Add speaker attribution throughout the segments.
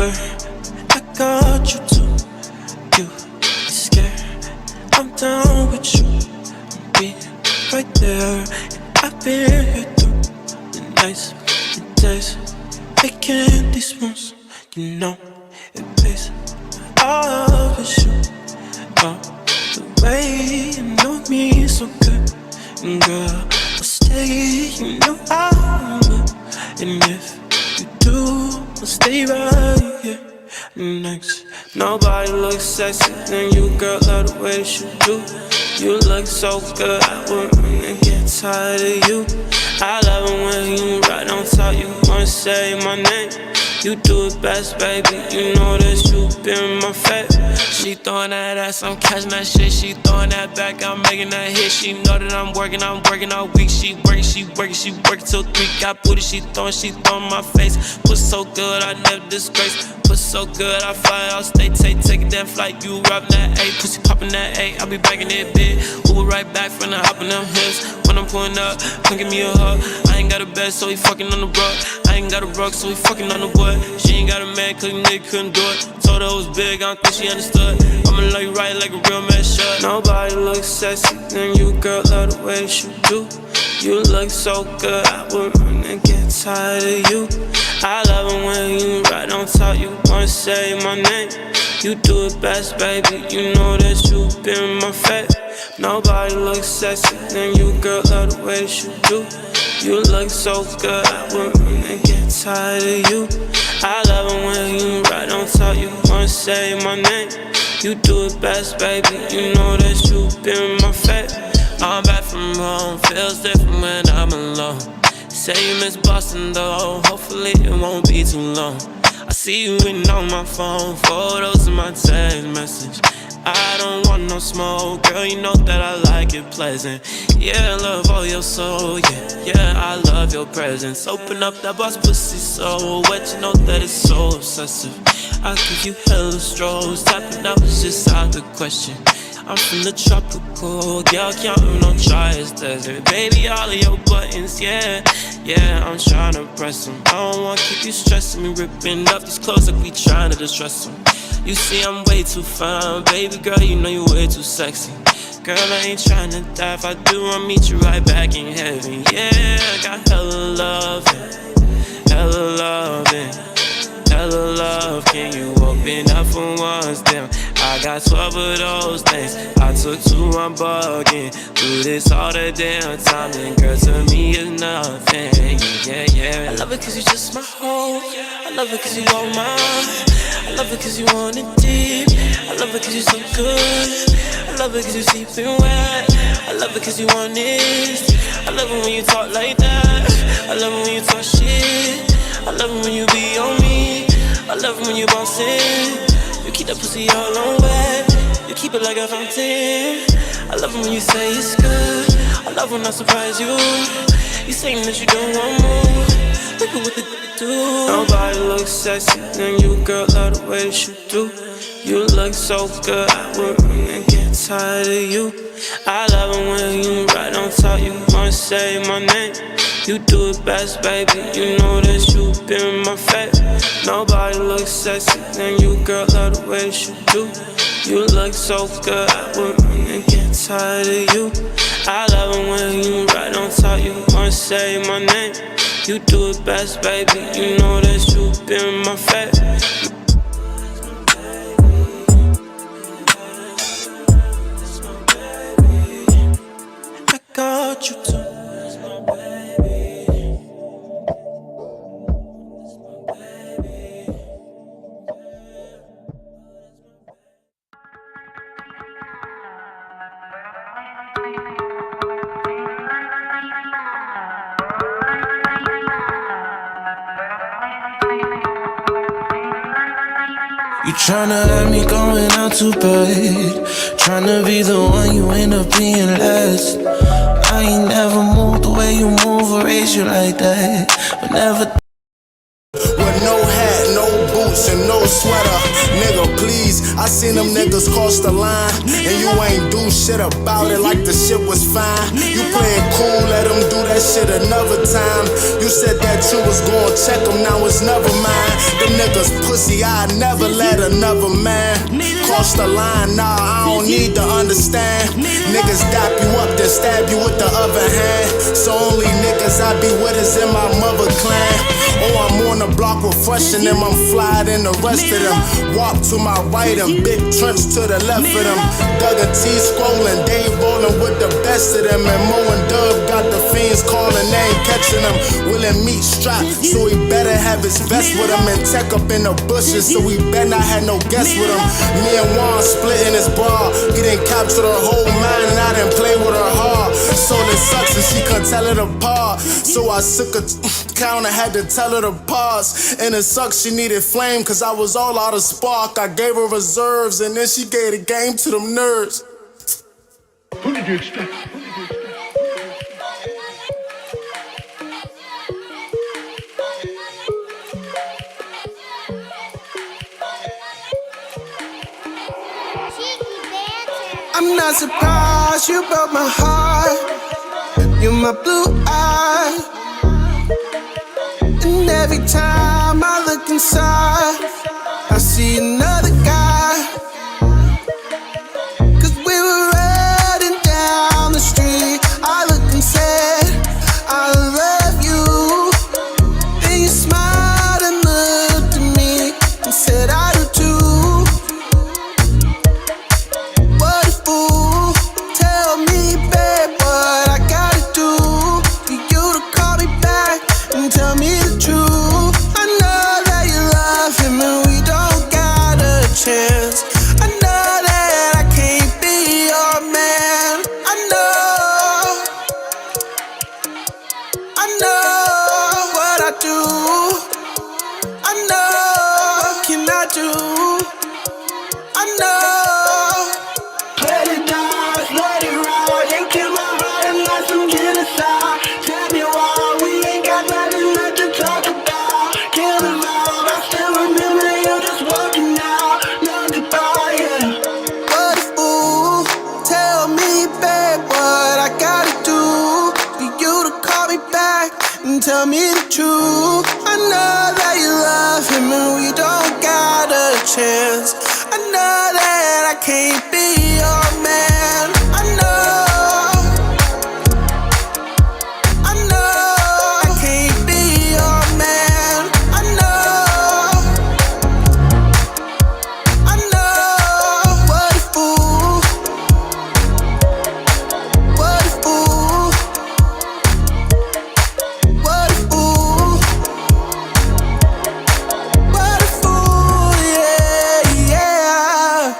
Speaker 1: where I got you to. You be scared, I'm down with you. I'll be right there, and I've been here through the nights and days. Making these moves, you know it pays. All of you, oh, the way you know me so good. And girl, I'll stay, you know I will. And if you do, I'll stay right here next. Nobody looks sexy than you, girl, love the way that you do. You look so good, I wouldn't get tired of you. I love it when you right on top, you wanna say my name. You do it best, baby, you know that you been my favorite. She throwing that ass, I'm catching that shit. She throwing that back, I'm making that hit. She know that I'm working all week. She working till 3. Got booty, she throwing my face. Put so good, I never disgrace. Put so good, I fly out, stay, take a damn flight. You robbing that A, pussy popping that A. I be back in that bed, Uber right back from the hopping them hills. When I'm pulling up, come give me a hug. I ain't got a bed, so he fucking on the rug. I ain't got a rug, so he fucking on the wood. She ain't got a man, cause nigga couldn't do it. Told her it was big, I don't think she understood. I'ma love you right like a real man should. Nobody looks sexy than you, girl, love the way that you do. You look so good, I wouldn't get tired of you. I love it when you right on top, you wanna say my name. You do it best, baby, you know that you been my favorite. Nobody looks sexy than you, girl, love the way that you do. You look so good, I wouldn't get tired of you. I love it when you right on top, you wanna say my name. You do it best, baby, you know that you been my favorite. I'm back from home, feels different when I'm alone. Say you miss Boston though, hopefully it won't be too long. I see you written on my phone, photos in my text message. I don't want no smoke, girl, you know that I like it pleasant. Yeah, I love all your soul, yeah, I love your presence. Open up that boss pussy so wet, you know that it's so obsessive. I give you hella strokes, tapping out is just out the question. I'm from the tropical, girl, counting on Tri's desert. Baby, all of your buttons, yeah, I'm tryna press them. I don't wanna keep you stressing me, ripping up these clothes like we tryna distress them. You see I'm way too fine, baby girl, you know you way too sexy. Girl, I ain't tryna die, if I do, I'll meet you right back in heaven. Yeah, I got hella loving, hella loving, hella love. Can you open up for once, damn? I got 12 of those things, I took 2, I'm bugging. Do this all the damn time, and girl, to me is nothing. Yeah. I love it cause you just my home, I love it cause you all mine. I love it cause you want it deep, I love it cause you're so good. I love it cause you sleeping wet, I love it cause you want it. I love it when you talk like that, I love it when you talk shit. I love it when you be on me, I love it when you bouncing. You keep that pussy all on wet, you keep it like a fountain. I love it when you say it's good, I love when I surprise you. You saying that you don't want more, look at what the do. Nobody looks sexy than you, girl, love the way that you do. You look so good, I wouldn't get tired of you. I love it when you right on top, you wanna say my name. You do it best, baby, you know that you been my favorite. Nobody looks sexy than you, girl, love the way that you do. You look so good, I wouldn't get tired of you. I love it when you right on top, you wanna say my name. You do it best, baby, you know that you been my favorite. I got you too.
Speaker 2: You tryna have me going out too bad, tryna be the one you end up being last. I ain't never moved the way you move or raised you like that, but never.
Speaker 3: With no hat, no boots, and no sweater, nigga.
Speaker 2: please. I seen them niggas cross the line, and you ain't do shit about it like the shit was fine. You play it cool, let them do that shit another time. You said that you was gon' check them, now it's never mine. Them niggas pussy, I never let another man cross the line. Nah, I don't need to understand. Niggas dap you up, then stab you with the other hand. So only niggas I be with is in my mother clan. Oh, I'm on the block refreshing them, I'm fly than the rest of them. Walk to my right, and big trench to the left of them. Doug and T scrolling, Dave rolling with the best of them. And Mo and Dub got the fiends calling, they ain't catching them. Willin' meat strapped, so he better have his vest with him. And tech up in the bushes, so he better not have no guests with him. Me and Juan splitting his bra, getting captured her whole mind, and I didn't play with her hard. So it sucks and she couldn't tell it apart. So I took a count and had to tell her to pause. And it sucks she needed flame, cause I was all out of spark. I gave her reserves, and then she gave the game to them nerds.
Speaker 3: Who did you expect?
Speaker 2: I'm not surprised you broke my heart. You're my blue eye. And every time I look inside, I see another guy. Cause we were riding down the street, I looked and said, I love you. Then you smiled and looked at me and said, I do too. What a fool. Tell me, babe, what I gotta do for you to call me back and tell me the truth. I know that you love him and we don't got a chance. I know that I can't be your man. I know what I do. I know what can I do. I know.
Speaker 3: Let it die, let it ride. You kill my heart and let some genocide. Tell me why we ain't got nothing left to talk about. Kill the vibe, I still remember you just walking out. No goodbye, yeah.
Speaker 2: What a fool. Tell me, babe, what I gotta do for you to call me back and tell me the truth. I know that you love him and we don't got a chance. I know that I can't be your man. I know I can't be your man. I know what a fool. What a fool. What a fool. What a fool, yeah, yeah.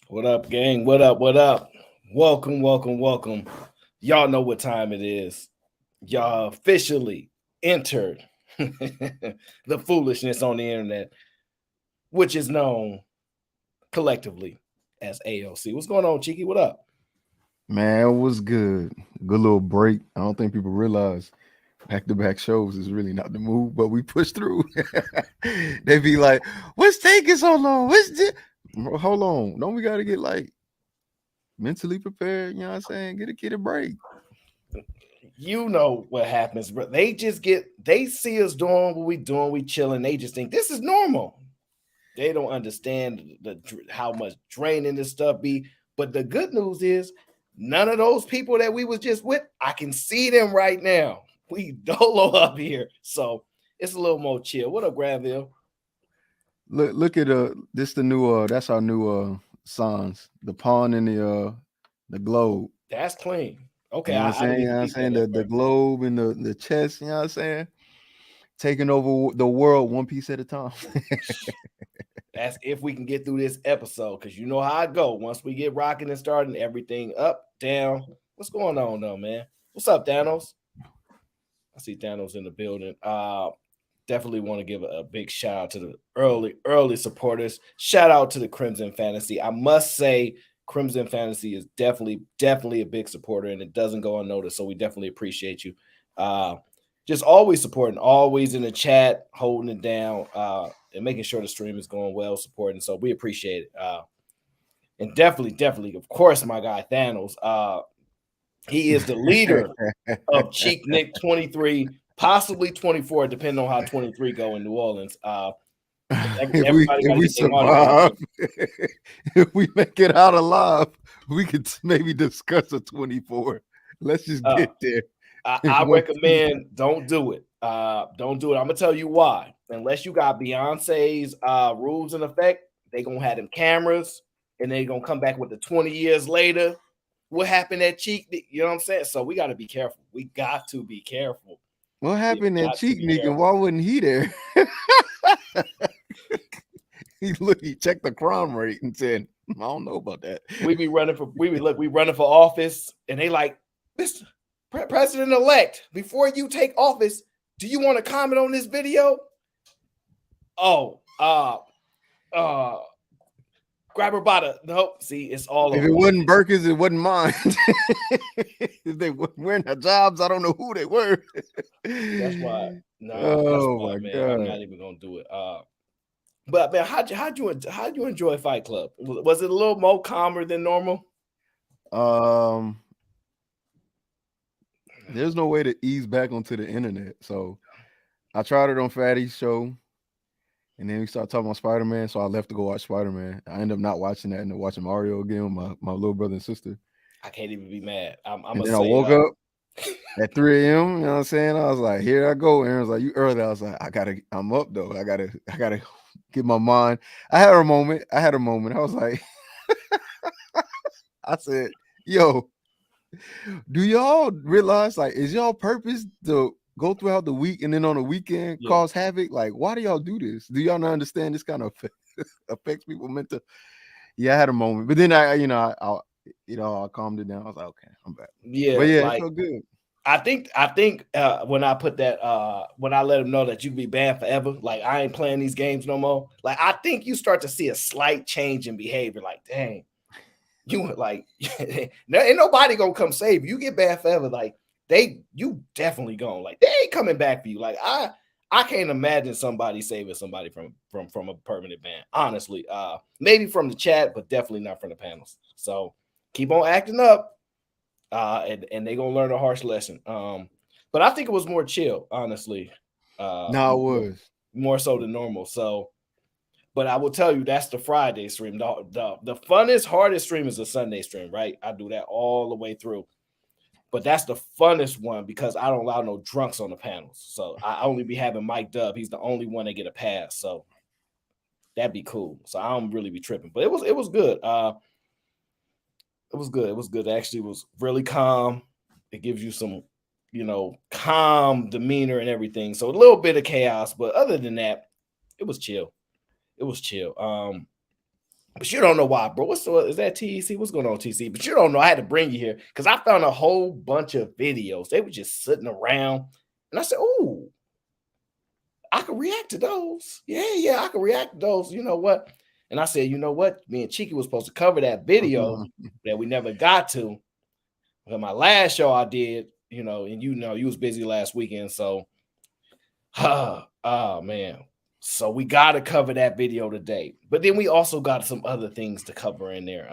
Speaker 4: What up, gang? What up? What up? Welcome, welcome, welcome. Y'all know what time it is. Y'all officially entered the foolishness on the internet, which is known collectively as A.O.C. What's going on, Cheeky? What up?
Speaker 5: Man, it was good. Good little break. I don't think people realize Back-to-back shows is really not the move, but we push through. They be like, "What's taking so long? What's this?" Hold on, don't we got to get like mentally prepared? You know what I'm saying? Get a kid a break.
Speaker 4: You know what happens, bro. They see us doing what we doing, we chilling. They just think this is normal. They don't understand how much draining this stuff be. But the good news is, none of those people that we was just with, I can see them right now. We dolo up here, so it's a little more chill. What up, Granville?
Speaker 5: Look at this the new that's our new signs. The pawn and the globe.
Speaker 4: That's clean. Okay,
Speaker 5: You know what I'm
Speaker 4: I didn't
Speaker 5: saying? You know
Speaker 4: even
Speaker 5: what I'm
Speaker 4: peep that
Speaker 5: saying? The globe and the chest, you know what I'm saying? Taking over the world one piece at a time.
Speaker 4: That's if we can get through this episode, because you know how I go. Once we get rocking and starting, everything up, down. What's going on though, man? What's up, Thanos? I see Thanos in the building. Definitely want to give a big shout out to the early supporters. Shout out to the Crimson Fantasy. I must say, Crimson Fantasy is definitely a big supporter, and it doesn't go unnoticed. So we definitely appreciate you. Just always supporting, always in the chat, holding it down, and making sure the stream is going well, supporting. So we appreciate it. And definitely, of course, my guy Thanos. He is the leader of Cheek Nick 23, possibly 24, depending on how 23 go in New Orleans.
Speaker 5: If we survive, if we make it out alive, we could maybe discuss a 24. Let's just get there.
Speaker 4: I recommend don't do it. Don't do it. I'm gonna tell you why. Unless you got Beyonce's rules in effect, they gonna have them cameras, and they gonna come back with the 20 years later. What happened at Cheek? You know what I'm saying? So we got to be careful. We got to be careful.
Speaker 5: What happened at Cheek Nick, and why wasn't he there? He checked the crime rate and said, "I don't know about that."
Speaker 4: We running for office, and they like, Mr. President-elect, before you take office, do you want to comment on this video? Oh, grab her by the nope. See, it's all
Speaker 5: if
Speaker 4: over.
Speaker 5: It wasn't Burkers, it wasn't mine. If they weren't wearing their jobs, I don't know who they were.
Speaker 4: That's why. No,
Speaker 5: oh
Speaker 4: that's why,
Speaker 5: my
Speaker 4: man.
Speaker 5: God.
Speaker 4: I'm not even gonna do it. But man, how'd you enjoy Fight Club? Was it a little more calmer than normal?
Speaker 5: There's no way to ease back onto the internet, so I tried it on Fatty's show. And then we started talking about Spider-Man, so I left to go watch Spider-Man. I ended up not watching that and then watching Mario again with my little brother and sister.
Speaker 4: I can't even be mad.
Speaker 5: I woke up at 3 a.m. You know what I'm saying? I was like, here I go. Aaron was like, you early. I was like, I'm up though. I gotta get my mind. I had a moment. I was like, I said, yo, do y'all realize, like, is y'all purpose to go throughout the week and then on the weekend cause havoc? Like, why do y'all do this? Do y'all not understand this kind of affects people mental? Yeah, I had a moment, but then I calmed it down. I was like, okay, I'm back.
Speaker 4: Yeah,
Speaker 5: but yeah,
Speaker 4: like,
Speaker 5: it felt good.
Speaker 4: I think when I put that when I let them know that you can be banned forever, like I ain't playing these games no more. Like I think you start to see a slight change in behavior. Like, dang, you like ain't nobody gonna come save you. You get banned forever, like. You definitely gone. Like they ain't coming back for you. Like I can't imagine somebody saving somebody from a permanent ban. Honestly, maybe from the chat, but definitely not from the panels. So keep on acting up, and they gonna learn a harsh lesson. But I think it was more chill, honestly.
Speaker 5: No, it was
Speaker 4: more so than normal. So, but I will tell you that's the Friday stream. The funnest, hardest stream is the Sunday stream, right? I do that all the way through. But that's the funnest one because I don't allow no drunks on the panels. So I only be having Mike Dub. He's the only one that get a pass. So that'd be cool. So I don't really be tripping. But it was good. It was good. It was good. It actually was really calm. It gives you some, calm demeanor and everything. So a little bit of chaos. But other than that, it was chill. It was chill. But you don't know why, bro. Is that TEC? What's going on, TC? But you don't know. I had to bring you here because I found a whole bunch of videos. They were just sitting around. And I said, oh, I can react to those. Yeah, I can react to those. You know what? And I said, you know what? Me and Cheeky was supposed to cover that video that we never got to. But my last show I did, you know, and you was busy last weekend, so oh man. So we gotta cover that video today. But then we also got some other things to cover in there.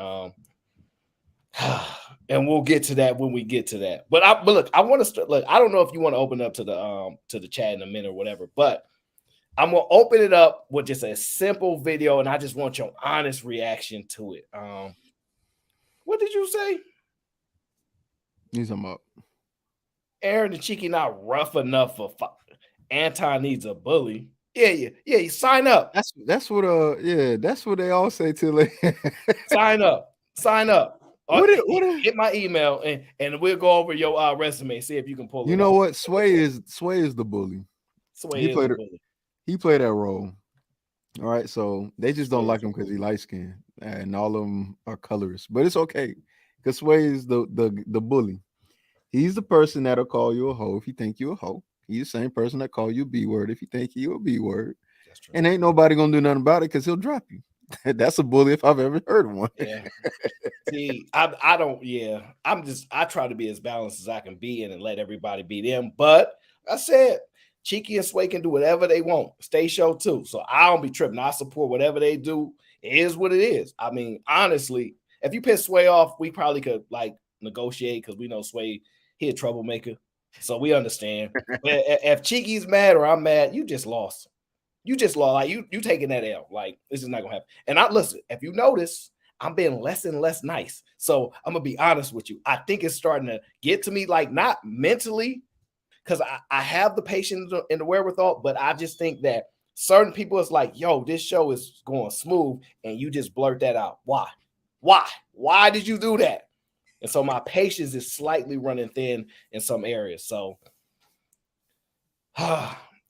Speaker 4: And we'll get to that when we get to that. But look, I want to start. Look, I don't know if you want to open up to the chat in a minute or whatever, but I'm gonna open it up with just a simple video, and I just want your honest reaction to it. What did you say?
Speaker 5: Needs them up.
Speaker 4: Aaron and Cheeky not rough enough for Anton needs a bully. Yeah. You sign up.
Speaker 5: That's what that's what they all say till they
Speaker 4: sign up. Hit my email and we'll go over your resume. See if you can pull it.
Speaker 5: You know what? Sway is the bully. He played that role. All right, so they just don't like him because he light skinned, and all of them are colorists. But it's okay because Sway is the bully. He's the person that'll call you a hoe if you think you a hoe. He's the same person that call you a B word if you think you a B word. And ain't nobody gonna do nothing about it because he'll drop you. That's a bully if I've ever heard one.
Speaker 4: Yeah. See, I don't. Yeah, I try to be as balanced as I can be and let everybody be them. But I said Cheeky and Sway can do whatever they want. Stay show too. So I don't be tripping. I support whatever they do. It is what it is. I mean, honestly, if you piss Sway off, we probably could like negotiate because we know Sway, he a troublemaker. So we understand. But if Cheeky's mad or I'm mad, you just lost. You just lost. Like you taking that L. Like this is not gonna happen. And I listen, if you notice, I'm being less and less nice. So I'm gonna be honest with you. I think it's starting to get to me, like not mentally, because I have the patience and the wherewithal, but I just think that certain people is like, yo, this show is going smooth, and you just blurt that out. Why did you do that? And so my patience is slightly running thin in some areas. So,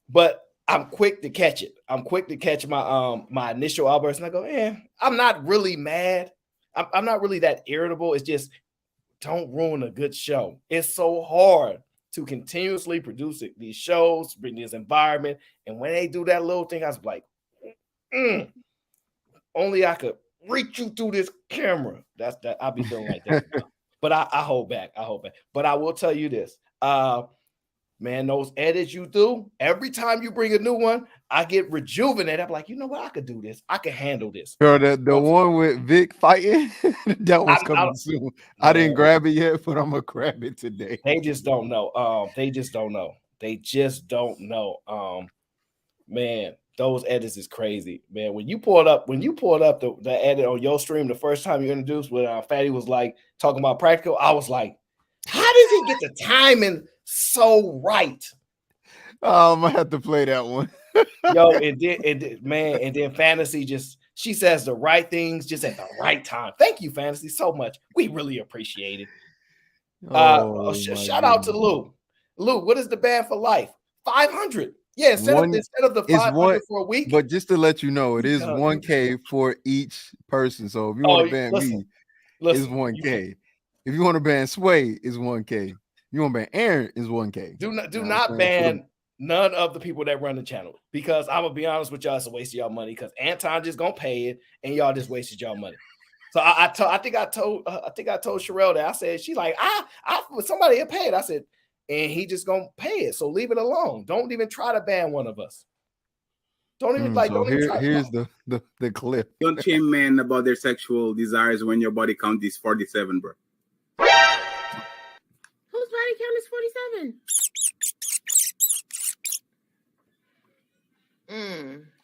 Speaker 4: but I'm quick to catch it. I'm quick to catch my initial outburst, and I go, I'm not really mad. I'm not really that irritable. It's just don't ruin a good show. It's so hard to continuously produce these shows, bring this environment, and when they do that little thing, I was like, only I could reach you through this camera. That's that. I'll be feeling like that. But I hold back. But I will tell you this. Man, those edits you do, every time you bring a new one, I get rejuvenated. I'm like, you know what? I could do this. I can handle this.
Speaker 5: Girl, the one with Vic fighting, that one's coming soon. I didn't grab it yet, but I'm going to grab it today.
Speaker 4: They just don't know. They just don't know. Man, those edits is crazy, man. When you pulled up the edit on your stream the first time you introduced when Fatty was like talking about practical, I was like, how does he get the timing so right?
Speaker 5: I'm gonna have to play that one.
Speaker 4: Yo, and then Fantasy she says the right things just at the right time. Thank you, Fantasy, so much. We really appreciate it. Shout out to Lou. Lou, what is the ban for life? 500. Yeah, instead of the 500 for a week.
Speaker 5: But just to let you know, it is 1K for each person. So if you want to ban me, it's 1K. If you want to ban Sway, it's 1K. If you want to ban Aaron, it's 1K.
Speaker 4: Do not ban none of the people that run the channel, because I'm gonna be honest with y'all, it's a waste of y'all money because Anton just gonna pay it and y'all just wasted y'all money. So I think I told Sherelle that. I said, she like, somebody will pay it. I said, and he just gonna pay it. So leave it alone. Don't even try to ban one of us. Don't even
Speaker 5: here's the clip.
Speaker 6: Don't shame men about their sexual desires when your body count is 47, bro.
Speaker 7: Whose body count is 47?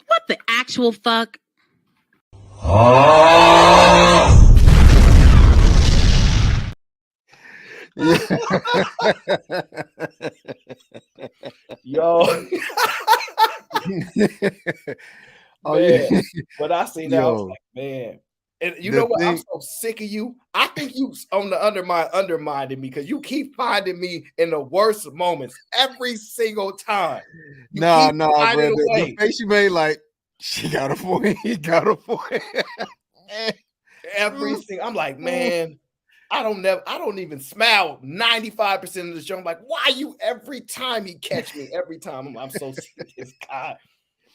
Speaker 7: What the actual fuck?
Speaker 4: Yo. Man, when I seen that, I was like, man. And you know what? I'm so sick of you. I think you on the undermining me because you keep finding me in the worst moments every single time.
Speaker 5: Nah, brother. The face you made, like, she got a point. He got a point.
Speaker 4: Every single, I'm like, man, I don't even smile 95% of the show. I'm like, why you every time he catch me? Every time I'm so sick of this guy.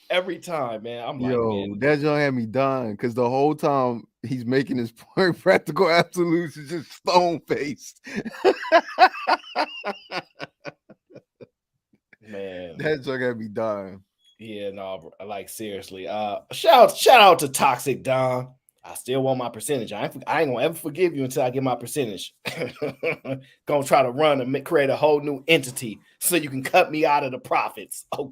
Speaker 4: Every time, man. I'm like, man,
Speaker 5: that joint had me dying because the whole time he's making his point, practical absolutes is just stone faced. That joke gotta be dying.
Speaker 4: Yeah, no, like seriously. Shout out to Toxic Don. I still want my percentage. I ain't gonna ever forgive you until I get my percentage. Gonna try to run and create a whole new entity so you can cut me out of the profits. Oh,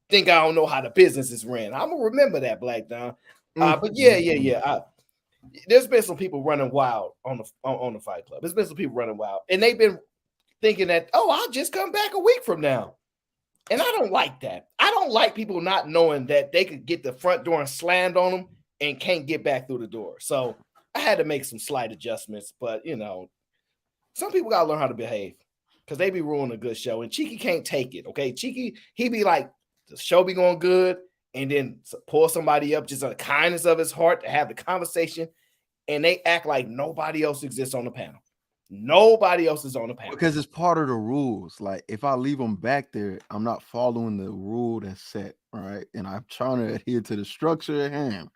Speaker 4: think I don't know how the business is ran. I'm gonna remember that, Black Don. But yeah. There's been some people running wild on the Fight Club. There's been some people running wild, and they've been thinking that, oh, I'll just come back a week from now. And I don't like that. I don't like people not knowing that they could get the front door and slammed on them and can't get back through the door. So I had to make some slight adjustments, but you know, some people gotta learn how to behave because they be ruining a good show. And Cheeky can't take it. Okay, Cheeky, he be like, the show be going good, and then pull somebody up just out of the kindness of his heart to have the conversation, and they act like nobody else exists on the panel. Nobody else is on the panel
Speaker 5: because it's part of the rules. Like if I leave them back there, I'm not following the rule that's set, right? And I'm trying to adhere to the structure at hand.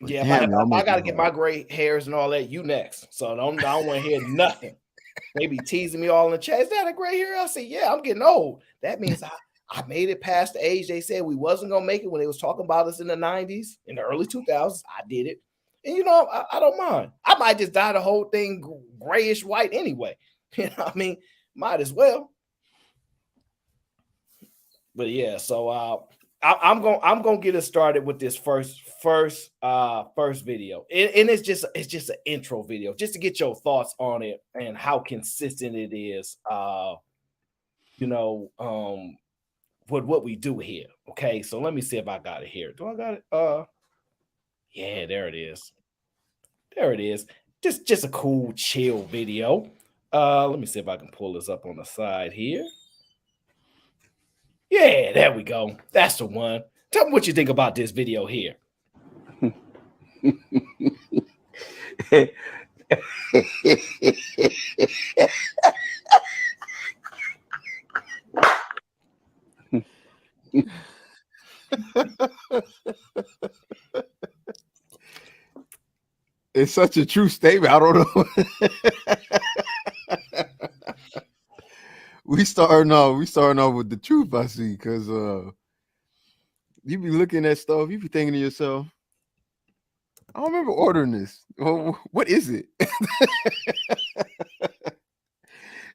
Speaker 4: But yeah, if I gotta get my gray hairs and all that, you next. So I don't want to hear nothing. They be teasing me all in the chat. Is that a gray hair? I say, yeah, I'm getting old. That means I made it past the age they said we wasn't gonna make it when they was talking about us in the 90s, in the early 2000s. I did it. And you know, I don't mind. I might just dye the whole thing grayish white anyway. You know what I mean? Might as well. But yeah, so I'm gonna get us started with this first video. And it's just an intro video just to get your thoughts on it and how consistent it is. What we do here. Okay, so let me see if I got it here. Do I got it? Yeah, there it is. There it is. Just a cool, chill video. Let me see if I can pull this up on the side here. Yeah, there we go. That's the one. Tell me what you think about this video here.
Speaker 5: It's such a true statement. I don't know. we starting off with the truth, I see, because you be looking at stuff, you be thinking to yourself, I don't remember ordering this. Well, what is it?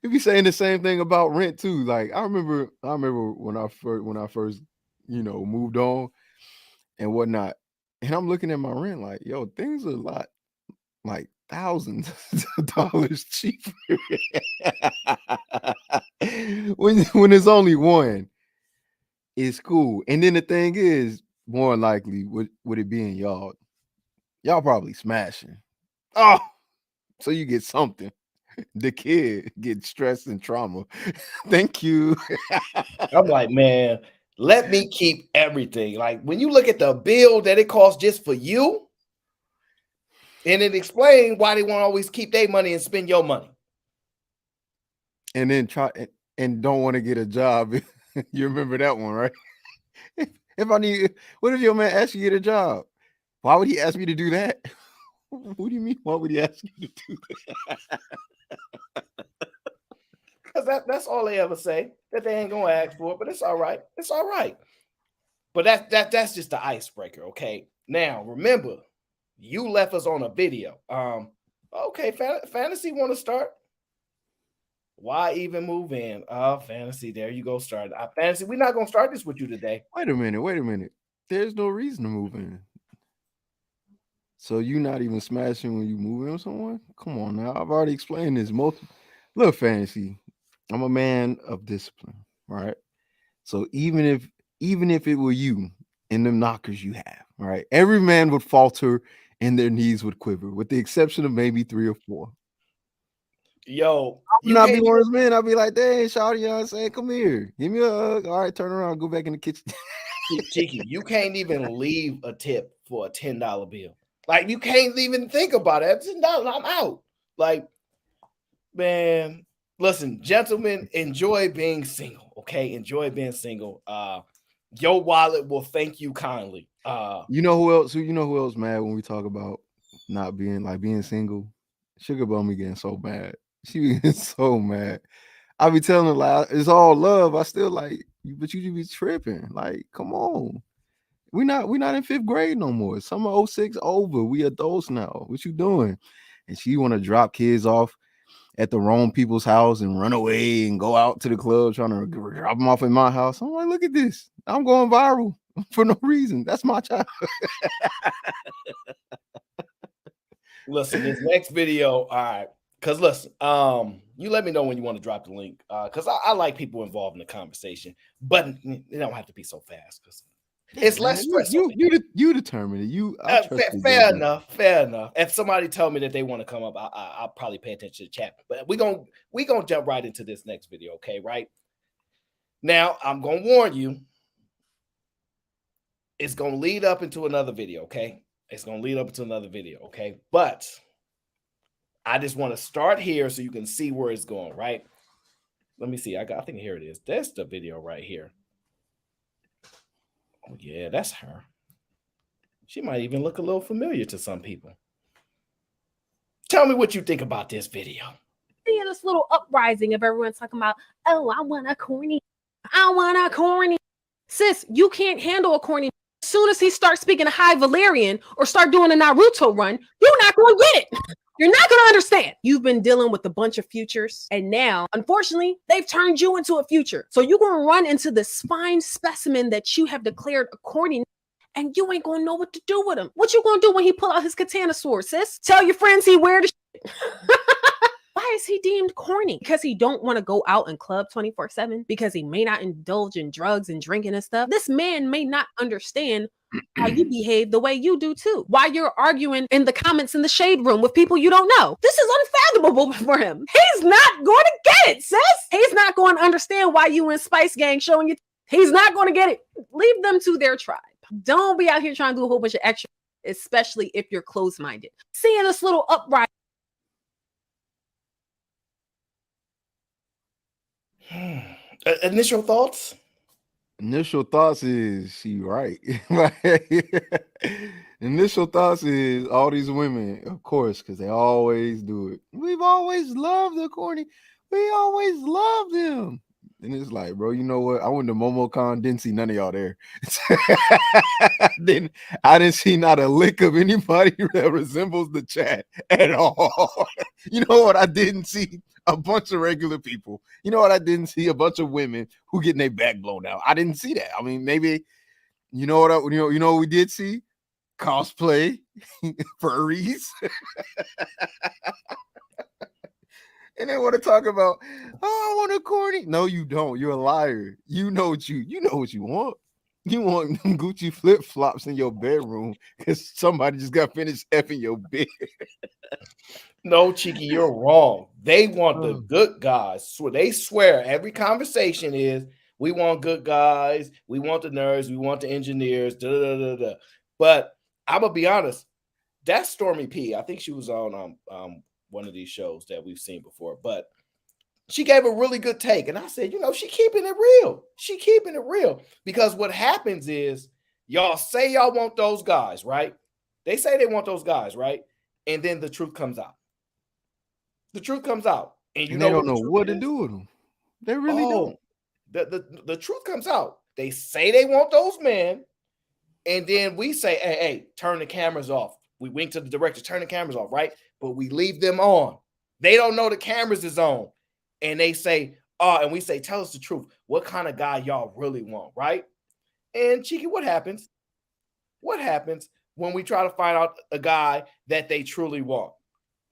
Speaker 5: You be saying the same thing about rent too. Like I remember when I first moved on and whatnot, and I'm looking at my rent like, yo, things are a lot like thousands of dollars cheaper when there's only one. It's cool. And then the thing is, more likely would it be in y'all probably smashing. Oh, so you get something. The kid gets stress and trauma. Thank you.
Speaker 4: I'm like, man, let me keep everything. Like when you look at the bill that it costs just for you, and it explains why they want to always keep their money and spend your money.
Speaker 5: And then try and don't want to get a job. You remember that one, right? What if your man asks you to get a job? Why would he ask me to do that? What do you mean? Why would he ask you to do that?
Speaker 4: Because that's all they ever say, that they ain't gonna ask for it, but it's all right. It's all right. But that's just the icebreaker, okay? Now remember, you left us on a video. Okay, Fantasy want to start. Why even move in? Fantasy, there you go. Start. Fantasy, we're not gonna start this with you today.
Speaker 5: Wait a minute. There's no reason to move in. So you not even smashing when you move in with someone? Come on now. I've already explained this. Look, Fantasy, I'm a man of discipline, right? So even if it were you and them knockers you have, right? Every man would falter and their knees would quiver, with the exception of maybe 3 or 4.
Speaker 4: Yo,
Speaker 5: you not be one of those men. I'll be like, dang, shawty, you know what I'm saying? Come here. Give me a hug. All right, turn around, go back in the kitchen.
Speaker 4: Cheeky, you can't even leave a tip for a $10 bill. Like, you can't even think about it. $10, I'm out. Like, man, listen, gentlemen, enjoy being single, okay? Enjoy being single. Your wallet will thank you kindly.
Speaker 5: You know who else mad when we talk about not being single? Sugar Bum be getting so mad. She be getting so mad. I be telling her, like, it's all love. I still like, But you be tripping. Like, come on. We're not in 5th grade no more. Summer 06 over. We adults now. What you doing? And she want to drop kids off at the wrong people's house and run away and go out to the club trying to drop them off at my house. I'm like, look at this. I'm going viral for no reason. That's my child.
Speaker 4: Listen, this next video, all right. Because listen, you let me know when you want to drop the link. Because I like people involved in the conversation, but it don't have to be so fast because it's less stressful.
Speaker 5: You determine it.
Speaker 4: Fair enough. If somebody tell me that they want to come up, I'll probably pay attention to the chat. But we gonna jump right into this next video, okay? Right now, I'm gonna warn you. It's gonna lead up into another video, okay? It's gonna lead up into another video, okay? But I just want to start here so you can see where it's going, right? Let me see. I think here it is. That's the video right here. Oh, yeah, that's her. She might even look a little familiar to some people. Tell me what you think about this video.
Speaker 7: Seeing this little uprising of everyone talking about, oh, I want a corny. Sis, you can't handle a corny. As soon as he starts speaking a high Valerian or start doing a Naruto run, you're not going to get it. You're not going to understand. You've been dealing with a bunch of futures, and now, unfortunately, they've turned you into a future. So you're going to run into this fine specimen that you have declared a corny, and you ain't going to know what to do with him. What you going to do when he pull out his katana sword, sis? Tell your friends he weird as shit. Why is he deemed corny? Because he don't want to go out and club 24/7? Because he may not indulge in drugs and drinking and stuff? This man may not understand how you behave the way you do too. Why you're arguing in the comments in the shade room with people you don't know. This is unfathomable for him. He's not going to get it, sis. He's not going to understand why you in Spice Gang showing you. He's not going to get it. Leave them to their tribe. Don't be out here trying to do a whole bunch of extra, especially if you're closed-minded. Seeing this little uprising.
Speaker 4: Initial thoughts?
Speaker 5: Initial thoughts is she right. Initial thoughts is all these women, of course, because they always do it. We've always loved the corny. We always loved them. And it's like, bro, you know what? I went to MomoCon, didn't see none of y'all there. I didn't see not a lick of anybody that resembles the chat at all. You know what? I didn't see a bunch of regular people. You know what? I didn't see a bunch of women who getting their back blown out. I didn't see that. I mean, maybe you know what? You know what we did see? Cosplay, furries. And they want to talk about, oh, I want a corny. No, you don't. You're a liar. You know what you want. You want them Gucci flip-flops in your bedroom because somebody just got finished effing your bed.
Speaker 4: No, Cheeky, you're wrong. They want the good guys. So they swear every conversation is, we want good guys, we want the nerds, we want the engineers, But I'm gonna be honest, that's Stormy P. I think she was on one of these shows that we've seen before, but she gave a really good take. And I said, you know, she keeping it real. She keeping it real. Because what happens is y'all say y'all want those guys, right? They say they want those guys, right? And then the truth comes out. The truth comes out. And you
Speaker 5: they don't know what to do with them. They really don't.
Speaker 4: The truth comes out. They say they want those men. And then we say, hey, turn the cameras off. We wink to the director, turn the cameras off, right? But we leave them on. They don't know the cameras is on. And they say, and we say, tell us the truth. What kind of guy y'all really want, right? And Cheeky, what happens? What happens when we try to find out a guy that they truly want?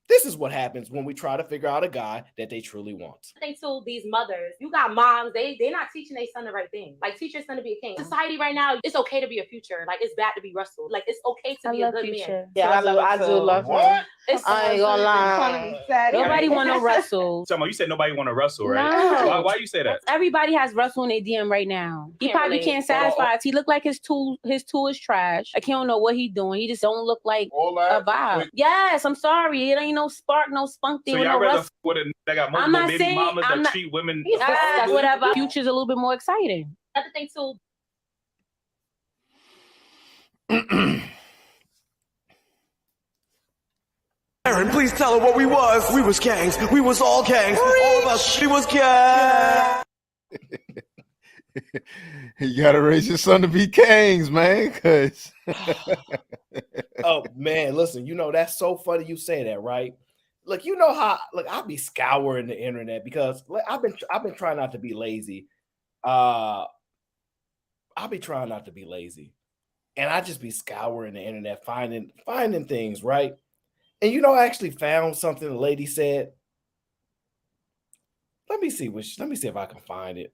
Speaker 4: This is what happens when we try to figure out a guy that they truly want.
Speaker 8: They told these mothers, you got moms, they're not teaching their son the right thing. Like, teach your son to be a king. Society right now, it's okay to be a future. Like, it's bad to be Russell. Like, it's okay to be a good man.
Speaker 9: Yeah, I do love him. I ain't gonna lie.
Speaker 8: Nobody want no
Speaker 9: Russell.
Speaker 10: You said nobody want a Russell, right?
Speaker 9: No.
Speaker 10: Why you say that?
Speaker 9: Everybody has Russell in their DM right now. He probably can't satisfy us. He look like his tool is trash. Like, he don't know what he doing. He just don't look like a vibe. Yes, I'm sorry. It ain't no spark, no spunk there.
Speaker 10: So y'all rather with a they got multiple baby mamas that treat women.
Speaker 9: Whatever. Future's a little bit more exciting.
Speaker 8: Another thing too.
Speaker 3: Aaron, please tell her what we was. We was gangs. We was all gangs. All of us. She was gangs.
Speaker 5: You gotta raise your son to be kings, man. Cause
Speaker 4: oh man, listen, that's so funny you say that, right? Look, you know how I be scouring the internet because I've been trying not to be lazy. I'll be trying not to be lazy. And I just be scouring the internet, finding things, right? And I actually found something the lady said. Let me see if I can find it.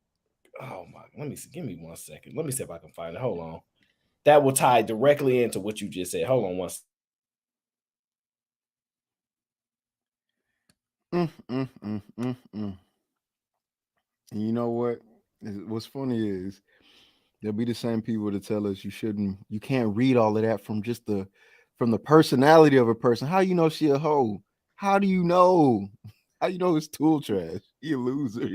Speaker 4: Oh my, let me see. Give me 1 second. Let me see if I can find it. Hold on. That will tie directly into what you just said. Hold on one
Speaker 5: And you know what? What's funny is there'll be the same people to tell us you can't read all of that from the personality of a person. How you know she a hoe? How do you know? How you know it's tool trash? You loser.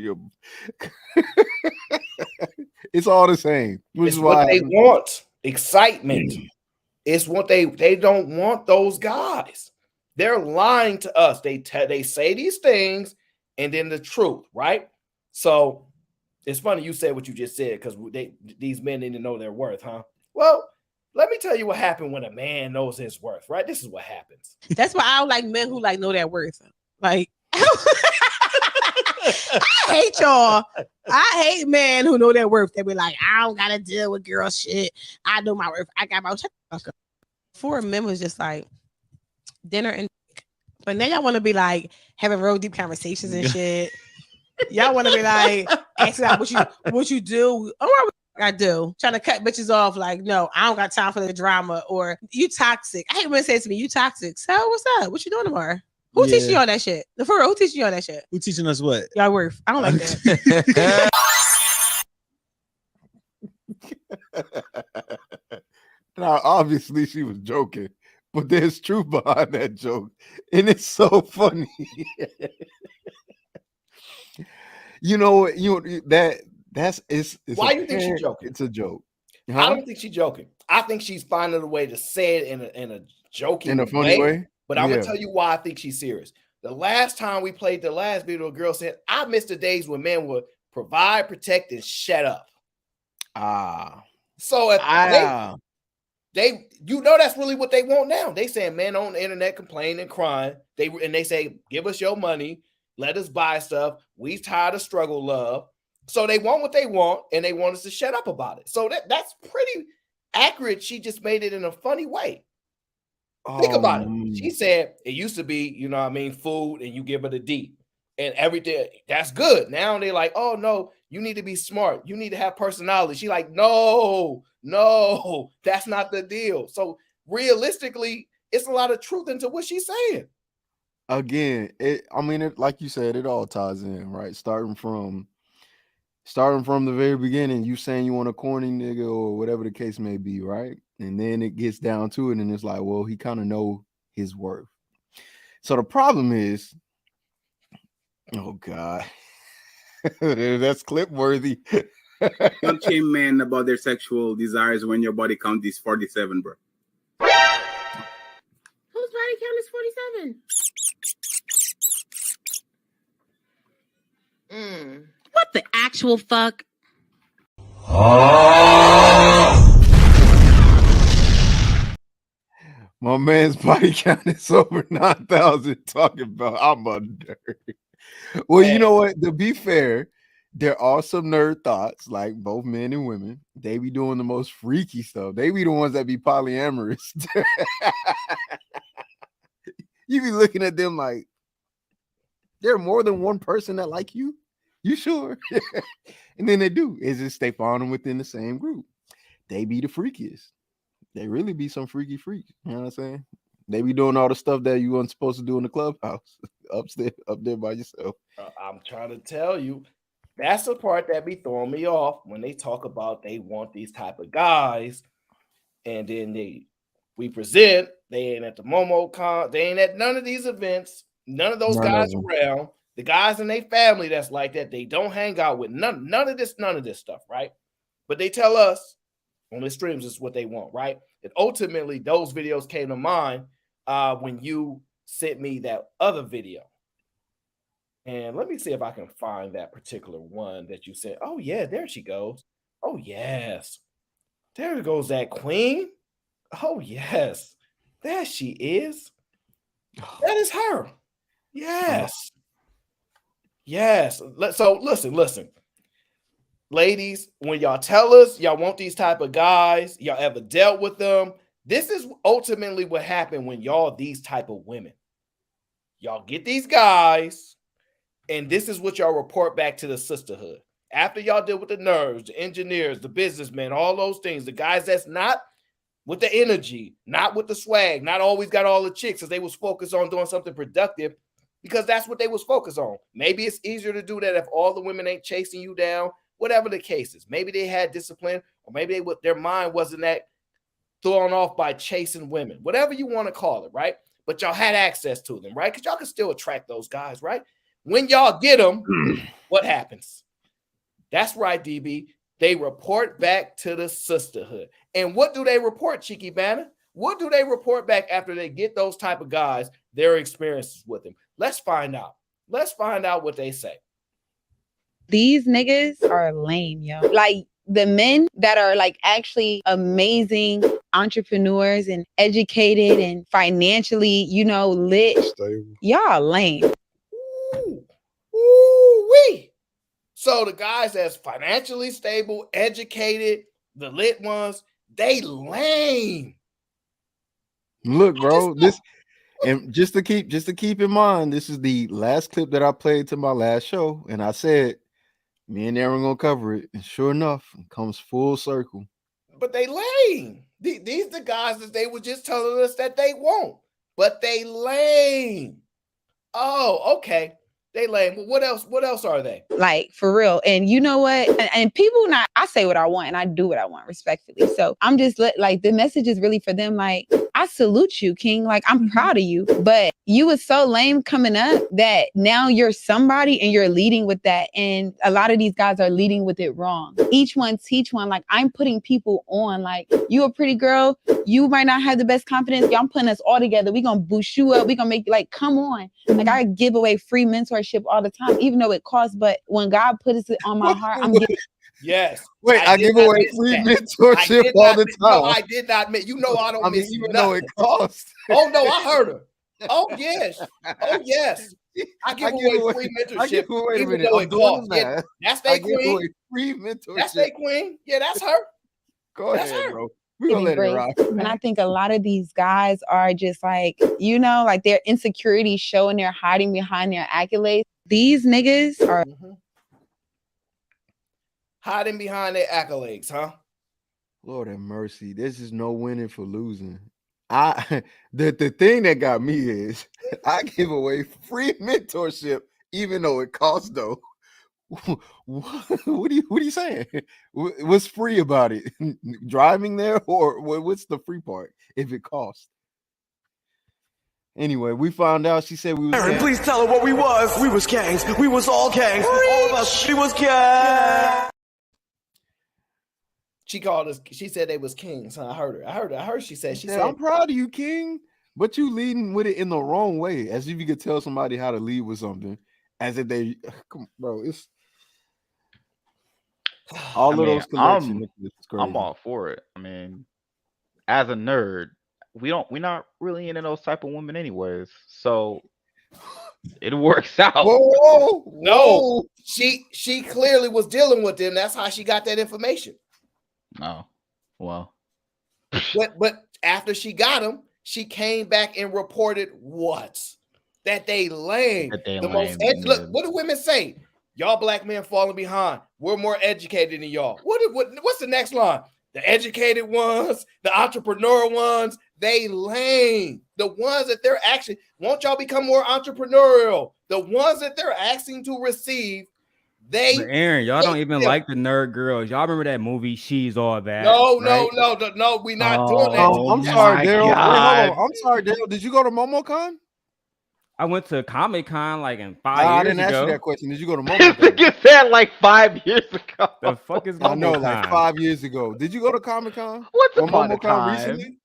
Speaker 5: It's all the same.
Speaker 4: It's what they want. Excitement. It's what they don't want those guys. They're lying to us. They say these things and then the truth, right? So it's funny you said what you just said because these men need to know their worth, huh? Well, let me tell you what happened when a man knows his worth, right? This is what happens.
Speaker 7: That's why I don't like men who know their worth. Like, I hate y'all. I hate men who know their worth. They be like, I don't gotta deal with girl shit. I know my worth. I got my worth. For men was just like dinner and but now y'all want to be like having real deep conversations and shit. Y'all want to be like asking out what you do. Oh, I do. Trying to cut bitches off. Like, no, I don't got time for the drama. Or you toxic. I hate when it says to me, you toxic. So what's up? What you doing tomorrow? Who teaching you all that shit? For real, who teaching you all that shit?
Speaker 11: Who teaching us what?
Speaker 7: Y'all worth. I don't like that.
Speaker 5: Now, obviously, she was joking, but there's truth behind that joke, and it's so funny. That's
Speaker 4: why you think she's joking?
Speaker 5: It's a joke.
Speaker 4: Huh? I don't think she's joking. I think she's finding a way to say it in a joking,
Speaker 5: in a funny way.
Speaker 4: But I'm gonna tell you why I think she's serious. The last time we played the last video, a girl said, "I miss the days when men would provide, protect, and shut up." So if they that's really what they want now. They saying men on the internet complaining and crying. They say, "Give us your money, let us buy stuff. We tired of struggle love." So they want what they want, and they want us to shut up about it. So that's pretty accurate. She just made it in a funny way. Think about it. She said it used to be, food, and you give her the D and everything. That's good. Now they like, oh no, you need to be smart. You need to have personality. She like, no, that's not the deal. So realistically, it's a lot of truth into what she's saying.
Speaker 5: Again, like you said, it all ties in, right? Starting from the very beginning, you saying you want a corny nigga or whatever the case may be, right? And then it gets down to it, and it's like, well, he kind of know his worth. So the problem is, oh God, that's clip worthy.
Speaker 6: Don't shame men about their sexual desires when your body count is 47, bro.
Speaker 9: Whose body count is 47? What the actual fuck?
Speaker 5: My man's body count is over 9,000. Talking about I'm a nerd. Well, you know what? To be fair, there are some nerd thoughts, like both men and women. They be doing the most freaky stuff. They be the ones that be polyamorous. You be looking at them like, there are more than one person that like you? You sure? And then they do. It's just they find them within the same group. They be the freakiest. They really be some freaky freaks. You know what I'm saying? They be doing all the stuff that you weren't supposed to do in the clubhouse up there by yourself.
Speaker 4: I'm trying to tell you, that's the part that be throwing me off when they talk about they want these type of guys, and then we present, they ain't at the Momo Con, they ain't at none of these events, none of those guys around. The guys in their family that's like that, they don't hang out with none of this stuff, right? But they tell us on the streams is what they want, right? And ultimately, those videos came to mind when you sent me that other video. And let me see if I can find that particular one that you said. Oh, yeah, there she goes. Oh, yes. There goes that queen. Oh, yes. There she is. That is her. Yes. Yes. So listen. Ladies, when y'all tell us y'all want these type of guys, y'all ever dealt with them, this is ultimately what happened when y'all these type of women. Y'all get these guys, and this is what y'all report back to the sisterhood. After y'all deal with the nerds, the engineers, the businessmen, all those things, the guys that's not with the energy, not with the swag, not always got all the chicks, because they was focused on doing something productive, because that's what they was focused on. Maybe it's easier to do that if all the women ain't chasing you down, whatever the case is. Maybe they had discipline, or maybe their mind wasn't that thrown off by chasing women, whatever you want to call it, right? But y'all had access to them, right? Because y'all can still attract those guys, right? When y'all get them, what happens? That's right, DB. They report back to the sisterhood. And what do they report, Cheeky Banner? What do they report back after they get those type of guys, their experiences with them? Let's find out. Let's find out what they say.
Speaker 9: These niggas are lame, yo. Like, the men that are like actually amazing entrepreneurs and educated and financially, lit, y'all lame.
Speaker 4: Ooh-wee. So the guys that's financially stable, educated, the lit ones, they lame.
Speaker 5: Look, bro, and just to keep in mind, this is the last clip that I played to my last show, and I said me and Aaron gonna cover it, and sure enough, it comes full circle.
Speaker 4: But they lame. These the guys that they were just telling us that they won't, but they lame. Oh, okay. They lame. Well, what else? What else are they?
Speaker 9: Like, for real. And you know what? And people I say what I want and I do what I want respectfully. So I'm just like, the message is really for them. Like, I salute you, King. Like, I'm proud of you. But you was so lame coming up that now you're somebody and you're leading with that. And a lot of these guys are leading with it wrong. Each one teach one. Like, I'm putting people on. Like, you a pretty girl. You might not have the best confidence. Y'all putting us all together. We gonna boost you up. We gonna make, like, come on. Like, I give away free mentorship all the time, even though it costs. But when God puts it on my heart, I'm giving.
Speaker 4: Yes.
Speaker 5: Wait, I give away free mentorship all the time.
Speaker 4: No, I did not admit. I don't miss
Speaker 5: even
Speaker 4: nothing.
Speaker 5: though it costs.
Speaker 4: Oh no, I heard her. Oh yes. Oh yes. I give away free mentorship even though it costs. Yeah, that's their queen.
Speaker 5: Free mentorship.
Speaker 4: That's their queen. Yeah, that's her.
Speaker 5: Go ahead, bro. We're gonna let it rock.
Speaker 9: And I think a lot of these guys are just like, like their insecurities showing, they're hiding behind their accolades. These niggas are
Speaker 4: hiding behind their accolades, huh?
Speaker 5: Lord have mercy. This is no winning for losing. The thing that got me is I give away free mentorship, even though it costs though. What are you saying? What's free about it? Driving there, or what's the free part if it costs? Anyway, we found out. She said we was.
Speaker 1: Aaron, please tell her what we was. We was gangs. We was all gangs. All of us. She was gangs.
Speaker 4: She called us. She said they was kings. Huh? I heard her. I heard she said. She said,
Speaker 5: "I'm proud of you, King," but you leading with it in the wrong way, as if you could tell somebody how to lead with something, as if they, come, bro. It's all of those collections.
Speaker 11: I'm all for it. I mean, as a nerd, we're not really into those type of women anyways, so it works out.
Speaker 4: Whoa. No, she clearly was dealing with them. That's how she got that information.
Speaker 11: Oh, well.
Speaker 4: But after she got them, she came back and reported what? That they lame. Look, what do women say? Y'all black men falling behind. We're more educated than y'all. What's the next line? The educated ones, the entrepreneur ones, they lame. The ones that they're actually, won't y'all become more entrepreneurial? The ones that they're asking to receive,
Speaker 12: But Aaron, y'all don't even like the nerd girls. Y'all remember that movie, She's All That?
Speaker 4: No,
Speaker 12: right?
Speaker 4: We're not doing that.
Speaker 5: I'm sorry, Daryl. Wait, hold on. I'm sorry, Daryl. Did you go to MomoCon?
Speaker 12: I went to Comic-Con like in 5
Speaker 5: I
Speaker 12: years
Speaker 5: didn't
Speaker 12: ago.
Speaker 5: ask you that question. Did you go to MomoCon?
Speaker 11: I think you said like 5 years ago.
Speaker 12: The fuck is
Speaker 5: I know,
Speaker 12: MomoCon?
Speaker 5: like 5 years ago. Did you go to Comic-Con?
Speaker 11: What's
Speaker 5: or
Speaker 11: upon a
Speaker 5: MomoCon
Speaker 11: time?
Speaker 5: recently?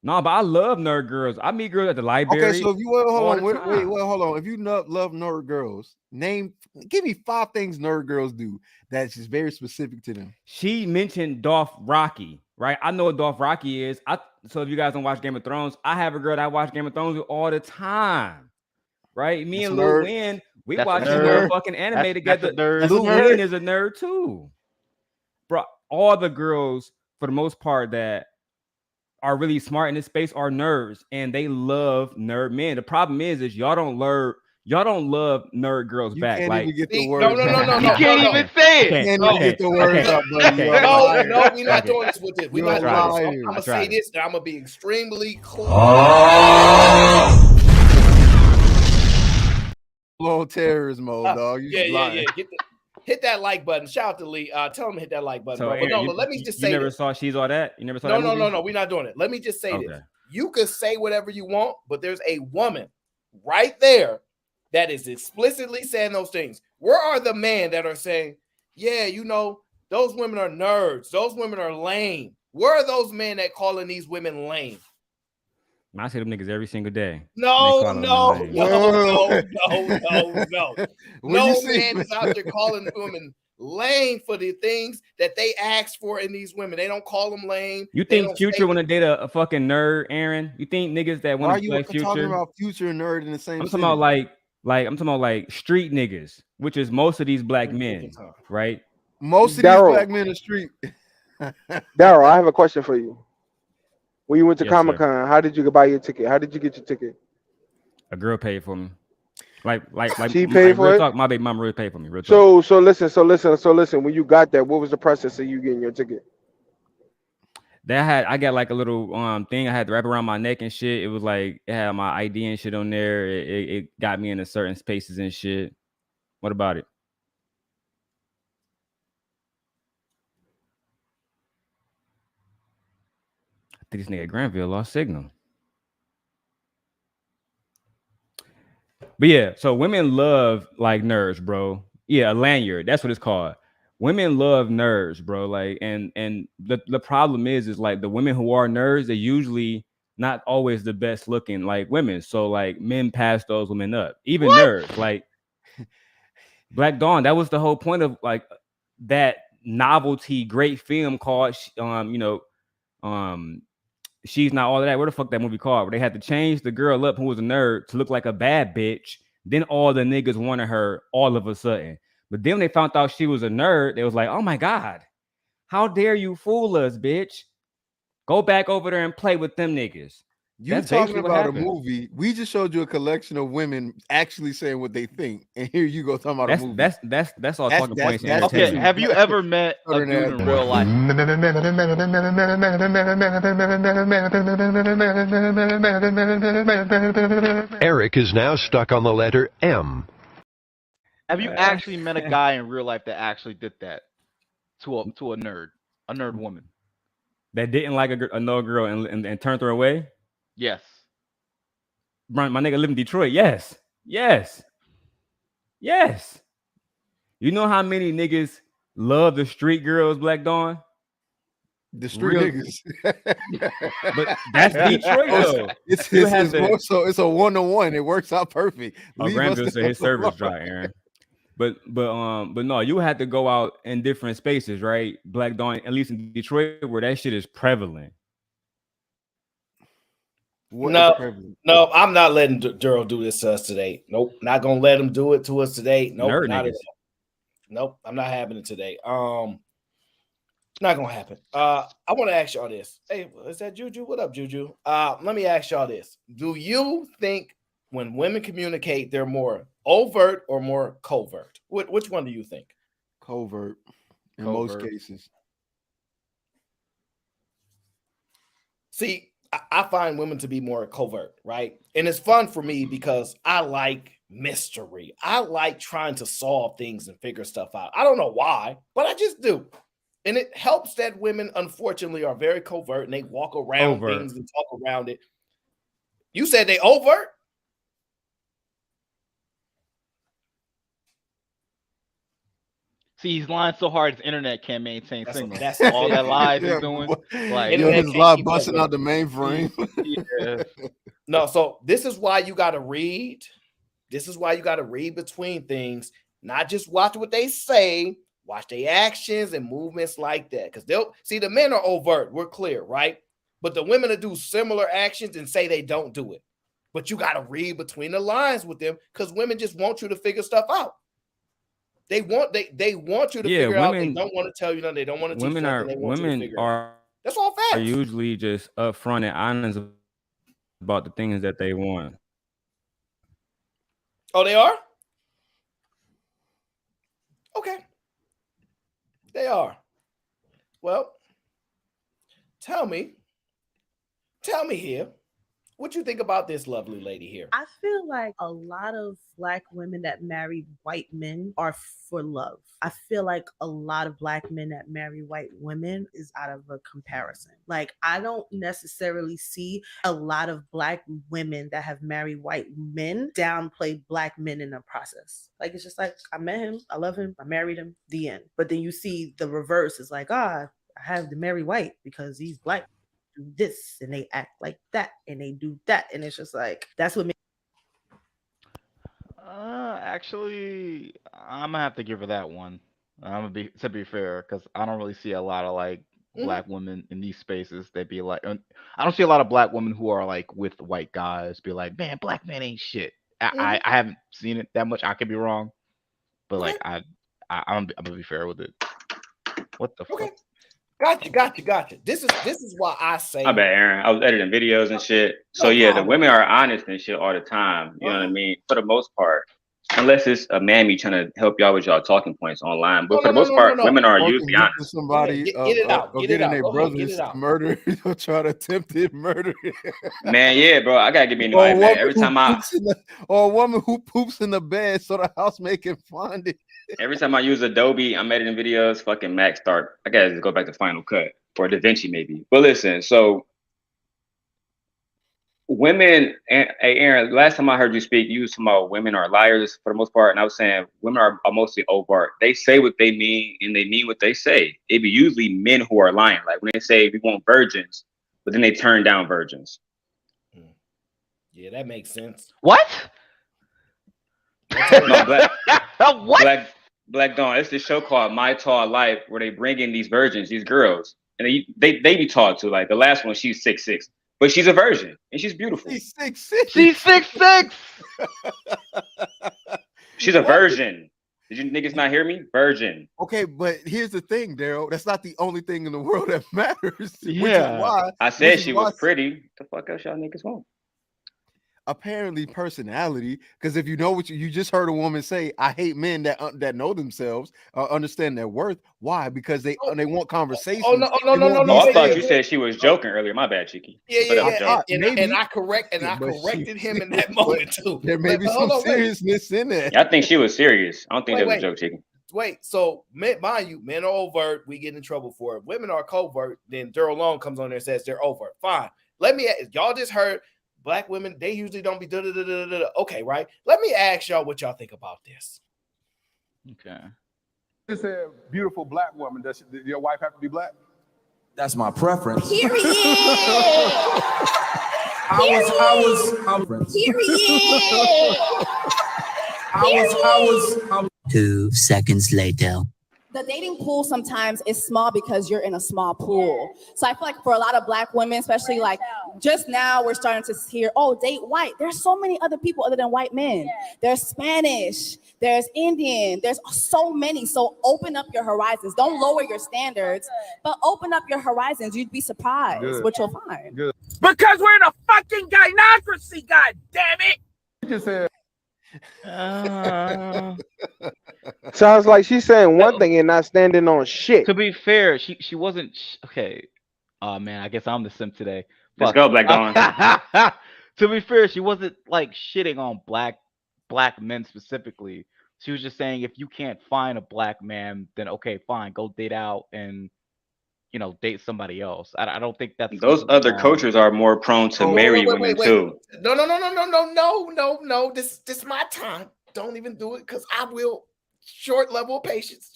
Speaker 12: No, but I love nerd girls. I meet girls at the library.
Speaker 5: Okay, so if you hold on, wait, hold on. If you love nerd girls, give me 5 things nerd girls do that's just very specific to them.
Speaker 12: She mentioned Dolph Rocky, right? I know what Dolph Rocky is. So if you guys don't watch Game of Thrones, I have a girl that I watch Game of Thrones with all the time, right? Me and Lil Win, we watch a fucking anime together. Lil Win is a nerd too, bro. All the girls, for the most part, that are really smart in this space are nerds, and they love nerd men. The problem is y'all don't love nerd girls back.
Speaker 5: Can't
Speaker 12: like
Speaker 5: even get the words.
Speaker 4: No.
Speaker 11: You can't even say it.
Speaker 5: Can't even get the words up, buddy.
Speaker 4: No, we're not doing this with this. We're not doing this. I'm gonna say this, and I'm gonna be extremely clear.
Speaker 5: Full terrorism mode, dog.
Speaker 4: Yeah. Hit that like button. Shout out to Lee. Tell him to hit that like button.
Speaker 12: So,
Speaker 4: bro. But
Speaker 12: Aaron,
Speaker 4: let me just say
Speaker 12: you never
Speaker 4: this.
Speaker 12: saw She's All That? You never saw that movie?
Speaker 4: No. We're not doing it. Let me just say this. You could say whatever you want, but there's a woman right there that is explicitly saying those things. Where are the men that are saying, yeah, those women are nerds. Those women are lame. Where are those men that calling these women lame?
Speaker 12: I see them niggas every single day.
Speaker 4: No. No man is out there calling women lame for the things that they ask for in these women. They don't call them lame.
Speaker 12: You think Future want to date a fucking nerd, Aaron? You think niggas that want to play Future?
Speaker 5: Talking about Future and nerd in the same?
Speaker 12: I'm talking about I'm talking about street niggas, which is most of these black men, right?
Speaker 5: Most of these black men are street.
Speaker 13: Daryl, I have a question for you. When you went to Comic-Con, how did you buy your ticket? How did you get your ticket?
Speaker 12: A girl paid for me. Like
Speaker 13: she paid for it.
Speaker 12: Talk, my baby mom really paid for me. Real talk.
Speaker 13: So listen. When you got there, what was the process of you getting your ticket?
Speaker 12: I got like a little thing I had to wrap around my neck and shit. It was like it had my ID and shit on there. It got me into certain spaces and shit. What about it? I think this nigga Granville lost signal. But yeah, so women love like nerds, bro. Yeah, a lanyard. That's what it's called. Women love nerds, bro. Like, and the problem is like the women who are nerds, they're usually not always the best looking like women. So like men pass those women up. Even nerds, like Black Dawn. That was the whole point of like that novelty great film called She's Not All of That. What the fuck that movie called? Where they had to change the girl up who was a nerd to look like a bad bitch. Then all the niggas wanted her all of a sudden. But then when they found out she was a nerd, they was like, oh my God, how dare you fool us, bitch? Go back over there and play with them niggas.
Speaker 5: You're talking about a movie. We just showed you a collection of women actually saying what they think, and here you go talking about a movie.
Speaker 12: That's all talking points.
Speaker 11: Okay, have you ever met a dude in real life?
Speaker 14: Eric is now stuck on the letter M.
Speaker 11: Have you actually met a guy in real life that actually did that to a nerd woman
Speaker 12: that didn't like another girl and turned her away?
Speaker 11: Yes.
Speaker 12: My nigga live in Detroit. Yes. You know how many niggas love the street girls, Black Dawn?
Speaker 5: The street niggas.
Speaker 12: But that's Detroit though.
Speaker 5: It's a 1-to-1. It works out perfect.
Speaker 12: Granville said his service dry, Aaron. But no, you had to go out in different spaces, right? Black Dawn, at least in Detroit, where that shit is prevalent.
Speaker 4: No, I'm not letting Daryl do this to us today. Nope, not gonna let him do it to us today. Nope, nope, I'm not having it today. Not gonna happen. I want to ask y'all this. Hey, is that Juju? What up, Juju? Let me ask y'all this. Do you think when women communicate, they're more overt or more covert? Which one do you think?
Speaker 5: Covert in most cases.
Speaker 4: See, I find women to be more covert, right? And it's fun for me because I like mystery. I like trying to solve things and figure stuff out. I don't know why, but I just do. And it helps that women, unfortunately, are very covert and they walk around things and talk around it. You said they overt?
Speaker 11: See, he's lying so hard his internet can't maintain signal.
Speaker 4: That's
Speaker 11: all that lies
Speaker 5: Yeah,
Speaker 11: he's doing. Like
Speaker 5: his live busting out the mainframe.
Speaker 11: yeah.
Speaker 4: No, so this is why you got to read. This is why you got to read between things, not just watch what they say, watch their actions and movements like that. Because they'll see the men are overt, we're clear, right? But the women will do similar actions and say they don't do it. But you got to read between the lines with them because women just want you to figure stuff out. They want you to figure out. They don't want to tell you nothing. They don't want to teach nothing. They want you to figure it out. That's all facts.
Speaker 12: Are usually just upfront and honest about the things that they want.
Speaker 4: Oh, they are? Okay. They are. Well, tell me here, what you think about this lovely lady here?
Speaker 15: I feel like a lot of Black women that marry white men are for love. I feel like a lot of Black men that marry white women is out of a comparison. Like, I don't necessarily see a lot of Black women that have married white men downplay Black men in the process. Like, it's just like, I met him, I love him, I married him, the end. But then you see the reverse. It's like, I have to marry white because he's Black. Do this and they act like that and they do that, and it's just like that's what makes.
Speaker 11: Actually, I'm gonna have to give her that one. I'm gonna to be fair, because I don't really see a lot of like Black women in these spaces. They'd be like, I don't see a lot of Black women who are like with white guys be like, man, Black men ain't shit. I haven't seen it that much. I could be wrong, but like I'm gonna be fair with it. What the fuck?
Speaker 4: Gotcha. This is why I say.
Speaker 16: I bet, Aaron. I was editing videos and shit. So yeah, the women are honest and shit all the time. You know what I mean? For the most part, unless it's a mammy trying to help y'all with y'all talking points online. But for the most part, women are usually honest.
Speaker 5: Somebody
Speaker 4: get it out. Get it out.
Speaker 5: Their brother's murder, try to attempted murder.
Speaker 16: Man, yeah, bro. I gotta give me anybody mad every time
Speaker 5: or a woman who poops in the bed so the housemate can find it.
Speaker 16: Every time I use Adobe, I'm editing videos, fucking Mac start. I gotta go back to Final Cut or DaVinci maybe. But listen, so women, and hey, Aaron, last time I heard you speak, you was talking about women are liars for the most part, and I was saying women are mostly overt. They say what they mean, and they mean what they say. It be usually men who are lying. Like when they say we want virgins, but then they turn down virgins.
Speaker 4: Yeah, that makes sense.
Speaker 11: What?
Speaker 16: No,
Speaker 11: what?
Speaker 16: Black Dawn. It's this show called My Tall Life where they bring in these virgins, these girls, and they be taught to. Like the last one, she's 6'6", but she's a virgin and she's beautiful.
Speaker 5: She's 6'6".
Speaker 11: She's 6'6".
Speaker 16: She's a virgin. Did you niggas not hear me? Virgin.
Speaker 5: Okay, but here's the thing, Daryl. That's not the only thing in the world that matters.
Speaker 11: Yeah.
Speaker 5: Which is why
Speaker 16: I said she was pretty. The fuck else y'all niggas want?
Speaker 5: Apparently personality, because if you know what you just heard a woman say, I hate men that know themselves, understand their worth. Why? Because they want conversation.
Speaker 4: No.
Speaker 16: I thought you said she was joking earlier. My bad, Cheeky.
Speaker 4: Yeah. And I corrected him in that moment too.
Speaker 5: There may be some seriousness in there.
Speaker 16: I think she was serious. I don't think that was a joke, Cheeky.
Speaker 4: Wait, so mind you, men are overt, we get in trouble for it. Women are covert, then Daryl Long comes on there and says they're overt. Fine. Let me y'all just heard Black women, they usually don't be okay, right? Let me ask y'all what y'all think about this.
Speaker 11: Okay.
Speaker 17: It's a beautiful Black woman. Does your wife have to be Black?
Speaker 18: That's my preference.
Speaker 17: Period.
Speaker 18: Period.
Speaker 19: 2 seconds later.
Speaker 20: The dating pool sometimes is small because you're in a small pool. So I feel like for a lot of Black women, especially like just now, we're starting to hear, oh, date white. There's so many other people other than white men. There's Spanish, there's Indian, there's so many. So open up your horizons. Don't lower your standards, but open up your horizons. You'd be surprised what you'll find.
Speaker 17: Good. Because we're in a fucking gynocracy, god damn it. You just said.
Speaker 13: Sounds like she's saying one thing and not standing on shit.
Speaker 11: To be fair, she wasn't okay. Oh man, I guess I'm the simp today.
Speaker 16: Let's go, Black Dawn.
Speaker 11: To be fair, she wasn't like shitting on black men specifically. She was just saying if you can't find a Black man, then okay, fine, go date out and date somebody else. I don't think that's
Speaker 16: those other cultures are more prone to marry women too.
Speaker 4: No. This is my time. Don't even do it because I will short level of patience.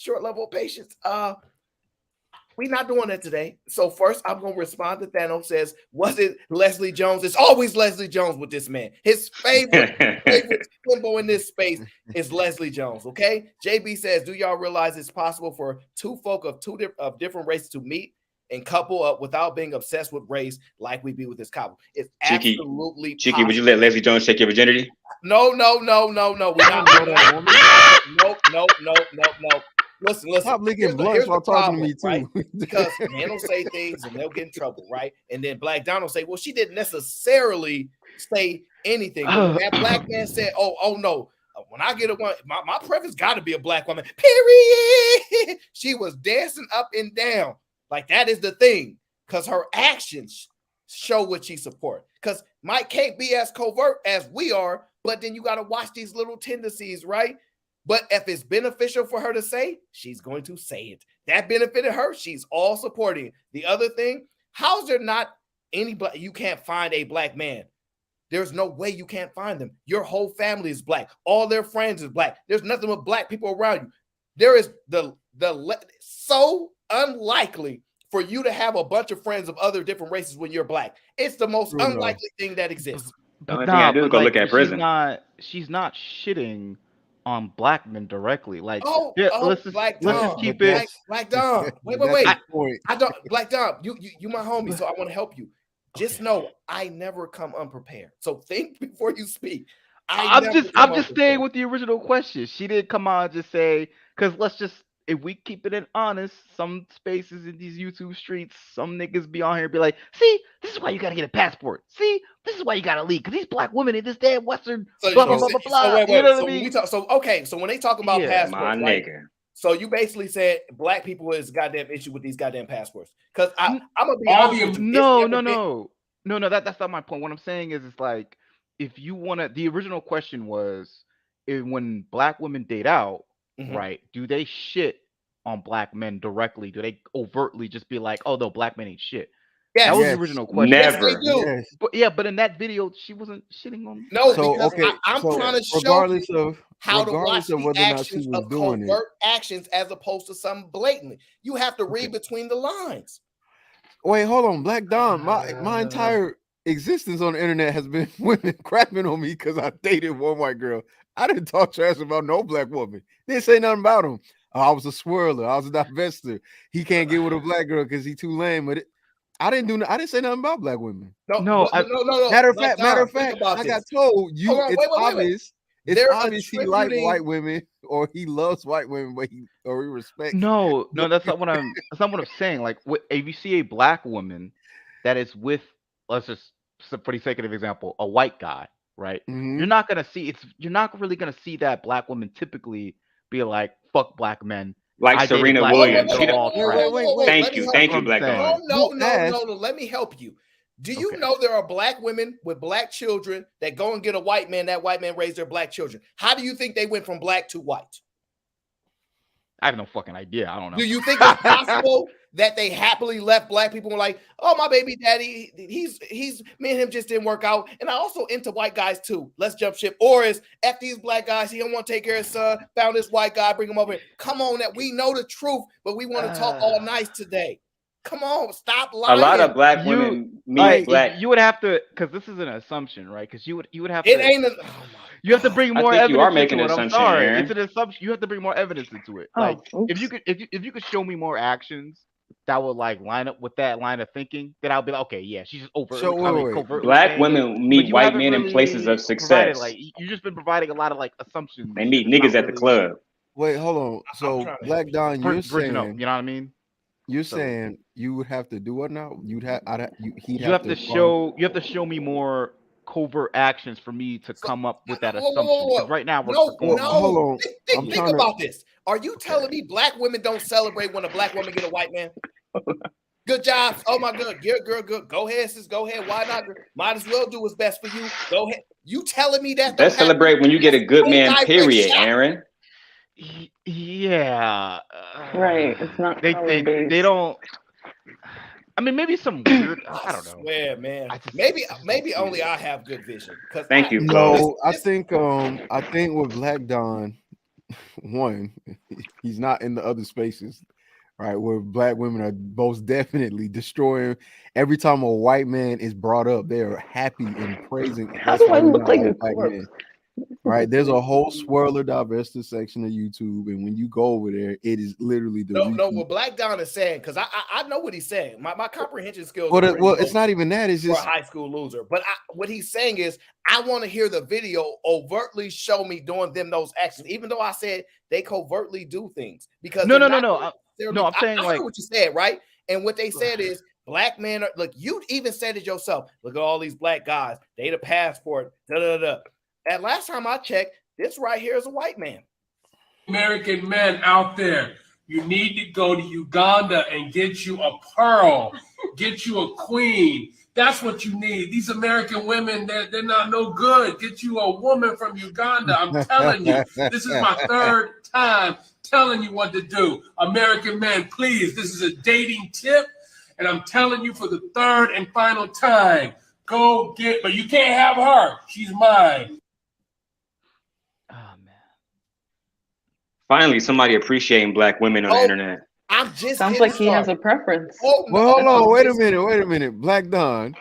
Speaker 4: We're not doing that today. So first, I'm going to respond to Thanos says, was it Leslie Jones? It's always Leslie Jones with this man. His favorite symbol in this space is Leslie Jones, okay? JB says, do y'all realize it's possible for two folk of different races to meet and couple up without being obsessed with race like we be with this couple? It's absolutely
Speaker 16: Cheeky, would you let Leslie Jones take your virginity?
Speaker 4: No. We're not. No. Listen.
Speaker 5: Stop licking blunts while talking to me too.
Speaker 4: Right? Because man will say things and they'll get in trouble, right? And then Black Don will say, well, she didn't necessarily say anything. But that black man said, oh no. When I get a one, my preference got to be a black woman, period. She was dancing up and down. Like that is the thing. Because her actions show what she support. Because Mike can't be as covert as we are, but then you got to watch these little tendencies, right? But if it's beneficial for her to say, she's going to say it. That benefited her. She's all supporting. The other thing, how's there not any black? You can't find a black man. There's no way you can't find them. Your whole family is black. All their friends is black. There's nothing but black people around you. There is so unlikely for you to have a bunch of friends of other different races when you're black. It's the most unlikely thing that exists.
Speaker 16: The only thing I do is go look at prison.
Speaker 11: She's not shitting on black men directly. Like,
Speaker 4: let's just keep it. Black Dom. Wait. Black Dom, you my homie, so I want to help you. Just know I never come unprepared. So think before you speak.
Speaker 11: I'm just staying with the original question. She didn't come on and just say, because if we keep it in honest, some spaces in these YouTube streets, some niggas be on here and be like, see, this is why you gotta get a passport. See, this is why you gotta leave, because these black women in this damn Western blah, blah, blah, blah, blah.
Speaker 4: So wait,
Speaker 11: you know what
Speaker 4: so
Speaker 11: I mean?
Speaker 4: So when they talk about passports,
Speaker 16: my nigga.
Speaker 4: So you basically said black people is goddamn issue with these goddamn passports. Because I'm gonna be honest with you.
Speaker 11: No, that's not my point. What I'm saying is, it's like, if you wanna, the original question was, when black women date out, right? Do they shit on black men directly? Do they overtly just be like, "Oh, no, black men ain't shit"? That was the original question.
Speaker 16: Never.
Speaker 11: But in that video, she wasn't shitting on.
Speaker 4: No, because I'm trying to show you how to watch
Speaker 5: of whether
Speaker 4: the
Speaker 5: or not she
Speaker 4: actions
Speaker 5: was
Speaker 4: of
Speaker 5: doing
Speaker 4: covert actions as opposed to something blatantly. You have to read between the lines.
Speaker 5: Wait, hold on, Black Dom. My entire existence on the internet has been women crapping on me because I dated one white girl. I didn't talk trash about no black woman. They didn't say nothing about him. I was a swirler. I was a divester. He can't get with a black girl because he's too lame. But I didn't say nothing about black women.
Speaker 4: No.
Speaker 5: Matter of fact, I got told you. It's obvious. It's obvious he likes white women, or he loves white women, but he respects.
Speaker 11: No, that's not what I'm. That's not what I'm saying. Like, if you see a black woman that is with, let's just, for the sake of example, a white guy, right? You're not really gonna see that black woman typically be like, "Fuck black men."
Speaker 16: Like Serena Williams.
Speaker 4: Wait.
Speaker 16: Thank you, Black Dom.
Speaker 4: No. Let me help you. Do you know there are black women with black children that go and get a white man? That white man raised their black children. How do you think they went from black to white?
Speaker 11: I have no fucking idea. I don't know.
Speaker 4: Do you think it's possible that they happily left black people and were like, "Oh, my baby daddy, he's me and him just didn't work out, and I also into white guys too. Let's jump ship." Or is F these black guys, he don't want to take care of his son, found this white guy, bring him over here. Come on, that we know the truth, but we want to talk all nice today. Come on, stop lying.
Speaker 16: A lot of black women meet black.
Speaker 11: You would have to, because this is an assumption, right? Because you would have to.
Speaker 4: It ain't.
Speaker 11: You have to bring more evidence.
Speaker 16: You are making
Speaker 11: into
Speaker 16: an
Speaker 11: it.
Speaker 16: assumption.
Speaker 11: I'm sorry,
Speaker 16: Aaron.
Speaker 11: it's an assumption. You have to bring more evidence into it. Like, if you could show me more actions that would like line up with that line of thinking, then I'll be like, okay, yeah, she's just covertly.
Speaker 16: Black women meet white men in places of success.
Speaker 11: Like, you've just been providing a lot of like assumptions.
Speaker 16: They meet niggas at the club.
Speaker 5: Wait, hold on. So Black Don, you're saying,
Speaker 11: you know what I mean?
Speaker 5: You're saying you would have to do what now? You
Speaker 11: have to show me more covert actions for me to come up with that assumption. Because right now we're
Speaker 5: hold on.
Speaker 4: Think about this. Are you telling me black women don't celebrate when a black woman get a white man? Good job. Oh my God. Girl. Go ahead, sis. Go ahead. Why not? Might as well do what's best for you. Go ahead. You telling me that?
Speaker 16: Let's celebrate when you get a good man, period, Aaron.
Speaker 11: Yeah.
Speaker 21: Right. It's not.
Speaker 11: They don't. I mean, maybe some weird. I don't know.
Speaker 4: Yeah, man. Maybe only I have good vision.
Speaker 16: Thank you.
Speaker 5: No, I think with Black Don, one, he's not in the other spaces, right? Where black women are most definitely destroying. Every time a white man is brought up, they are happy and praising.
Speaker 21: How
Speaker 5: That's
Speaker 21: do
Speaker 5: why
Speaker 21: I
Speaker 5: we
Speaker 21: look
Speaker 5: not
Speaker 21: like
Speaker 5: like
Speaker 21: a
Speaker 5: black
Speaker 21: corpse?
Speaker 5: men. Right, there's a whole swirler divested section of YouTube, and when you go over there, it is literally the
Speaker 4: no. What Black Don is saying, because I know what he's saying. My comprehension skills.
Speaker 5: Well,
Speaker 4: are pretty
Speaker 5: it's
Speaker 4: low
Speaker 5: not even that. It's
Speaker 4: for a
Speaker 5: just
Speaker 4: high school loser. But what he's saying is, I want to hear the video overtly show me doing those actions, even though I said they covertly do things because
Speaker 11: No.
Speaker 4: I'm
Speaker 11: saying
Speaker 4: I
Speaker 11: like
Speaker 4: heard what you said, right? And what they said is black men are, look, you even said it yourself. Look at all these black guys. They the passport. And last time I checked, this right here is a white man.
Speaker 22: American men out there, you need to go to Uganda and get you a pearl, get you a queen. That's what you need. These American women, they're not no good. Get you a woman from Uganda. I'm telling you, this is my third time telling you what to do. American men, please, this is a dating tip, and I'm telling you for the third and final time, go get, but you can't have her. She's mine.
Speaker 16: Finally, somebody appreciating black women on the internet.
Speaker 4: I'm just
Speaker 21: sounds like he has a preference.
Speaker 4: Oh,
Speaker 5: well, hold on, wait a minute. Black Don.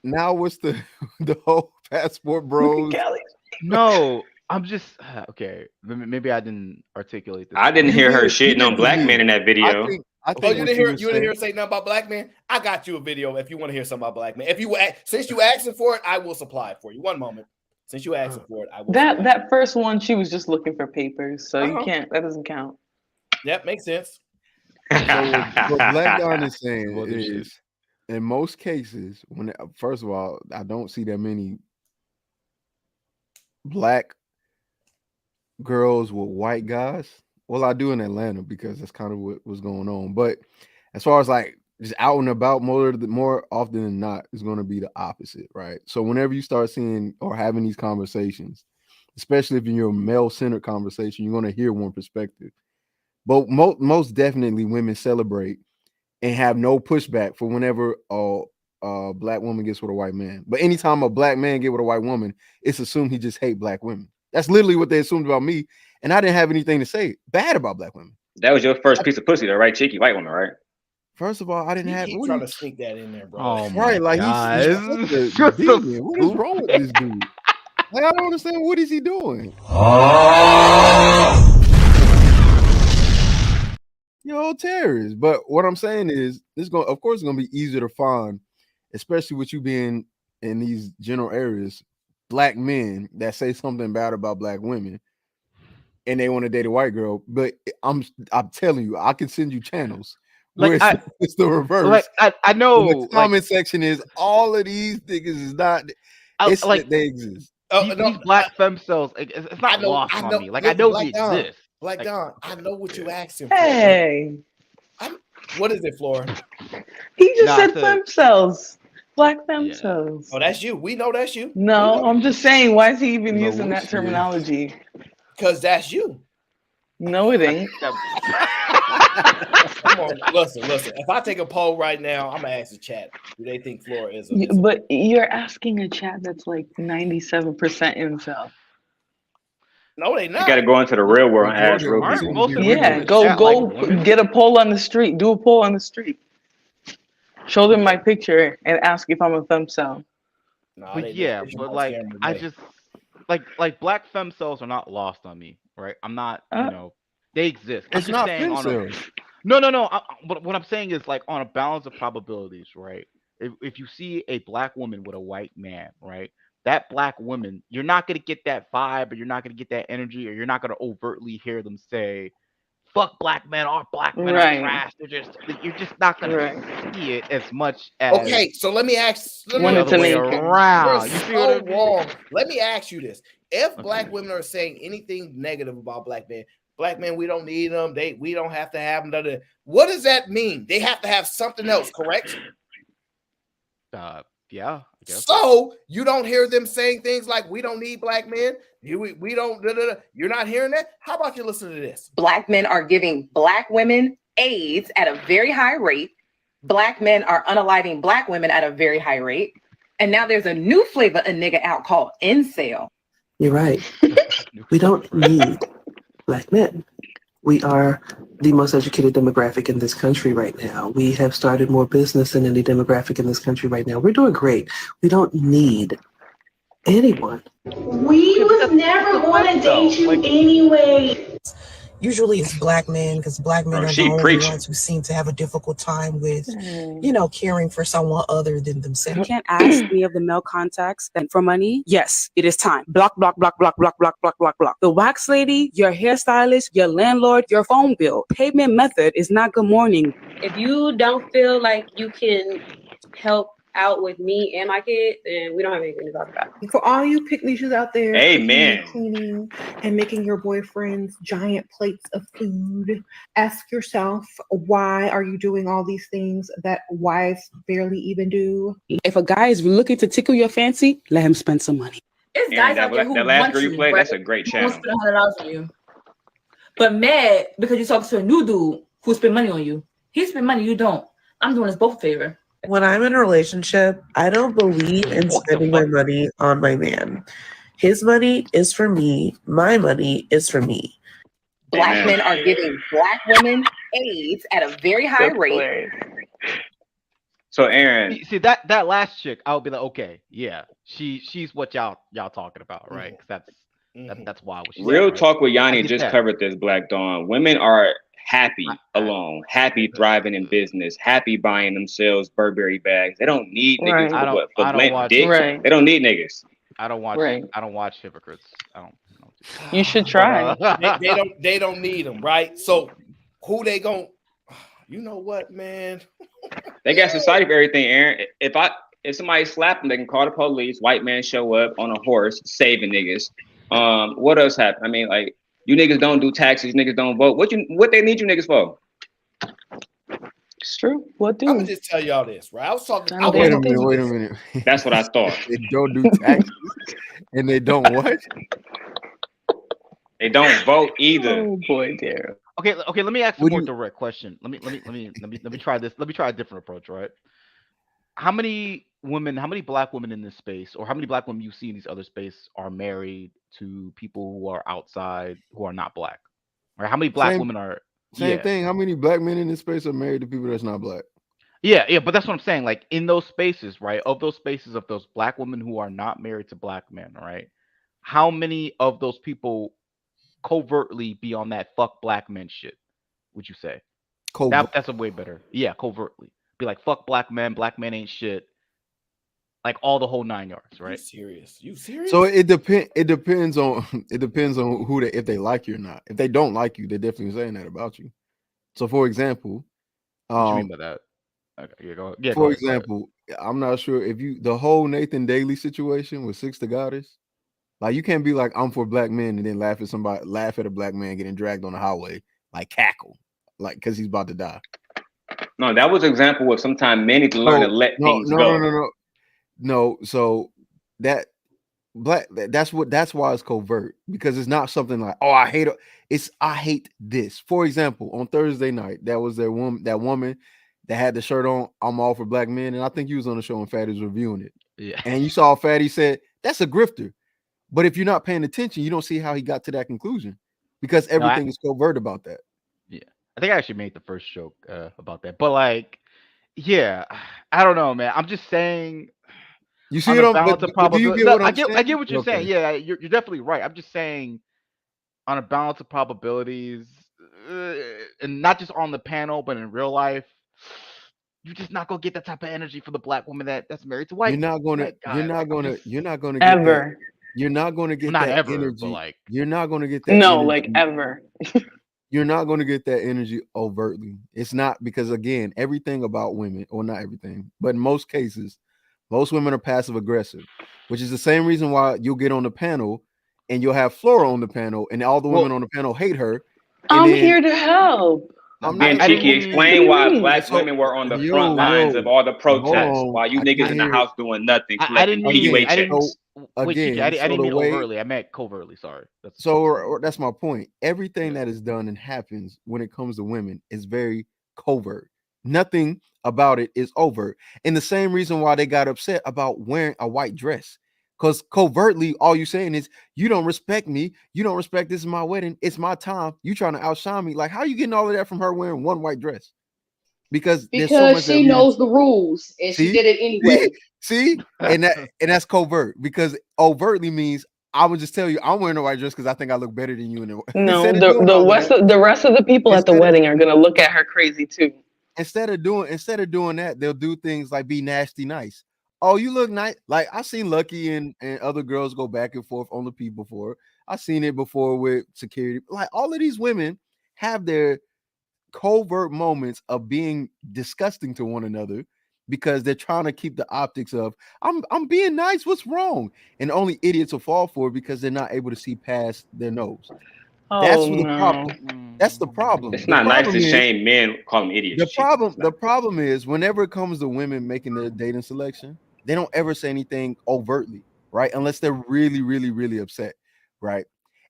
Speaker 5: Now what's the whole passport bros?
Speaker 11: No, I'm just okay. Maybe I didn't articulate this.
Speaker 16: I didn't hear her shitting on black men in that video.
Speaker 4: I think you didn't hear her say nothing about black men. I got you a video if you want to hear something about black men. If you since you asking for it, I will supply it for you. One moment. Since you asking for it, I will.
Speaker 21: That first one, she was just looking for papers, so you can't. That doesn't count.
Speaker 4: Yep, makes sense.
Speaker 5: So what Black Don is saying is, in most cases, when first of all, I don't see that many black girls with white guys. Well, I do in Atlanta because that's kind of what was going on. But as far as like just out and about, more often than not, is going to be the opposite, right? So whenever you start seeing or having these conversations, especially if you're a male-centered conversation, you're going to hear one perspective. But most definitely, women celebrate and have no pushback for whenever a black woman gets with a white man. But anytime a black man get with a white woman, it's assumed he just hate black women. That's literally what they assumed about me, and I didn't have anything to say bad about black women.
Speaker 16: That was your first piece of pussy, though, right? Cheeky white woman, right?
Speaker 5: First of all, I didn't have.
Speaker 4: He's trying to sneak that in there, bro.
Speaker 11: Oh
Speaker 5: right, like he's demon. What is wrong with this dude? Like, I don't understand. What is he doing? Yo, terrorist. But what I'm saying is, of course, it's gonna be easier to find, especially with you being in these general areas, black men that say something bad about black women, and they want to date a white girl. But I'm telling you, I can send you channels.
Speaker 11: Like
Speaker 5: it's the reverse.
Speaker 11: Like I know
Speaker 5: the comment section is all of these niggas is not. It's like they exist.
Speaker 11: These black femcells, it's not lost on me. Like I know they exist.
Speaker 4: Black Don, I know what you asking for.
Speaker 21: Hey,
Speaker 4: what is it, Flora?
Speaker 21: He just said femcells. Black femcells.
Speaker 4: Oh, that's you. We know that's you.
Speaker 21: No, I'm just saying. Why is he even using that terminology?
Speaker 4: Because that's you.
Speaker 21: No, it ain't.
Speaker 4: Come on, listen. If I take a poll right now, I'm gonna ask the chat. Do they think Flora is?
Speaker 21: But you're asking a chat that's like 97% incel.
Speaker 4: No, they not.
Speaker 16: You got to go into the real world and ask real people.
Speaker 21: Yeah, go get a poll on the street. Do a poll on the street. Show them my picture and ask if I'm a femcel.
Speaker 11: But yeah, but like I just like black femcells are not lost on me, right? I'm not, they exist.
Speaker 5: It's not femcells.
Speaker 11: No. But what I'm saying is like on a balance of probabilities, right? If you see a black woman with a white man, right? That black woman, you're not going to get that vibe, or you're not going to get that energy, or you're not going to overtly hear them say, fuck black men, all black men are trash. You're just not going to see it as much as.
Speaker 4: Okay, so let me ask.
Speaker 11: The other way around. You see what I mean?
Speaker 4: Wrong. Let me ask you this. If black women are saying anything negative about black men, we don't need them. We don't have to have them. What does that mean? They have to have something else, correct?
Speaker 11: Yeah. I guess.
Speaker 4: So you don't hear them saying things like we don't need black men. We don't. You're not hearing that. How about you listen to this?
Speaker 23: Black men are giving black women AIDS at a very high rate. Black men are unaliving black women at a very high rate. And now there's a new flavor of nigga out called incel.
Speaker 24: You're right.
Speaker 2: We don't need black men. We are the most educated demographic in this country right now. We have started more business than any demographic in this country right now. We're doing great. We don't need anyone.
Speaker 3: We was never going to date you anyway.
Speaker 8: Usually it's black men because black men are the
Speaker 16: she
Speaker 8: only
Speaker 16: preaching.
Speaker 8: ones who seem to have a difficult time with, you know, caring for someone other than
Speaker 10: You
Speaker 8: themselves.
Speaker 10: can't ask any of the male contacts that for money. Yes, it is time. Block, block, block, block, block, block, block, block, block. The wax lady, your hairstylist, your landlord, your phone bill. Payment method is not good morning.
Speaker 9: If you don't feel like you can help out with me and my kid, then we don't have anything to talk about.
Speaker 24: For all you pick-me-shoes out there,
Speaker 16: Amen.
Speaker 24: cleaning and making your boyfriends giant plates of food, ask yourself, why are you doing all these things that wives barely even do?
Speaker 10: If a guy is looking to tickle your fancy, let him spend some money.
Speaker 25: It's
Speaker 16: Aaron,
Speaker 25: guys out there who
Speaker 16: that last
Speaker 25: want
Speaker 16: girl you
Speaker 25: you,
Speaker 16: played,
Speaker 25: right?
Speaker 16: that's a great
Speaker 25: Who won't
Speaker 16: channel.
Speaker 25: spend $100 on you, but mad because you talk to a new dude who spend money on you. He spend money, you don't. I'm doing us both a favor.
Speaker 2: When I'm in a relationship, I don't believe in spending my money on my man. His money is for me. My money is for me.
Speaker 23: Black men are giving black women AIDS at a very high rate.
Speaker 16: So Aaron,
Speaker 11: see that last chick, I would be like, okay, yeah, she's what y'all talking about, right? 'Cause that's why.
Speaker 16: real talk with
Speaker 11: I
Speaker 16: Yanni
Speaker 11: get
Speaker 16: just
Speaker 11: that.
Speaker 16: covered this, Black Dawn. Women are happy alone, happy thriving in business, happy buying themselves Burberry bags. They don't need niggas
Speaker 11: I don't
Speaker 16: for lent
Speaker 11: watch
Speaker 16: dick.
Speaker 11: right.
Speaker 16: They don't need niggas.
Speaker 11: I don't watch.
Speaker 16: Right.
Speaker 11: I don't watch hypocrites. I don't.
Speaker 21: You should
Speaker 11: But,
Speaker 21: try.
Speaker 4: they don't need them, right? So who they gon' you know what, man?
Speaker 16: They got society for everything, Aaron. If somebody slap them, they can call the police. White man show up on a horse, saving niggas. What else happened? I mean, like, you niggas don't do taxes, niggas don't vote. What they need you niggas for?
Speaker 21: It's true. What do?
Speaker 4: I'm gonna just tell y'all this, right? I was talking.
Speaker 5: Wait a minute.
Speaker 16: That's what I thought.
Speaker 5: They don't do taxes and they don't what?
Speaker 16: They don't vote either.
Speaker 21: Oh boy, Daryl.
Speaker 11: Okay. Let me ask a more direct question. Let me try this. Let me try a different approach, right? How many black women in this space, or how many black women you see in these other spaces, are married to people who are outside, who are not black? Right? How many black women are?
Speaker 5: Same thing. How many black men in this space are married to people that's not black?
Speaker 11: Yeah, but that's what I'm saying. Like, in those spaces, right? Of those spaces, of those black women who are not married to black men, right? How many of those people covertly be on that fuck black men shit, would you say? That's a way better. Yeah, covertly. Be like, fuck black men ain't shit. Like, all the whole 9 yards, right?
Speaker 4: You serious?
Speaker 5: So it depends on who they, if they like you or not. If they don't like you, they're definitely saying that about you. So for example,
Speaker 11: what do you mean by that? Okay,
Speaker 5: for example, I'm not sure if the whole Nathan Daly situation with Six the Goddess, like, you can't be like, I'm for black men, and then laugh at a black man getting dragged on the highway, like cackle, like, because he's about to die.
Speaker 16: No, that was an example of sometimes men need to learn to let things go.
Speaker 5: No. So that's why it's covert, because it's not something like, oh, I hate this. For example, on Thursday night, that was that woman that had the shirt on, I'm all for black men, and I think you was on the show and Fatty was reviewing it.
Speaker 11: Yeah.
Speaker 5: And you saw Fatty said, that's a grifter. But if you're not paying attention, you don't see how he got to that conclusion, because everything is covert about that.
Speaker 11: Yeah, I think I actually made the first joke about that, but like, yeah, I don't know, man. I'm just saying.
Speaker 5: You see
Speaker 11: on
Speaker 5: what
Speaker 11: a
Speaker 5: I'm?
Speaker 11: balance
Speaker 5: But,
Speaker 11: of
Speaker 5: but do you
Speaker 11: probability.
Speaker 5: get what I'm
Speaker 11: I get
Speaker 5: saying?
Speaker 11: what you're saying. Yeah, you're definitely right. I'm just saying, on a balance of probabilities, and not just on the panel, but in real life, you're just not gonna get that type of energy from the black woman that's married to white.
Speaker 5: You're not gonna get
Speaker 21: Ever.
Speaker 5: that. You're not gonna get
Speaker 11: Not
Speaker 5: that
Speaker 11: ever,
Speaker 5: energy.
Speaker 11: but like,
Speaker 5: You're not gonna get that.
Speaker 21: No,
Speaker 5: energy.
Speaker 21: like ever.
Speaker 5: You're not gonna get that energy overtly. It's not, because again, everything about women, or not everything, but in most cases, most women are passive aggressive, which is the same reason why you'll get on the panel and you'll have Flora on the panel, and all the women on the panel hate her.
Speaker 21: I'm here to help.
Speaker 5: I'm
Speaker 16: Then
Speaker 5: not.
Speaker 16: Cheeky, explain why black
Speaker 5: So-
Speaker 16: women were on the front lines of all the protests, while you niggas in the house doing nothing,
Speaker 11: I
Speaker 16: collecting
Speaker 11: didn't mean.
Speaker 16: PUA
Speaker 11: I didn't.
Speaker 16: checks.
Speaker 11: Wait, Chichi, I didn't
Speaker 5: the
Speaker 11: mean
Speaker 5: way-
Speaker 11: overtly. I meant covertly. Sorry.
Speaker 5: That's my point. Everything that is done and happens when it comes to women is very covert. Nothing about it is overt. And the same reason why they got upset about wearing a white dress. Because covertly, all you're saying is you don't respect me. You don't respect this is my wedding. It's my time. You trying to outshine me. Like, how are you getting all of that from her wearing one white dress? Because there's so much
Speaker 1: she knows the rules and she did it anyway.
Speaker 5: See, and that's covert, because overtly means I would just tell you I'm wearing a white dress because I think I look better than you in it.
Speaker 21: No, the rest of the people at the wedding are gonna look at her crazy too.
Speaker 5: Instead of doing that, they'll do things like be nasty nice. Oh, you look nice. Like I've seen Lucky and other girls go back and forth on the people before. I've seen it before with security. Like all of these women have their covert moments of being disgusting to one another because they're trying to keep the optics of I'm being nice. What's wrong? And only idiots will fall for it because they're not able to see past their nose. That's the problem. That's the problem.
Speaker 16: It's not nice to shame men, call them idiots.
Speaker 5: The problem is whenever it comes to women making their dating selection, they don't ever say anything overtly, right? Unless they're really, really, really upset, right?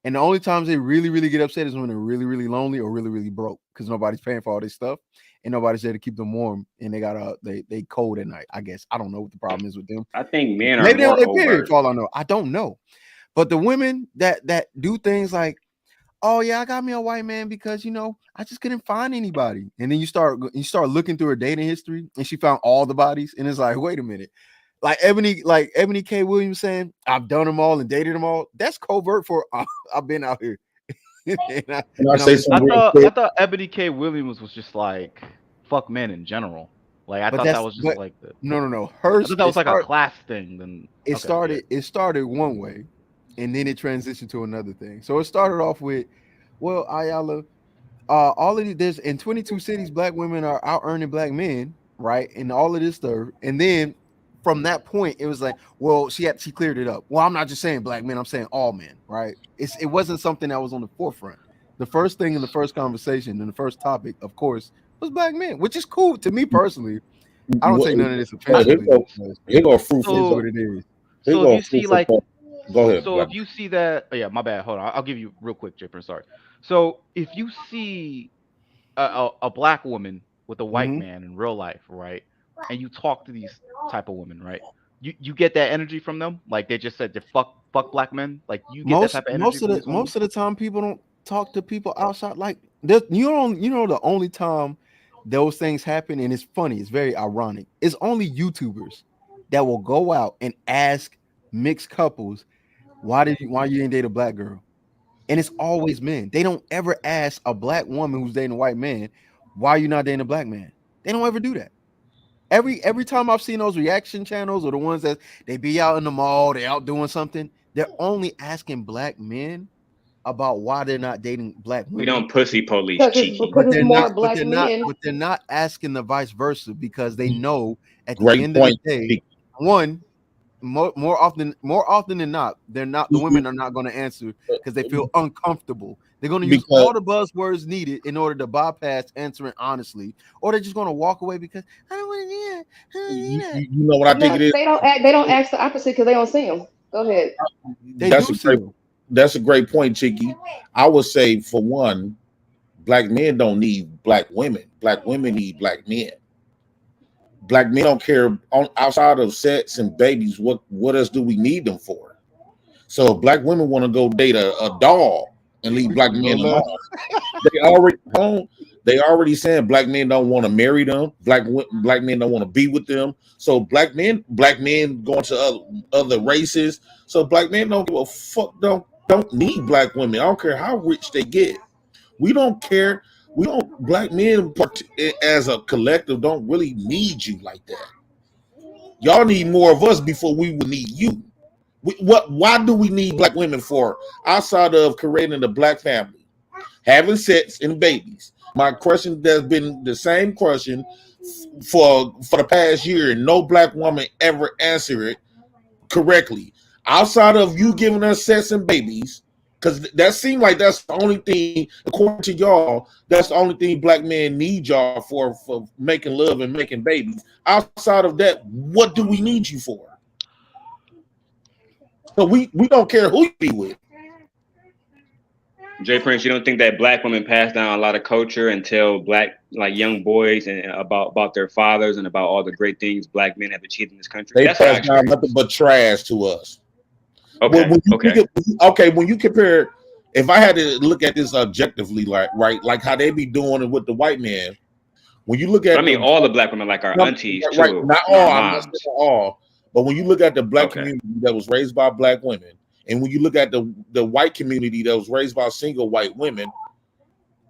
Speaker 5: And the only times they really, really get upset is when they're really, really lonely or really, really broke because nobody's paying for all this stuff and nobody's there to keep them warm and they got they cold at night. I guess I don't know what the problem is with them.
Speaker 16: I think men are
Speaker 5: maybe
Speaker 16: more
Speaker 5: on their period.
Speaker 16: overt.
Speaker 5: For all I know, I don't know. But the women that do things like, oh yeah, I got me a white man because I just couldn't find anybody, and then you start looking through her dating history and she found all the bodies, and it's like, wait a minute. Like Ebony K. Williams saying, I've done them all and dated them all. That's covert for I've been out here.
Speaker 11: I thought Ebony K. Williams was just like fuck men in general. Like I thought that was just like the
Speaker 5: no. Hers.
Speaker 11: I thought that was like a class thing. Then
Speaker 5: it started one way, and then it transitioned to another thing. So it started off with, well, Ayala, all of this in 22 cities, black women are out earning black men, right? And all of this stuff, and then from that point, it was like, well, she cleared it up. Well, I'm not just saying black men, I'm saying all men, right? It wasn't something that was on the forefront. The first thing in the first conversation and the first topic, of course, was black men, which is cool to me personally. I don't take none of this offensively.
Speaker 6: Here go fruit.
Speaker 5: What it is.
Speaker 11: So if you see like,
Speaker 6: go ahead.
Speaker 11: So if you see that, oh yeah, my bad. Hold on, I'll give you real quick, Jipper. Sorry. So if you see a black woman with a white man in real life, right, and you talk to these type of women, right, you get that energy from them. Like they just said, they fuck black men. Like you get that type of energy.
Speaker 5: Most of the time, people don't talk to people outside. Like the only time those things happen, and it's funny, it's very ironic. It's only YouTubers that will go out and ask mixed couples, why you didn't date a black girl? And it's always men. They don't ever ask a black woman who's dating a white man, why are you not dating a black man? They don't ever do that. Every time I've seen those reaction channels or the ones that they be out in the mall, they out doing something, they're only asking black men about why they're not dating black women.
Speaker 16: We don't pussy police, cheeky.
Speaker 5: But they're not asking the vice versa because they know at the end of the day, one, more often than not, the women are not going to answer because they feel uncomfortable. They're going to use all the buzzwords needed in order to bypass answering honestly, or they're just going to walk away because I don't want to do that.
Speaker 6: You know what I think it is?
Speaker 1: They don't ask the opposite because they don't see them. Go ahead.
Speaker 6: That's a great point, Chicky. I would say, for one, black men don't need black women. Black women need black men. Black men don't care outside of sex and babies. What else do we need them for? So if black women want to go date a doll and leave black men alone, they already saying black men don't want to marry them. Black men don't want to be with them. So black men going to other races. So black men don't give a fuck. Don't need black women. I don't care how rich they get. We don't care. Black men as a collective don't really need you like that. Y'all need more of us before we would need you. Why do we need black women for? Outside of creating a black family, having sex and babies. My question has been the same question for the past year, and no black woman ever answered it correctly. Outside of you giving us sex and babies, because that seems like that's the only thing, according to y'all, that's the only thing black men need y'all for making love and making babies. Outside of that, what do we need you for? So we don't care who you be with.
Speaker 16: Jay Prince, you don't think that black women pass down a lot of culture and tell black young boys and about their fathers and about all the great things black men have achieved in this country?
Speaker 6: They pass down nothing but trash to us.
Speaker 16: Okay.
Speaker 6: When you compare, if I had to look at this objectively, like how they be doing it with the white man. When you look at,
Speaker 16: all the black women, like our aunties too,
Speaker 6: right? Not
Speaker 16: and our
Speaker 6: all. I'm not
Speaker 16: moms.
Speaker 6: saying all, but when you look at the black community that was raised by black women, and when you look at the white community that was raised by single white women,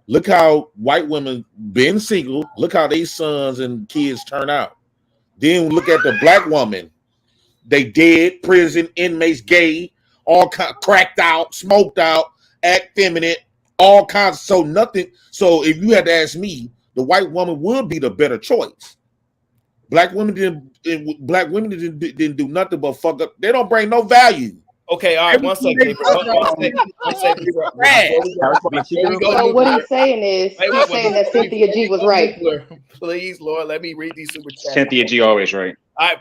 Speaker 6: look how white women been single. Look how their sons and kids turn out. Then look at the black woman. They dead, prison, inmates, gay, all cracked out, smoked out, act feminine, all kinds. So nothing. So if you had to ask me, the white woman would be the better choice. Black women didn't do nothing but fuck up. They don't bring no value.
Speaker 4: Okay, all right. One second. One second.
Speaker 1: So what he's saying is he's saying that Cynthia G was right.
Speaker 4: Please, Lord, let me read these super chats.
Speaker 16: Cynthia G always right.
Speaker 4: All right,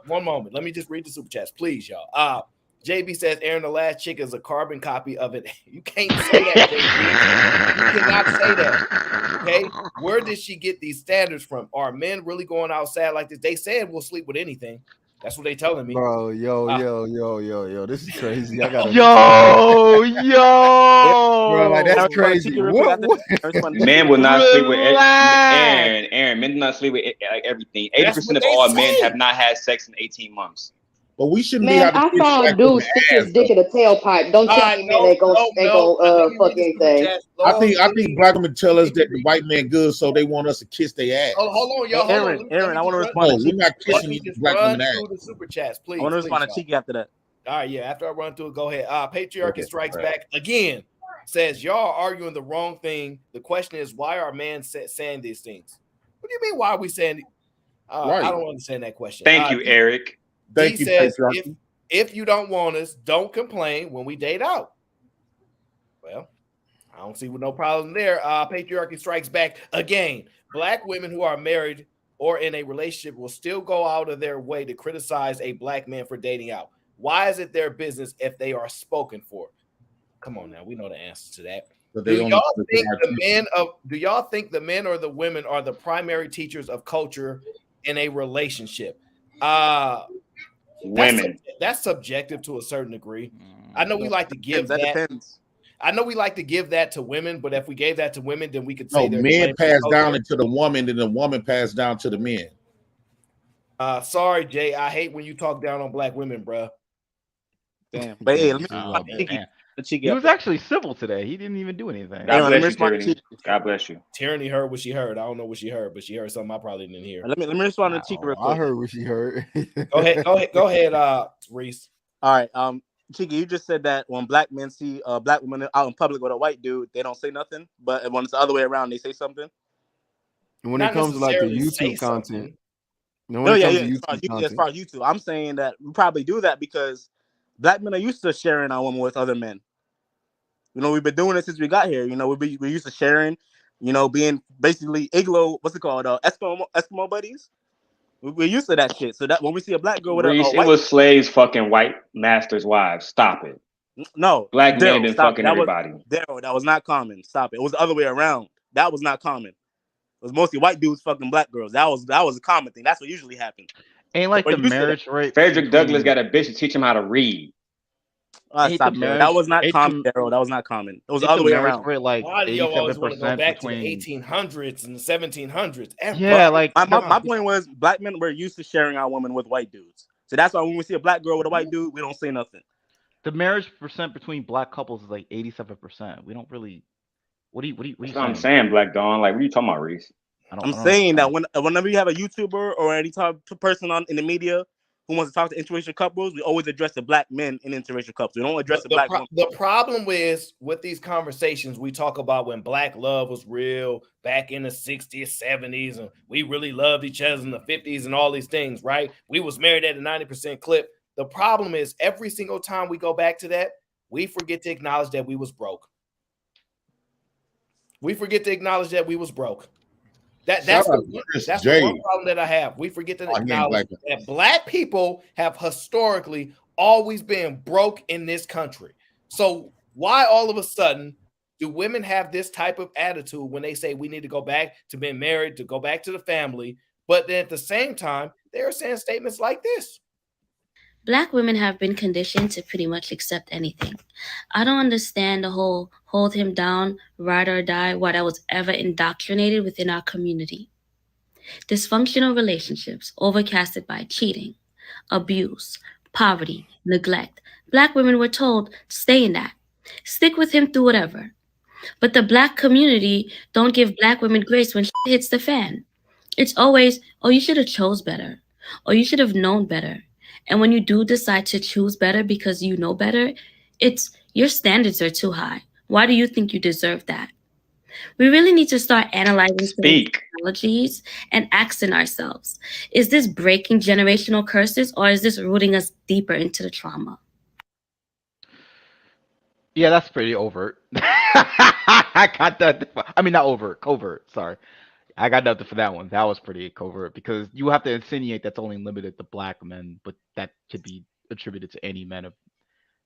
Speaker 4: one moment. Let me just read the super chats, please, y'all. JB says, Aaron, the last chick is a carbon copy of it. You can't say that, JB. You cannot say that. Okay? Where did she get these standards from? Are men really going outside like this? They said we'll sleep with anything. That's what they telling me.
Speaker 5: Bro, yo. This is crazy. I gotta bro, like that's crazy. What?
Speaker 16: Men will not sleep with Aaron. Men do not sleep with like everything. 80% of all men have not had sex in 18 months.
Speaker 6: But we shouldn't
Speaker 1: Man, I saw a dude stick his dick in a tailpipe. Don't tell me, man, they go fuck anything.
Speaker 6: I think black women tell us that the white man good, so they want us to kiss their ass.
Speaker 4: Hold on, y'all.
Speaker 7: Aaron, I want to respond.
Speaker 6: No, we're not kissing these black women ass.
Speaker 4: The super chats, please.
Speaker 7: I want to respond to Cheeky after that.
Speaker 4: All right, yeah. After I run through it, go ahead. Patriarchy strikes back again. Says y'all are arguing the wrong thing. The question is, why are men saying these things? What do you mean? Why are we saying?
Speaker 6: Right.
Speaker 4: I don't understand that question.
Speaker 16: Thank you, Eric.
Speaker 6: Thank you,
Speaker 4: says,
Speaker 6: Patriarchy.
Speaker 4: If you don't want us, don't complain when we date out. Well, I don't see no problem there. Patriarchy strikes back again. Black women who are married or in a relationship will still go out of their way to criticize a black man for dating out. Why is it their business if they are spoken for? Come on now, we know the answer to that. Do y'all think the men or the women are the primary teachers of culture in a relationship?
Speaker 16: Women.
Speaker 4: That's subjective to a certain degree. I know we like to give that.
Speaker 7: Depends.
Speaker 4: I know we like to give that to women, but if we gave that to women, then we could say
Speaker 6: men pass down into the woman, and the woman passed down to the men.
Speaker 4: Sorry, Jay. I hate when you talk down on black women, bro.
Speaker 7: Damn. But hey, let me
Speaker 11: he was actually civil today. He didn't even do anything.
Speaker 16: God bless you, Tyranny. God bless you.
Speaker 4: Tyranny heard what she heard. I don't know what she heard, but she heard something I probably didn't hear.
Speaker 7: Let me respond to Cheeky real quick.
Speaker 5: I heard what she heard.
Speaker 4: Go ahead, Reese.
Speaker 7: All right. Cheeky, you just said that when black men see black women out in public with a white dude, they don't say nothing. But when it's the other way around, they say something.
Speaker 5: When it comes to like the YouTube content.
Speaker 7: As far as YouTube, I'm saying that we probably do that because black men are used to sharing our women with other men. You know, we've been doing it since we got here. You know, we're used to sharing, you know, being basically igloo, what's it called? Eskimo buddies. We're used to that shit. So that when we see a black girl with
Speaker 16: Reese,
Speaker 7: a white...
Speaker 16: it was slaves fucking white masters' wives. Stop it.
Speaker 7: No.
Speaker 16: Black men been fucking everybody.
Speaker 7: Daryl, that was not common. Stop it. It was the other way around. That was not common. It was mostly white dudes fucking black girls. That was a common thing. That's what usually happened.
Speaker 11: Ain't like the marriage rate.
Speaker 16: Frederick Douglass got a bitch to teach him how to read.
Speaker 7: Stop, that was not common, Daryl. That was not common. It was the other way around.
Speaker 11: Like
Speaker 4: why do you always want to go back to the 1800s and the 1700s?
Speaker 11: Yeah, like
Speaker 7: my point was black men were used to sharing our women with white dudes. So that's why when we see a black girl with a white dude, we don't say nothing.
Speaker 11: The marriage percent between black couples is like 87%. We don't really. What
Speaker 16: I'm saying, Black Dawn. Like, what are you talking about, Reese?
Speaker 7: I'm saying that whenever you have a YouTuber or any type of person in the media who wants to talk to interracial couples, we always address the black men in interracial couples. We don't address the black women.
Speaker 4: The problem is with these conversations, we talk about when black love was real back in the 60s, 70s, and we really loved each other in the 50s and all these things, right? We was married at a 90% clip. The problem is every single time we go back to that, we forget to acknowledge that we was broke. We forget to acknowledge that we was broke. That's the one problem that I have. We forget to acknowledge that black people have historically always been broke in this country. So why all of a sudden do women have this type of attitude when they say we need to go back to being married, to go back to the family, but then at the same time, they're saying statements like this?
Speaker 9: Black women have been conditioned to pretty much accept anything. I don't understand the whole hold him down, ride or die, why that was ever indoctrinated within our community. Dysfunctional relationships overcasted by cheating, abuse, poverty, neglect. Black women were told, stay in that. Stick with him through whatever. But the black community don't give black women grace when shit hits the fan. It's always, oh, you should have chose better. Or you should have known better. And when you do decide to choose better because you know better, it's your standards are too high. Why do you think you deserve that? We really need to start analyzing technologies and asking ourselves, is this breaking generational curses or is this rooting us deeper into the trauma?
Speaker 11: Yeah, that's pretty overt. I got that. I mean, not overt, covert. Sorry. I got nothing for that one. That was pretty covert because you have to insinuate that's only limited to black men, but that could be attributed to any men of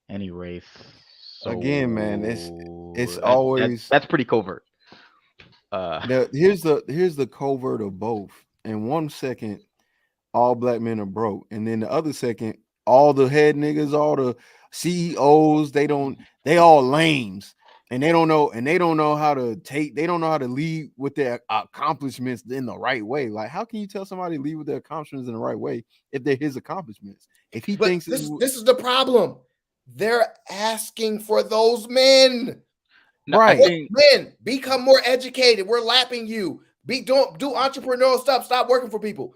Speaker 11: any race. So
Speaker 5: again, man, it's always
Speaker 11: that's pretty covert.
Speaker 5: Here's the covert of both. In 1 second, all black men are broke, and then the other second, all the head niggas, all the CEOs, they all lames, and they don't know how to lead with their accomplishments in the right way. Like, how can you tell somebody to lead with their accomplishments in the right way if they're his accomplishments? If he thinks
Speaker 4: this is the problem, they're asking for those men.
Speaker 11: No,
Speaker 5: right.
Speaker 4: Men, become more educated. We're lapping you. Do entrepreneurial stuff. Stop working for people.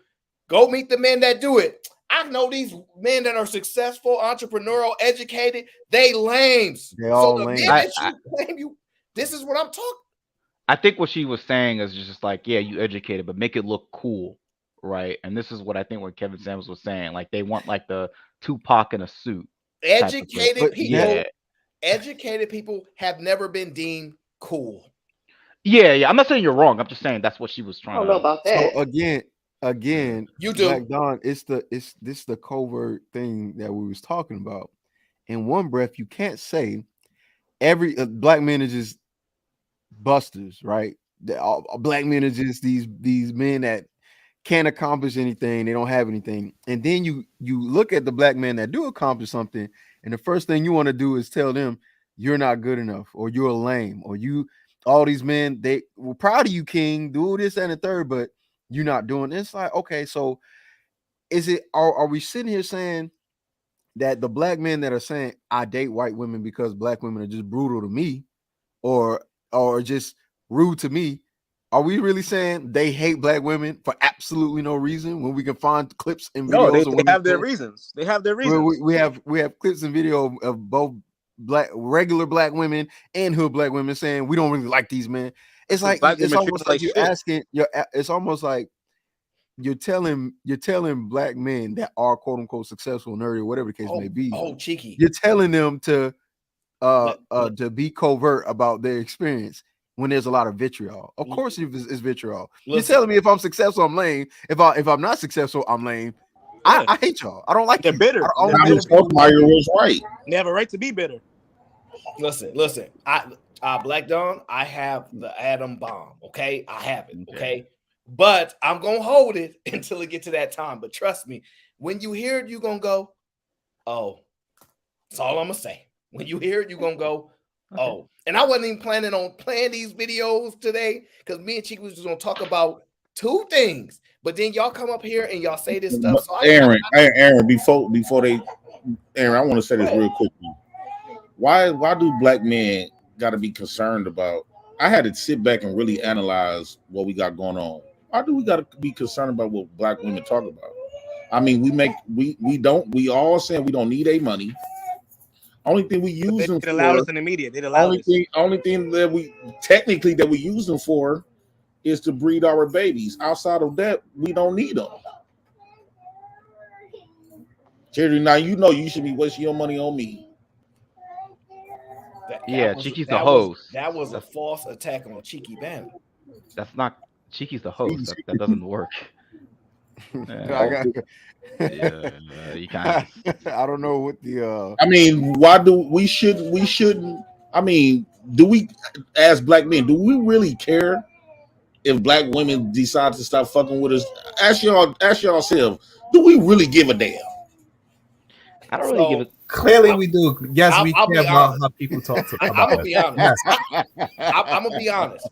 Speaker 4: Go meet the men that do it. I know these men that are successful, entrepreneurial, educated. They lames.
Speaker 5: They all lame.
Speaker 4: Men that you claim you. This is what I'm talking.
Speaker 11: I think what she was saying is just like, yeah, you educated, but make it look cool, right? And this is what I think what Kevin Samuels was saying. Like they want like the Tupac in a suit.
Speaker 4: Educated people. Yeah. Educated people have never been deemed cool.
Speaker 11: Yeah. I'm not saying you're wrong. I'm just saying that's what she was trying.
Speaker 1: I don't know about that.
Speaker 5: So again,
Speaker 4: you do.
Speaker 5: Black Dawn, this the covert thing that we was talking about. In one breath, you can't say every black men are just busters, right? All black men are just these men that can't accomplish anything. They don't have anything. And then you look at the black men that do accomplish something, and the first thing you want to do is tell them you're not good enough, or you're lame, or all these men, they were proud of you, King, do this and the third, but you're not doing it. It's like, okay, so are we sitting here saying that the black men that are saying I date white women because black women are just brutal to me or just rude to me, are we really saying they hate black women for absolutely no reason when we can find clips and videos?
Speaker 7: No, they have their reasons. They have their reasons.
Speaker 5: We have clips and video of both regular black women and hood black women saying we don't really like these men. It's like it's almost like you're asking. It's almost like you're telling black men that are quote unquote successful, nerdy, or whatever the case may be.
Speaker 4: Oh, cheeky!
Speaker 5: You're telling them to be covert about their experience when there's a lot of vitriol. Of course, it's vitriol. You're telling me if I'm successful, I'm lame. If I'm not successful, I'm lame. Yeah. I hate y'all. I don't like.
Speaker 7: They're bitter.
Speaker 6: Meyer was right.
Speaker 7: They have a right to be bitter.
Speaker 4: Listen. Black Dawn, I have the atom bomb. Okay, I have it. Okay, but I'm gonna hold it until it gets to that time. But trust me, when you hear it, you're gonna go, "Oh." That's all I'm gonna say. When you hear it, you're gonna go, "Oh." Okay. And I wasn't even planning on playing these videos today because me and Chico was just gonna talk about two things. But then y'all come up here and y'all say this stuff. So
Speaker 6: Aaron, before they, Aaron, I want to say this real quickly. Why do black men got to be concerned about? I had to sit back and really analyze what we got going on. Why do we got to be concerned about what black women talk about? I mean, we all saying we don't need their money. Only thing we use them for.
Speaker 7: They allow us in the media. They allow us.
Speaker 6: Only thing that we use them for is to breed our babies. Outside of that, we don't need them. Jerry, now you know you should be wasting your money on me.
Speaker 11: Cheeky's the host.
Speaker 4: That was a false attack on Cheeky Banner.
Speaker 11: That's not Cheeky's the host. That doesn't work.
Speaker 5: You kind of. I don't know what the.
Speaker 6: I mean, why do we shouldn't? I mean, do we as black men? Do we really care if black women decide to stop fucking with us? Ask yourself, do we really give a damn?
Speaker 11: I don't really give it.
Speaker 12: Clearly, we do. Yes, we
Speaker 4: I'll
Speaker 12: care
Speaker 4: be
Speaker 12: about
Speaker 4: honest.
Speaker 12: how people talk to
Speaker 4: I'm
Speaker 12: about
Speaker 4: gonna
Speaker 12: us.
Speaker 4: be honest.
Speaker 12: Yes.
Speaker 4: I'm gonna be honest.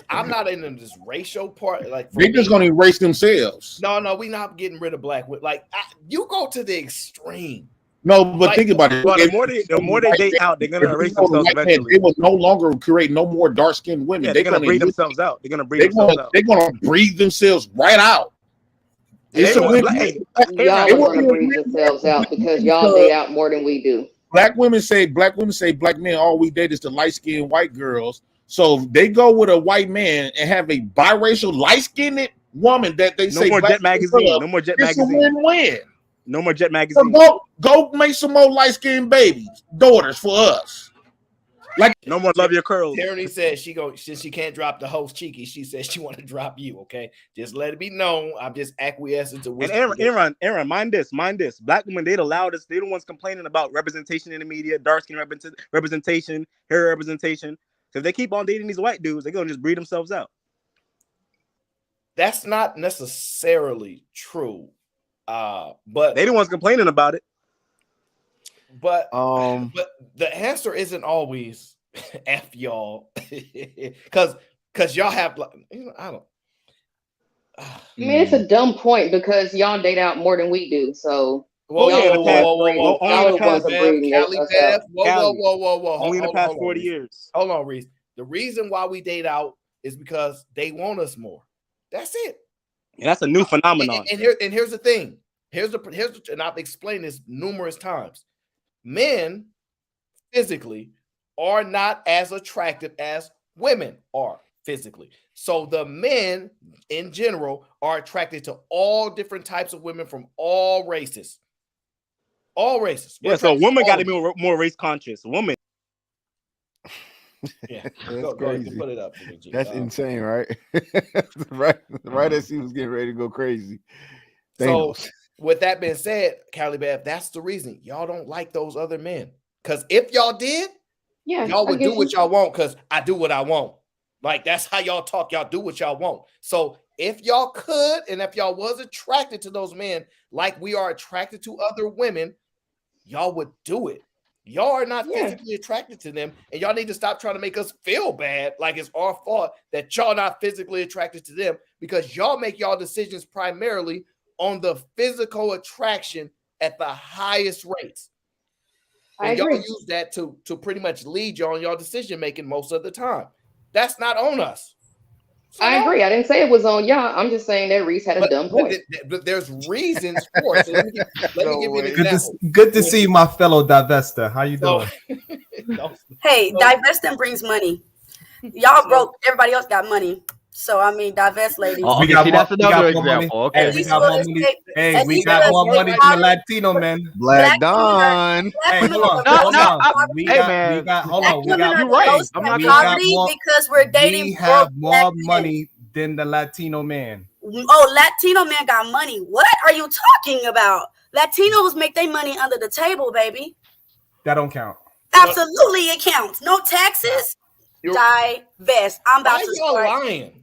Speaker 4: I'm not in this racial part. Like
Speaker 6: They're just gonna erase themselves.
Speaker 4: No, we not getting rid of black women. Like you go to the extreme.
Speaker 6: No, but think about it.
Speaker 7: Well, the more they date out, they're gonna erase themselves eventually.
Speaker 6: They will no longer create no more dark skinned women.
Speaker 7: Yeah, they're gonna breed themselves out. They're gonna breed themselves out.
Speaker 6: They're gonna breed themselves right out. It's
Speaker 1: y'all want to breed yourselves out because y'all date out more than we do.
Speaker 6: Black women say black men, all we date is the light-skinned white girls. So they go with a white man and have a biracial light-skinned woman that they say
Speaker 7: no more Jet magazine. No more Jet magazine.
Speaker 6: It's a win-win.
Speaker 7: No more Jet magazine.
Speaker 6: So go make some more light-skinned babies, daughters for us. Like
Speaker 7: no more love your curls.
Speaker 4: Tierney said since she can't drop the host cheeky, she said she want to drop you. Okay, just let it be known. I'm just acquiescing to what.
Speaker 7: And Aaron, mind this. Black women, they'd allowed us. They're the ones complaining about representation in the media, dark skin representation, hair representation. So if they keep on dating these white dudes, they're gonna just breed themselves out.
Speaker 4: That's not necessarily true, but
Speaker 7: they the ones complaining about it.
Speaker 4: But the answer isn't always F y'all, because y'all have I don't.
Speaker 1: I mean, it's a dumb point because y'all date out more than we do. So
Speaker 4: Whoa.
Speaker 7: Only in the past 40 years.
Speaker 4: Hold on, Reese. The reason why we date out is because they want us more. That's it.
Speaker 7: And that's a new phenomenon.
Speaker 4: And here's the thing. And I've explained this numerous times. Men physically are not as attractive as women are physically. So the men in general are attracted to all different types of women from all races. All races.
Speaker 7: Yeah, so women got to be more race conscious. Women.
Speaker 4: Yeah,
Speaker 5: that's crazy.
Speaker 4: Put it up.
Speaker 5: That's insane, right? right as he was getting ready to go crazy.
Speaker 4: So with that being said, Callie Beth, that's the reason y'all don't like those other men. Because if y'all did, y'all would do what y'all want. Because I do what I want. Like that's how y'all talk. Y'all do what y'all want. So if y'all could, and if y'all was attracted to those men, like we are attracted to other women, y'all would do it. Y'all are not physically attracted to them, and y'all need to stop trying to make us feel bad, like it's our fault that y'all not physically attracted to them, because y'all make y'all decisions primarily on the physical attraction at the highest rates. And y'all use that to pretty much lead y'all on y'all decision making most of the time. That's not on us. So
Speaker 1: I agree. I didn't say it was on y'all. I'm just saying that Reese had a dumb point.
Speaker 4: But there's reasons for it. So let me give you an example.
Speaker 12: Good to see my fellow divester. How you doing?
Speaker 14: Hey, divesting brings money. Y'all broke. Everybody else got money. So I mean, divest, ladies.
Speaker 11: Oh, okay, that's another example. Okay,
Speaker 12: we got more money. Hey, we got more money than the Latino men.
Speaker 5: Black Don.
Speaker 12: Hey, hold on. We got. Hold on. We got.
Speaker 14: You're right. I'm not because we're dating.
Speaker 12: We have more money than the Latino man.
Speaker 14: Oh, Latino man got money. What are you talking about? Latinos make their money under the table, baby.
Speaker 12: That don't count.
Speaker 14: Absolutely, it counts. No taxes. Divest. I'm about to start.
Speaker 4: Lying.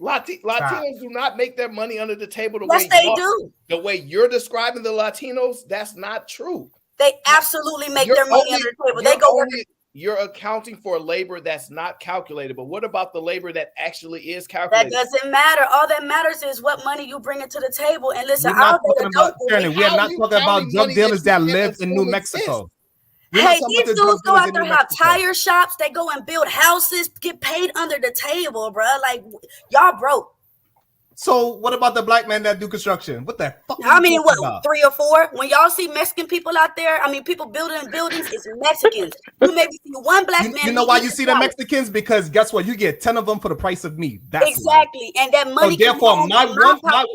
Speaker 4: Latinos do not make their money under the table the way you're describing the Latinos. That's not true.
Speaker 14: They absolutely make their money under the table. They go work.
Speaker 4: You're accounting for labor that's not calculated. But what about the labor that actually is calculated?
Speaker 14: That doesn't matter. All that matters is what money you bring into the table. And listen,
Speaker 12: we are not talking about drug dealers that live in New Mexico.
Speaker 14: Hey, these dudes go out there, have tire shops. They go and build houses, get paid under the table, bro. Like, y'all broke.
Speaker 12: So what about the black men that do construction? What the fuck?
Speaker 14: I mean, what, 3 or 4? When y'all see Mexican people out there, I mean, people building buildings, it's Mexicans. You maybe see one black man.
Speaker 12: You know why you see the Mexicans? Because guess what? You get 10 of them for the price of me. That's
Speaker 14: exactly. Why. And that money.
Speaker 12: So therefore,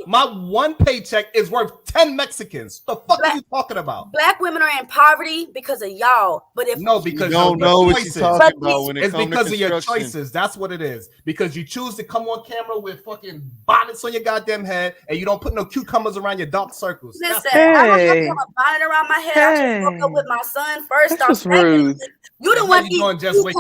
Speaker 12: my one paycheck is worth 10 Mexicans. The fuck are you talking about?
Speaker 14: Black women are in poverty because of y'all. But if
Speaker 12: because
Speaker 5: you don't know what you're talking about when it comes to
Speaker 12: because of your choices. That's what it is. Because you choose to come on camera with fucking bonnets on your goddamn head, and you don't put no cucumbers around your dark circles.
Speaker 14: Listen, I don't have a bonnet around my head. I just woke up with my son first.
Speaker 21: That's rude.
Speaker 14: You the one eat cucumbers with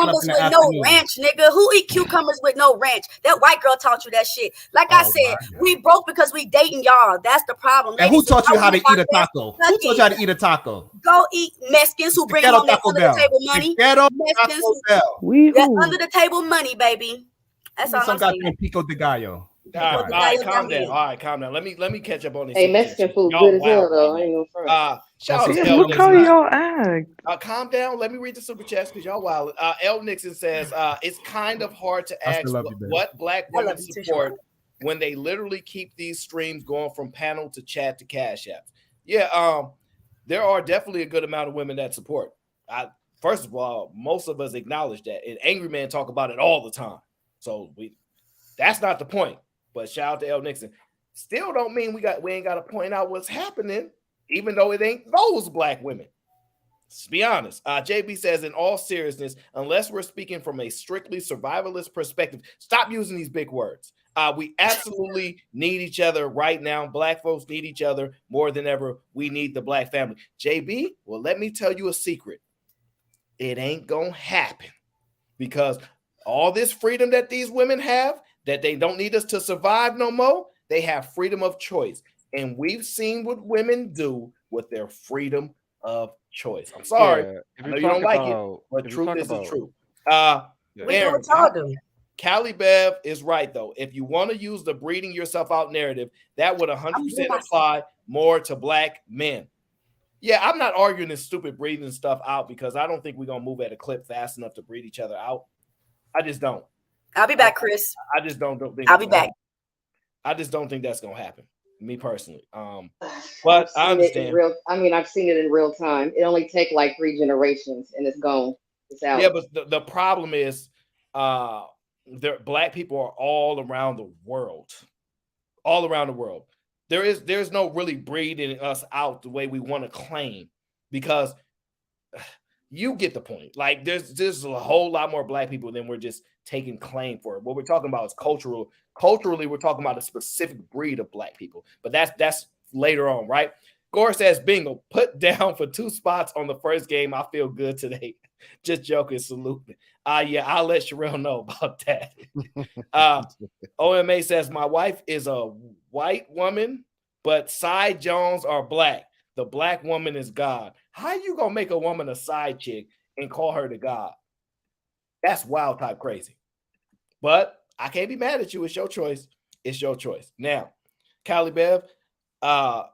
Speaker 14: no ranch, nigga. Who eat cucumbers with no ranch? That white girl taught you that shit. Like I said, we broke because we dating y'all. That's the problem.
Speaker 12: And who taught you how to eat a taco? Who taught you how to eat a taco?
Speaker 14: Go eat Mexicans who bring home that under the table money. Mexicans who under the table money, baby. That's all I'm saying.
Speaker 12: Pico de gallo.
Speaker 4: All right, calm down. All right, calm down. Let me catch up on this.
Speaker 1: Hey, Mexican food good as hell though. I ain't no front.
Speaker 4: Shout out to
Speaker 21: look how y'all act.
Speaker 4: Calm down. Let me read the super chats because y'all wild. L. Nixon says it's kind of hard to ask what black women support when they literally keep these streams going from panel to chat to Cash App. Yeah, there are definitely a good amount of women that support. First of all, most of us acknowledge that, and Angry Man talk about it all the time. So that's not the point. But shout out to L. Nixon. Still don't mean we ain't got to point out what's happening, even though it ain't those black women. Let's be honest. JB says, in all seriousness, unless we're speaking from a strictly survivalist perspective, stop using these big words. We absolutely need each other right now. Black folks need each other more than ever. We need the black family. JB, well, let me tell you a secret. It ain't gonna happen because all this freedom that these women have, that they don't need us to survive no more, they have freedom of choice. And we've seen what women do with their freedom of choice. I'm sorry.
Speaker 11: Yeah,
Speaker 4: I know you don't like it, but truth is the truth. Aaron, Callie Bev is right, though. If you want to use the breeding yourself out narrative, that would 100% apply more to black men. Yeah, I'm not arguing this stupid breeding stuff out because I don't think we're going to move at a clip fast enough to breed each other out. I just don't.
Speaker 14: I'll be back, Chris.
Speaker 4: I just don't think
Speaker 14: I'll be back.
Speaker 4: I just don't think that's going to happen. Me personally. But I understand.
Speaker 1: I've seen it in real time. It only take like 3 generations and it's gone. It's out.
Speaker 4: Yeah, but the problem is black people are all around the world. All around the world. There's no really breeding us out the way we want to claim because you get the point. Like there's a whole lot more black people than we're just taking claim for. What we're talking about is cultural. Culturally, we're talking about a specific breed of black people, but that's later on, right? Gore says, bingo, put down for 2 spots on the first game. I feel good today. Just joking, salute me. Yeah, I'll let Sherelle know about that. OMA says, my wife is a white woman, but side Jones are black. The black woman is God. How you gonna make a woman a side chick and call her the God? That's wild type crazy. But I can't be mad at you. It's your choice. It's your choice. Now, Callie Bev, no,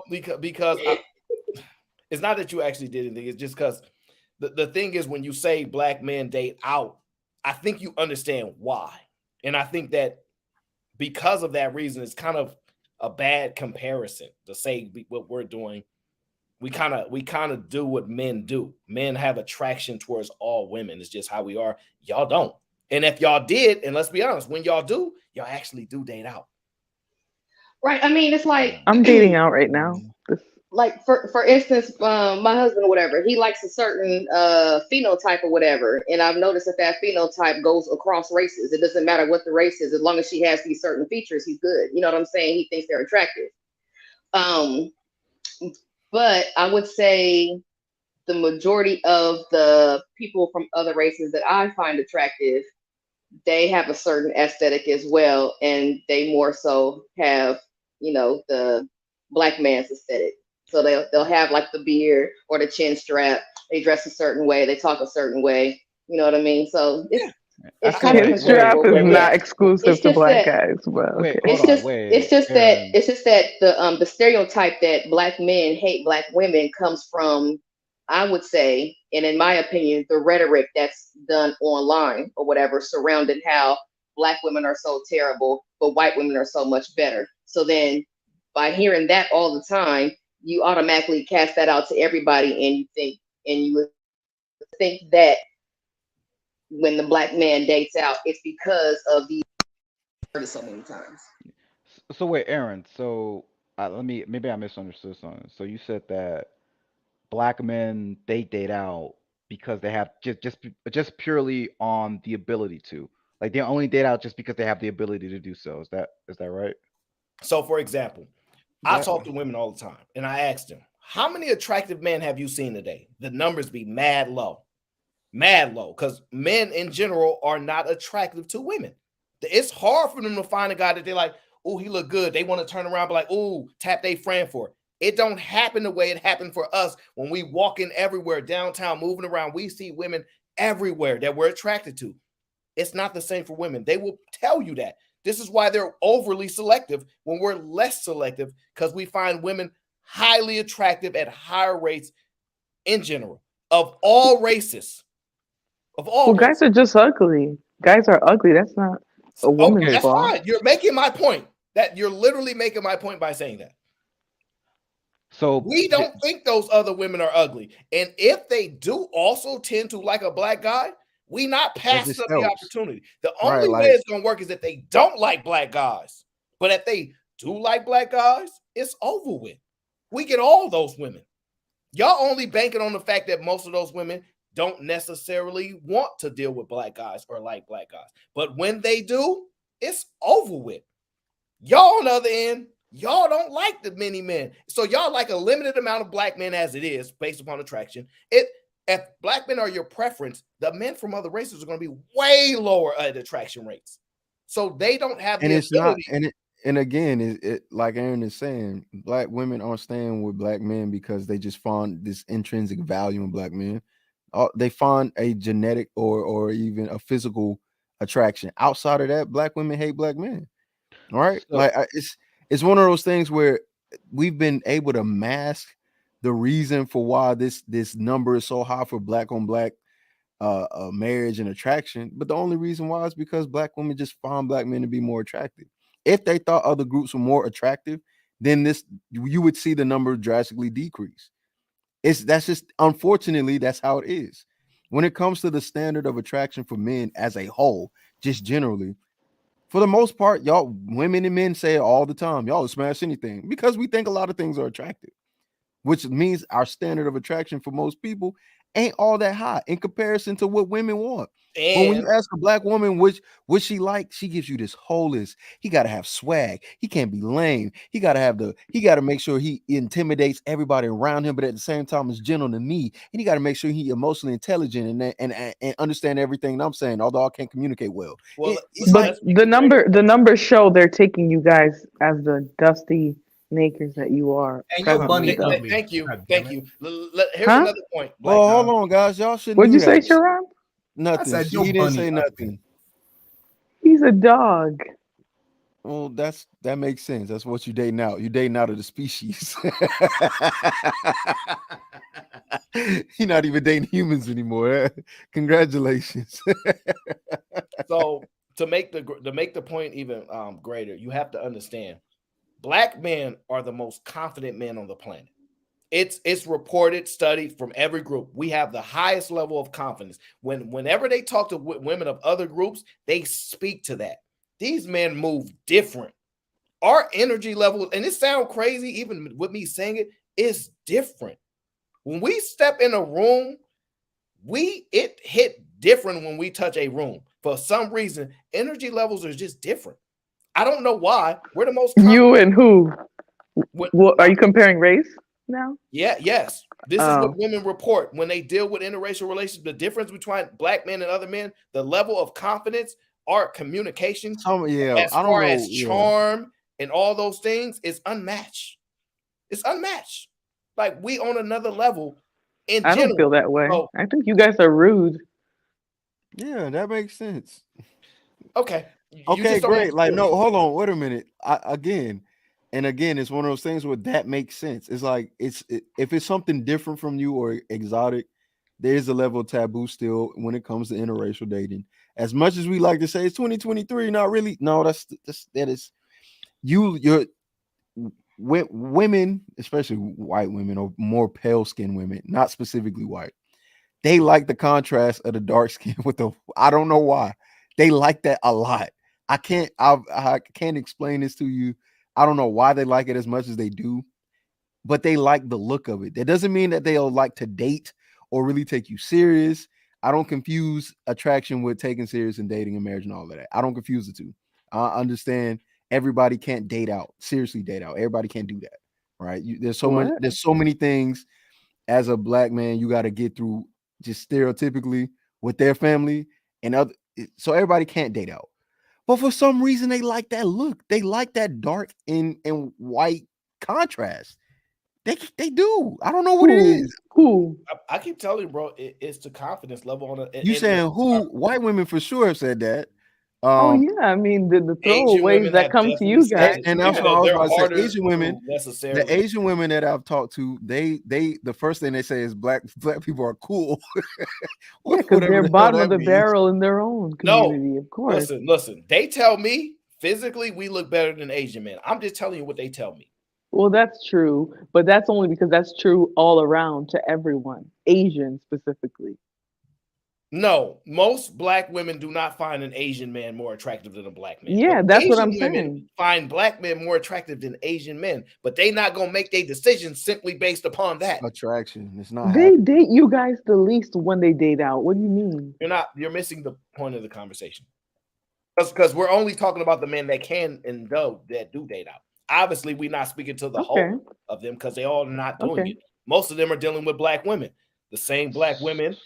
Speaker 4: because it's not that you actually did anything. It's just because the thing is when you say black men date out, I think you understand why. And I think that because of that reason, it's kind of a bad comparison to say what we're doing. We kind of do what men do. Men have attraction towards all women. It's just how we are. Y'all don't. And if y'all did, and let's be honest, when y'all do, y'all actually do date out.
Speaker 1: Right. I mean, it's like
Speaker 21: I'm dating out right now.
Speaker 1: Like for instance, my husband or whatever, he likes a certain phenotype or whatever, and I've noticed that phenotype goes across races. It doesn't matter what the race is, as long as she has these certain features, he's good. You know what I'm saying? He thinks they're attractive. But I would say the majority of the people from other races that I find attractive, they have a certain aesthetic as well, and they more so have, the black man's aesthetic. So they'll have like the beard or the chin strap. They dress a certain way. They talk a certain way. You know what I mean? So it's kind of
Speaker 21: strap is not exclusive to black guys. But okay.
Speaker 1: It's just that the stereotype that black men hate black women comes from, I would say, and in my opinion, the rhetoric that's done online or whatever surrounding how black women are so terrible, but white women are so much better. So then by hearing that all the time, you automatically cast that out to everybody, and you would think that when the black man dates out, it's because of these so many times.
Speaker 11: So wait, Aaron. So maybe I misunderstood something. So you said that black men date out because they have just purely on the ability to, like, they only date out just because they have the ability to do so. Is that right?
Speaker 4: So, for example, I talk to women all the time, and I ask them, how many attractive men have you seen today? The numbers be mad low, because men in general are not attractive to women. It's hard for them to find a guy that they're like, oh, he look good. They want to turn around and be like, oh, tap their friend for it. It don't happen the way it happened for us when we walk in everywhere, downtown, moving around. We see women everywhere that we're attracted to. It's not the same for women. They will tell you that. This is why they're overly selective when we're less selective, because we find women highly attractive at higher rates in general of all races. Of all races.
Speaker 21: Guys are just ugly. Guys are ugly. That's not a woman's
Speaker 4: that's
Speaker 21: fault.
Speaker 4: fine. You're making my point. That you're literally making my point by saying that.
Speaker 11: So
Speaker 4: we don't think those other women are ugly. And if they do also tend to like a black guy, we not passing up the opportunity. The only way it's going to work is if they don't like black guys. But if they do like black guys, it's over with. We get all those women. Y'all only banking on the fact that most of those women don't necessarily want to deal with black guys or like black guys. But when they do, it's over with. Y'all on the other end, y'all don't like the many men. So y'all like a limited amount of black men as it is based upon attraction. If black men are your preference, the men from other races are going to be way lower at attraction rates. So they don't have the ability.
Speaker 5: And again, it like Aaron is saying, black women aren't staying with black men because they just find this intrinsic value in black men. They find a genetic or even a physical attraction. Outside of that, black women hate black men. All right, so, it's one of those things where we've been able to mask the reason for why this number is so high for black on black marriage and attraction, but the only reason why is because black women just find black men to be more attractive. If they thought other groups were more attractive, then you would see the number drastically decrease. That's just, unfortunately, that's how it is. When it comes to the standard of attraction for men as a whole, just generally, for the most part, y'all, women and men say it all the time, y'all will smash anything because we think a lot of things are attractive, which means our standard of attraction for most people ain't all that high in comparison to what women want. But when you ask a black woman which she like, she gives you this whole list. He got to have swag. He can't be lame. He got to make sure he intimidates everybody around him, but at the same time is gentle to me. And he got to make sure he emotionally intelligent and understand everything I'm saying, although I can't communicate well.
Speaker 21: But the numbers show they're taking you guys as the dusty nakers that you are.
Speaker 4: Thank you. Here's another point.
Speaker 5: Well, hold on, guys. Y'all shouldn't.
Speaker 21: What'd you say, Sharon?
Speaker 5: Nothing. He didn't say nothing.
Speaker 21: He's a dog.
Speaker 5: Well, that makes sense. That's what you dating out. You dating out of the species. You're not even dating humans anymore. Congratulations.
Speaker 4: So to make the point even greater, you have to understand, black men are the most confident men on the planet. It's reported, studied from every group. We have the highest level of confidence. Whenever they talk to women of other groups, they speak to that. These men move different. Our energy level, and it sounds crazy, even with me saying it, is different. When we step in a room, it hit different when we touch a room. For some reason, energy levels are just different. I don't know why. We're the most confident.
Speaker 21: You and who? What are you comparing race now?
Speaker 4: Yes. This is what women report when they deal with interracial relations. The difference between black men and other men, the level of confidence, our communication, as far as charm and all those things is unmatched. It's unmatched. Like we on another level.
Speaker 21: I don't feel that way. So, I think you guys are rude.
Speaker 5: Yeah, that makes sense.
Speaker 4: Okay.
Speaker 5: Okay, great. Like, no, hold on. Wait a minute. Again, it's one of those things where that makes sense. It's like if it's something different from you or exotic, there is a level of taboo still when it comes to interracial dating. As much as we like to say it's 2023, not really. No, that is you're women, especially white women or more pale skinned women, not specifically white. They like the contrast of the dark skin with the. I don't know why they like that a lot. I can't explain this to you. I don't know why they like it as much as they do, but they like the look of it. That doesn't mean that they'll like to date or really take you serious. I don't confuse attraction with taking serious and dating and marriage and all of that. I don't confuse the two. I understand everybody can't date out, seriously date out. Everybody can't do that, right? There's so many things as a black man you got to get through just stereotypically with their family and other. So everybody can't date out. But for some reason, they like that look. They like that dark and white contrast. They do. I don't know what it is.
Speaker 21: Who?
Speaker 4: I keep telling you, bro, it's the confidence level on it.
Speaker 5: You saying who? White women for sure have said that.
Speaker 21: Oh yeah, I mean the
Speaker 4: Asian
Speaker 21: throwaways
Speaker 4: women
Speaker 21: that
Speaker 4: have
Speaker 21: come to you
Speaker 4: definitely said
Speaker 21: guys.
Speaker 4: it.
Speaker 5: And that's
Speaker 4: Even
Speaker 5: what I
Speaker 4: though
Speaker 5: was
Speaker 4: they're
Speaker 5: about to
Speaker 4: harder
Speaker 5: say. Asian women,
Speaker 4: to necessarily.
Speaker 5: the Asian women that I've talked to, they the first thing they say is black people are cool.
Speaker 21: Yeah, because
Speaker 5: Whatever
Speaker 21: they're
Speaker 5: the hell
Speaker 21: bottom of
Speaker 5: that
Speaker 21: the
Speaker 5: means.
Speaker 21: barrel in their own community, of course.
Speaker 4: Listen. They tell me physically we look better than Asian men. I'm just telling you what they tell me.
Speaker 21: Well, that's true, but that's only because that's true all around to everyone, Asian specifically.
Speaker 4: No, most black women do not find an Asian man more attractive than a black man.
Speaker 21: Yeah,
Speaker 4: But
Speaker 21: that's what I'm
Speaker 4: Asian women
Speaker 21: saying.
Speaker 4: find black men more attractive than Asian men, but they not gonna make their decisions simply based upon that.
Speaker 5: Attraction. It's not
Speaker 21: They
Speaker 5: happening.
Speaker 21: date you guys the least when they date out. What do you mean?
Speaker 4: You're missing the point of the conversation. Because we're only talking about the men that can and that do date out. Obviously, we're not speaking to the whole of them because they all are not doing it. Most of them are dealing with black women, the same black women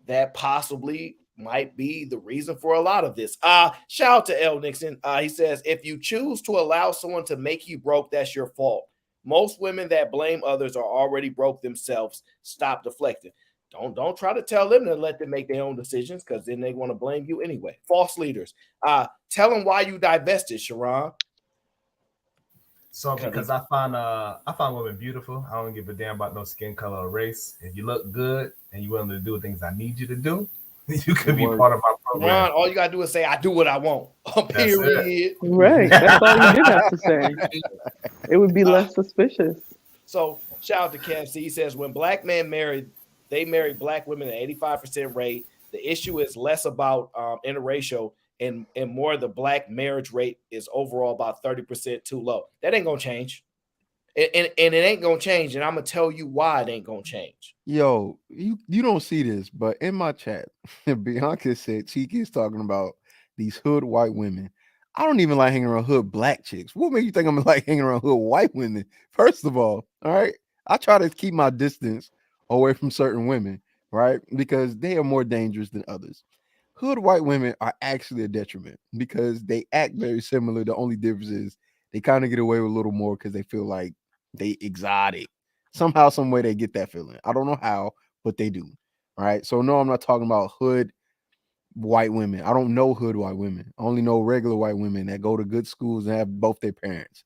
Speaker 4: that possibly might be the reason for a lot of this. Shout out to L. Nixon. He says, if you choose to allow someone to make you broke, that's your fault. Most women that blame others are already broke themselves. Stop deflecting. Don't try to tell them to let them make their own decisions because then they want to blame you anyway. False leaders. Tell them why you divested, Sharon.
Speaker 12: So because I find women beautiful. I don't give a damn about no skin color or race. If you look good and you're willing to do things I need you to do, you could be part of my program.
Speaker 4: Ron, all you gotta do is say, I do what I want. Period.
Speaker 21: Right. That's all you did have to say. It would be less suspicious.
Speaker 4: So shout out to KFC. He says when black men they marry black women at 85% rate. The issue is less about interracial and more the black marriage rate is overall about 30% too low. That ain't gonna change. And it ain't gonna change. And I'm gonna tell you why it ain't gonna change.
Speaker 5: Yo, you don't see this, but in my chat, Bianca said Cheeky is talking about these hood white women. I don't even like hanging around hood black chicks. What made you think I'm like hanging around hood white women? First of all right, I try to keep my distance away from certain women, right? Because they are more dangerous than others. Hood white women are actually a detriment because they act very similar. The only difference is they kind of get away with a little more because they feel like they exotic. Somehow, some way they get that feeling. I don't know how, but they do. All right. So no, I'm not talking about hood white women. I don't know hood white women. I only know regular white women that go to good schools and have both their parents.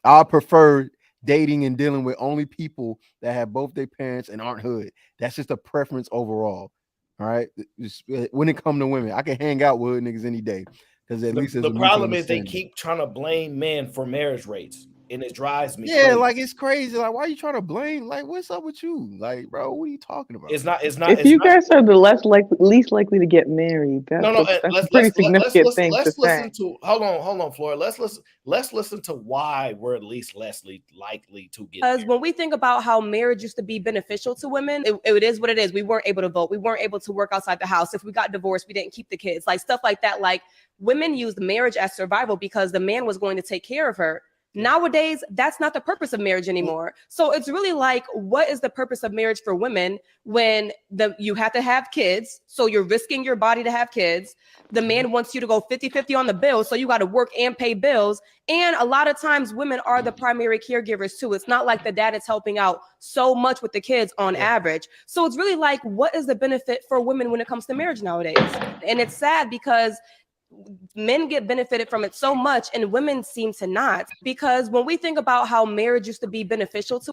Speaker 5: I prefer dating and dealing with only people that have both their parents and aren't hood. That's just a preference overall. All right. When it comes to women, I can hang out with hood niggas any day because at least
Speaker 4: the problem is they keep trying to blame men for marriage rates. And it drives me crazy.
Speaker 5: Like it's crazy. Like, why are you trying to blame? Like, what's up with you? Like, bro, what are you talking about?
Speaker 4: It's not.
Speaker 21: If you guys are the least likely to get married, that's a pretty significant thing to say.
Speaker 4: Listen to. Hold on, Flora. Let's listen to why we're at least less likely to get.
Speaker 15: Because when we think about how marriage used to be beneficial to women, it is what it is. We weren't able to vote. We weren't able to work outside the house. If we got divorced, we didn't keep the kids. Like stuff like that. Like women used marriage as survival because the man was going to take care of her. Nowadays, that's not the purpose of marriage anymore. So it's really like, what is the purpose of marriage for women when you have to have kids? So you're risking your body to have kids. The man wants you to go 50-50 on the bills. So you got to work and pay bills. And a lot of times women are the primary caregivers too. It's not like the dad is helping out so much with the kids on average. So it's really like, what is the benefit for women when it comes to marriage nowadays? And it's sad because men get benefited from it so much and women seem to not, because when we think about how marriage used to be beneficial to.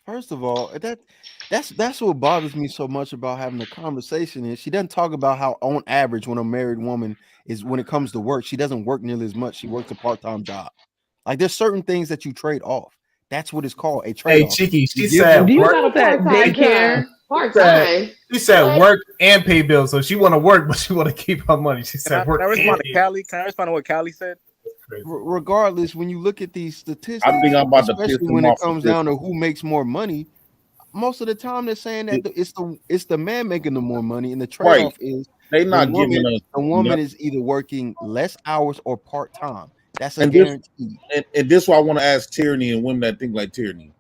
Speaker 5: First of all, that's what bothers me so much about having the conversation is she doesn't talk about how on average when a married woman is, when it comes to work, she doesn't work nearly as much. She works a part-time job. Like there's certain things that you trade off. That's what it's called, a trade-off.
Speaker 12: Hey, Cheeky, she said work
Speaker 21: that daycare.
Speaker 1: Part-time.
Speaker 12: She said work and pay bills. So she want to work, but she want to keep her money. She said work.
Speaker 7: Can I respond to what Callie said?
Speaker 5: Regardless, when you look at these statistics,
Speaker 6: I think I'm about to piss
Speaker 5: especially
Speaker 6: them
Speaker 5: when it
Speaker 6: off
Speaker 5: comes down to who makes more money, most of the time they're saying that it's the man making the more money, and the trade-off is
Speaker 6: they not giving us
Speaker 5: the woman is either working less hours or part-time. That's a guarantee.
Speaker 6: And this is why I want to ask Tyranny and women that think like Tyranny.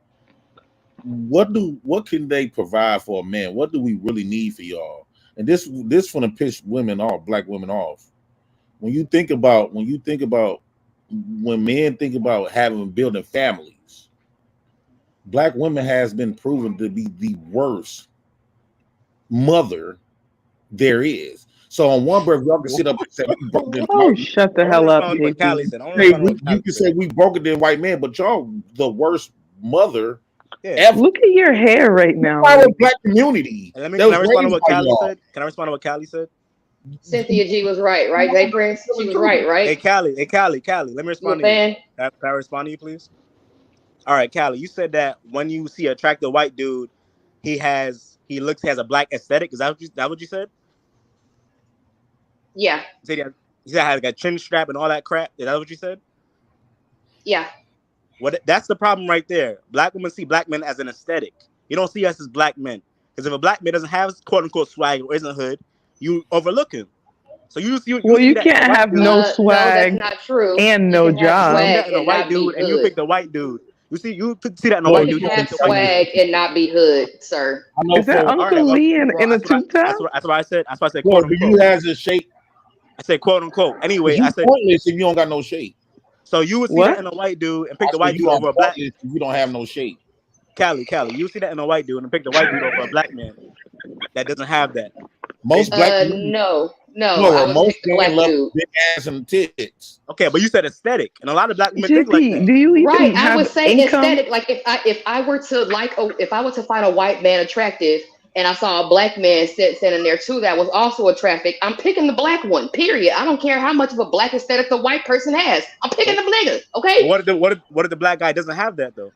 Speaker 6: What can they provide for a man? What do we really need for y'all? And this gonna piss women off, black women off. When men think about building families, black women has been proven to be the worst mother there is. So on one breath, y'all can sit up and say we broke than
Speaker 21: Oh, shut the hell up, JP.
Speaker 6: You can say we broke it than white men, but y'all the worst mother ever.
Speaker 21: Look at your hair right now.
Speaker 6: Our black community.
Speaker 7: And can I respond to what Callie said? Can I respond to what Callie said?
Speaker 1: Cynthia G was right, Jay Prince? She was right?
Speaker 7: Hey, Callie. Let me respond to you. Can I respond to you, please? All right, Callie, you said that when you see an attractive white dude, he has a black aesthetic. Is that what you said?
Speaker 1: Yeah.
Speaker 7: He said he had like a chin strap and all that crap. Is that what you said?
Speaker 1: Yeah.
Speaker 7: That's the problem right there. Black women see black men as an aesthetic. You don't see us as black men. Because if a black man doesn't have quote unquote swag or isn't hood, you overlook him. So you
Speaker 21: can't have no swag.
Speaker 1: No, that's not true.
Speaker 21: And no job.
Speaker 7: And a white dude, and you pick the white dude. You see that in a white dude.
Speaker 1: You have swag and not be hood, sir.
Speaker 21: Is that Uncle Lee in a tube top?
Speaker 7: That's what I said. That's why I said
Speaker 6: Well,
Speaker 7: quote
Speaker 6: do
Speaker 7: unquote.
Speaker 6: you has a shape?
Speaker 7: I said quote unquote. Anyway,
Speaker 6: You
Speaker 7: I said
Speaker 6: pointless if you don't got no shape.
Speaker 7: so you would see that in a white dude and pick the white dude over a black.
Speaker 6: You don't have no shape.
Speaker 7: Callie, you see that in a white dude and pick the white dude over a black man that doesn't have that.
Speaker 6: Most black
Speaker 1: no.
Speaker 6: Most men love big ass and tits.
Speaker 7: Okay, but you said aesthetic, and a lot of black women think like that.
Speaker 21: Do you even
Speaker 1: Right,
Speaker 21: have
Speaker 1: I would say
Speaker 21: income?
Speaker 1: aesthetic. Like if I were to find a white man attractive, and I saw a black man sitting there too that was also attractive, I'm picking the black one. Period. I don't care how much of a black aesthetic the white person has. I'm picking the nigga. Okay.
Speaker 7: What if the black guy doesn't have that though?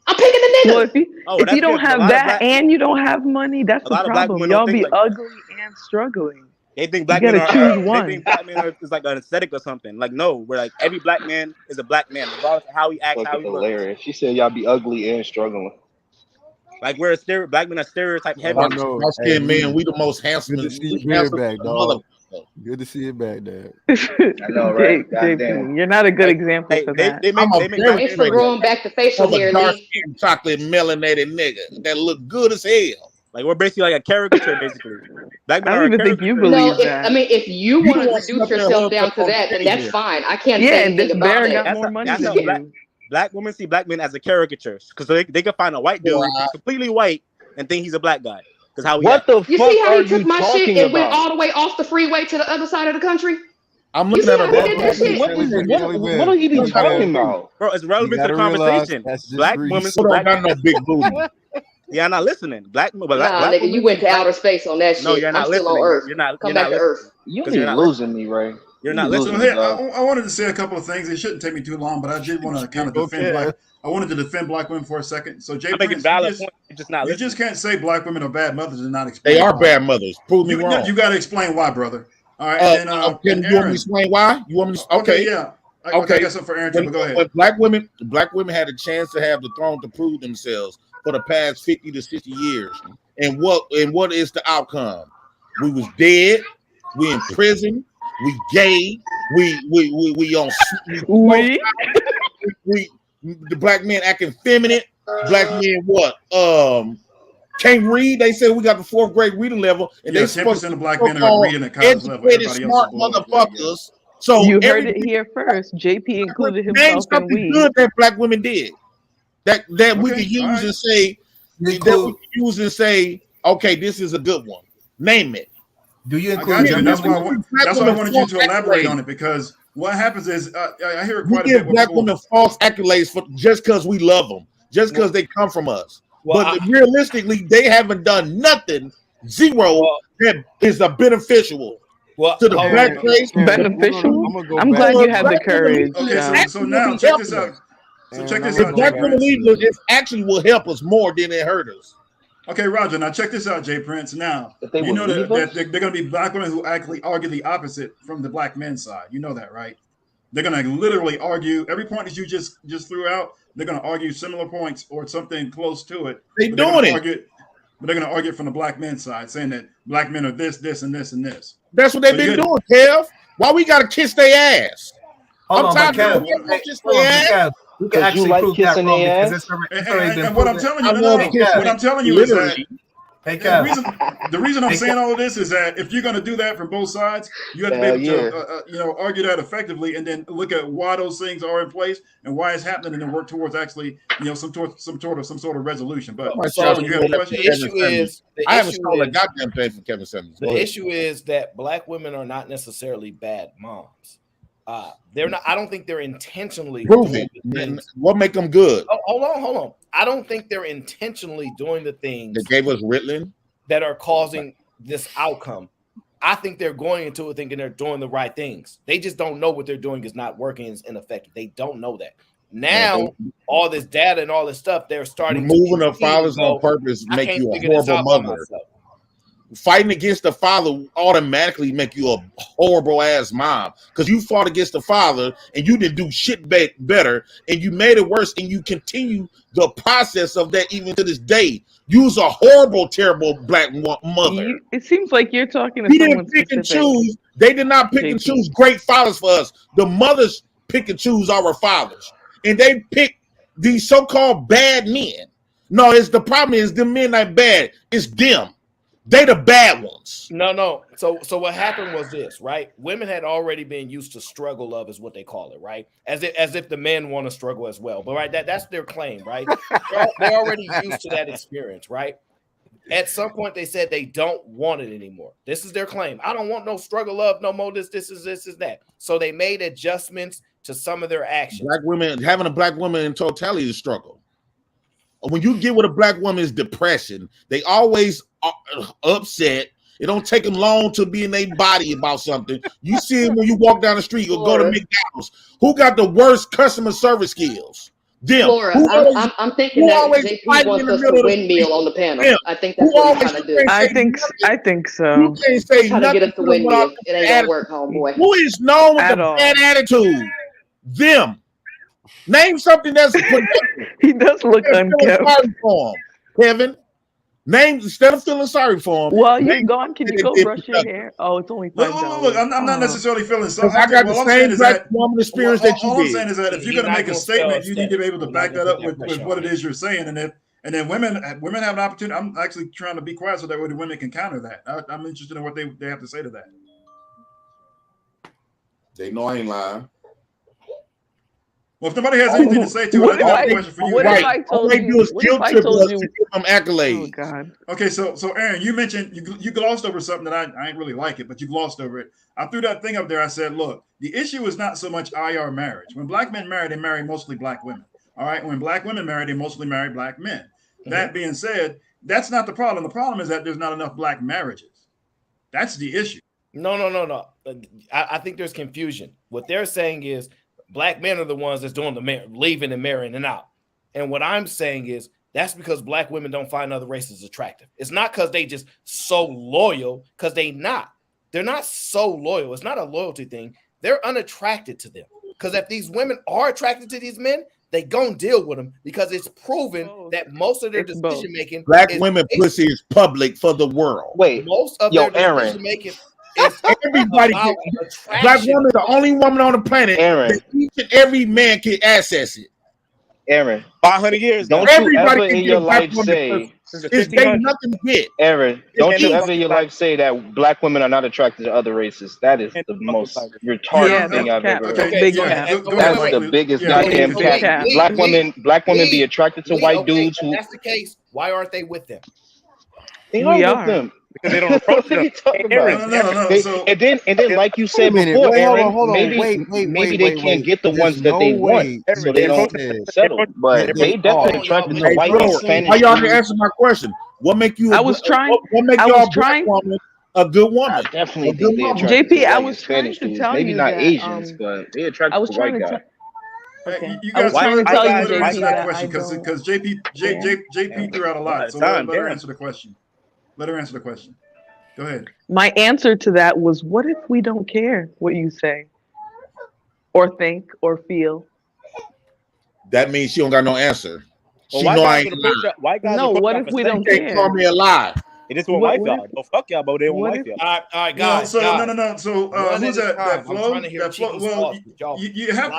Speaker 1: I'm picking the nigga.
Speaker 21: Well, if you don't have that and you don't have money, that's the problem. Y'all be ugly and struggling.
Speaker 7: They think black
Speaker 21: men
Speaker 7: are
Speaker 21: choose one.
Speaker 7: They think black men is like an aesthetic or something. Like no, we're like every black man is a black man, regardless of how he acts, how he looks.
Speaker 13: Hilarious. She said y'all be ugly and struggling.
Speaker 7: Like black men are stereotype heavy.
Speaker 6: Our skin man, we the most handsome.
Speaker 5: Good to see you back, dog. Good to see you back, Dad.
Speaker 13: I know, right?
Speaker 21: JP, you're not a good example for that.
Speaker 1: Thanks for growing back the facial hair,
Speaker 6: dark
Speaker 1: Lee.
Speaker 6: skin, chocolate melanated nigga that look good as hell.
Speaker 7: Like we're basically like a caricature, basically. Black men
Speaker 21: I
Speaker 7: are
Speaker 21: don't even think you believe that.
Speaker 1: If you want to reduce yourself down to that, then that's fine. I can't say anything about that.
Speaker 21: got more money
Speaker 7: That's
Speaker 21: than
Speaker 7: how
Speaker 21: you.
Speaker 7: black women see black men as a caricature because they can find a white dude who's completely white and think he's a black guy. Because how
Speaker 1: You see how he took my shit and went all the way off the freeway to the other side of the country?
Speaker 6: I'm looking at
Speaker 13: What are you even talking about?
Speaker 7: Bro, it's relevant to the conversation. Black women see black
Speaker 6: got no big booty.
Speaker 7: Yeah, I'm not listening.
Speaker 1: Nigga, you went to outer space on that shit.
Speaker 7: No, you're not
Speaker 1: I'm
Speaker 7: listening.
Speaker 1: still on Earth.
Speaker 7: You're not.
Speaker 1: Come back to Earth.
Speaker 13: You be losing me, Ray.
Speaker 7: You're not listening.
Speaker 17: So, hey, I wanted to say a couple of things. It shouldn't take me too long, but I did want to kind of defend black. I wanted to defend black women for a second. So, Jay,
Speaker 7: making valid points. You're just not
Speaker 17: you
Speaker 7: listening.
Speaker 17: just can't say black women are bad mothers and not explain.
Speaker 6: They are
Speaker 17: why.
Speaker 6: bad mothers. Prove me wrong.
Speaker 17: You got to explain why, brother. All right.
Speaker 6: Can you want me to explain why? You want me to? Okay.
Speaker 17: Yeah.
Speaker 6: Okay.
Speaker 17: I got something for Aaron too, but go ahead.
Speaker 6: When black women had a chance to have the throne to prove themselves for the past 50 to 60 years. And what is the outcome? We was dead. We in prison. We gay. We on. The black men acting feminine. Black men what? Can't read. They said we got the 4th grade reading level, and they
Speaker 17: 10% of black men are reading at college level.
Speaker 6: Educated, smart motherfuckers. So
Speaker 21: you heard it here first. JP included himself in we.
Speaker 6: Good that black women did. That we could use and say. That we can use and say, okay, this is a good one. Name it.
Speaker 17: Do you include? That's why I wanted you to elaborate on it, because what happens is I hear it quite a bit.
Speaker 6: We give black women false accolades for just because we love them, just because they come from us. But realistically, they haven't done nothing. Zero that is a beneficial to the black race.
Speaker 21: Beneficial. I'm glad you had the courage.
Speaker 17: Okay, so now check this out. So check this out.
Speaker 6: Black women leave, it actually will help us more than it hurt us.
Speaker 17: Okay, Roger. Now check this out, Jay Prince. Now you know that they're going to be black women who actually argue the opposite from the black men's side. You know that, right? They're going to literally argue every point that you just threw out. They're going to argue similar points or something close to it.
Speaker 6: They're doing it.
Speaker 17: But they're going to argue from the black men's side, saying that black men are this, this, and this, and this.
Speaker 6: That's what they've been doing, Kev. Why we got to kiss their ass?
Speaker 12: Hold on,
Speaker 6: tired
Speaker 12: Kev,
Speaker 6: of it.
Speaker 12: Kev, we can actually
Speaker 13: like
Speaker 12: prove that
Speaker 13: kissing
Speaker 12: wrong
Speaker 13: their
Speaker 12: because
Speaker 13: ass?
Speaker 12: it's already been
Speaker 17: And what I'm
Speaker 12: proven.
Speaker 17: telling you,
Speaker 6: I love kissing
Speaker 17: what I'm telling you is that
Speaker 6: literally.
Speaker 12: Hey,
Speaker 17: the
Speaker 12: Kev.
Speaker 17: reason I'm
Speaker 12: Hey,
Speaker 17: saying
Speaker 12: Kev.
Speaker 17: all of this is that if you're going to do that from both sides, you have to be
Speaker 13: Hell
Speaker 17: able
Speaker 13: yeah.
Speaker 17: to, argue that effectively, and then look at why those things are in place and why it's happening, and then work towards actually, some sort of resolution. But
Speaker 6: So
Speaker 17: you have a question?
Speaker 6: the issue is I haven't stole a goddamn thing from Kevin Simmons.
Speaker 4: The issue is that black women are not necessarily bad moms. They're not. I don't think they're intentionally
Speaker 6: Prove
Speaker 4: doing
Speaker 6: it.
Speaker 4: the things.
Speaker 6: What make them good?
Speaker 4: Oh, hold on. I don't think they're intentionally doing the things
Speaker 6: They gave us Ritalin
Speaker 4: that are causing this outcome. I think they're going into it thinking they're doing the right things. They just don't know what they're doing is not working, is ineffective. They don't know that. Now, all this data and all this stuff, they're starting
Speaker 6: removing
Speaker 4: to
Speaker 6: the fathers on purpose
Speaker 4: I
Speaker 6: make
Speaker 4: can't
Speaker 6: you a
Speaker 4: figure this
Speaker 6: horrible
Speaker 4: out by
Speaker 6: mother.
Speaker 4: myself.
Speaker 6: Fighting against the father automatically make you a horrible ass mom because you fought against the father and you didn't do shit better and you made it worse and you continue the process of that even to this day. You's a horrible, terrible black mother.
Speaker 21: It seems like you're talking to
Speaker 6: You
Speaker 21: someone
Speaker 6: didn't pick and
Speaker 21: specific.
Speaker 6: choose. They did not pick and
Speaker 21: JP.
Speaker 6: choose great fathers for us. The mothers pick and choose our fathers, and they pick these so-called bad men. No, it's the problem is the men not bad. It's them. They the bad ones.
Speaker 4: No. So what happened was this, right? Women had already been used to struggle love, is what they call it, right? As if the men want to struggle as well. But right, that's their claim, right? They're already used to that experience, right? At some point, they said they don't want it anymore. This is their claim. I don't want no struggle love no more. This is that. So they made adjustments to some of their actions.
Speaker 6: Black women having a black woman in totality is struggle. When you get with a black woman is depression. They always upset. It don't take them long to be in their body about something. You see it when you walk down the street or go to McDonald's. Who got the worst customer service skills? Them.
Speaker 1: Laura, I'm thinking that JP wants us to windmill on the panel.
Speaker 6: Them.
Speaker 1: I think that's what he's trying to do.
Speaker 21: I think so.
Speaker 6: You can't say
Speaker 1: Trying to
Speaker 6: nothing
Speaker 1: get us to windmill. It ain't gonna work, homeboy.
Speaker 6: Who is known with
Speaker 21: At
Speaker 6: the
Speaker 21: all.
Speaker 6: bad attitude? Them. Name something that's
Speaker 21: he does look
Speaker 6: sorry
Speaker 21: unkempt.
Speaker 6: for him, Kevin. Name instead of feeling sorry for him.
Speaker 21: While you're gone, can you go brush your
Speaker 6: productive.
Speaker 21: hair? Oh, it's only
Speaker 17: Look,
Speaker 21: $5.
Speaker 17: I'm not necessarily feeling sorry.
Speaker 6: I got the same black woman experience that you
Speaker 17: all I'm
Speaker 6: did.
Speaker 17: saying is that if you're going to make a statement, you need to be able to back that up with what it is you're saying, and then women have an opportunity. I'm actually trying to be quiet so that way the women can counter that. I'm interested in what they have to say to that.
Speaker 6: They know I ain't lying.
Speaker 17: Well, if nobody has anything to say to it, I have a question for you.
Speaker 21: What if I
Speaker 6: All
Speaker 21: told
Speaker 6: they do is
Speaker 21: you? What
Speaker 6: guilt
Speaker 21: if I
Speaker 6: trip
Speaker 21: told
Speaker 6: us
Speaker 21: you?
Speaker 6: to give them accolades.
Speaker 21: Oh God.
Speaker 17: Okay, so Aaron, you mentioned you glossed over something that I ain't really like it, but you glossed over it. I threw that thing up there. I said, look, the issue is not so much IR marriage. When black men marry, they marry mostly black women. All right. When black women marry, they mostly marry black men. That being said, that's not the problem. The problem is that there's not enough black marriages. That's the issue.
Speaker 4: No. I think there's confusion. What they're saying is black men are the ones that's doing the leaving and marrying and out. And what I'm saying is that's because black women don't find other races attractive. It's not because they just so loyal, because they're not so loyal. It's not a loyalty thing. They're unattracted to them. Because if these women are attracted to these men, they gonna deal with them because it's proven that most of their decision making.
Speaker 6: Black women pussy is public for the world.
Speaker 13: Wait,
Speaker 4: most of
Speaker 13: yo,
Speaker 4: their
Speaker 13: Aaron.
Speaker 4: decision making is
Speaker 6: everybody. Black woman is the only woman on the planet that each and every man can access it.
Speaker 13: Aaron,
Speaker 7: 500 years.
Speaker 13: Don't you ever in your life say
Speaker 6: it's they nothing to get.
Speaker 13: Aaron, don't you ever in your life say that black women are not attracted to other races? That is the most retarded thing I've ever heard. That's the biggest goddamn cap. Black women be attracted to white dudes who.
Speaker 4: If that's the case, why aren't they with them?
Speaker 13: They are with them.
Speaker 7: Because they don't approach them.
Speaker 17: No.
Speaker 13: And then, like you said before, Aaron, maybe they can't get the ones that they want, so they don't settle. But they definitely attracted to white and Spanish.
Speaker 6: Why y'all didn't answer my question? What make you? What make y'all black woman a good woman?
Speaker 13: Definitely think they attracted
Speaker 21: JP,
Speaker 13: to
Speaker 21: I
Speaker 13: white
Speaker 21: was
Speaker 13: and Spanish
Speaker 21: trying to
Speaker 13: dudes.
Speaker 21: tell
Speaker 13: Maybe
Speaker 21: you
Speaker 13: not
Speaker 21: that,
Speaker 13: Asians, but they attracted to white guys.
Speaker 17: Okay. You
Speaker 21: I was
Speaker 17: guys
Speaker 21: trying to tell you,
Speaker 17: let her
Speaker 21: JP,
Speaker 17: answer that
Speaker 21: that
Speaker 17: question
Speaker 21: I don't.
Speaker 17: because JP threw out a lot. So let her answer the question. Let her answer the question. Go ahead.
Speaker 21: My answer to that was, what if we don't care what you say or think or feel?
Speaker 6: That means she don't got no answer.
Speaker 7: Well,
Speaker 6: She know I ain't lying.
Speaker 21: No, what if we don't
Speaker 6: They
Speaker 21: care?
Speaker 6: call me a lie.
Speaker 7: They just won't wife y'all. Don't fuck y'all, but they won't wife y'all.
Speaker 4: All right, guys.
Speaker 17: No,
Speaker 4: guys.
Speaker 17: no. So who's that? That flow? That flow. Well,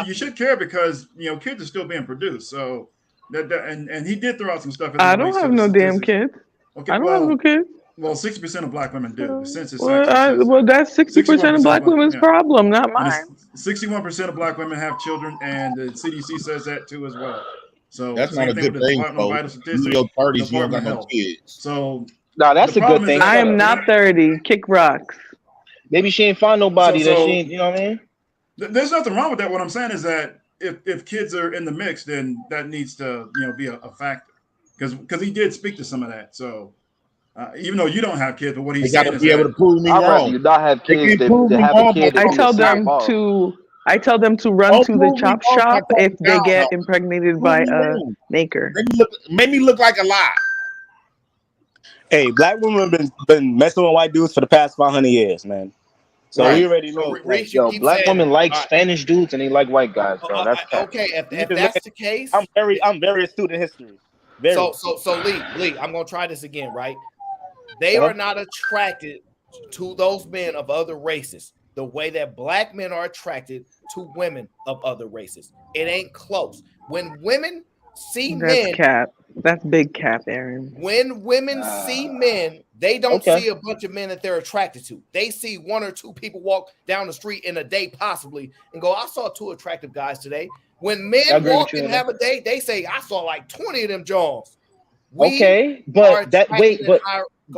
Speaker 17: you should care because kids are still being produced. So and he did throw out some stuff.
Speaker 21: I don't have no damn kids.
Speaker 17: Okay,
Speaker 21: I don't have no kids.
Speaker 17: Well, 60% of black women do. The census
Speaker 21: well, that's 60% of black women's problem, not mine.
Speaker 17: 61% of black women have children, and the CDC says that too as well. So
Speaker 6: that's not a good thing.
Speaker 17: Your
Speaker 6: 30s, you don't got no kids.
Speaker 17: So
Speaker 13: no, that's a good thing.
Speaker 21: I am not 30. Kick rocks.
Speaker 13: Maybe she ain't find nobody that she ain't. You know what I mean?
Speaker 17: There's nothing wrong with that. What I'm saying is that if kids are in the mix, then that needs to be a factor because he did speak to some of that. So. Even though you don't have kids, but what he's saying is
Speaker 6: able to prove me wrong.
Speaker 13: I'd rather you not have kids than have a kid.
Speaker 21: I tell them to run to the chop shop if they get impregnated by a maker.
Speaker 6: Made me look like a lie.
Speaker 7: Hey, black women have been messing with white dudes for the past 500 years, man. So we already know.
Speaker 13: Black women like Spanish dudes and they like white guys. So that's
Speaker 4: okay. If that's the case,
Speaker 7: I'm very astute in history.
Speaker 4: So Lee, I'm gonna try this again, right? They are not attracted to those men of other races the way that black men are attracted to women of other races. It ain't close. When women see men,
Speaker 21: that's big cap, Aaron.
Speaker 4: When women see men, they don't see a bunch of men that they're attracted to. They see one or two people walk down the street in a day, possibly, and go, "I saw 2 attractive guys today." When men walk and have a date, they say, "I saw like 20 of them Jones."
Speaker 13: Go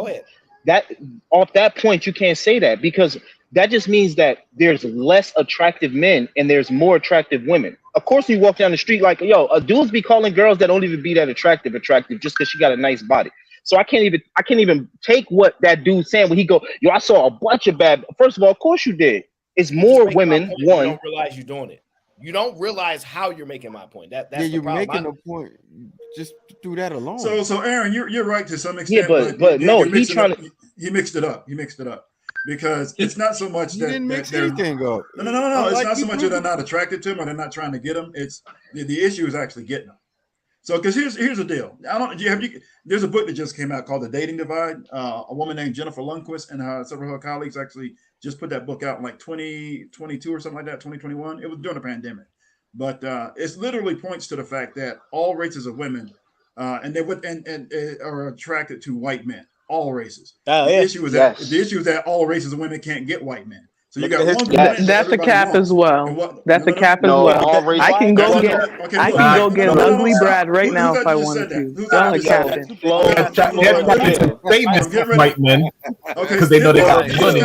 Speaker 13: ahead. That off that point, you can't say that because that just means that there's less attractive men and there's more attractive women. Of course, you walk down the street like, dudes be calling girls that don't even be that attractive just because she got a nice body. So I can't even take what that dude's saying when he go, I saw a bunch of bad. First of all, of course you did. It's more women.
Speaker 4: You don't realize you're doing it. You don't realize how you're making my point. That's
Speaker 5: you're making a point. Just do that alone.
Speaker 17: So Aaron, you're right to some extent.
Speaker 13: Yeah, but no,
Speaker 17: he mixed it up. He mixed it up because it's not so much that
Speaker 5: mix anything up.
Speaker 17: No. It's not so much that they're not attracted to him or they're not trying to get him. It's the issue is actually getting them. So because here's the deal. There's a book that just came out called The Dating Divide. A woman named Jennifer Lundquist and several of her colleagues actually just put that book out in like 2022 or something like that, 2021. It was during the pandemic. But it literally points to the fact that all races of women and are attracted to white men, all races. The issue is that all races of women can't get white men. So you got
Speaker 21: that's a cap as well. That's a cap as well. I can go get an ugly Brad right now if I wanted to. Y'all are capping.
Speaker 12: Famous white men because they know they got money.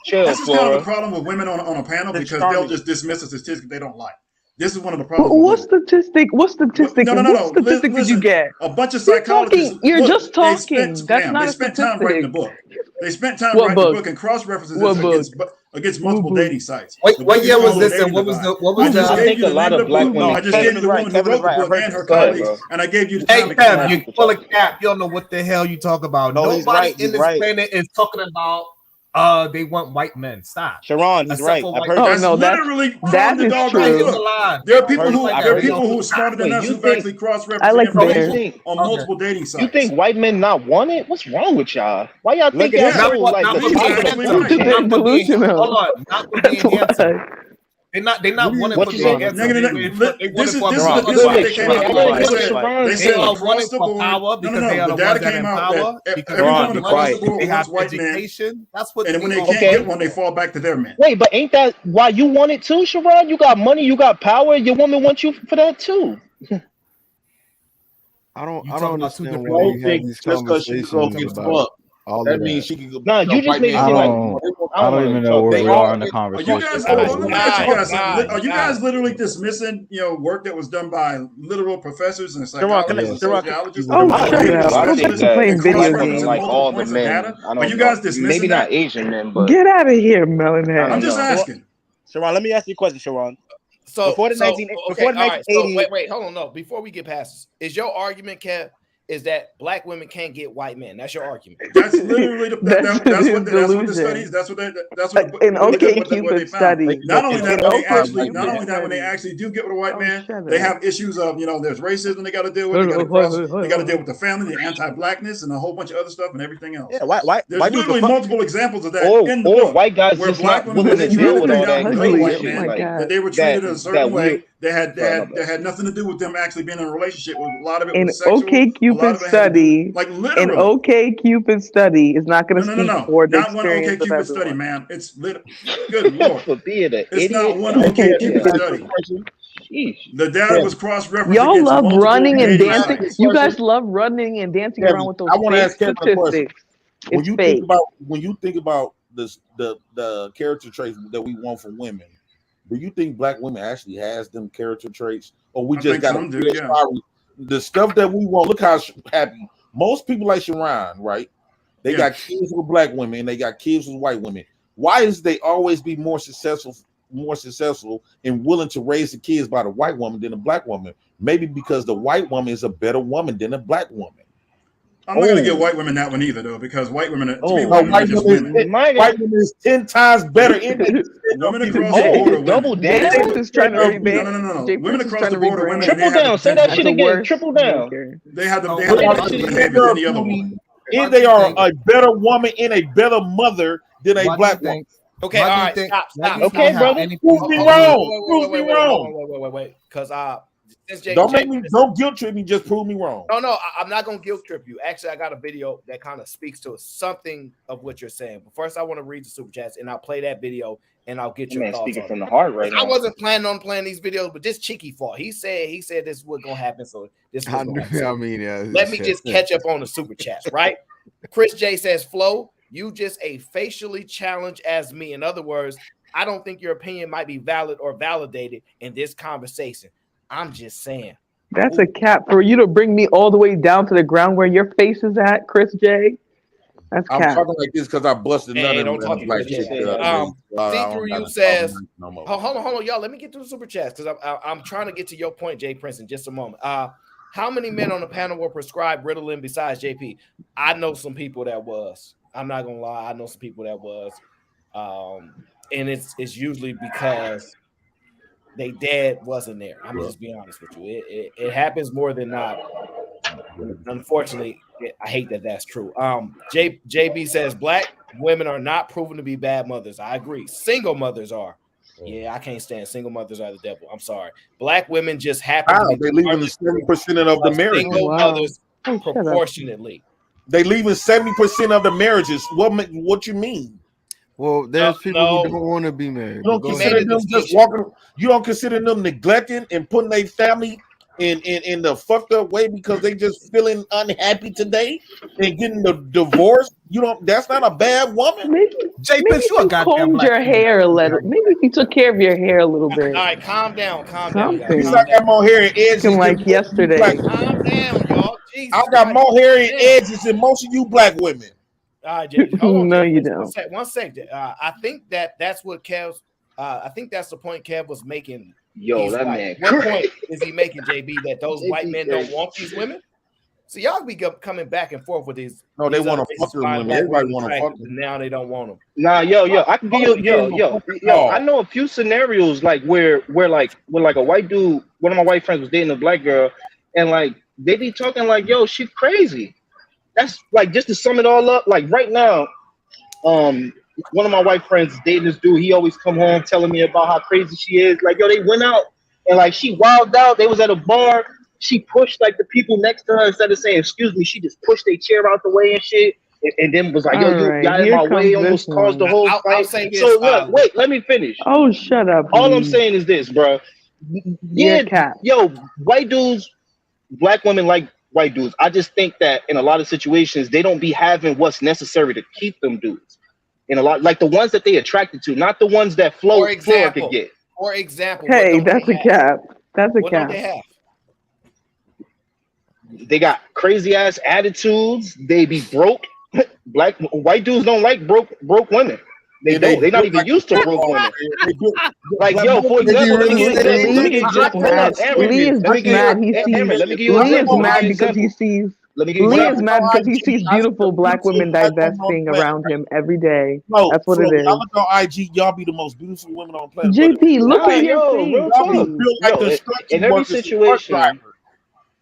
Speaker 17: This is kind of the problem with women on a panel because they'll just dismiss a statistic they don't like. This is one of the problems.
Speaker 21: What statistic? What statistic did you get?
Speaker 17: A bunch of psychologists.
Speaker 21: You're just talking. That's not a statistic.
Speaker 17: They spent time writing the book. They spent time writing the book and cross-references against multiple dating sites.
Speaker 12: What year was this and what was the
Speaker 13: I think a lot of black women.
Speaker 17: I just gave you the woman who wrote the book and her colleagues, and I gave you the time.
Speaker 12: Hey, Kev, you full of cap. You don't know what the hell you talk about. Nobody in this planet is talking about they want white men. Stop.
Speaker 7: Sharon, he's right.
Speaker 17: That's literally
Speaker 21: that is true.
Speaker 17: There are people who are smarter than us who've actually cross-referenced information on multiple dating sites.
Speaker 13: You think white men not want it? What's wrong with y'all? Why y'all think y'all so like
Speaker 21: delusional?
Speaker 12: Hold on, not for being handsome. They're not wanting
Speaker 17: what
Speaker 12: for
Speaker 17: being
Speaker 12: handsome.
Speaker 17: This is what they came out with. They said across the board.
Speaker 12: Power because they are the ones that empower.
Speaker 17: Everyone across the board
Speaker 12: they have
Speaker 17: wants white
Speaker 12: education. That's what.
Speaker 17: And when they can't get one, they fall back to their men.
Speaker 13: Wait, but ain't that why you want it too, Sharon? You got money, you got power. Your woman wants you for that too.
Speaker 5: I don't understand why you have these conversations about all
Speaker 6: that
Speaker 5: of
Speaker 6: means
Speaker 5: that.
Speaker 6: she can go.
Speaker 13: No, you just made it seem like
Speaker 11: I don't even know where we are in the conversation.
Speaker 17: Are you guys literally dismissing work that was done by literal professors and psychologists and sociologists?
Speaker 21: Playing video games
Speaker 13: like all the men.
Speaker 17: Are you guys dismissing
Speaker 13: maybe not Asian men, but
Speaker 21: get out of here, Melonhead.
Speaker 17: I'm just asking.
Speaker 7: Sharon, let me ask you a question, Sharon.
Speaker 4: So
Speaker 7: before the 1980s.
Speaker 4: Wait, hold on. No, before we get past this, is your argument, Kev, is that black women can't get white men. That's your argument.
Speaker 17: That's literally that's what the studies. That's what
Speaker 21: an OK-Cupid study.
Speaker 17: Not only that, when they actually do get with a white man, they have issues of there's racism they got to deal with. They got to deal with the family, the anti-blackness, and a whole bunch of other stuff and everything else.
Speaker 7: Yeah,
Speaker 17: there's literally multiple examples of that in the
Speaker 13: or
Speaker 17: book,
Speaker 13: white guys
Speaker 17: where
Speaker 13: just
Speaker 17: black
Speaker 13: not
Speaker 17: women
Speaker 13: willing to deal with all that
Speaker 17: white
Speaker 13: shit,
Speaker 17: men,
Speaker 13: like
Speaker 17: that they were treated a certain way. They
Speaker 13: Sorry,
Speaker 17: had nothing to do with them actually being in a relationship. A lot of it
Speaker 21: An
Speaker 17: was sexual.
Speaker 21: OK-Cupid study,
Speaker 17: like literally.
Speaker 21: an OK-Cupid study is not going to speak for the
Speaker 17: not one
Speaker 21: experience of
Speaker 17: OK-Cupid study,
Speaker 21: everyone.
Speaker 17: man. It's good lord.
Speaker 13: For being an
Speaker 17: It's
Speaker 13: idiot.
Speaker 17: not one OK-Cupid study. The data was cross-referenced.
Speaker 21: Y'all
Speaker 17: against
Speaker 21: love
Speaker 17: multiple
Speaker 21: running and
Speaker 17: dating
Speaker 21: dancing.
Speaker 17: sites.
Speaker 21: You guys love running and dancing
Speaker 6: Kevin,
Speaker 21: around with those
Speaker 6: I want to
Speaker 21: fake
Speaker 6: ask Kevin a question.
Speaker 21: statistics. It's fake.
Speaker 6: When you think about this, the character traits that we want from women, do you think black women actually has them character traits, or we just got the stuff that we want? Look how happy most people like Sharon, right? They got kids with black women, and they got kids with white women. Why is they always be more successful and willing to raise the kids by the white woman than the black woman? Maybe because the white woman is a better woman than the black woman.
Speaker 17: I'm not going to give white women that one either, though, because white women, to me,
Speaker 6: white
Speaker 17: white women
Speaker 6: is 10 times better in it.
Speaker 17: Women across the border,
Speaker 13: double down.
Speaker 17: No. Women across the border, women.
Speaker 13: Triple down. Say that shit again. Triple down.
Speaker 17: They have the behavior than the other woman.
Speaker 6: And they are a better woman and a better mother than a black woman.
Speaker 4: Okay, all right, stop.
Speaker 13: Okay, brother.
Speaker 6: Prove me wrong.
Speaker 4: Wait. Because
Speaker 6: don't guilt trip me. Just prove me wrong.
Speaker 4: No, I'm not gonna guilt trip you. Actually, I got a video that kind of speaks to something of what you're saying. But first, I want to read the super chats, and I'll play that video, and I'll get your thoughts.
Speaker 13: Speaking from the heart right now.
Speaker 4: I wasn't planning on playing these videos, but this Cheeky fault. He said this was gonna happen, so this was gonna happen. Let me just catch up on the super chats, right? Chris J says, Flo, you just a facially challenged as me. In other words, I don't think your opinion might be valid or validated in this conversation. I'm just saying.
Speaker 21: That's a cap for you to bring me all the way down to the ground where your face is at, Chris J. That's
Speaker 6: I'm
Speaker 21: cap.
Speaker 6: talking like this because I busted none of them.
Speaker 4: Don't talk like this. See through you says, hold on, y'all. Let me get to the super chats because I'm trying to get to your point, Jay Prince, in just a moment. How many men on the panel were prescribed Ritalin besides JP? I know some people that was. I'm not gonna lie. I know some people that was, and it's usually because they dad wasn't there. I'm just being honest with you. It happens more than not. Unfortunately, I hate that that's true. JB says black women are not proven to be bad mothers. I agree. Single mothers are. Yeah, I can't stand single mothers are the devil. I'm sorry. Black women just happen to be
Speaker 6: they leaving 70% of the marriages.
Speaker 4: Single mothers proportionately.
Speaker 6: They leaving 70% of the marriages. What you mean?
Speaker 5: Well, there's people who don't want to be married.
Speaker 6: You don't consider them just walking. You don't consider them neglecting and putting their family in the fucked up way because they just feeling unhappy today and getting the divorce. You don't. That's not a bad woman.
Speaker 21: Maybe you combed your hair a little. Maybe if you took care of your hair a little bit.
Speaker 4: All right, calm down.
Speaker 6: He's like got more hair and edges
Speaker 21: like yesterday.
Speaker 4: Calm down, y'all. Jesus
Speaker 6: I got more hair and edges than most of you black women.
Speaker 4: All right, hold on,
Speaker 21: no, you don't.
Speaker 4: One second. I think that's what Kev's. I think that's the point Kev was making.
Speaker 13: Yo, that man.
Speaker 4: What point is he making, JB? That those white men don't want these women? So y'all be coming back and forth with these.
Speaker 6: No, they want to fuck them women. Everybody want to fuck them.
Speaker 4: Now they don't want them.
Speaker 13: Nah, yo. I can give you, yo. I know a few scenarios like where like a white dude, one of my white friends was dating a black girl, and like they be talking like, yo, she's crazy. That's like, just to sum it all up, like right now, one of my white friends is dating this dude. He always come home telling me about how crazy she is. Like, yo, they went out and like she wilded out. They was at a bar. She pushed like the people next to her instead of saying, excuse me, she just pushed their chair out the way and shit. And then was like, yo, you got in my way, almost caused the whole fight. So look, wait, let me finish.
Speaker 21: Oh, shut up.
Speaker 13: All I'm saying is this, bro. Yeah, yo, white dudes, black women like white dudes. I just think that in a lot of situations, they don't be having what's necessary to keep them dudes. In a lot, like the ones that they attracted to, not the ones that Flo could get.
Speaker 4: For example,
Speaker 21: hey, that's a cap. That's a cap.
Speaker 4: They have?
Speaker 13: They got crazy ass attitudes. They be broke. White dudes don't like broke women. They're not even used to broke women. Like, yo, for example,
Speaker 21: Lee is mad because he sees
Speaker 13: Let me get
Speaker 21: Lee is mad because he sees beautiful black women divesting around him every day.
Speaker 6: No,
Speaker 21: that's what it is.
Speaker 6: Y'all look on IG, y'all be the most beautiful women on planet.
Speaker 21: JP, look at your face.
Speaker 13: Real
Speaker 6: Y'all be
Speaker 13: talk.
Speaker 6: built like construction
Speaker 13: In every
Speaker 6: workers and truck
Speaker 13: situation,
Speaker 6: drivers.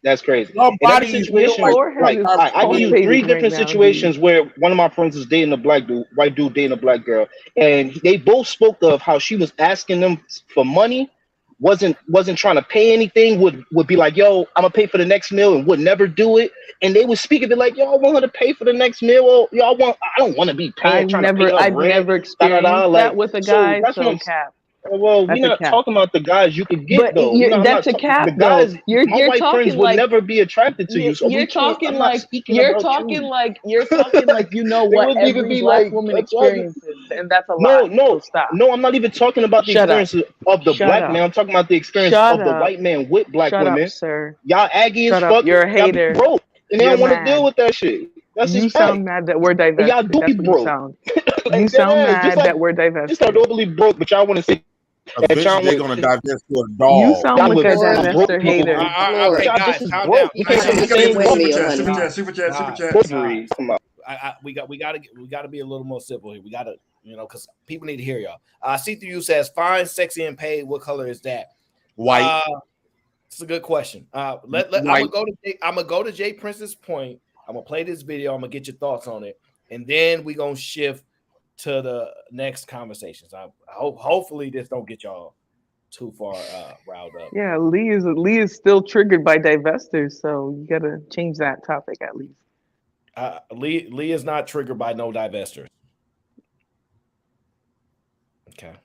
Speaker 13: that's crazy.
Speaker 6: Your
Speaker 13: In every
Speaker 6: body is built
Speaker 13: situation,
Speaker 6: like
Speaker 13: I give you 3 different situations where one of my friends was dating a black dude, white dude dating a black girl, and they both spoke of how she was asking them for money, wasn't trying to pay anything, would be like, yo, I'm gonna pay for the next meal, and would never do it. And they would speak and be like, yo, I want her to pay for the next meal. Or, yo, I don't want to be paying, trying to pay her
Speaker 21: I've
Speaker 13: rent.
Speaker 21: never experienced that with a guy, so cap.
Speaker 13: Well,
Speaker 21: That's
Speaker 13: we're
Speaker 21: a
Speaker 13: not
Speaker 21: cap.
Speaker 13: talking about the guys you could get,
Speaker 21: But
Speaker 13: though.
Speaker 21: you're,
Speaker 13: I'm
Speaker 21: that's
Speaker 13: not
Speaker 21: a cap,
Speaker 13: the guys.
Speaker 21: though. You're
Speaker 13: My white
Speaker 21: talking
Speaker 13: friends would
Speaker 21: like
Speaker 13: never be attracted to you. So
Speaker 21: you're talking
Speaker 13: I'm
Speaker 21: like
Speaker 13: not speaking
Speaker 21: you're
Speaker 13: about
Speaker 21: talking
Speaker 13: you.
Speaker 21: like you're talking like you know
Speaker 13: They
Speaker 21: what
Speaker 13: wouldn't even
Speaker 21: every
Speaker 13: be
Speaker 21: black
Speaker 13: like,
Speaker 21: woman
Speaker 13: that's why
Speaker 21: experiences, and that's a lie. So stop.
Speaker 13: No, I'm not even talking about the
Speaker 21: Shut up.
Speaker 13: experience of the
Speaker 21: Shut
Speaker 13: black
Speaker 21: up.
Speaker 13: man. I'm talking about the experience
Speaker 21: Shut
Speaker 13: of the
Speaker 21: up.
Speaker 13: white man with black
Speaker 21: Shut up,
Speaker 13: women.
Speaker 21: sir.
Speaker 13: Y'all aggy as
Speaker 21: Shut up.
Speaker 13: fuck.
Speaker 21: You're a
Speaker 13: Y'all be
Speaker 21: hater.
Speaker 13: broke, and they
Speaker 21: You're
Speaker 13: don't want to
Speaker 21: mad.
Speaker 13: deal with that shit. That's
Speaker 21: You
Speaker 13: just
Speaker 21: sound
Speaker 13: fact.
Speaker 21: mad that we're
Speaker 13: And y'all
Speaker 21: divested.
Speaker 13: do
Speaker 21: That's
Speaker 13: be
Speaker 21: what you
Speaker 13: broke.
Speaker 21: sound.
Speaker 13: Like,
Speaker 21: You
Speaker 13: dead
Speaker 21: sound
Speaker 13: ass,
Speaker 21: mad that we're divested.
Speaker 13: just like overly broke, but y'all want to say that y'all
Speaker 6: Eventually, they're
Speaker 13: want
Speaker 6: gonna divest to a
Speaker 21: You
Speaker 6: dog.
Speaker 21: sound
Speaker 13: y'all
Speaker 21: like
Speaker 13: with
Speaker 21: a
Speaker 13: broke
Speaker 21: divester
Speaker 13: people.
Speaker 21: hater.
Speaker 4: Okay,
Speaker 13: Y'all
Speaker 4: guys,
Speaker 13: just as
Speaker 4: calm
Speaker 13: broke.
Speaker 4: down.
Speaker 13: You can't say the
Speaker 1: Just
Speaker 13: same
Speaker 1: wait a
Speaker 13: thing.
Speaker 1: minute,
Speaker 17: Super chat.
Speaker 13: Popery. Come on.
Speaker 4: We gotta be a little more simple here. We gotta, because people need to hear y'all. C3U says, fine, sexy, and paid. What color is that?
Speaker 6: White.
Speaker 4: It's a good question. I'm gonna go to Jay Prince's point. I'm gonna play this video. I'm gonna get your thoughts on it, and then we're gonna shift to the next conversations. I hope, hopefully, this don't get y'all too far riled up.
Speaker 21: Yeah, Lee is still triggered by divestors, so you gotta change that topic at least.
Speaker 4: Lee is not triggered by no divestors. Okay. At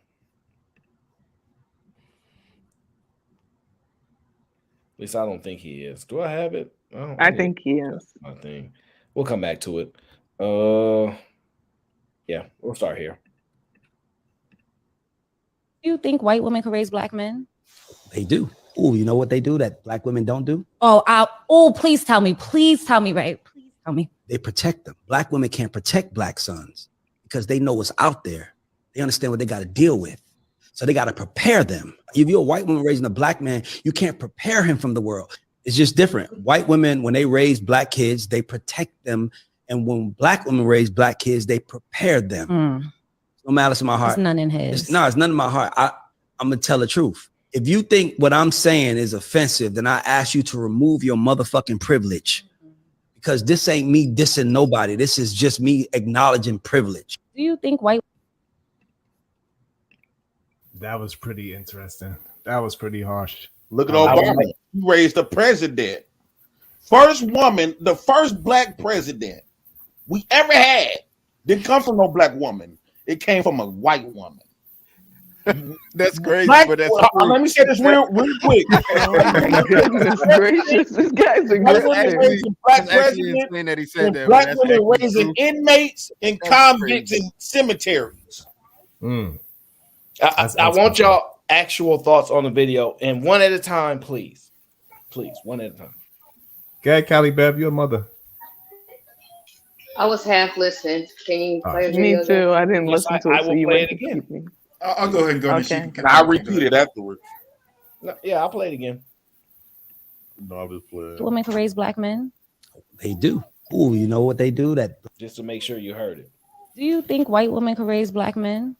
Speaker 4: least I don't think he is. Do I have it?
Speaker 21: I think he is.
Speaker 4: I think we'll come back to it. Yeah, we'll start here.
Speaker 9: Do you think white women can raise black men?
Speaker 3: They do. Oh, you know what they do that black women don't do?
Speaker 9: Please tell me. Please tell me, right? Please tell me.
Speaker 3: They protect them. Black women can't protect black sons because they know what's out there. They understand what they got to deal with. So they got to prepare them. If you're a white woman raising a black man, you can't prepare him from the world. It's just different. White women, when they raise black kids, they protect them. And when black women raise black kids, they prepare them. No malice in my heart.
Speaker 9: It's none in his.
Speaker 3: It's none in my heart. I'm going to tell the truth. If you think what I'm saying is offensive, then I ask you to remove your motherfucking privilege. Because this ain't me dissing nobody. This is just me acknowledging privilege.
Speaker 9: Do you think white?
Speaker 12: That was pretty interesting. That was pretty harsh.
Speaker 6: Look at Obama. He raised the president. First woman, the first black president we ever had didn't come from no black woman. It came from a white woman.
Speaker 5: That's crazy.
Speaker 6: But that's let me say this real quick.
Speaker 21: Oh my goodness gracious, this guy's aggressive.
Speaker 6: Black president,
Speaker 5: that he said that.
Speaker 6: Black women raising inmates in convicts and cemeteries.
Speaker 4: I want y'all actual thoughts on the video, and one at a time, please. Please, one at a time.
Speaker 12: Go ahead, Callie Bev, your mother.
Speaker 1: I was half listening. Can you play a
Speaker 21: Me
Speaker 1: video?
Speaker 21: too. I didn't listen to it,
Speaker 4: I
Speaker 21: so
Speaker 4: will
Speaker 21: you
Speaker 4: play
Speaker 21: went
Speaker 4: it
Speaker 21: to
Speaker 4: again.
Speaker 21: keep me.
Speaker 17: I'll go ahead and go.
Speaker 21: Okay.
Speaker 6: I'll repeat it afterwards.
Speaker 4: No, yeah, I'll play it again.
Speaker 6: No, I'll just play it.
Speaker 9: Women can raise black men?
Speaker 3: They do. Oh, you know what they do that?
Speaker 4: Just to make sure you heard it.
Speaker 9: Do you think white women can raise black men?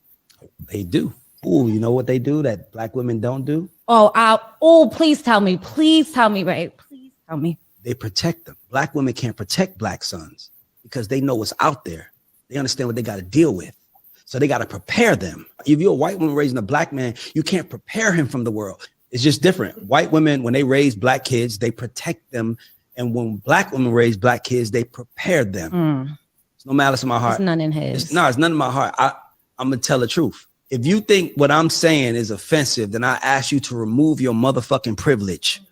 Speaker 3: They do. Oh, you know what they do that black women don't do?
Speaker 9: Please tell me. Please tell me, right? Please tell me.
Speaker 3: They protect them. Black women can't protect black sons because they know what's out there. They understand what they got to deal with. So they got to prepare them. If you're a white woman raising a black man, you can't prepare him from the world. It's just different. White women, when they raise black kids, they protect them. And when black women raise black kids, they prepare them. There's no malice in my heart.
Speaker 9: It's none in his.
Speaker 3: It's none in my heart. I'm going to tell the truth. If you think what I'm saying is offensive, then I ask you to remove your motherfucking privilege.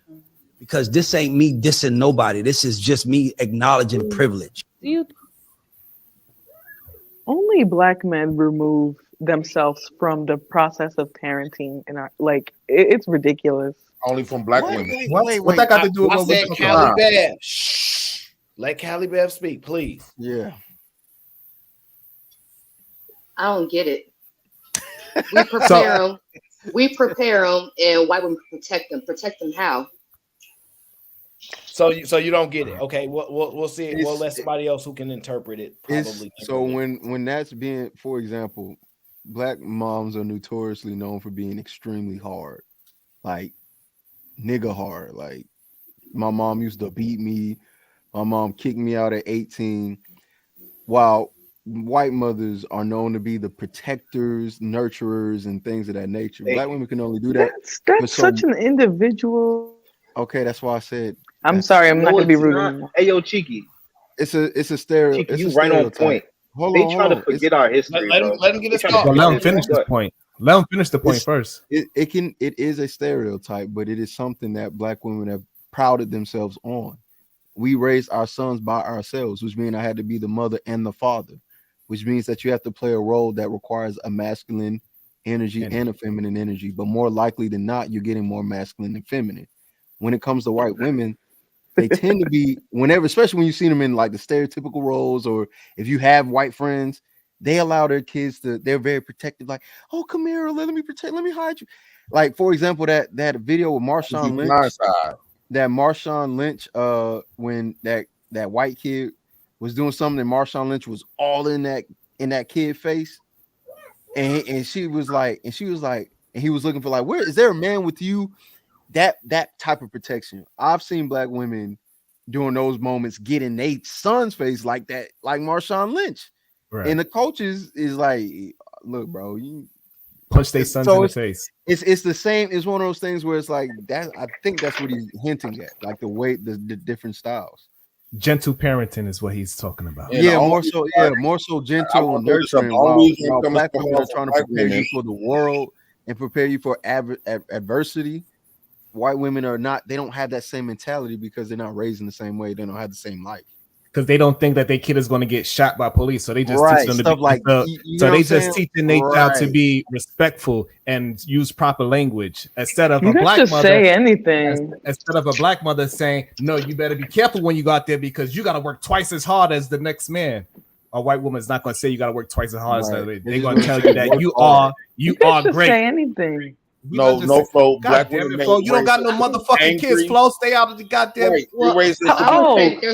Speaker 3: Because this ain't me dissing nobody. This is just me acknowledging privilege.
Speaker 9: Do you?
Speaker 21: Only black men remove themselves from the process of parenting, and it's ridiculous.
Speaker 6: Only from black women.
Speaker 12: What that got to do with what we're talking about?
Speaker 4: Bev. Shh. Let Callie Bev speak, please.
Speaker 5: Yeah.
Speaker 1: I don't get it. We prepare them. We prepare them, and white women protect them. Protect them how?
Speaker 4: So you don't get it. Okay, we'll see. We'll let somebody else who can interpret it probably.
Speaker 5: So when that's being, for example, black moms are notoriously known for being extremely hard, like nigga hard. Like my mom used to beat me. My mom kicked me out at 18. While white mothers are known to be the protectors, nurturers, and things of that nature. Black women can only do that.
Speaker 21: That's such an individual.
Speaker 5: Okay, that's why I said.
Speaker 21: I'm sorry, I'm not gonna be rude anymore.
Speaker 13: Hey, yo, Cheeky.
Speaker 5: It's a stereo.
Speaker 13: Cheeky,
Speaker 5: it's
Speaker 13: you
Speaker 5: a
Speaker 13: right on point. They try to forget our history.
Speaker 4: Let him get his thought.
Speaker 12: Let him finish this point. Let him finish the point first.
Speaker 5: It is a stereotype, but it is something that black women have prided themselves on. We raised our sons by ourselves, which means I had to be the mother and the father, which means that you have to play a role that requires a masculine energy and a feminine energy. But more likely than not, you're getting more masculine than feminine. When it comes to white women, they tend to be, whenever, especially when you see them in like the stereotypical roles, or if you have white friends, they allow their kids to, they're very protective, like, oh, come here, let me protect, let me hide you. Like, for example, that video with Marshawn Lynch, when that white kid was doing something and Marshawn Lynch was all in that kid face, and she was like, and he was looking for like, where is there a man with you? That type of protection. I've seen black women during those moments get in their son's face like that, like Marshawn Lynch. Right. And the coaches is like, look, bro, you
Speaker 12: punch their sons in the face.
Speaker 5: It's the same. It's one of those things where it's like that. I think that's what he's hinting at, like the way the different styles.
Speaker 12: Gentle parenting is what he's talking about.
Speaker 5: Yeah, more so gentle and nurturing. While black women are trying to prepare you for the world and prepare you for adversity, white women are not. They don't have that same mentality because they're not raised in the same way. They don't have the same life.
Speaker 12: Because they don't think that their kid is going to get shot by police, so they just teach them to
Speaker 5: stuff
Speaker 12: be
Speaker 5: like.
Speaker 12: So they just teaching their child to be respectful and use proper language instead of
Speaker 21: You
Speaker 12: a
Speaker 21: can
Speaker 12: black
Speaker 21: just
Speaker 12: mother.
Speaker 21: say anything.
Speaker 12: Instead of a black mother saying, "No, you better be careful when you go out there because you got to work twice as hard as the next man." A white woman is not going to say you got to work twice as hard as the. They're going to tell you that you are great.
Speaker 21: Say anything.
Speaker 12: No, Flo. Black women, Flo. You don't got no motherfucking kids, Flo. Stay out of the goddamn.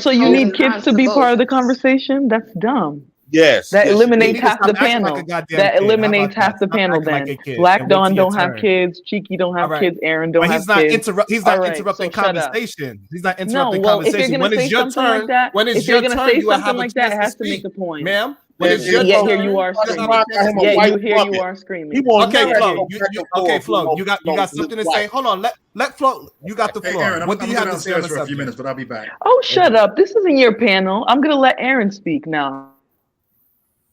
Speaker 21: So you need kids to be part of the conversation? That's dumb.
Speaker 6: Yes.
Speaker 21: That
Speaker 6: yes,
Speaker 21: eliminates half the panel. That eliminates half the panel then. Black Dawn don't have kids. Cheeky don't have kids. Aaron don't have kids.
Speaker 12: He's not interrupting conversation. He's not interrupting conversation. When it's your turn, you will have a chance to speak.
Speaker 21: It has to make a point.
Speaker 12: Ma'am?
Speaker 21: Here you are screaming.
Speaker 12: Okay, Flo. Flo. You got something to say. Hold on. Let Flo. You got the floor.
Speaker 17: Aaron,
Speaker 12: what do you have to say on the
Speaker 17: for a few
Speaker 12: subject?
Speaker 17: minutes, but I'll be back.
Speaker 21: Oh, shut up. This isn't your panel. I'm gonna let Aaron speak now.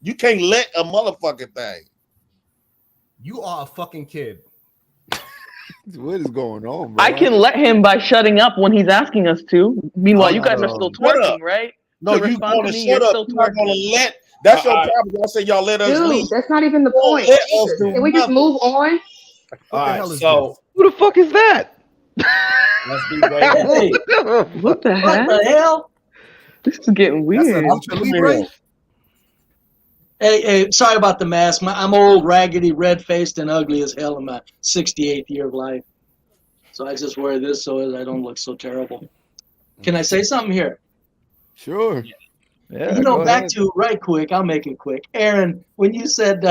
Speaker 6: You can't let a motherfucking thing.
Speaker 12: You are a fucking kid.
Speaker 5: What is going on, bro?
Speaker 21: I can let him by shutting up when he's asking us to. Meanwhile, you guys are still twerking, right?
Speaker 6: No, you want to shut up. You're not gonna let. That's your problem. Y'all say y'all let us leave.
Speaker 1: That's not even the point. Can we just move on?
Speaker 4: All right. So
Speaker 21: who the fuck is that?
Speaker 4: Let's be great.
Speaker 21: What the hell? This is getting weird.
Speaker 8: Hey, sorry about the mask. I'm old, raggedy, red-faced, and ugly as hell in my 68th year of life. So I just wear this so I don't look so terrible. Can I say something here?
Speaker 5: Sure.
Speaker 8: Yeah, back to right quick. I'll make it quick. Aaron, when you said,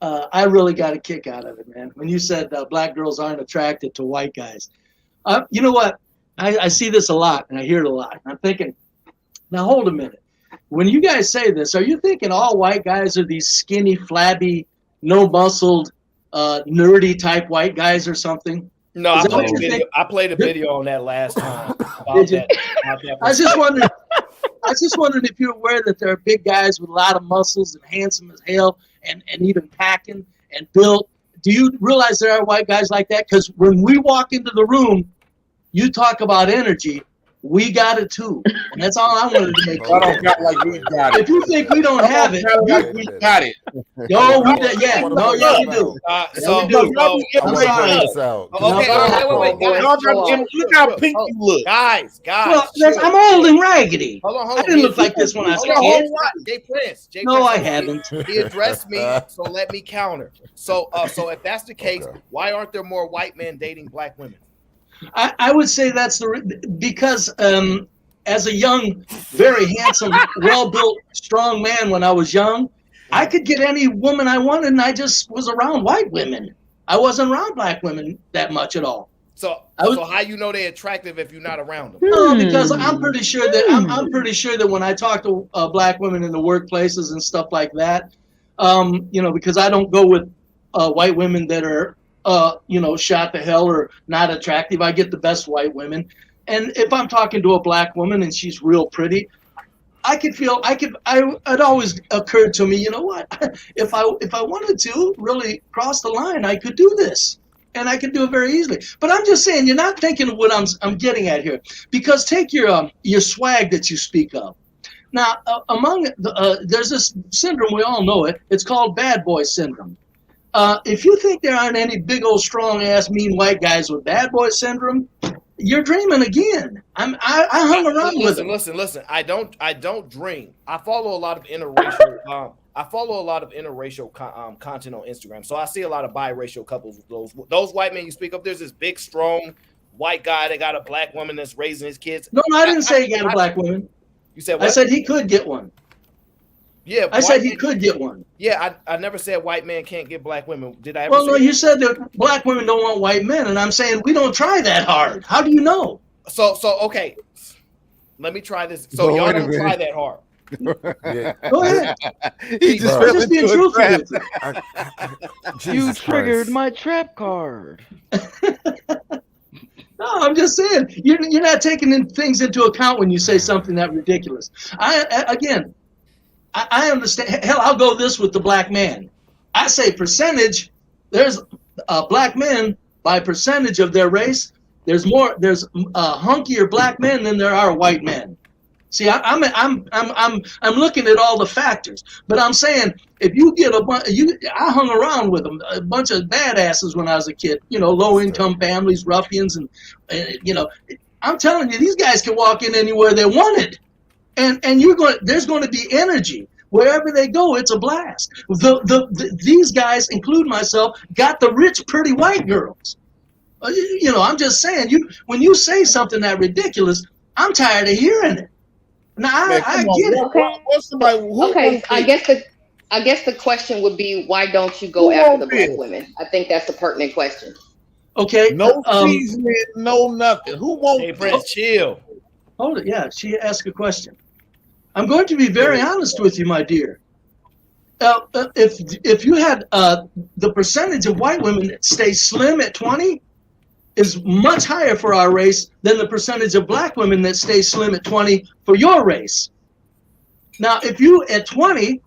Speaker 8: I really got a kick out of it, man. When you said black girls aren't attracted to white guys. You know what? I see this a lot, and I hear it a lot. I'm thinking, now hold a minute. When you guys say this, are you thinking all white guys are these skinny, flabby, no-muscled, nerdy type white guys or something?
Speaker 4: No, I played a video on that last time.
Speaker 8: I was just wondering if you're aware that there are big guys with a lot of muscles and handsome as hell and even packing and built. Do you realize there are white guys like that? Because when we walk into the room, you talk about energy. We got it too, and that's all I wanted to make.
Speaker 6: I don't got like we got it.
Speaker 8: If you think we don't have it,
Speaker 6: we got it.
Speaker 8: No, we do. Yeah, no, yeah, we do.
Speaker 6: So look how pink you look,
Speaker 4: guys.
Speaker 8: I'm old and raggedy.
Speaker 4: Hold on.
Speaker 8: I didn't look like this when I was a kid.
Speaker 4: Jay Prince.
Speaker 8: No, I haven't.
Speaker 4: He addressed me, so let me counter. So if that's the case, why aren't there more white men dating black women?
Speaker 8: I would say that's because as a young, very handsome, well-built, strong man when I was young, I could get any woman I wanted, and I just was around white women. I wasn't around black women that much at all.
Speaker 4: So how you know they're attractive if you're not around them?
Speaker 8: No, because I'm pretty sure that I'm pretty sure that when I talk to black women in the workplaces and stuff like that, because I don't go with white women that are shot to hell or not attractive. I get the best white women, and if I'm talking to a black woman and she's real pretty, it always occurred to me, you know what? If I wanted to really cross the line, I could do this. And I can do it very easily. But I'm just saying, you're not thinking of what I'm getting at here. Because take your swag that you speak of. Now, there's this syndrome, we all know it. It's called bad boy syndrome. If you think there aren't any big old strong ass mean white guys with bad boy syndrome, you're dreaming again. I hung around with them.
Speaker 4: Listen. I don't dream. I follow a lot of interracial. Content on Instagram, so I see a lot of biracial couples. Those white men you speak of. There's this big, strong white guy that got a black woman that's raising his kids.
Speaker 8: No, I didn't say he got a black woman.
Speaker 4: You said what?
Speaker 8: I said he could get one.
Speaker 4: Yeah,
Speaker 8: I said he could get one.
Speaker 4: Yeah, I never said white men can't get black women. Did I ever?
Speaker 8: Well, no, you said that black women don't want white men, and I'm saying we don't try that hard. How do you know?
Speaker 4: So okay, let me try this. So y'all don't try that hard.
Speaker 8: Yeah. Go ahead.
Speaker 5: He's just being truthful.
Speaker 11: You triggered my trap card.
Speaker 8: No, I'm just saying you're not taking things into account when you say something that ridiculous. I understand. Hell, I'll go this with the black man. I say percentage. There's black men by percentage of their race. There's hunkier black men than there are white men. See, I'm looking at all the factors, but I'm saying if you get I hung around with a bunch of badasses when I was a kid, low income families, ruffians, and I'm telling you, these guys can walk in anywhere they wanted, and there's going to be energy wherever they go. It's a blast. These guys, include myself, got the rich, pretty white girls. I'm just saying, when you say something that ridiculous, I'm tired of hearing it. Now I get it.
Speaker 1: Okay. I guess the question would be, why don't you go after the black women? I think that's a pertinent question.
Speaker 8: Okay.
Speaker 6: No seasoning, no nothing. Who won't?
Speaker 4: Hey, Prince, chill.
Speaker 8: Hold it. Yeah, she asked a question. I'm going to be very honest with you, my dear. If you had the percentage of white women that stay slim at 20 is much higher for our race than the percentage of black women that stay slim at 20 for your race. Now, if you at 20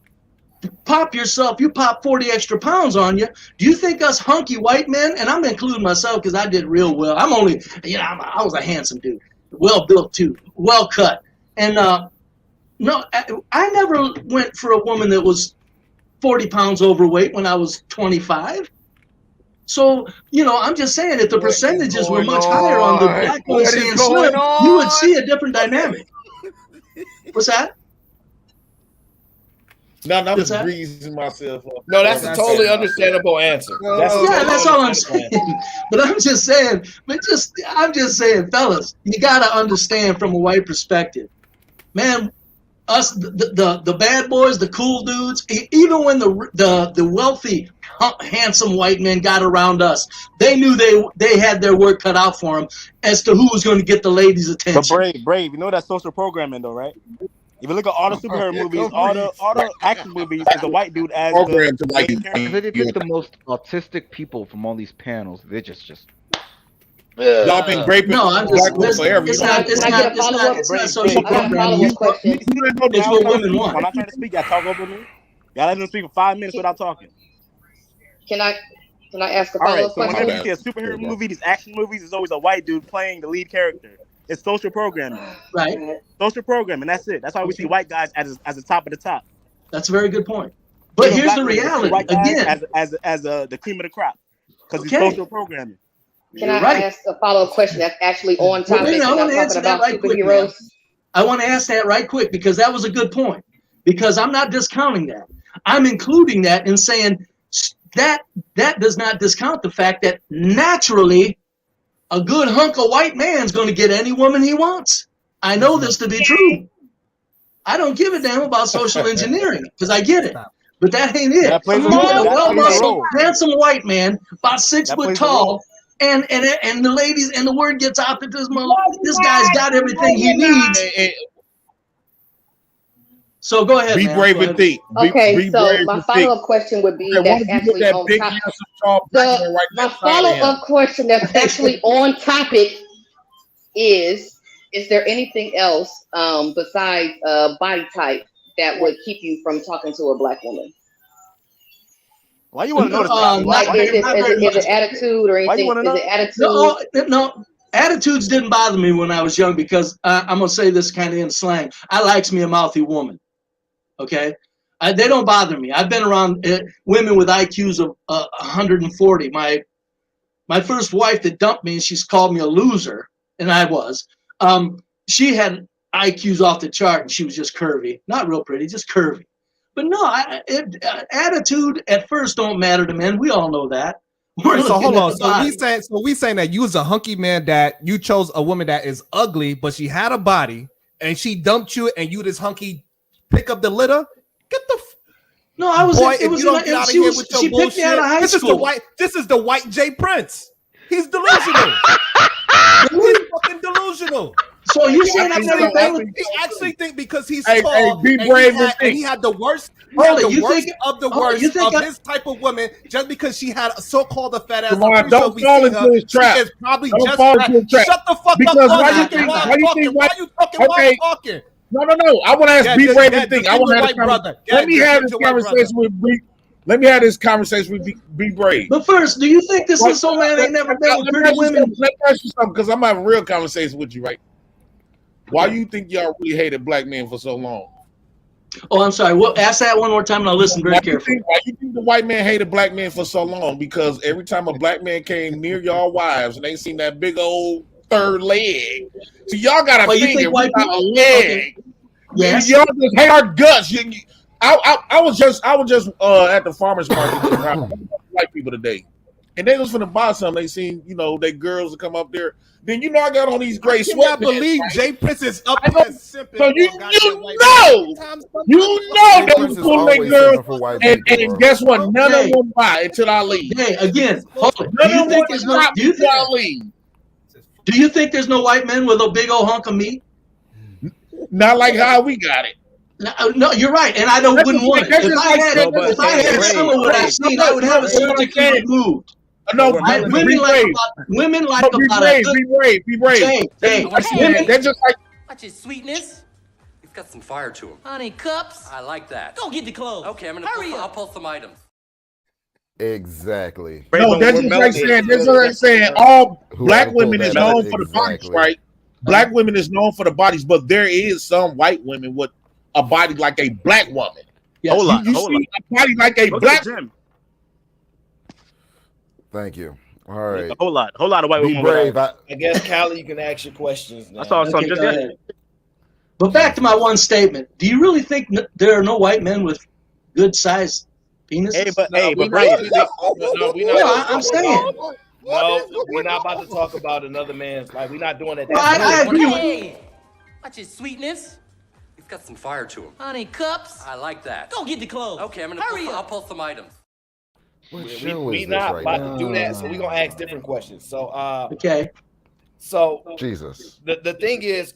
Speaker 8: you pop 40 extra pounds on you, do you think us hunky white men, and I'm including myself because I did real well. I'm only, I was a handsome dude, well built too, well cut. And no, I never went for a woman that was 40 pounds overweight when I was 25. So, I'm just saying if the percentages were much higher on the black women staying slim, you would see a different dynamic. What's that?
Speaker 6: No, I'm just greasing myself up.
Speaker 4: No, that's a totally understandable answer.
Speaker 8: That's all I'm saying. But I'm just saying, fellas, you got to understand from a white perspective. Man, us, the bad boys, the cool dudes, even when the wealthy, handsome white men got around us, they knew they had their work cut out for them as to who was going to get the ladies' attention.
Speaker 7: But brave, that's social programming though, right? If you look at all the superhero movies, all the action movies, is a white dude as the main character.
Speaker 11: They pick the most autistic people from all these panels. They just.
Speaker 6: Y'all been graping.
Speaker 8: No, I'm just. It's not social programming. It's what women want.
Speaker 7: When I try to speak, y'all talk over me. Y'all let them speak for 5 minutes without talking.
Speaker 1: Can I ask a follow-up question?
Speaker 7: Whenever you see a superhero movie, these action movies, there's always a white dude playing the lead character. It's social programming.
Speaker 8: Right.
Speaker 7: Social programming. That's it. That's why we see white guys as the top of the top.
Speaker 8: That's a very good point. But here's the reality.
Speaker 7: White guys as the cream of the crop. Because it's social programming.
Speaker 1: Can I ask a follow-up question that's actually on topic?
Speaker 8: I want to answer that right quick. I want to ask that right quick because that was a good point. Because I'm not discounting that. I'm including that in saying that does not discount the fact that naturally a good hunk of white man's going to get any woman he wants. I know this to be true. I don't give a damn about social engineering because I get it. But that ain't it.
Speaker 7: That plays a
Speaker 8: You
Speaker 7: role.
Speaker 8: get a
Speaker 7: That plays a
Speaker 8: well-muscled,
Speaker 7: role.
Speaker 8: handsome white man, about 6
Speaker 7: That
Speaker 8: foot
Speaker 7: plays a role.
Speaker 8: tall, and the ladies and the word gets out that this guy's got everything he needs. So go ahead,
Speaker 6: Be
Speaker 8: man.
Speaker 6: brave and think.
Speaker 1: Okay, so
Speaker 6: brave
Speaker 1: my
Speaker 6: and
Speaker 1: follow-up
Speaker 6: think.
Speaker 1: question would be
Speaker 6: Okay, why
Speaker 1: that's
Speaker 6: don't you
Speaker 1: actually
Speaker 6: get that
Speaker 1: on
Speaker 6: big,
Speaker 1: top.
Speaker 6: handsome, tall black man right
Speaker 1: My
Speaker 6: next to him?
Speaker 1: follow-up question that's actually on topic is there anything else besides body type that would keep you from talking to a black woman?
Speaker 7: Why you want to know this?
Speaker 1: Like, is it attitude or anything? Is it attitude?
Speaker 8: No, attitudes didn't bother me when I was young because I'm gonna say this kind of in slang. I likes me a mouthy woman. Okay, they don't bother me. I've been around women with IQs of 140. My first wife that dumped me, and she's called me a loser, and I was. She had IQs off the chart, and she was just curvy, not real pretty, just curvy. But no, attitude at first don't matter to men. We all know that.
Speaker 12: So hold on. So we saying that you was a hunky man that you chose a woman that is ugly, but she had a body, and she dumped you, and you this hunky pick up the litter. Get the
Speaker 8: no. I was.
Speaker 12: Boy,
Speaker 8: it was. She picked me out of high school.
Speaker 12: This is the white Jay Prince. He's delusional. He's fucking delusional.
Speaker 8: So you saying I've never been with?
Speaker 12: He actually think because he's
Speaker 6: Hey,
Speaker 12: tall,
Speaker 6: be brave
Speaker 12: and he had the worst. Of this type of woman, just because she had a so-called a fat ass.
Speaker 6: Come don't fall into his trap.
Speaker 12: Is probably
Speaker 6: don't
Speaker 12: just
Speaker 6: fall into his trap.
Speaker 12: Shut the fuck
Speaker 6: because
Speaker 12: up.
Speaker 6: Why you think?
Speaker 12: Why you talking?
Speaker 6: Okay.
Speaker 12: Talking?
Speaker 6: No. I want to ask B brave and think. I want to have Let me have this conversation with B. Let me have this conversation with B brave.
Speaker 8: But first, do you think this is so man ain't never been with pretty women?
Speaker 6: Let me ask you something because I'm having a real conversation with you, right? Why you think y'all really hated black men for so long?
Speaker 8: Oh, I'm sorry. Well, ask that one more time and I'll listen very carefully.
Speaker 6: Why you think the white man hated black men for so long? Because every time a black man came near y'all wives and they seen that big old third leg. So y'all got a finger, we got a leg. Okay. Yes. Y'all just hate our guts. I was just at the farmer's market white people today. And they was finna buy something. They seen, they girls that come up there. Then I got on these gray sweatpants. I believe
Speaker 12: Jay Prince is up there simping.
Speaker 6: So you know they was fooling girls. And guess what? None of them buy until I leave.
Speaker 8: Hey, again, hold on. Do you think there's no white men with a big old hunk of meat?
Speaker 6: Not like how we got it.
Speaker 8: No, you're right, and I wouldn't want it. If I had some of what I've seen, I would have it surgically removed.
Speaker 6: No,
Speaker 8: women like
Speaker 6: be brave. They're just like.
Speaker 18: Watch his sweetness. He's got some fire to him. Honey cups. I like that. Go get the clothes. Okay, I'll pull some items.
Speaker 19: Exactly.
Speaker 6: No, that's just like saying all black women is known for the bodies, right? Black women is known for the bodies, but there is some white women with a body like a black woman.
Speaker 8: Yes.
Speaker 6: You see a body like a black.
Speaker 19: Thank you. All right.
Speaker 7: A whole lot of white women.
Speaker 19: Brave.
Speaker 4: I guess, Callie, you can ask your questions now.
Speaker 7: I saw some just yesterday.
Speaker 8: But back to my one statement. Do you really think there are no white men with good sized penises? I'm saying.
Speaker 4: No, we're not about to talk about another man's. Like, we're not doing that.
Speaker 8: I agree with you.
Speaker 18: Watch his sweetness. He's got some fire to him. Honey cups. I like that. Go get the clothes. Okay, I'll pull some items.
Speaker 4: We not about to do that, so we're gonna ask different questions. So
Speaker 8: okay.
Speaker 4: So
Speaker 19: Jesus.
Speaker 4: The thing is,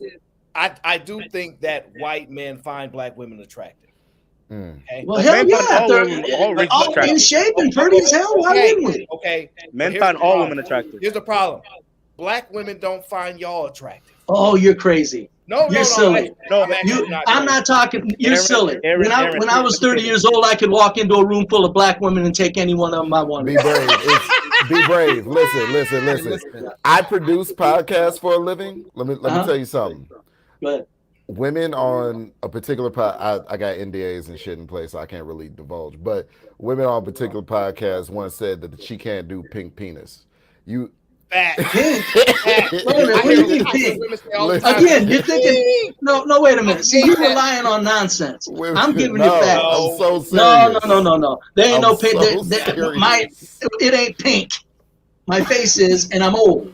Speaker 4: I do think that white men find black women attractive. Okay?
Speaker 8: Well, hell yeah, they're all in shape and pretty as hell. Why wouldn't we?
Speaker 4: Okay.
Speaker 7: Men find all women attractive.
Speaker 4: Here's the problem: black women don't find y'all attractive.
Speaker 8: Oh, you're crazy. You're silly.
Speaker 4: I'm
Speaker 8: not talking. You're silly. When I was 30 years old, I could walk into a room full of black women and take any one of them I wanted.
Speaker 19: Be brave. Be brave. Listen. I produce podcasts for a living. Let me tell you something.
Speaker 8: Go ahead.
Speaker 19: Women on a particular I got NDAs and shit in place, so I can't really divulge. But women on a particular podcast once said that she can't do pink penis.
Speaker 8: Wait a minute, what do you mean pink? Again, you're thinking no, wait a minute. See, you're relying on nonsense. I'm giving you facts.
Speaker 19: I'm so serious.
Speaker 8: No. There ain't no pink. It ain't pink. My face is, and I'm old.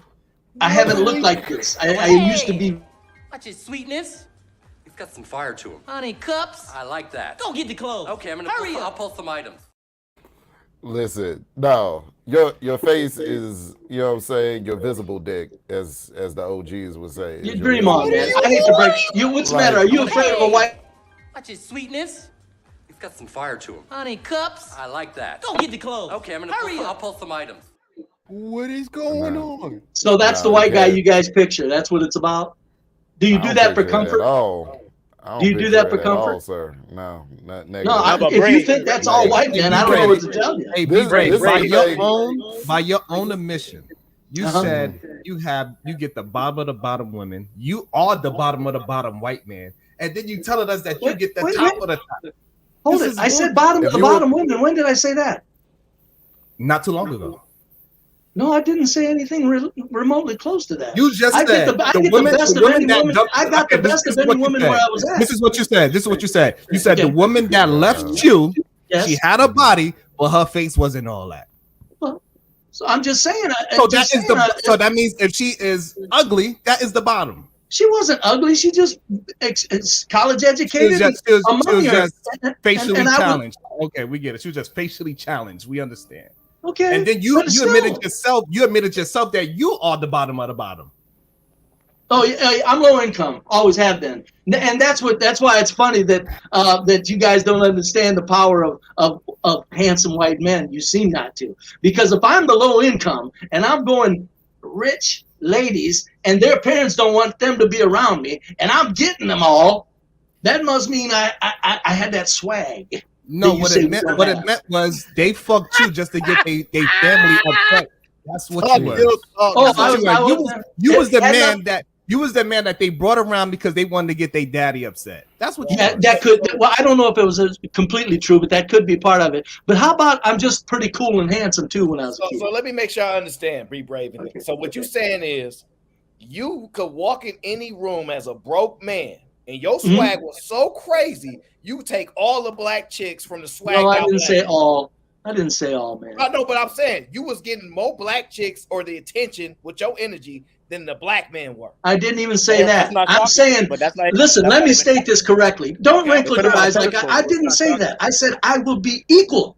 Speaker 8: I haven't looked like this. I used to be.
Speaker 18: Watch his sweetness. He's got some fire to him. Honey cups. I like that. Go get the clothes. Okay, I'll pull some items.
Speaker 19: Listen, no, your face is, you know what I'm saying, your visible dick, as the OGs would say.
Speaker 8: You dream on, man. I hate to break you. What's the matter? Are you afraid of a white?
Speaker 18: Watch his sweetness. He's got some fire to him. Honey cups. I like that. Go get the clothes. Okay, I'll pull some items.
Speaker 5: What is going on?
Speaker 8: So that's the white guy you guys picture. That's what it's about. Do you do that for comfort?
Speaker 19: Do
Speaker 8: you do that for comfort,
Speaker 19: sir? No, not negative.
Speaker 8: No, if you think that's all white men, I don't know what to tell you.
Speaker 12: Hey, by your own admission, you said you get the bottom of the bottom women. You are the bottom of the bottom white man, and then you telling us that you get the top of the top.
Speaker 8: Hold it. I said bottom of the bottom women. When did I say that?
Speaker 12: Not too long ago.
Speaker 8: No, I didn't say anything remotely close to that.
Speaker 12: You just said
Speaker 8: I get the best of any woman. I got the best of any woman where I was at.
Speaker 12: This is what you said. You said the woman that left you, she had a body, but her face wasn't all that.
Speaker 8: Well, so I'm just saying.
Speaker 12: So that means if she is ugly, that is the bottom.
Speaker 8: She wasn't ugly. She just college educated.
Speaker 12: She was just facially challenged. Okay, we get it. She was just facially challenged. We understand.
Speaker 8: Okay,
Speaker 12: and then you admitted yourself. You admitted yourself that you are the bottom of the bottom.
Speaker 8: Oh, yeah, I'm low income. Always have been, and that's why it's funny that that you guys don't understand the power of handsome white men. You seem not to, because if I'm the low income and I'm going rich ladies and their parents don't want them to be around me, and I'm getting them all, that must mean I had that swag.
Speaker 12: No, what it meant was they fucked you just to get their family upset. That's what you were. You was the man that they brought around because they wanted to get their daddy upset. That's what you were.
Speaker 8: That could. Well, I don't know if it was completely true, but that could be part of it. But how about I'm just pretty cool and handsome too when I was a kid.
Speaker 4: So let me make sure I understand, Be Brave. Okay. So what you're saying is you could walk in any room as a broke man and your swag was so crazy, you take all the black chicks from the swag.
Speaker 8: No, I didn't say all. I didn't say all, man.
Speaker 4: I know, but I'm saying you was getting more black chicks or the attention with your energy than the black men were.
Speaker 8: I didn't even say that. I'm saying, listen, let me state this correctly. Don't wrinkle your eyes like I didn't say that. I said I will be equal.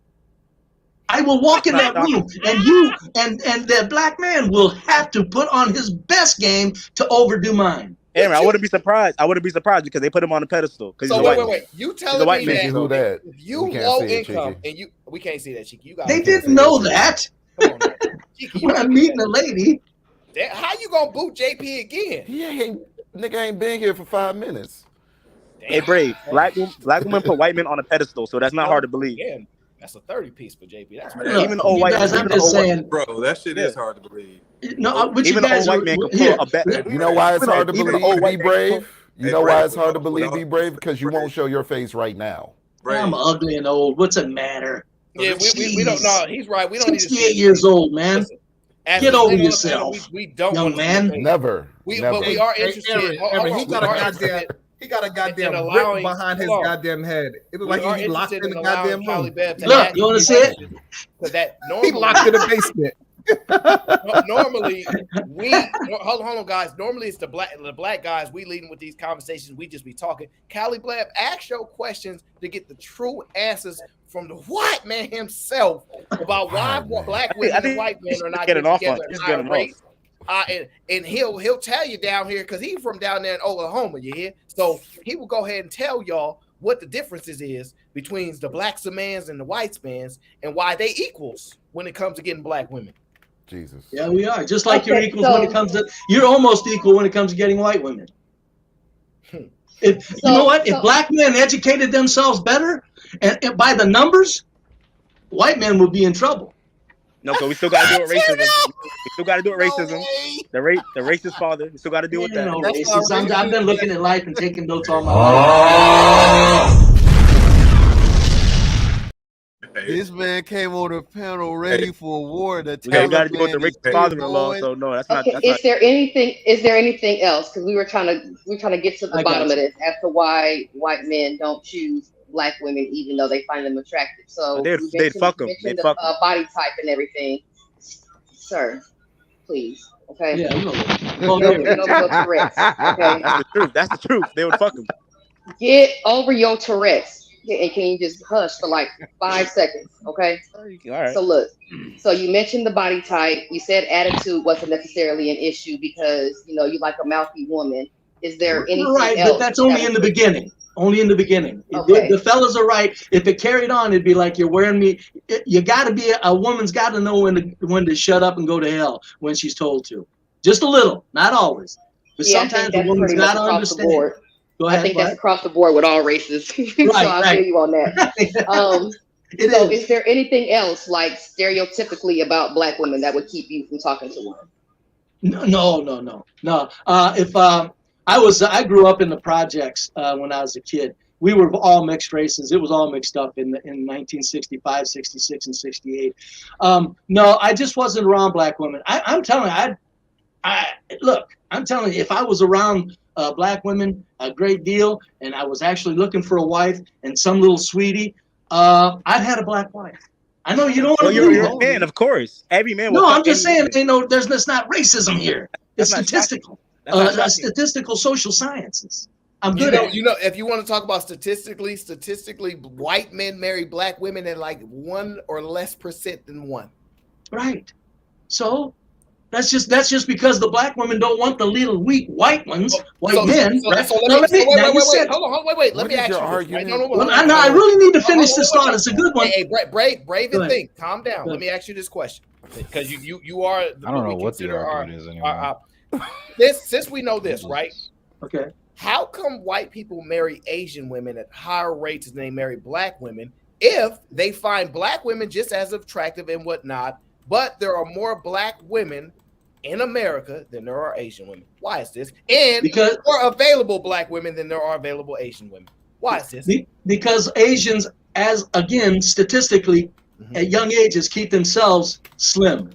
Speaker 8: I will walk in that room, and you and that black man will have to put on his best game to overdo mine.
Speaker 7: Aaron, I wouldn't be surprised. Because they put him on a pedestal.
Speaker 4: So wait. You telling me that if you low income and we can't see that, Cheeky.
Speaker 8: They didn't know that. Come on, Cheeky, when I'm meeting a lady.
Speaker 4: How you gonna boot JP again?
Speaker 19: Nigga ain't been here for 5 minutes.
Speaker 7: Hey, Brave. Black women put white men on a pedestal, so that's not hard to believe.
Speaker 4: Yeah, that's a 30 piece for JP. That's
Speaker 8: right. Even old white men. I'm just saying,
Speaker 10: bro, that shit is hard to believe.
Speaker 8: No, but
Speaker 7: even
Speaker 8: you guys
Speaker 7: white man can pull a bet.
Speaker 19: You know why it's hard to believe? Be brave. You know why it's hard to believe? Be brave because you won't show your face right now.
Speaker 8: I'm ugly and old. What's it matter?
Speaker 4: Yeah, we don't know. He's right. We don't need to
Speaker 8: 68 years old, man. Listen, get over yourself,
Speaker 4: we don't
Speaker 8: young man.
Speaker 19: Never.
Speaker 4: But we are interested.
Speaker 12: He got a goddamn brick behind his goddamn head. It was like he locked in the goddamn room.
Speaker 8: Look, you want to see it?
Speaker 4: He
Speaker 12: locked in the basement.
Speaker 4: Normally, hold on, guys. Normally, it's the black guys. We leading with these conversations. We just be talking. Callie Blab, ask your questions to get the true answers from the white man himself about why black women and white men are not getting together at high rates. And he'll tell you down here because he's from down there in Oklahoma. You hear? So he will go ahead and tell y'all what the differences is between the black mans and the white mans and why they equals when it comes to getting black women.
Speaker 19: Jesus.
Speaker 8: Yeah, we are. Just like you're equals when it comes to, you're almost equal when it comes to getting white women. You know what? If black men educated themselves better and by the numbers, white men would be in trouble.
Speaker 7: No, because we still got to deal with racism. We still got to deal with racism. The racist father. We still got to deal with that.
Speaker 8: No racism. I've been looking at life and taking notes all my life.
Speaker 5: This man came on the panel ready for a war.
Speaker 7: We got to deal with the racist father-in-law. So no, that's not.
Speaker 1: Is there anything else? Because we're trying to get to the bottom of this as to why white men don't choose black women even though they find them attractive. So
Speaker 7: they'd fuck them. They'd fuck them.
Speaker 1: Body type and everything, sir. please. Okay.
Speaker 8: Yeah,
Speaker 1: Get over your Tourette's. Okay.
Speaker 7: That's the truth. That's the truth. They would fuck him.
Speaker 1: Get over your Tourette's. And can you just hush for like 5 seconds? Okay.
Speaker 7: All right.
Speaker 1: So look. So you mentioned the body type. You said attitude wasn't necessarily an issue because you like a mouthy woman. Is there anything
Speaker 8: right?
Speaker 1: else?
Speaker 8: But that's only in the beginning. Only in the beginning.
Speaker 1: Okay.
Speaker 8: The fellas are right. If it carried on, it'd be like you're wearing me. You got to be a woman's got to know when to shut up and go to hell when she's told to. Just a little, not always. But sometimes a woman's got to understand. Go ahead.
Speaker 1: I think that's across the board with all races. So I feel you on that. So is there anything else like stereotypically about Black women that would keep you from talking to one?
Speaker 8: No. I grew up in the projects when I was a kid. We were all mixed races. It was all mixed up in 1965, 66, and 68. No, I just wasn't around Black women. I'm telling you, I'm telling you, if I was around Black women a great deal, and I was actually looking for a wife and some little sweetie, I'd had a Black wife. I know you don't want to.
Speaker 7: Well, you're a man, of course. Every man.
Speaker 8: No, I'm just saying. There's not racism here. It's statistical. Statistical social sciences. I'm good at it.
Speaker 4: If you want to talk about statistically, white men marry Black women at like 1% or less than 1%.
Speaker 8: Right. So that's just because the Black women don't want the little weak white ones, men. Hold on.
Speaker 4: Let me ask you.
Speaker 8: I really need to finish this thought. It's a good one.
Speaker 4: Hey, brave and think. Calm down. Let me ask you this question because you are.
Speaker 11: I don't know what the argument is anymore.
Speaker 4: Since we know this, right?
Speaker 8: Okay.
Speaker 4: How come white people marry Asian women at higher rates than they marry Black women if they find Black women just as attractive and whatnot, but there are more Black women in America than there are Asian women? Why is this? And because more available Black women than there are available Asian women. Why is this?
Speaker 8: Because Asians, statistically, at young ages, keep themselves slim.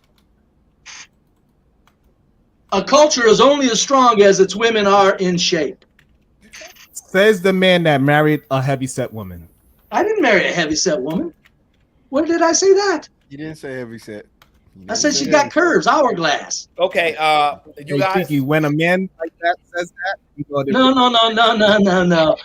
Speaker 8: A culture is only as strong as its women are in shape.
Speaker 12: Says the man that married a heavyset woman.
Speaker 8: I didn't marry a heavyset woman. When did I say that?
Speaker 5: You didn't say heavyset.
Speaker 8: I said she got curves, hourglass.
Speaker 4: Okay, you guys.
Speaker 12: When a man like that says that,
Speaker 8: No.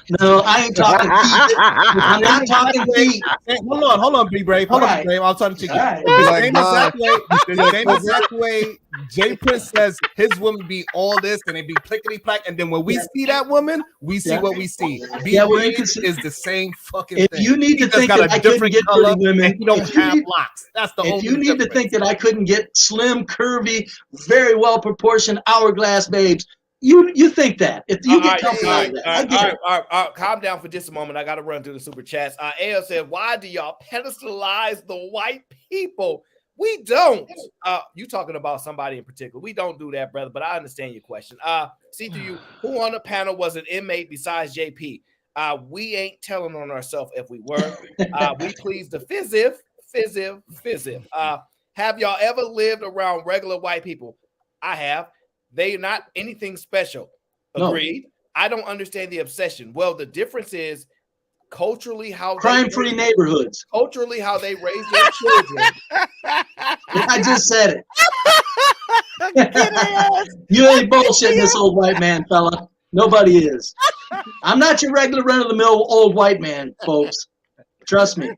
Speaker 8: I ain't talking feet. I'm not talking feet.
Speaker 12: Hold on, be brave. Hold on, brave. I'll talk to you. The same exact way Jay Prince says his woman be all this and it be plickety plack, and then when we see that woman, we see what we see. Is the same fucking thing.
Speaker 8: If you need to think that I couldn't get pretty women,
Speaker 12: you don't have locks. That's the only.
Speaker 8: If you need to think that I couldn't get slim, curvy, very well proportioned hourglass babes, you think that. If you get comfortable with that,
Speaker 4: all right, calm down for just a moment. I got to run through the super chats. A.O. said, "Why do y'all pedestalize the white people?" We don't. You talking about somebody in particular? We don't do that, brother. But I understand your question. See through you. Who on the panel was an inmate besides JP? We ain't telling on ourselves if we were. We please the fizziv. Have y'all ever lived around regular white people? I have. They're not anything special. Agreed. No. I don't understand the obsession. Well, the difference is culturally how
Speaker 8: crime-free neighborhoods.
Speaker 4: Culturally how they raise their children.
Speaker 8: I just said it. You ain't bullshitting this old white man, fella. Nobody is. I'm not your regular run-of-the-mill old white man, folks. Trust me.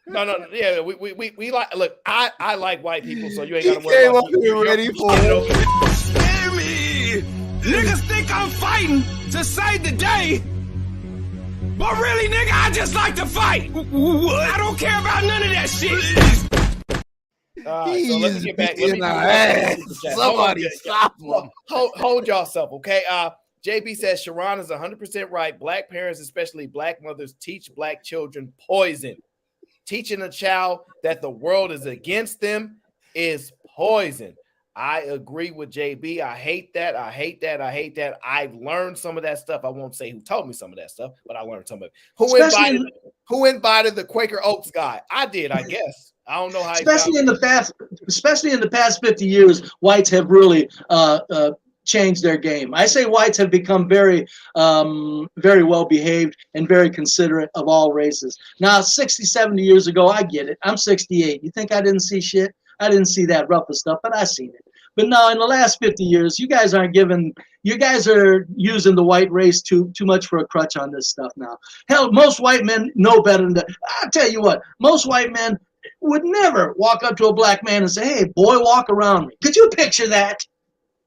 Speaker 4: No. Yeah, we like. Look, I like white people, so you ain't gotta worry about me.
Speaker 5: Ready for it.
Speaker 18: Hear me, niggas think I'm fighting to save the day, but really, nigga, I just like to fight. What? I don't care about none of that shit.
Speaker 4: So let me get back.
Speaker 5: Somebody stop him.
Speaker 4: Hold yourself, okay? JB says Sharon is 100% right. Black parents, especially black mothers, teach black children poison. Teaching a child that the world is against them is poison. I agree with JB. I hate that. I've learned some of that stuff. I won't say who told me some of that stuff, but I learned some of it. Who invited the Quaker Oats guy? I did, I guess. I don't know how.
Speaker 8: Especially in the past 50 years, whites have really changed their game. I say whites have become very well behaved and very considerate of all races. Now, 60, 70 years ago, I get it. I'm 68. You think I didn't see shit? I didn't see that rough stuff, but I seen it. But no, in the last 50 years, you guys are using the white race too much for a crutch on this stuff now. Hell, most white men know better than that. I'll tell you what, most white men would never walk up to a black man and say, hey, boy, walk around me. Could you picture that?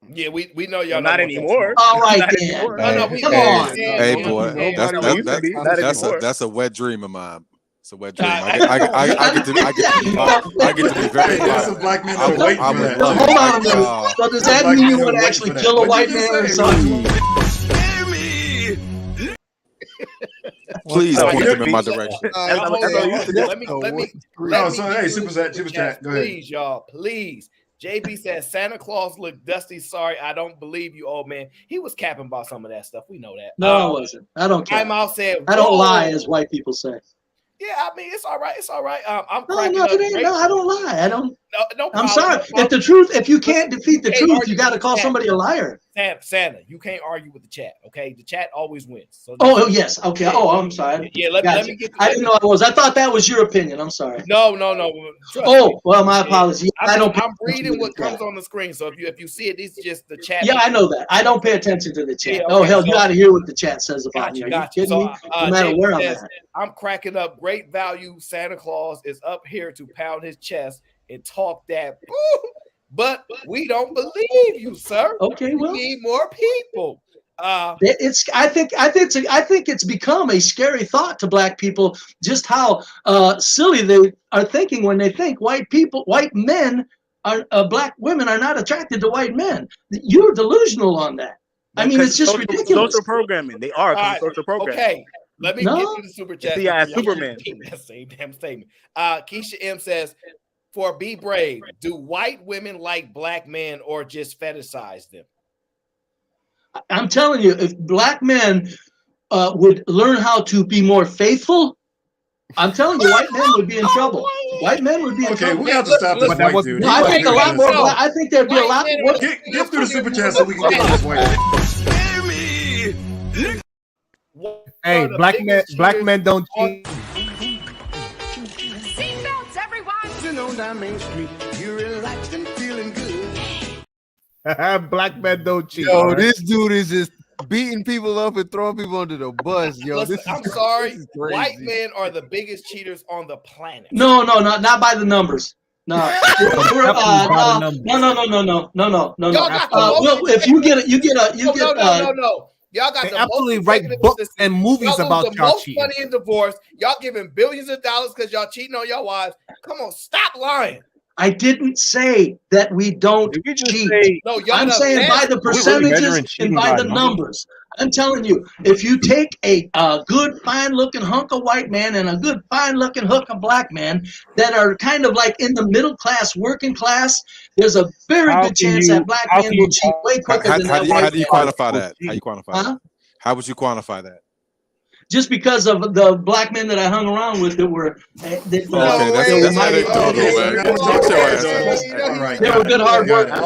Speaker 4: Yeah, we know y'all
Speaker 7: not anymore.
Speaker 8: All right,
Speaker 7: Not
Speaker 8: then.
Speaker 7: anymore.
Speaker 8: Come on.
Speaker 10: Hey, boy, that's a wet dream of mine. It's a wet dream. I get to be very
Speaker 17: That's a black man that wait for that.
Speaker 8: Hold on a minute. So does that mean you would actually kill a white man or something?
Speaker 10: Please point them in my direction.
Speaker 4: Let me.
Speaker 17: Hey, super chat. Go ahead.
Speaker 4: Please, y'all, please. JB says Santa Claus looked dusty. Sorry, I don't believe you, old man. He was capping about some of that stuff. We know that.
Speaker 8: No, I wasn't. I don't care.
Speaker 4: Out said,
Speaker 8: I don't lie, as white people say.
Speaker 4: Yeah, I mean, it's all right. It's all right. I'm
Speaker 8: no, it ain't. No, I don't lie. I don't.
Speaker 4: No
Speaker 8: I'm sorry. If you can't defeat the truth, you got to call somebody a liar.
Speaker 4: Santa, you can't argue with the chat. Okay, the chat always wins. So
Speaker 8: yes. Okay. Oh, I'm sorry.
Speaker 4: Yeah, let me get.
Speaker 8: I didn't know I was. I thought that was your opinion. I'm sorry.
Speaker 4: No.
Speaker 8: Well, my apologies.
Speaker 4: I'm reading what comes on the screen. So if you see it, it's just the chat.
Speaker 8: Yeah, I know that. I don't pay attention to the chat.
Speaker 4: Yeah,
Speaker 8: okay, hell, you got to hear what the chat says about me. Are you kidding me? No matter where I'm at.
Speaker 4: I'm cracking up. Great value. Santa Claus is up here to pound his chest and talk that. But we don't believe you, sir.
Speaker 8: Okay, well,
Speaker 4: we need more people.
Speaker 8: I think it's become a scary thought to black people just how silly they are thinking when they think white men are black women are not attracted to white men. You're delusional on that. I mean, it's just ridiculous.
Speaker 7: Social programming. They are social programming.
Speaker 4: Okay. Let me get to the super chat.
Speaker 7: Yeah, Superman.
Speaker 4: That same damn statement. Keisha M says, for Be Brave, do white women like black men or just fetishize them?
Speaker 8: I'm telling you, if black men would learn how to be more faithful, I'm telling you, white men would be in trouble. White men would be in trouble.
Speaker 17: Okay, we have to stop this white dude.
Speaker 8: No, I think a lot more. I think there'd be a lot more.
Speaker 17: Get through the super chat so we can get on this white dude.
Speaker 12: Hey, black men don't cheat.
Speaker 18: Seatbelts, everyone. On down Main Street, you're relaxed and feeling good.
Speaker 12: Black men don't cheat.
Speaker 5: Yo, this dude is just beating people up and throwing people under the bus. Yo,
Speaker 4: listen, I'm sorry. White men are the biggest cheaters on the planet.
Speaker 8: No, not by the numbers. No, no. If you get it,
Speaker 4: no. Y'all got
Speaker 12: they
Speaker 4: the
Speaker 12: absolutely
Speaker 4: most
Speaker 12: write books and movies about
Speaker 4: the
Speaker 12: y'all
Speaker 4: most
Speaker 12: cheating.
Speaker 4: money in divorce. Y'all giving billions of dollars because y'all cheating on your wives. Come on, stop lying.
Speaker 8: I didn't say that we don't cheat.
Speaker 4: No,
Speaker 8: I'm saying by the percentages and by the numbers. I'm telling you, if you take a good, fine-looking hunk of white man and a good, fine-looking hook of black man that are kind of like in the middle class, working class, there's a very good chance that black men will cheat way quicker than that white man.
Speaker 10: How do you quantify that? How you quantify that? How would you quantify that?
Speaker 8: Just because of the black men that I hung around with that were,
Speaker 10: that's how they do it, man. Get your ass out.
Speaker 8: They were good hard work.
Speaker 10: I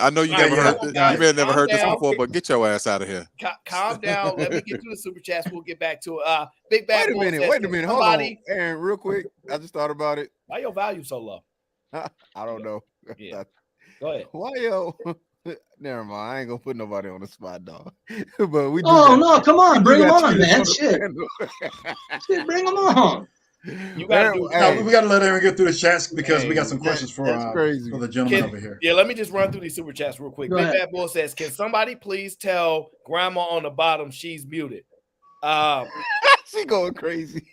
Speaker 10: know you never heard this. You may have never heard this before, but get your ass out of here.
Speaker 4: Calm down. Let me get to the super chats. We'll get back to it. Big Bad.
Speaker 5: Wait a minute. Hold on, Aaron, real quick. I just thought about it.
Speaker 4: Why your value so low?
Speaker 5: I don't know.
Speaker 4: Yeah. Go ahead.
Speaker 5: Why yo? Never mind. I ain't gonna put nobody on the spot, dog. But we.
Speaker 8: No! Come on, bring them on, man. Shit, bring them on.
Speaker 17: We gotta let Aaron get through the chats because we got some questions for the gentleman over here.
Speaker 4: Yeah, let me just run through these super chats real quick. Big Bad Bull says, "Can somebody please tell Grandma on the bottom she's muted?"
Speaker 5: She going crazy.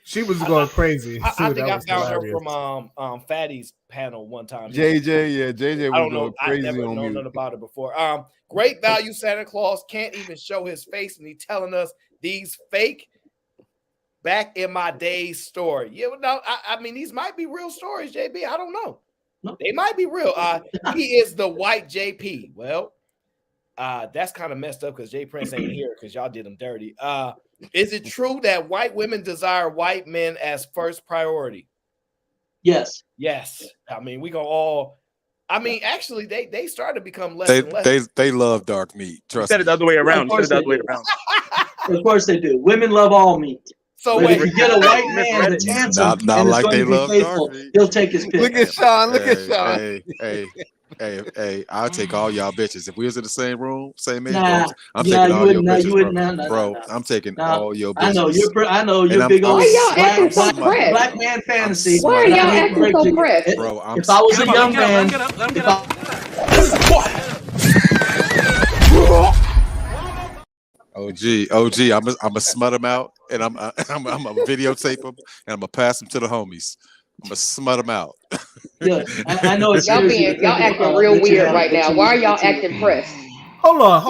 Speaker 12: She was going crazy.
Speaker 4: I think I found her from Fatty's panel one time.
Speaker 5: JJ
Speaker 4: I don't know.
Speaker 5: Crazy
Speaker 4: I never
Speaker 5: on
Speaker 4: known
Speaker 5: mute.
Speaker 4: nothing about it before. Great value Santa Claus can't even show his face, and he telling us these fake back in my days story. Yeah, no, I mean these might be real stories, JB. I don't know. No. They might be real. He is the white JP. Well, that's kind of messed up because Jay Prince ain't here because y'all did him dirty. Is it true that white women desire white men as first priority?
Speaker 8: Yes.
Speaker 4: I mean, we gonna all. I mean, actually, they started to become less and less.
Speaker 10: They love dark meat. Trust me.
Speaker 7: Said it the other way around.
Speaker 8: Of course they do. Women love all meat.
Speaker 4: So
Speaker 8: if you get a white man that's handsome and is going to be faithful, he'll take his pick.
Speaker 5: Look at Sean. Look at Sean.
Speaker 10: Hey, I'll take all y'all bitches. If we was in the same room, same age, I'm
Speaker 8: taking
Speaker 10: all your bitches,
Speaker 8: bro.
Speaker 10: I'm taking all your bitches.
Speaker 8: I know you're big old black man fantasy.
Speaker 1: Why are y'all acting so pressed?
Speaker 10: Bro,
Speaker 8: if I was a young man,
Speaker 10: OG, I'm gonna smut them out, and I'm gonna videotape them, and I'm gonna pass them to the homies. I'm gonna smut them out.
Speaker 8: Yeah, I know it's
Speaker 1: y'all acting real weird right now. Why are y'all acting pressed?
Speaker 12: Hold on.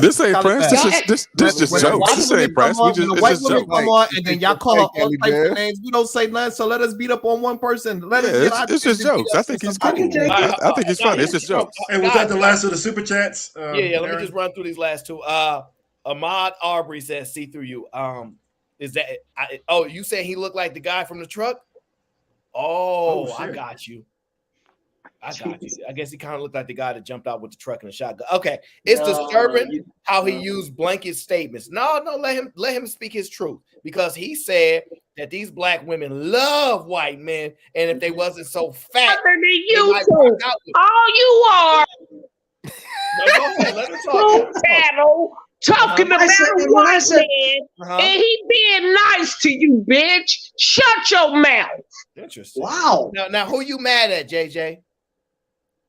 Speaker 10: This ain't press. This just jokes. This ain't press.
Speaker 12: White women come on, and then y'all call her all types of names. We don't say nothing, so let us beat up on one person.
Speaker 10: It's just jokes. I think he's cool. I think he's funny. It's just jokes.
Speaker 17: Hey, was that the last of the super chats?
Speaker 4: Let me just run through these last two. Ahmad Arbery says, "See through you." Is that? You saying he looked like the guy from the truck? I got you. I guess he kind of looked like the guy that jumped out with the truck and the shotgun. Okay, it's disturbing how he used blanket statements. No, let him speak his truth, because he said that these black women love white men, and if they wasn't so fat,
Speaker 18: you two, all you are.
Speaker 4: No, go ahead, let him talk.
Speaker 18: Panel talking about a white man, and he being nice to you, bitch. Shut your mouth.
Speaker 4: Interesting.
Speaker 8: Wow.
Speaker 4: Now, who you mad at, JJ?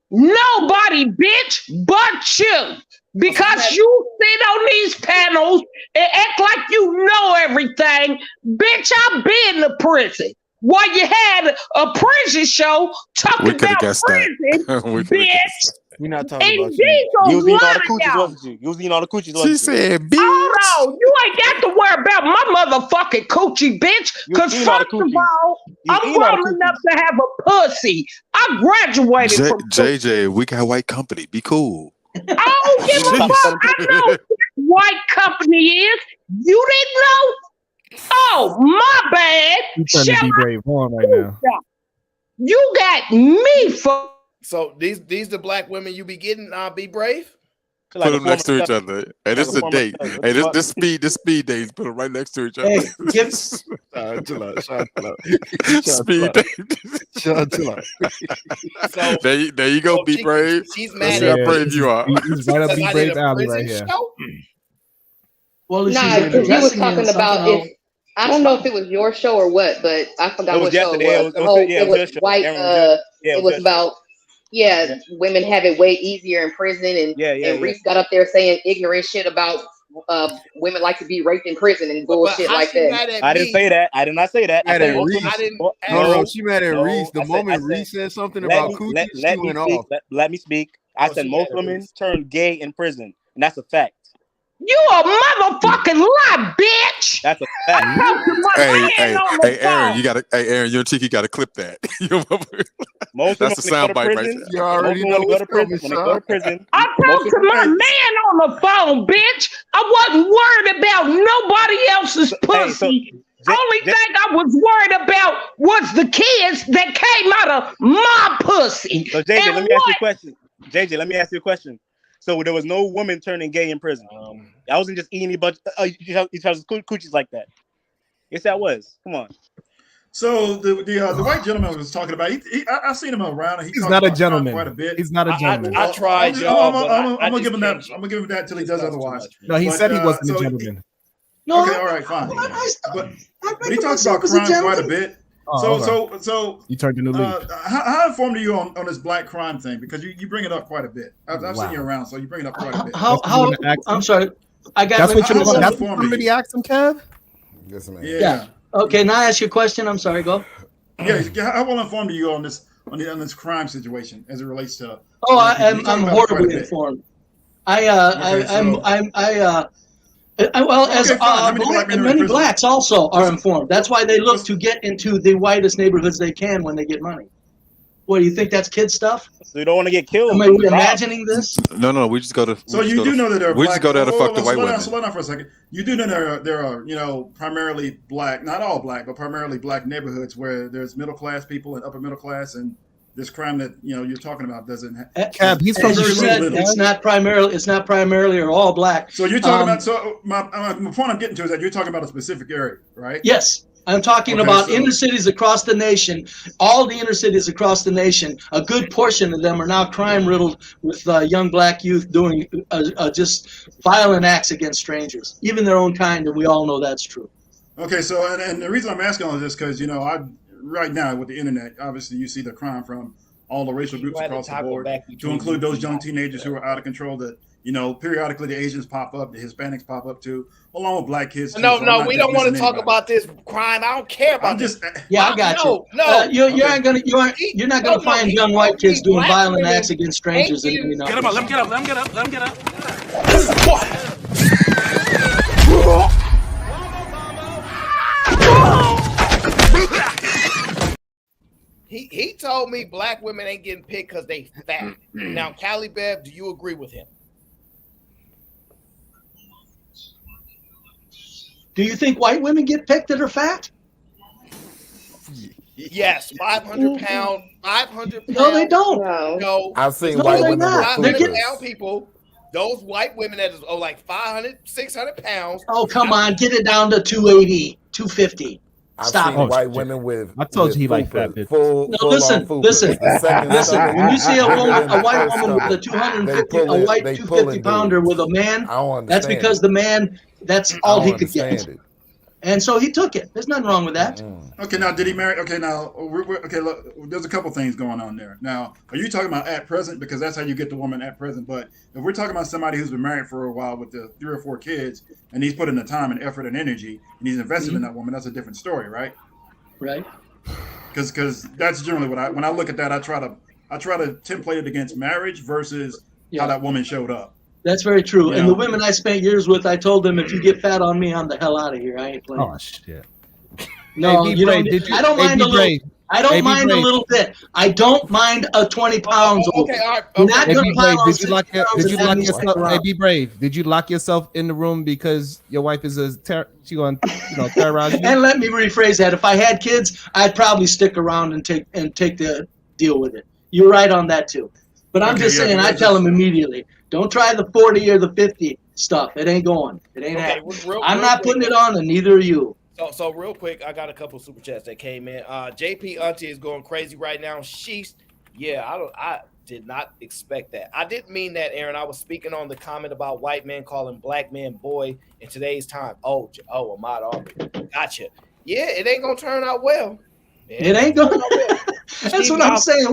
Speaker 18: Nobody, bitch, but you. Because you sit on these panels and act like you know everything. Bitch, I've been to prison. While you had a prison show talking about prison, bitch.
Speaker 7: We're not talking about
Speaker 18: you.
Speaker 7: You was eating all the coochies, wasn't you? You was eating all the coochies, wasn't you?
Speaker 10: She said, bitch.
Speaker 18: Oh, no, you ain't got to worry about my motherfucking coochie, bitch. Because first of all, I'm grown enough to have a pussy. I graduated from
Speaker 10: JJ, we got white company. Be cool.
Speaker 18: I don't give a fuck. I know what white company is. You didn't know? Oh, my bad.
Speaker 12: You trying to be brave on right now.
Speaker 18: You got me for.
Speaker 4: So these the black women you be getting, be brave?
Speaker 10: Put them next to each other. And this is a date. Hey, this speed dates. Put them right next to each other.
Speaker 5: Hey, chill out.
Speaker 10: Speed date.
Speaker 5: Chill out.
Speaker 4: So,
Speaker 10: there you go, be brave.
Speaker 4: She's mad
Speaker 10: at how brave you are.
Speaker 12: He's right up Be Brave alley right here.
Speaker 1: Well, because he was talking about if I don't know if it was your show or what, but I forgot what show it was. It was white. It was about. Yeah, women have it way easier in prison, and Reese got up there saying ignorant shit about women like to be raped in prison and bullshit like that.
Speaker 7: I didn't say that. I did not say that.
Speaker 5: She mad at Reese. The moment Reese said something about coochie, she went off.
Speaker 7: Let me speak. I said most women turn gay in prison, and that's a fact.
Speaker 18: You a motherfucking lie, bitch.
Speaker 7: That's a fact.
Speaker 10: Hey, Aaron, Aaron, your cheeky got to clip that. That's the soundbite right there.
Speaker 5: You already know what's coming, son.
Speaker 18: I talked to my man on the phone, bitch. I wasn't worried about nobody else's pussy. Only thing I was worried about was the kids that came out of my pussy.
Speaker 7: So JJ, let me ask you a question. JJ, let me ask you a question. So there was no woman turning gay in prison. I wasn't just eating a bunch of each other's coochies like that. Yes, that was. Come on.
Speaker 17: So the white gentleman was talking about. I've seen him around. And
Speaker 12: he's not a gentleman.
Speaker 17: Quite a bit.
Speaker 12: He's not a gentleman.
Speaker 4: I tried.
Speaker 17: I'm gonna give him that. I'm gonna give him that till he does otherwise.
Speaker 12: No, he said he wasn't a gentleman.
Speaker 17: No. Okay, all right, fine. But he talks about crime quite a bit. So
Speaker 12: you turned into league.
Speaker 17: How informed are you on this black crime thing? Because you bring it up quite a bit. I've seen you around, so you bring it up quite a bit.
Speaker 8: How I'm sorry. I got.
Speaker 12: That's what you already asked him, Kev.
Speaker 5: Yes, man.
Speaker 17: Yeah.
Speaker 8: Okay, now I ask you a question. I'm sorry. Go.
Speaker 17: Yeah. How well informed are you on this crime situation as it relates to?
Speaker 8: I'm horribly informed. Many blacks also are informed. That's why they look to get into the whitest neighborhoods they can when they get money. What, do you think that's kid stuff?
Speaker 7: So you don't want to get killed?
Speaker 8: Am I imagining this?
Speaker 10: No, we just go to.
Speaker 17: So you do know that there are.
Speaker 10: We just go there to fuck the white women.
Speaker 17: Slow down for a second. You do know there are primarily black, not all black, but primarily black neighborhoods where there's middle class people and upper middle class and this crime that you're talking about doesn't have.
Speaker 8: Cab, he's from it's not primarily or all black.
Speaker 17: So you're talking about. So my point I'm getting to is that you're talking about a specific area, right?
Speaker 8: Yes. I'm talking about inner cities across the nation. All the inner cities across the nation, a good portion of them are now crime riddled with young black youth doing just violent acts against strangers, even their own kind, and we all know that's true.
Speaker 17: Okay, so and the reason I'm asking all of this because right now with the internet, obviously you see the crime from all the racial groups across the board, to include those young teenagers who are out of control. That periodically the Asians pop up, the Hispanics pop up too, along with black kids.
Speaker 4: No, we don't want to talk about this crime. I don't care about this.
Speaker 8: Yeah, I got you. No, you're not gonna find young white kids doing violent acts against strangers.
Speaker 2: Get him up. Let him get up.
Speaker 4: He told me black women ain't getting picked because they fat. Now, Cali Bev, do you agree with him?
Speaker 8: Do you think white women get picked that are fat?
Speaker 4: Yes, 500 pound.
Speaker 8: No, they don't.
Speaker 4: No,
Speaker 19: I've seen white women with
Speaker 4: 500 pound people. Those white women that is like 500, 600 pounds.
Speaker 8: Oh, come on, get it down to 280, 250. Stop.
Speaker 19: I've seen white women with.
Speaker 20: I told you he liked fat bitches.
Speaker 8: Listen. When you see a white woman with a 250, a white 250 pounder with a man, that's because the man, that's all he could get. And so he took it. There's nothing wrong with that.
Speaker 17: Okay, now did he marry? Okay, now look, there's a couple things going on there. Now, are you talking about at present? Because that's how you get the woman at present. But if we're talking about somebody who's been married for a while with the 3 or 4 kids, and he's put in the time and effort and energy, and he's invested in that woman, that's a different story, right?
Speaker 8: Right.
Speaker 17: Because that's generally what when I look at that, I try to template it against marriage versus how that woman showed up.
Speaker 8: That's very true. And the women I spent years with, I told them, if you get fat on me, I'm the hell out of here. I ain't playing.
Speaker 20: Oh shit.
Speaker 8: No, you don't. I don't mind a little. I don't mind a little bit. I don't mind a 20 pounds.
Speaker 4: Okay, all right.
Speaker 8: Not
Speaker 20: Hey,
Speaker 8: gonna
Speaker 20: Be
Speaker 8: pile
Speaker 20: Brave,
Speaker 8: on
Speaker 20: did you lock
Speaker 8: 6 pounds and
Speaker 20: yourself?
Speaker 8: stick around.
Speaker 20: Hey, Be Brave. Did you lock yourself in the room because your wife is she going terrorize you?
Speaker 8: And let me rephrase that. If I had kids, I'd probably stick around and take the deal with it. You're right on that too. But I'm just saying, I tell them immediately, don't try the 40 or the 50 stuff. It ain't going. It ain't happening. I'm not putting it on, and neither are you.
Speaker 4: So real quick, I got a couple super chats that came in. JP Auntie is going crazy right now. I did not expect that. I didn't mean that, Aaron. I was speaking on the comment about white men calling black men boy in today's time. Ahmad Aubrey. Gotcha. Yeah, it ain't gonna turn out well.
Speaker 8: It ain't going to. That's what I'm saying.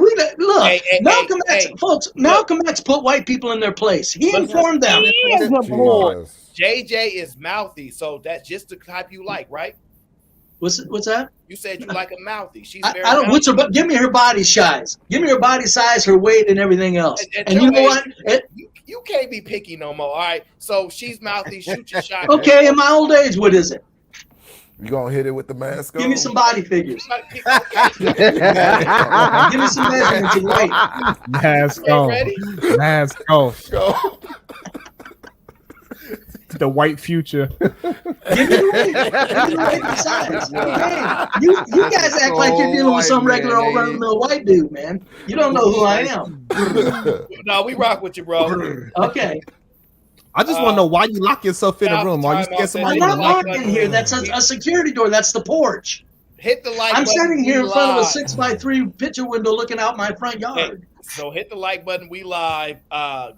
Speaker 8: Malcolm X, folks, Malcolm X put white people in their place. He informed them.
Speaker 4: JJ is mouthy, so that's just the type you like, right?
Speaker 8: What's that?
Speaker 4: You said you like a mouthy. She's very
Speaker 8: I don't. Give me her body size. Give me her body size, her weight, and everything else. And you know what?
Speaker 4: You can't be picky no more. All right. So she's mouthy. Shoot your shot.
Speaker 8: Okay. In my old age, what is it?
Speaker 19: You gonna hit it with the mask on?
Speaker 8: Give me some body figures. Give me some measurements and weight.
Speaker 20: Mask on. Mask off. The white future.
Speaker 8: Give me the weight size. Man, you guys act like you're dealing with some regular old run-of-the-mill white dude, man. You don't know who I am.
Speaker 4: No, we rock with you, bro.
Speaker 8: Okay.
Speaker 20: I just want to know why you lock yourself in a room. Are you scared somebody?
Speaker 8: I'm not locked in here. That's a security door. That's the porch.
Speaker 4: Hit the like
Speaker 8: I'm
Speaker 4: button.
Speaker 8: sitting here in front of a 6x3 picture window looking out my front yard.
Speaker 4: So hit the like button. We live.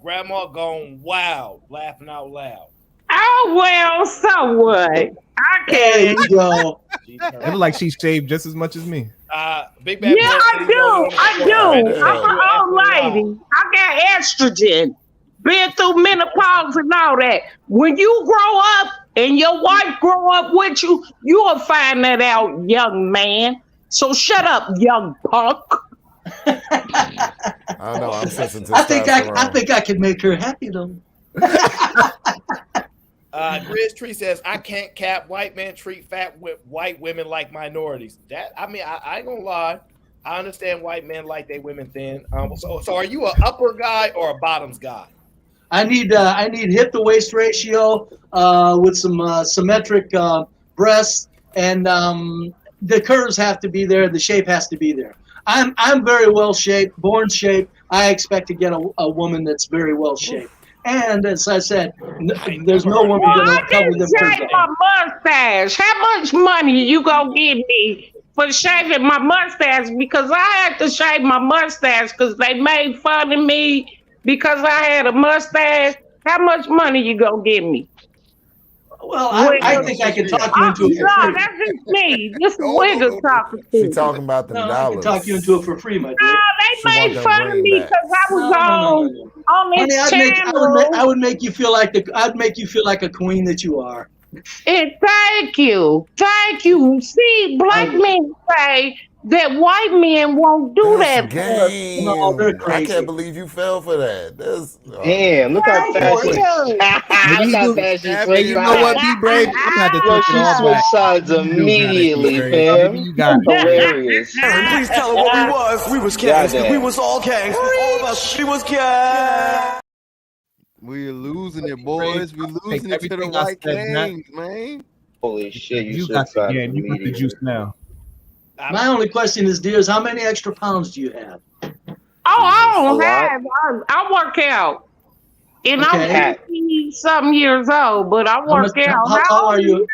Speaker 4: Grandma gone wild, laughing out loud.
Speaker 18: Oh, well, so what? I
Speaker 8: There
Speaker 18: can't.
Speaker 8: you go.
Speaker 20: It look like she shaved just as much as me.
Speaker 4: Big Bad
Speaker 18: Yeah, I do. I'm an old lady. I got estrogen. Been through menopause and all that. When you grow up and your wife grow up with you, you'll find that out, young man. So shut up, young punk.
Speaker 19: I know. I'm sensitive.
Speaker 8: I think I can make her happy though.
Speaker 4: Grizz Tree says, I can't cap. White men treat fat white women like minorities. I ain't gonna lie. I understand white men like their women thin. So are you an upper guy or a bottoms guy?
Speaker 8: I need hip to waist ratio with some symmetric breasts, and the curves have to be there. The shape has to be there. I'm very well shaped, born shaped. I expect to get a woman that's very well shaped. And as I said, there's no woman going to cover them.
Speaker 18: Shave my mustache. How much money you gonna give me for shaving my mustache? Because I had to shave my mustache because they made fun of me because I had a mustache. How much money you gonna give me?
Speaker 8: Well, I think I can talk you into it for free.
Speaker 18: No, that's just me. This Wigger talking to
Speaker 19: She
Speaker 18: me.
Speaker 19: talking about them dollars.
Speaker 8: I can talk you into it for free, my dear.
Speaker 18: No, they made fun of me because I was on this
Speaker 8: Honey,
Speaker 18: channel.
Speaker 8: I would make you feel like I'd make you feel like a queen that you are.
Speaker 18: And thank you. See, black men say that white men won't do that.
Speaker 19: Game.
Speaker 8: No, they're crazy.
Speaker 19: I can't believe you fell for that.
Speaker 13: Damn, look how fast
Speaker 19: you
Speaker 20: You know what, be brave. I'm about to take it all
Speaker 13: switch
Speaker 20: back.
Speaker 13: sides immediately, fam.
Speaker 20: You got it.
Speaker 13: Hilarious.
Speaker 2: Please tell her what we was. We was gangs. We was all gangs. All of us. We was gangs.
Speaker 5: We're losing it, boys. We're losing it to the white gangs, man.
Speaker 13: Holy shit,
Speaker 20: You got the juice now.
Speaker 8: My only question is, dears, how many extra pounds do you have?
Speaker 18: I don't have. I work out. And I'm 50-something years old, but I work out.
Speaker 8: How tall are you?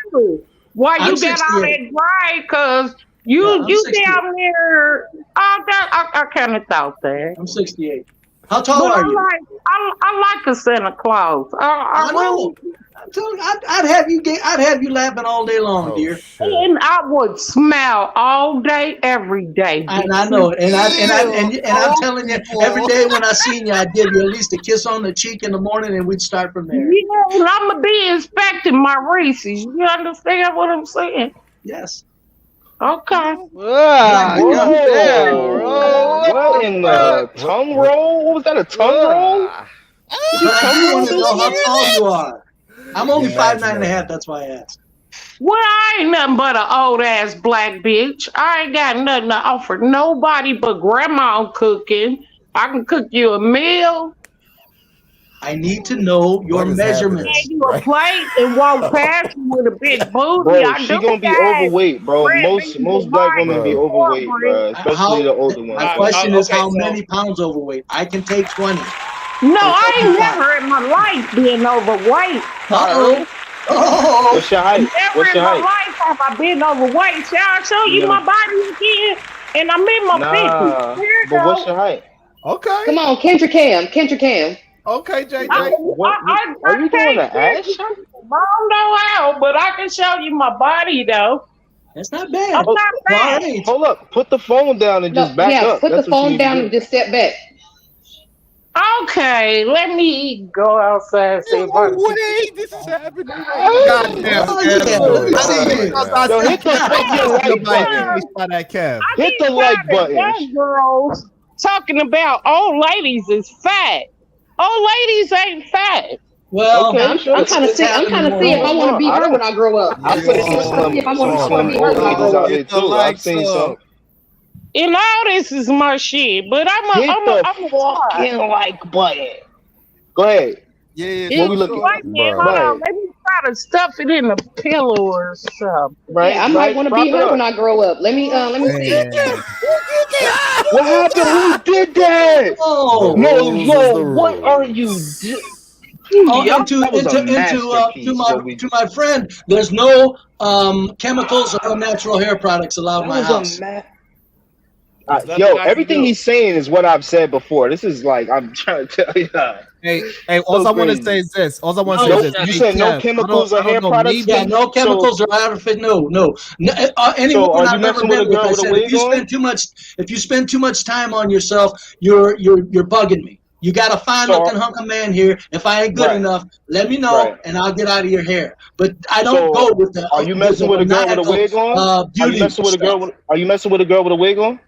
Speaker 18: Why
Speaker 8: I'm
Speaker 18: you got all
Speaker 8: 68.
Speaker 18: that dry? Because you down there. I kind of thought that.
Speaker 8: I'm 68. How tall are you?
Speaker 18: I like a Santa Claus.
Speaker 8: I know. I'd have you laughing all day long, dear.
Speaker 18: And I would smile all day, every day.
Speaker 8: And I know it. And I'm telling you, every day when I seen you, I'd give you at least a kiss on the cheek in the morning, and we'd start from there.
Speaker 18: Yeah, and I'm gonna be inspecting my Reese's. You understand what I'm saying?
Speaker 8: Yes.
Speaker 18: Okay.
Speaker 13: What in the tongue roll? What was that? A tongue roll?
Speaker 8: I want to know how tall you are. I'm only 5'9.5". That's why I asked.
Speaker 18: Well, I ain't nothing but an old ass black bitch. I ain't got nothing to offer nobody but grandma cooking. I can cook you a meal.
Speaker 8: I need to know your measurements.
Speaker 18: Hand you a plate and walk past you with a big booty.
Speaker 13: Bro, she gonna be overweight, bro. Most black women be overweight, bro. Especially the older ones.
Speaker 8: My question is, how many pounds overweight? I can take 20.
Speaker 18: No, I ain't never in my life been overweight.
Speaker 13: What's your height?
Speaker 18: Never in my life have I been overweight. Shall I show you my body again? And I'm in my 50s.
Speaker 13: But what's your height?
Speaker 20: Okay.
Speaker 1: Come on, Kendra Cam.
Speaker 20: Okay, JJ.
Speaker 18: Are you
Speaker 13: doing an ass shot?
Speaker 18: I don't know how, but I can show you my body though.
Speaker 8: That's not bad.
Speaker 18: I'm not bad.
Speaker 13: Hold up. Put the phone down and just back up.
Speaker 1: Put the phone down and just step back.
Speaker 18: Okay, let me go outside and see if I can.
Speaker 20: Wait, this is happening. Goddamn.
Speaker 13: Hit the like button.
Speaker 18: Girls talking about old ladies is fat. Old ladies ain't fat.
Speaker 8: Well,
Speaker 1: I'm kind of see if I want to be her when I grow up.
Speaker 13: I've seen some
Speaker 1: if I want to be her when I grow
Speaker 13: out
Speaker 1: up.
Speaker 13: there too. I've seen some.
Speaker 18: And all this is my shit, but I'm a fucking like button.
Speaker 13: Go ahead.
Speaker 5: Yeah.
Speaker 13: What we looking
Speaker 18: at? Hold on, let me try to stuff it in a pillow or something.
Speaker 13: Right.
Speaker 1: I might want to be her when I grow up. Let me see.
Speaker 13: What happened? Who did that?
Speaker 8: Oh,
Speaker 13: no. What are you doing?
Speaker 8: To my friend, there's no chemicals or natural hair products allowed in my house.
Speaker 13: Everything he's saying is what I've said before. This is like I'm trying to tell you.
Speaker 20: Hey, all I want to say is this. All I want to say is this.
Speaker 13: You said no chemicals or hair products?
Speaker 8: Yeah, no chemicals or artificial. No. Any woman I've ever been with, I said, if you spend too much time on yourself, you're bugging me. You got a fine-looking hunk of man here. If I ain't good enough, let me know, and I'll get out of your hair. But I don't go with the.
Speaker 13: Are you messing with a girl with a wig on? Are you messing with a girl with a wig on?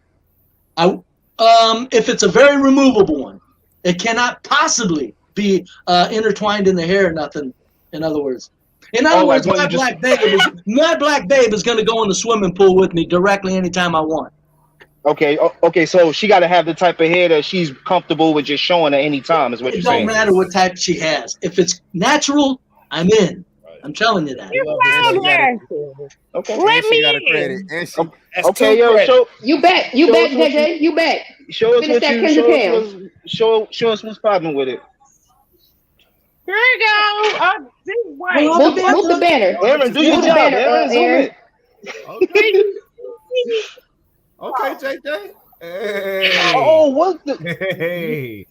Speaker 8: If it's a very removable one, it cannot possibly be intertwined in the hair or nothing. In other words, my black babe is going to go in the swimming pool with me directly anytime I want.
Speaker 13: Okay. So she got to have the type of hair that she's comfortable with just showing at any time. Is what you're saying?
Speaker 8: It don't matter what type she has. If it's natural, I'm in. I'm telling you that.
Speaker 13: Okay.
Speaker 5: Let me got a credit. And she,
Speaker 13: okay, yo, show
Speaker 1: you back, JJ, you back.
Speaker 13: Show us
Speaker 1: Finish
Speaker 13: what
Speaker 1: that
Speaker 13: you
Speaker 1: Kendrick Cam.
Speaker 13: show us what's popping with it.
Speaker 18: Here you go.
Speaker 1: Move the banner.
Speaker 13: Aaron, do your job.
Speaker 1: Banner,
Speaker 13: Aaron, zoom
Speaker 1: Aaron.
Speaker 13: it.
Speaker 20: Okay, JJ.
Speaker 5: Hey.
Speaker 13: Oh, what the?
Speaker 5: Hey.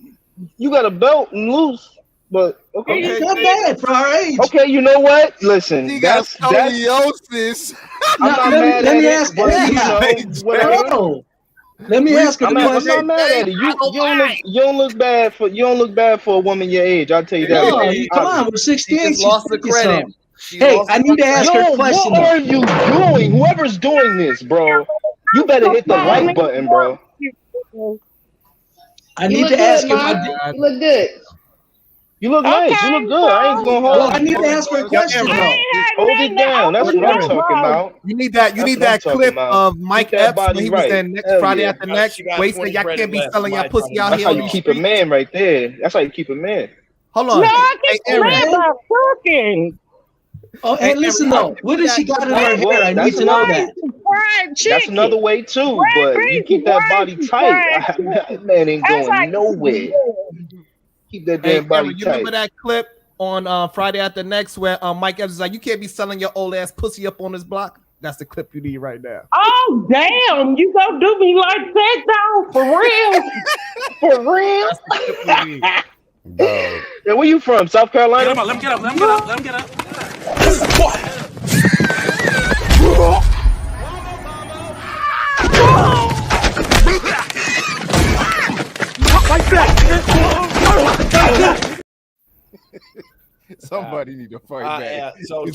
Speaker 13: You got a belt and loose, but okay.
Speaker 8: It's not bad for our age.
Speaker 13: Okay, you know what? Listen,
Speaker 5: He got scoliosis.
Speaker 13: I'm not mad at it, but whatever.
Speaker 8: Let me ask you a
Speaker 13: I'm
Speaker 8: question.
Speaker 13: not mad at it. You don't look bad for a woman your age. I'll tell you that.
Speaker 8: No, come on, we're 68.
Speaker 5: She just lost the credit.
Speaker 8: Hey, I need to ask her a question.
Speaker 13: What are you doing? Whoever's doing this, bro, you better hit the like button, bro.
Speaker 8: I need to ask you.
Speaker 1: You look good.
Speaker 13: You look nice. You look good. I ain't gonna hold.
Speaker 8: Well, I need to ask her a question though.
Speaker 13: Hold it down. That's what I'm talking about.
Speaker 20: You need that clip of Mike Epps when he was in Next Friday After Next. Wasting, y'all can't be selling your pussy out
Speaker 13: That's
Speaker 20: here.
Speaker 13: how you keep a man right there. That's how you keep a man.
Speaker 20: Hold on.
Speaker 18: No, I
Speaker 20: Hey,
Speaker 18: can
Speaker 20: Aaron.
Speaker 18: about fucking.
Speaker 8: Oh, and listen though, what does she got in her hair? I need to know that.
Speaker 13: That's another way too, but you keep that body tight. That man ain't going nowhere. Keep that damn body
Speaker 20: Aaron, you
Speaker 13: tight.
Speaker 20: remember that clip on Friday After Next where Mike Evans is like, you can't be selling your old ass pussy up on this block? That's the clip you need right now.
Speaker 18: Oh damn! You gonna do me like that though? For real? For real?
Speaker 13: Yeah, where you from? South Carolina?
Speaker 2: Let him get up. Like that.
Speaker 5: Somebody need to fight back.
Speaker 7: So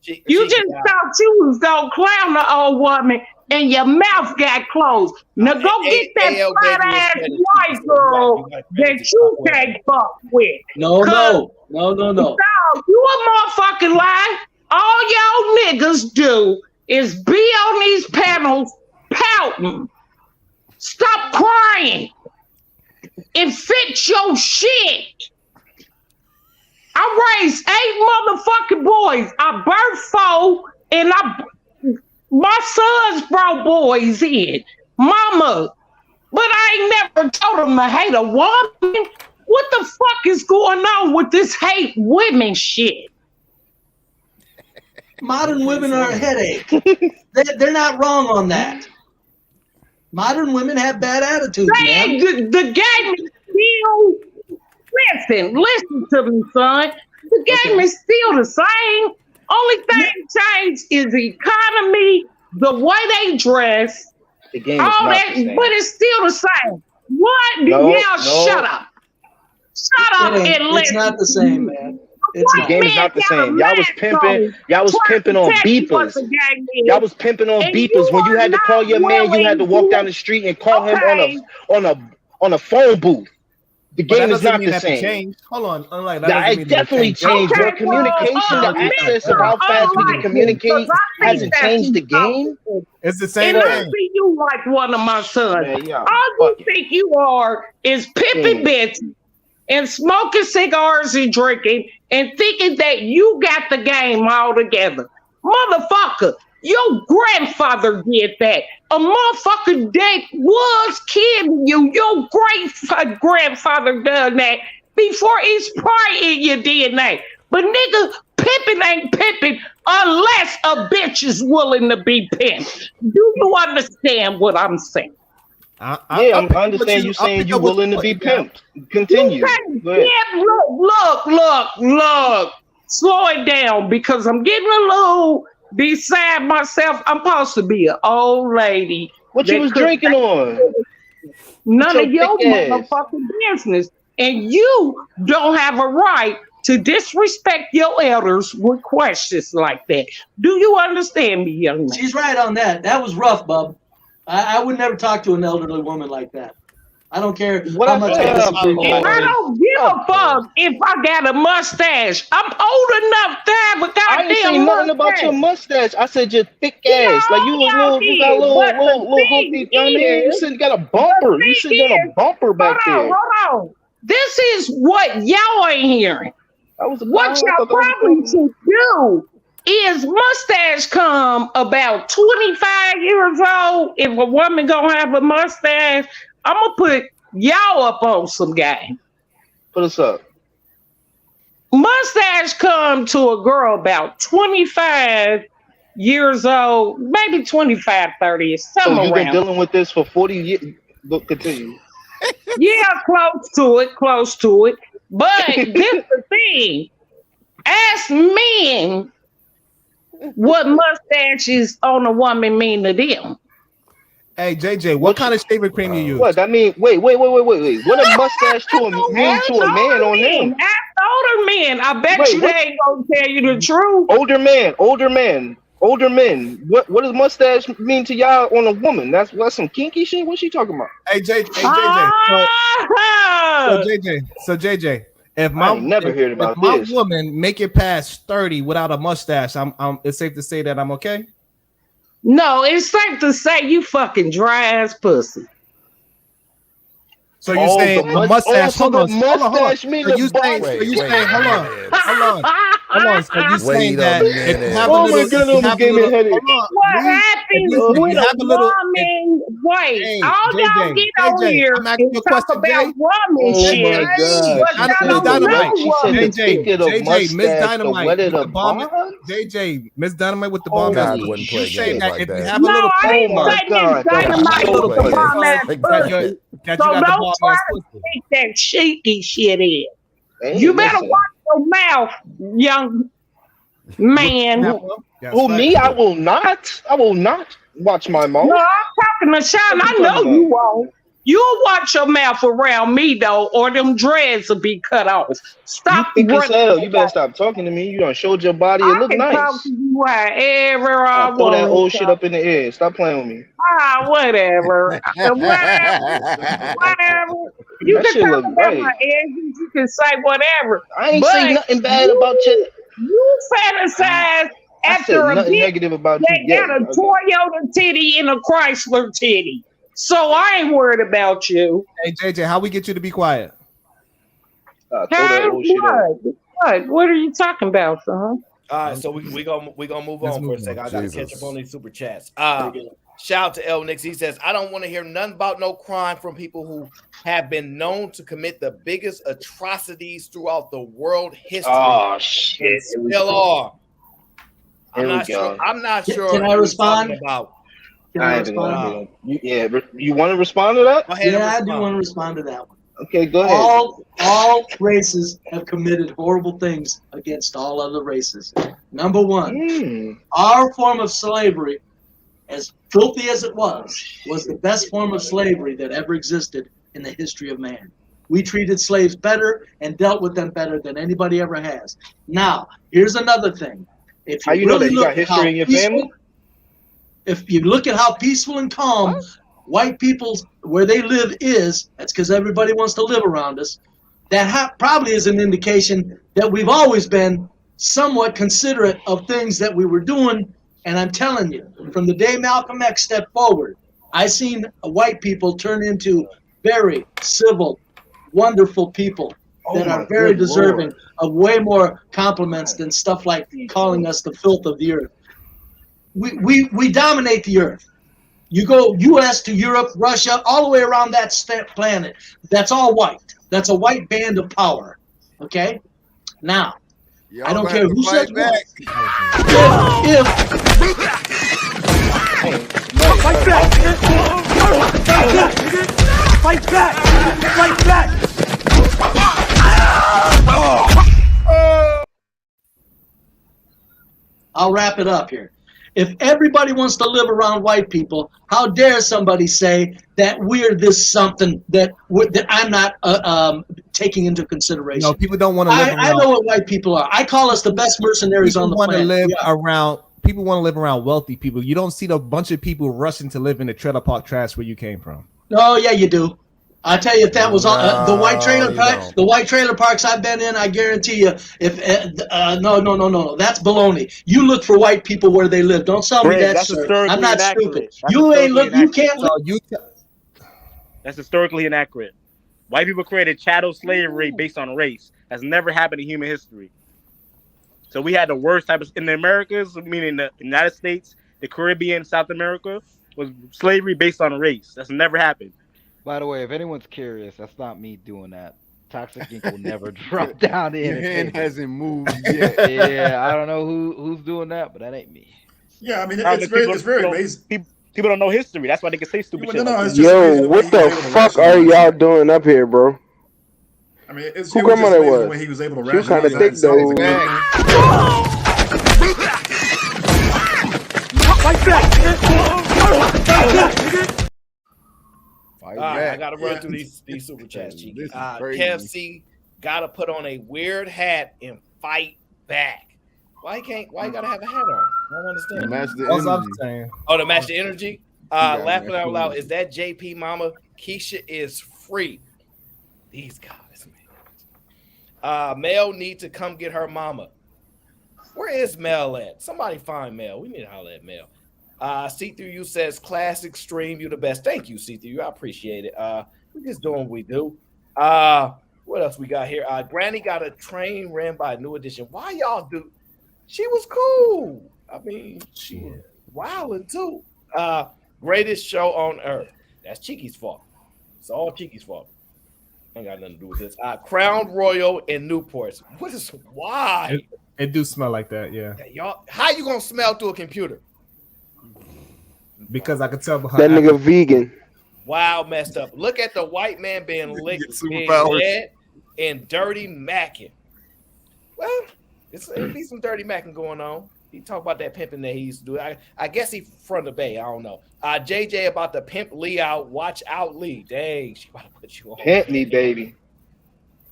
Speaker 18: You just thought you was gonna clown the old woman and your mouth got closed. Now go get that fat ass white girl that you can't fuck with.
Speaker 8: No.
Speaker 18: No, you a motherfucking lie. All y'all niggas do is be on these panels pouting. Stop crying. It fits your shit. I raised 8 motherfucking boys. I birthed 4 and my sons brought boys in. Mama. But I ain't never told them to hate a woman. What the fuck is going on with this hate women shit?
Speaker 8: Modern women are a headache. They're not wrong on that. Modern women have bad attitudes, man.
Speaker 18: The game is still... Listen to me, son. The game is still the same. Only thing changed is the economy, the way they dress,
Speaker 13: the game
Speaker 18: all
Speaker 13: is not
Speaker 18: that,
Speaker 13: the same.
Speaker 18: but it's still the same. What? Shut up. Shut up and listen.
Speaker 8: It's not the same, man.
Speaker 13: The game is not the same. Y'all was pimping on beepers. Y'all was pimping on beepers. When you had to call your man, you had to walk down the street and call him on a phone booth. The game is not the same.
Speaker 20: Hold on.
Speaker 13: It definitely changed. Bro. Communication, the access of how fast we can communicate hasn't changed the game.
Speaker 20: It's the same
Speaker 18: and
Speaker 20: thing.
Speaker 18: I see you like one of my sons.
Speaker 13: Man,
Speaker 18: all you think you are is pimping bitches and smoking cigars and drinking and thinking that you got the game all together. Motherfucker, your grandfather did that. A motherfucker that was kidding you. Your great grandfather done that before it's part in your DNA. But nigga, pimping ain't pimping unless a bitch is willing to be pimped. Do you understand what I'm saying?
Speaker 13: I understand you saying you're willing to be pimped. Continue.
Speaker 18: Look. Slow it down because I'm getting a little beside myself. I'm supposed to be an old lady.
Speaker 13: What you was drinking on?
Speaker 18: None of your motherfucking business. And you don't have a right to disrespect your elders with questions like that. Do you understand me, young man?
Speaker 8: She's right on that. That was rough, bub. I would never talk to an elderly woman like that. I don't care how much I disagree.
Speaker 18: I don't give a fuck if I got a mustache. I'm old enough to have a goddamn
Speaker 13: I didn't say nothing about your mustache. I said your thick ass. Like you was you got a little hooky. You know what I mean? You said you got a bumper. You said you got a bumper back there.
Speaker 18: Hold on. This is what y'all ain't hearing. What y'all probably should do is mustache come about 25 years old. If a woman gonna have a mustache, I'm gonna put y'all up on some game.
Speaker 13: Put us up.
Speaker 18: Mustache come to a girl about 25 years old, maybe 25, 30, something
Speaker 13: So you've
Speaker 18: around.
Speaker 13: been dealing with this for 40 years. Look, continue.
Speaker 18: Yeah, close to it. But this is the thing. Ask men what mustaches on a woman mean to them.
Speaker 20: Hey JJ, what kind of shaving cream you use?
Speaker 13: What that mean? Wait. What a mustache mean to a man on them?
Speaker 18: Ask older men. I bet they ain't gonna tell you the truth.
Speaker 13: Older men. What does mustache mean to y'all on a woman? That's some kinky shit. What's she talking about?
Speaker 20: Hey JJ. So JJ, if my woman make it past 30 without a mustache, it's safe to say that I'm okay.
Speaker 18: No, it's safe to say you fucking dry ass pussy.
Speaker 20: So you're saying a mustache? Hold on.
Speaker 13: Mustache mean
Speaker 20: So you saying? Hold on. So you saying that if you have a little?
Speaker 18: What happens with a woman? Wait, all y'all get over here and talk about woman shit.
Speaker 20: Miss Dynamite with the bomb.
Speaker 19: You
Speaker 20: say that if you have a
Speaker 18: No,
Speaker 20: little,
Speaker 18: I didn't say Miss Dynamite with the bomb ass pussy. So don't try to take that cheeky shit in. You better watch your mouth, young man.
Speaker 13: Who me? I will not watch my mouth.
Speaker 18: No, I'm talking to Sean. I know you won't. You'll watch your mouth around me though, or them dreads will be cut off. Stop.
Speaker 13: You better stop talking to me. You done showed your body. It look nice.
Speaker 18: Talk to you wherever I want.
Speaker 13: Throw that old shit up in the air. Stop playing with me.
Speaker 18: Whatever. Whatever. You can talk about my edges. You can say whatever.
Speaker 13: I ain't say nothing bad about you.
Speaker 18: You fantasize after a bit.
Speaker 13: Negative about
Speaker 18: they got a Toyota titty and a Chrysler titty. So I ain't worried about you.
Speaker 20: Hey JJ, how we get you to be quiet?
Speaker 18: What are you talking about, son?
Speaker 4: All right, so we gonna move on for a second. I gotta catch up on these super chats. Shout out to L Nix. He says, I don't want to hear nothing about no crime from people who have been known to commit the biggest atrocities throughout the world history.
Speaker 13: Oh shit!
Speaker 4: Still are. I'm not sure.
Speaker 8: Can I respond?
Speaker 13: You want to respond to that?
Speaker 8: I do want to respond to that one.
Speaker 13: Okay, go ahead.
Speaker 8: All races have committed horrible things against all other races. Number one, our form of slavery, as filthy as it was the best form of slavery that ever existed in the history of man. We treated slaves better and dealt with them better than anybody ever has. Now, here's another thing. If you
Speaker 13: know that you got history in your family?
Speaker 8: If you look at how peaceful and calm white people where they live is, that's because everybody wants to live around us. That probably is an indication that we've always been somewhat considerate of things that we were doing. And I'm telling you, from the day Malcolm X stepped forward, I seen white people turn into very civil, wonderful people that are very deserving of way more compliments than stuff like calling us the filth of the earth. We dominate the earth. You go U.S. to Europe, Russia, all the way around that planet. That's all white. That's a white band of power. Okay? Now, I don't care who says what.
Speaker 2: Fight back! Fight back! Fight back!
Speaker 8: I'll wrap it up here. If everybody wants to live around white people, how dare somebody say that we're this something that I'm not taking into consideration?
Speaker 20: No, people don't want to live around.
Speaker 8: I know what white people are. I call us the best mercenaries on the planet.
Speaker 20: People want to live around wealthy people. You don't see a bunch of people rushing to live in the trailer park trash where you came from.
Speaker 8: Oh, yeah, you do. I tell you, if that was the white trailer parks I've been in, I guarantee you, no, that's baloney. You look for white people where they live. Don't tell me that, sir. I'm not stupid. You ain't look. You can't look.
Speaker 7: That's historically inaccurate. White people created chattel slavery based on race. That's never happened in human history. So we had the worst type of in the Americas, meaning the United States, the Caribbean, South America, was slavery based on race. That's never happened.
Speaker 11: By the way, if anyone's curious, that's not me doing that. Toxic Ink will never drop down the
Speaker 5: Your hand hasn't moved yet.
Speaker 11: Yeah, I don't know who's doing that, but that ain't me.
Speaker 17: Yeah, I mean, it's very amazing.
Speaker 7: People don't know history. That's why they can say stupid shit.
Speaker 16: Yo, what the fuck are y'all doing up here, bro?
Speaker 17: I mean, it's
Speaker 16: who grandma that was?
Speaker 17: The way he was able to
Speaker 16: she was kind of thick though.
Speaker 4: Like that. I gotta run through these super chats, Cheeky. KFC gotta put on a weird hat and fight back. Why you gotta have a hat on? I don't understand.
Speaker 5: To match the energy.
Speaker 4: Oh, to match the energy. Laughing out loud. Is that JP Mama? Keisha is free. These guys, man. Mel need to come get her mama. Where is Mel at? Somebody find Mel. We need to holler at Mel. C3U says, classic stream, you the best. Thank you, C3U. I appreciate it. We're just doing what we do. What else we got here? Granny got a train ran by New Edition. Why y'all do? She was cool. I mean, she wilding too. Greatest show on earth. That's Cheeky's fault. It's all Cheeky's fault. Ain't got nothing to do with this. Crown Royal and Newports. What is why?
Speaker 12: It do smell like that, yeah.
Speaker 4: Y'all, how you gonna smell through a computer?
Speaker 12: Because I could tell
Speaker 16: that nigga vegan.
Speaker 4: Wow, messed up. Look at the white man being licked, being dead, and dirty macking. Well, it be some dirty macking going on. He talk about that pimping that he used to do. I guess he from the Bay. I don't know. JJ about to pimp Lee out. Watch out, Lee. Dang, she about to put you on.
Speaker 13: Pimp me, baby.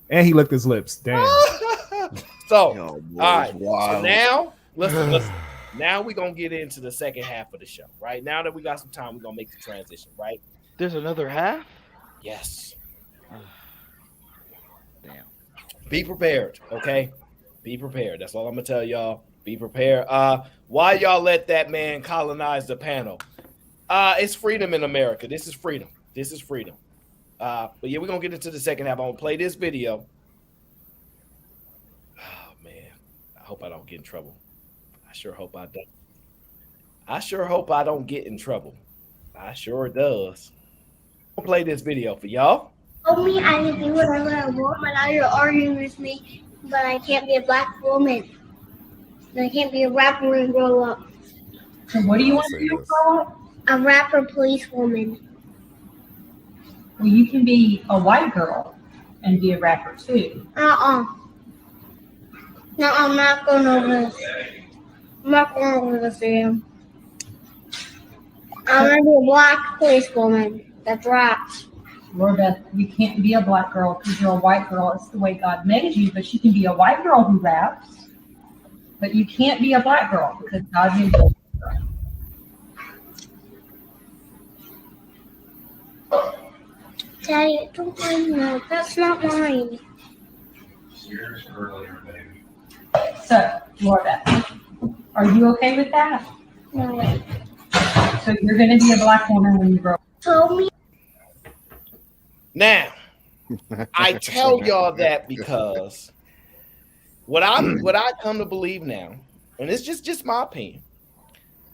Speaker 12: And he licked his lips. Damn.
Speaker 4: So, all right. So now, listen. Now we're going to get into the second half of the show, right? Now that we got some time, we're going to make the transition, right?
Speaker 11: There's another half?
Speaker 4: Yes.
Speaker 11: Damn.
Speaker 4: Be prepared, okay? Be prepared. That's all I'm going to tell y'all. Be prepared. Why y'all let that man colonize the panel? It's freedom in America. This is freedom. This is freedom. But yeah, we're going to get into the second half. I'm going to play this video. Oh, man. I hope I don't get in trouble. I sure hope I don't. I sure hope I don't get in trouble. I sure does. I'll play this video for y'all.
Speaker 22: Told me I can do whatever I want, but now you're arguing with me, but I can't be a black woman. And I can't be a rapper and grow up.
Speaker 23: So what do you want to do, grow up?
Speaker 22: A rapper police woman.
Speaker 23: Well, you can be a white girl and be a rapper too.
Speaker 22: No, I'm not going over this. I'm not going over this again. I'm going to be a black police woman that raps.
Speaker 23: Lorda, you can't be a black girl because you're a white girl. It's the way God made you, but you can be a white girl who raps. But you can't be a black girl because God made you.
Speaker 22: Daddy, don't mind that. That's not mine.
Speaker 23: So, Lorda, are you okay with that?
Speaker 22: No.
Speaker 23: So you're going to be a black woman when you grow up.
Speaker 22: Told me.
Speaker 4: Now, I tell y'all that because what I come to believe now, and it's just my opinion,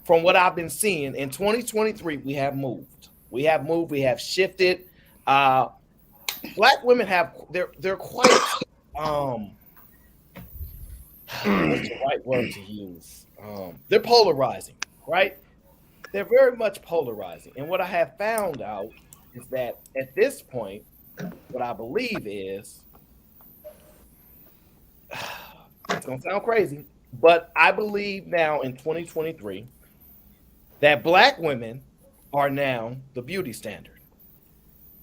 Speaker 4: from what I've been seeing in 2023, we have moved. We have shifted. Black women they're quite what's the right word to use? They're polarizing, right? They're very much polarizing. And what I have found out is that at this point, what I believe is, it's going to sound crazy, but I believe now in 2023 that black women are now the beauty standard.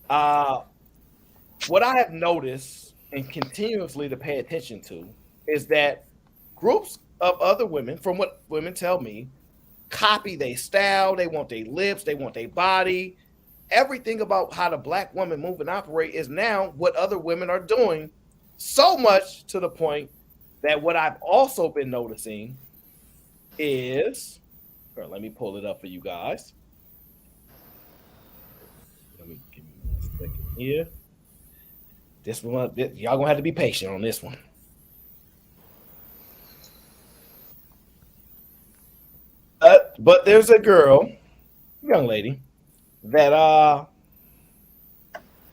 Speaker 4: What I have noticed and continuously to pay attention to is that groups of other women, from what women tell me, copy their style, they want their lips, they want their body. Everything about how the black woman move and operate is now what other women are doing, so much to the point that what I've also been noticing is, let me pull it up for you guys. Let me give me 1 second here. This one, y'all gonna have to be patient on this one. But there's a girl, young lady, that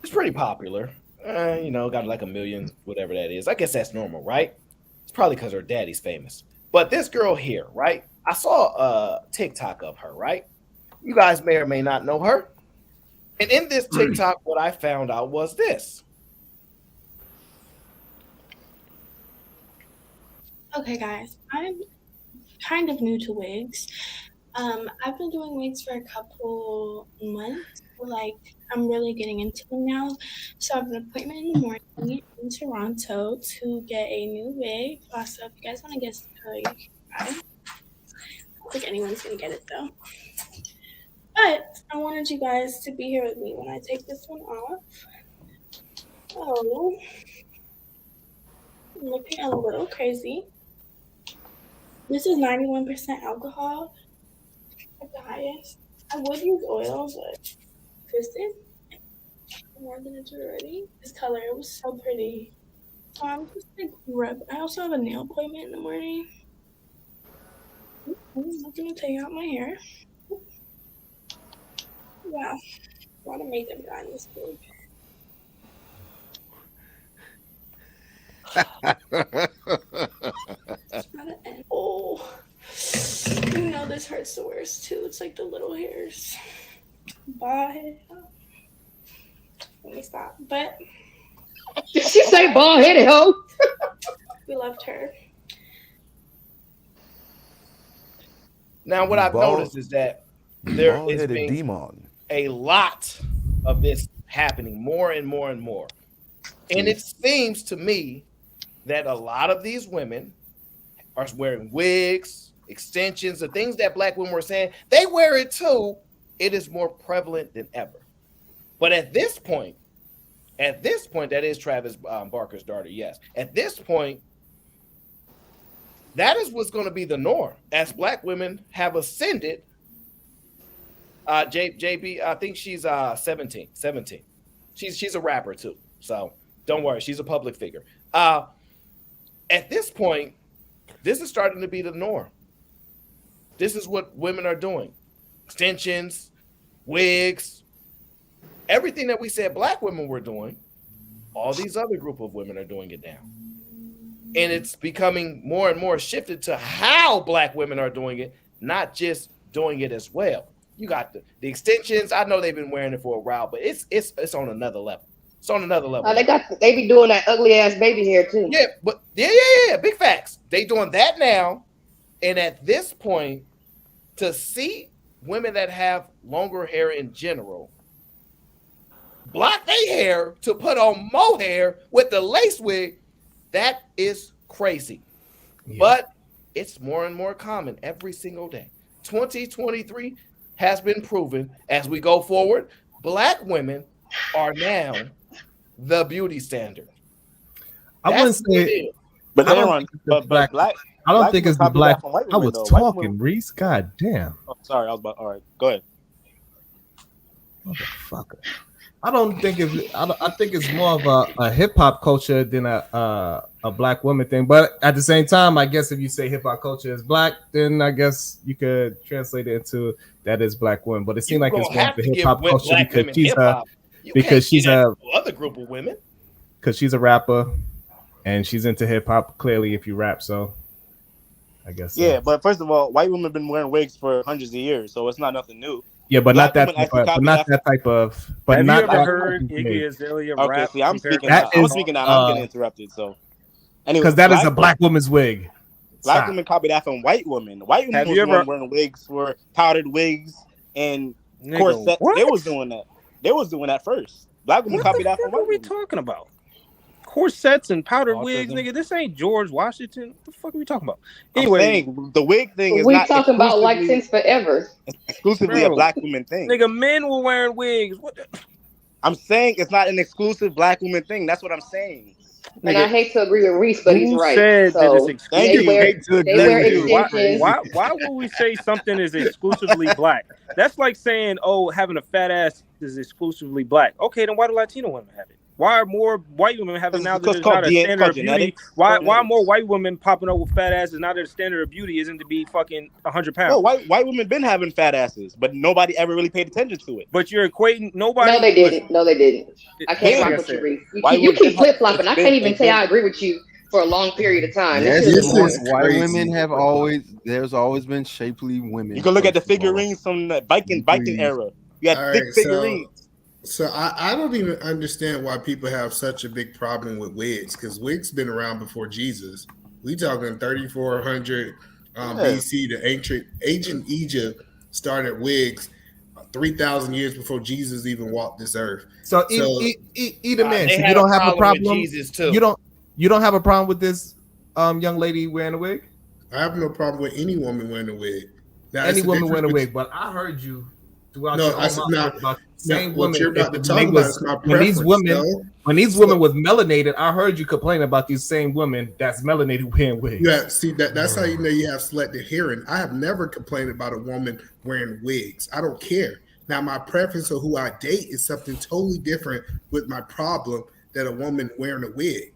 Speaker 4: is pretty popular. Got like 1 million, whatever that is. I guess that's normal, right? It's probably because her daddy's famous. But this girl here, right? I saw a TikTok of her, right? You guys may or may not know her. And in this TikTok, what I found out was this.
Speaker 3: Okay, guys, I'm kind of new to wigs. I've been doing wigs for a couple months. Like, I'm really getting into them now. So I have an appointment in the morning in Toronto to get a new wig. So if you guys want to guess the color, you can try. I don't think anyone's going to get it, though. But I wanted you guys to be here with me when I take this one off. So, I'm looking a little crazy. This is 91% alcohol at the highest. I would use oil, but twisted more than it's already. This color, it was so pretty. So I'm just like rub. I also have a nail appointment in the morning. I'm gonna take out my hair. Wow, a lot of makeup done this week. Oh, this hurts the worst too. It's like the little hairs. Bye. Let me stop. But
Speaker 1: did she say bald headed hoe?
Speaker 3: We loved her.
Speaker 4: Now, what I've noticed is that there is a lot of this happening more and more and more. And it seems to me that a lot of these women are wearing wigs, extensions, the things that black women were saying, they wear it too. It is more prevalent than ever. But at this point, that is Travis Barker's daughter, yes. At this point, that is what's going to be the norm as black women have ascended. JB, I think she's 17. She's a rapper too. So don't worry, she's a public figure. At this point, this is starting to be the norm. This is what women are doing. Extensions, wigs, everything that we said black women were doing, all these other group of women are doing it now. And it's becoming more and more shifted to how black women are doing it, not just doing it as well. You got the extensions. I know they've been wearing it for a while, but it's on another level. It's on another level.
Speaker 1: They be doing that ugly ass baby hair too.
Speaker 4: Yeah, but yeah, big facts. They doing that now. And at this point, to see women that have longer hair in general block their hair to put on mohair with the lace wig, that is crazy. Yeah. But it's more and more common every single day. 2023 has been proven as we go forward. Black women are now the beauty standard.
Speaker 20: I wouldn't say, but black. I don't think it's the black. I was talking, Reese. God damn.
Speaker 7: Oh, sorry, I was about. All right, go ahead.
Speaker 20: Motherfucker. I don't think it's. I think it's more of a hip hop culture than a black woman thing. But at the same time, I guess if you say hip hop culture is black, then I guess you could translate it into that is black women. But it seems like it's more of the hip hop culture because she's a
Speaker 4: other group of women.
Speaker 20: Because she's a rapper, and she's into hip hop. Clearly, if you rap, so I guess.
Speaker 7: Yeah, so. But first of all, white women have been wearing wigs for hundreds of years, so it's not nothing new.
Speaker 20: Yeah, but not that type of. But not that type of. But
Speaker 14: have
Speaker 20: not
Speaker 14: you ever heard Iggy Azalea rap?
Speaker 7: Okay, see, I'm speaking now. I'm getting interrupted. So, anyway,
Speaker 20: because that is a black woman's wig.
Speaker 7: Black women copied that from white women. White women were wearing wigs, were powdered wigs and corsets. They was doing that. They was doing that first. Black women copied that from white women.
Speaker 14: What are we talking about? Corsets and powdered wigs, nigga. This ain't George Washington. What the fuck are we talking about? Anyway,
Speaker 7: the wig thing is
Speaker 1: we talking about like since forever.
Speaker 7: Exclusively a black woman thing.
Speaker 14: Nigga, men were wearing wigs. What the?
Speaker 7: I'm saying it's not an exclusive black woman thing. That's what I'm saying.
Speaker 1: And I hate to agree with Reese, but he's right.
Speaker 14: Said
Speaker 1: so
Speaker 14: that it's exclusive.
Speaker 1: They wear extensions.
Speaker 14: Why would we say something is exclusively black? That's like saying, oh, having a fat ass is exclusively black. Okay, then why do Latino women have it? Why are more white women having now that
Speaker 7: It's
Speaker 14: there's
Speaker 7: called
Speaker 14: not a
Speaker 7: DNA,
Speaker 14: standard of
Speaker 7: genetics.
Speaker 14: beauty? Why are more white women popping up with fat asses now that the standard of beauty isn't to be fucking 100 pounds?
Speaker 7: No, white women been having fat asses, but nobody ever really paid attention to it.
Speaker 14: But you're equating nobody.
Speaker 1: No, they didn't. No, they didn't. I can't rock with you, Reese. You keep flip flopping. I can't even say I agree with you for a long period of time.
Speaker 5: White women have always. There's always been shapely women.
Speaker 7: You can look at the figurines from the Viking era. You had thick figurines.
Speaker 9: So I don't even understand why people have such a big problem with wigs, because wigs been around before Jesus. We talking 3,400 BC. The ancient Egypt started wigs 3,000 years before Jesus even walked this earth.
Speaker 20: So eat a man. So you don't have a problem.
Speaker 4: Jesus too.
Speaker 20: You don't have a problem with this young lady wearing a wig?
Speaker 9: I have no problem with any woman wearing a wig. Now,
Speaker 20: any woman wearing a wig, but I heard you throughout about same
Speaker 9: what
Speaker 20: women.
Speaker 9: You're about to talk about is my preference,
Speaker 20: when these women was melanated, I heard you complain about these same women that's melanated wearing wigs.
Speaker 9: Yeah, see that's how you know you have selective hearing. I have never complained about a woman wearing wigs. I don't care. Now my preference of who I date is something totally different with my problem than a woman wearing a wig.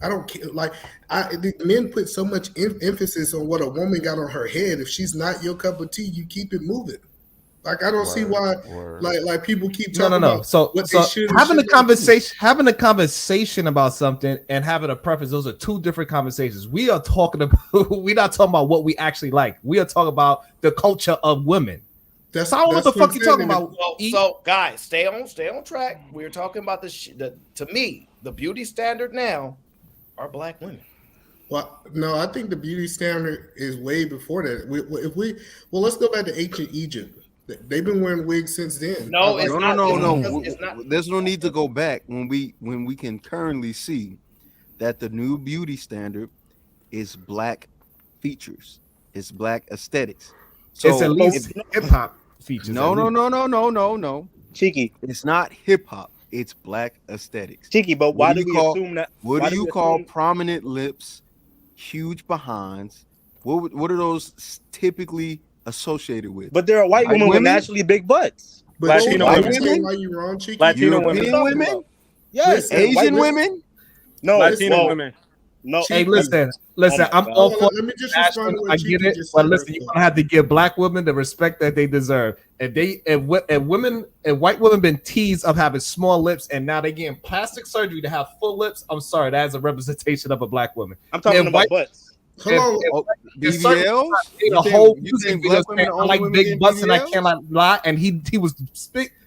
Speaker 9: I don't care. Like men put so much emphasis on what a woman got on her head. If she's not your cup of tea, you keep it moving. Like I don't see why. Like people keep talking about.
Speaker 20: So having a conversation about something and having a preference, those are two different conversations. We are talking about. We're not talking about what we actually like. We are talking about the culture of women. That's all. What the fuck you talking about?
Speaker 4: So guys, stay on track. We're talking about to me, the beauty standard now are black women.
Speaker 9: Well, no, I think the beauty standard is way before that. Let's go back to ancient Egypt. They've been wearing wigs since then.
Speaker 5: No. There's no need to go back when we can currently see that the new beauty standard is black features. It's black aesthetics. So
Speaker 20: it's at least hip hop features.
Speaker 5: No.
Speaker 7: Cheeky.
Speaker 5: It's not hip hop. It's black aesthetics.
Speaker 7: Cheeky, but why do we assume that?
Speaker 5: What do you call prominent lips, huge behinds? What are those typically associated with?
Speaker 7: But there are white women with naturally big butts.
Speaker 9: But
Speaker 5: Latino
Speaker 9: women? Why you wrong, Cheeky?
Speaker 14: Latino
Speaker 5: women?
Speaker 7: Yes.
Speaker 5: Asian women?
Speaker 7: No.
Speaker 14: Latino women.
Speaker 7: No.
Speaker 20: Hey, listen. I'm all for.
Speaker 9: Let me just respond to what
Speaker 20: I get it, but listen, you're gonna have to give black women the respect that they deserve. And white women been teased of having small lips, and now they getting plastic surgery to have full lips. I'm sorry, that is a representation of a black woman.
Speaker 7: I'm talking about butts.
Speaker 5: BBLs?
Speaker 20: A whole music video saying, I like big butts and I cannot lie, and he was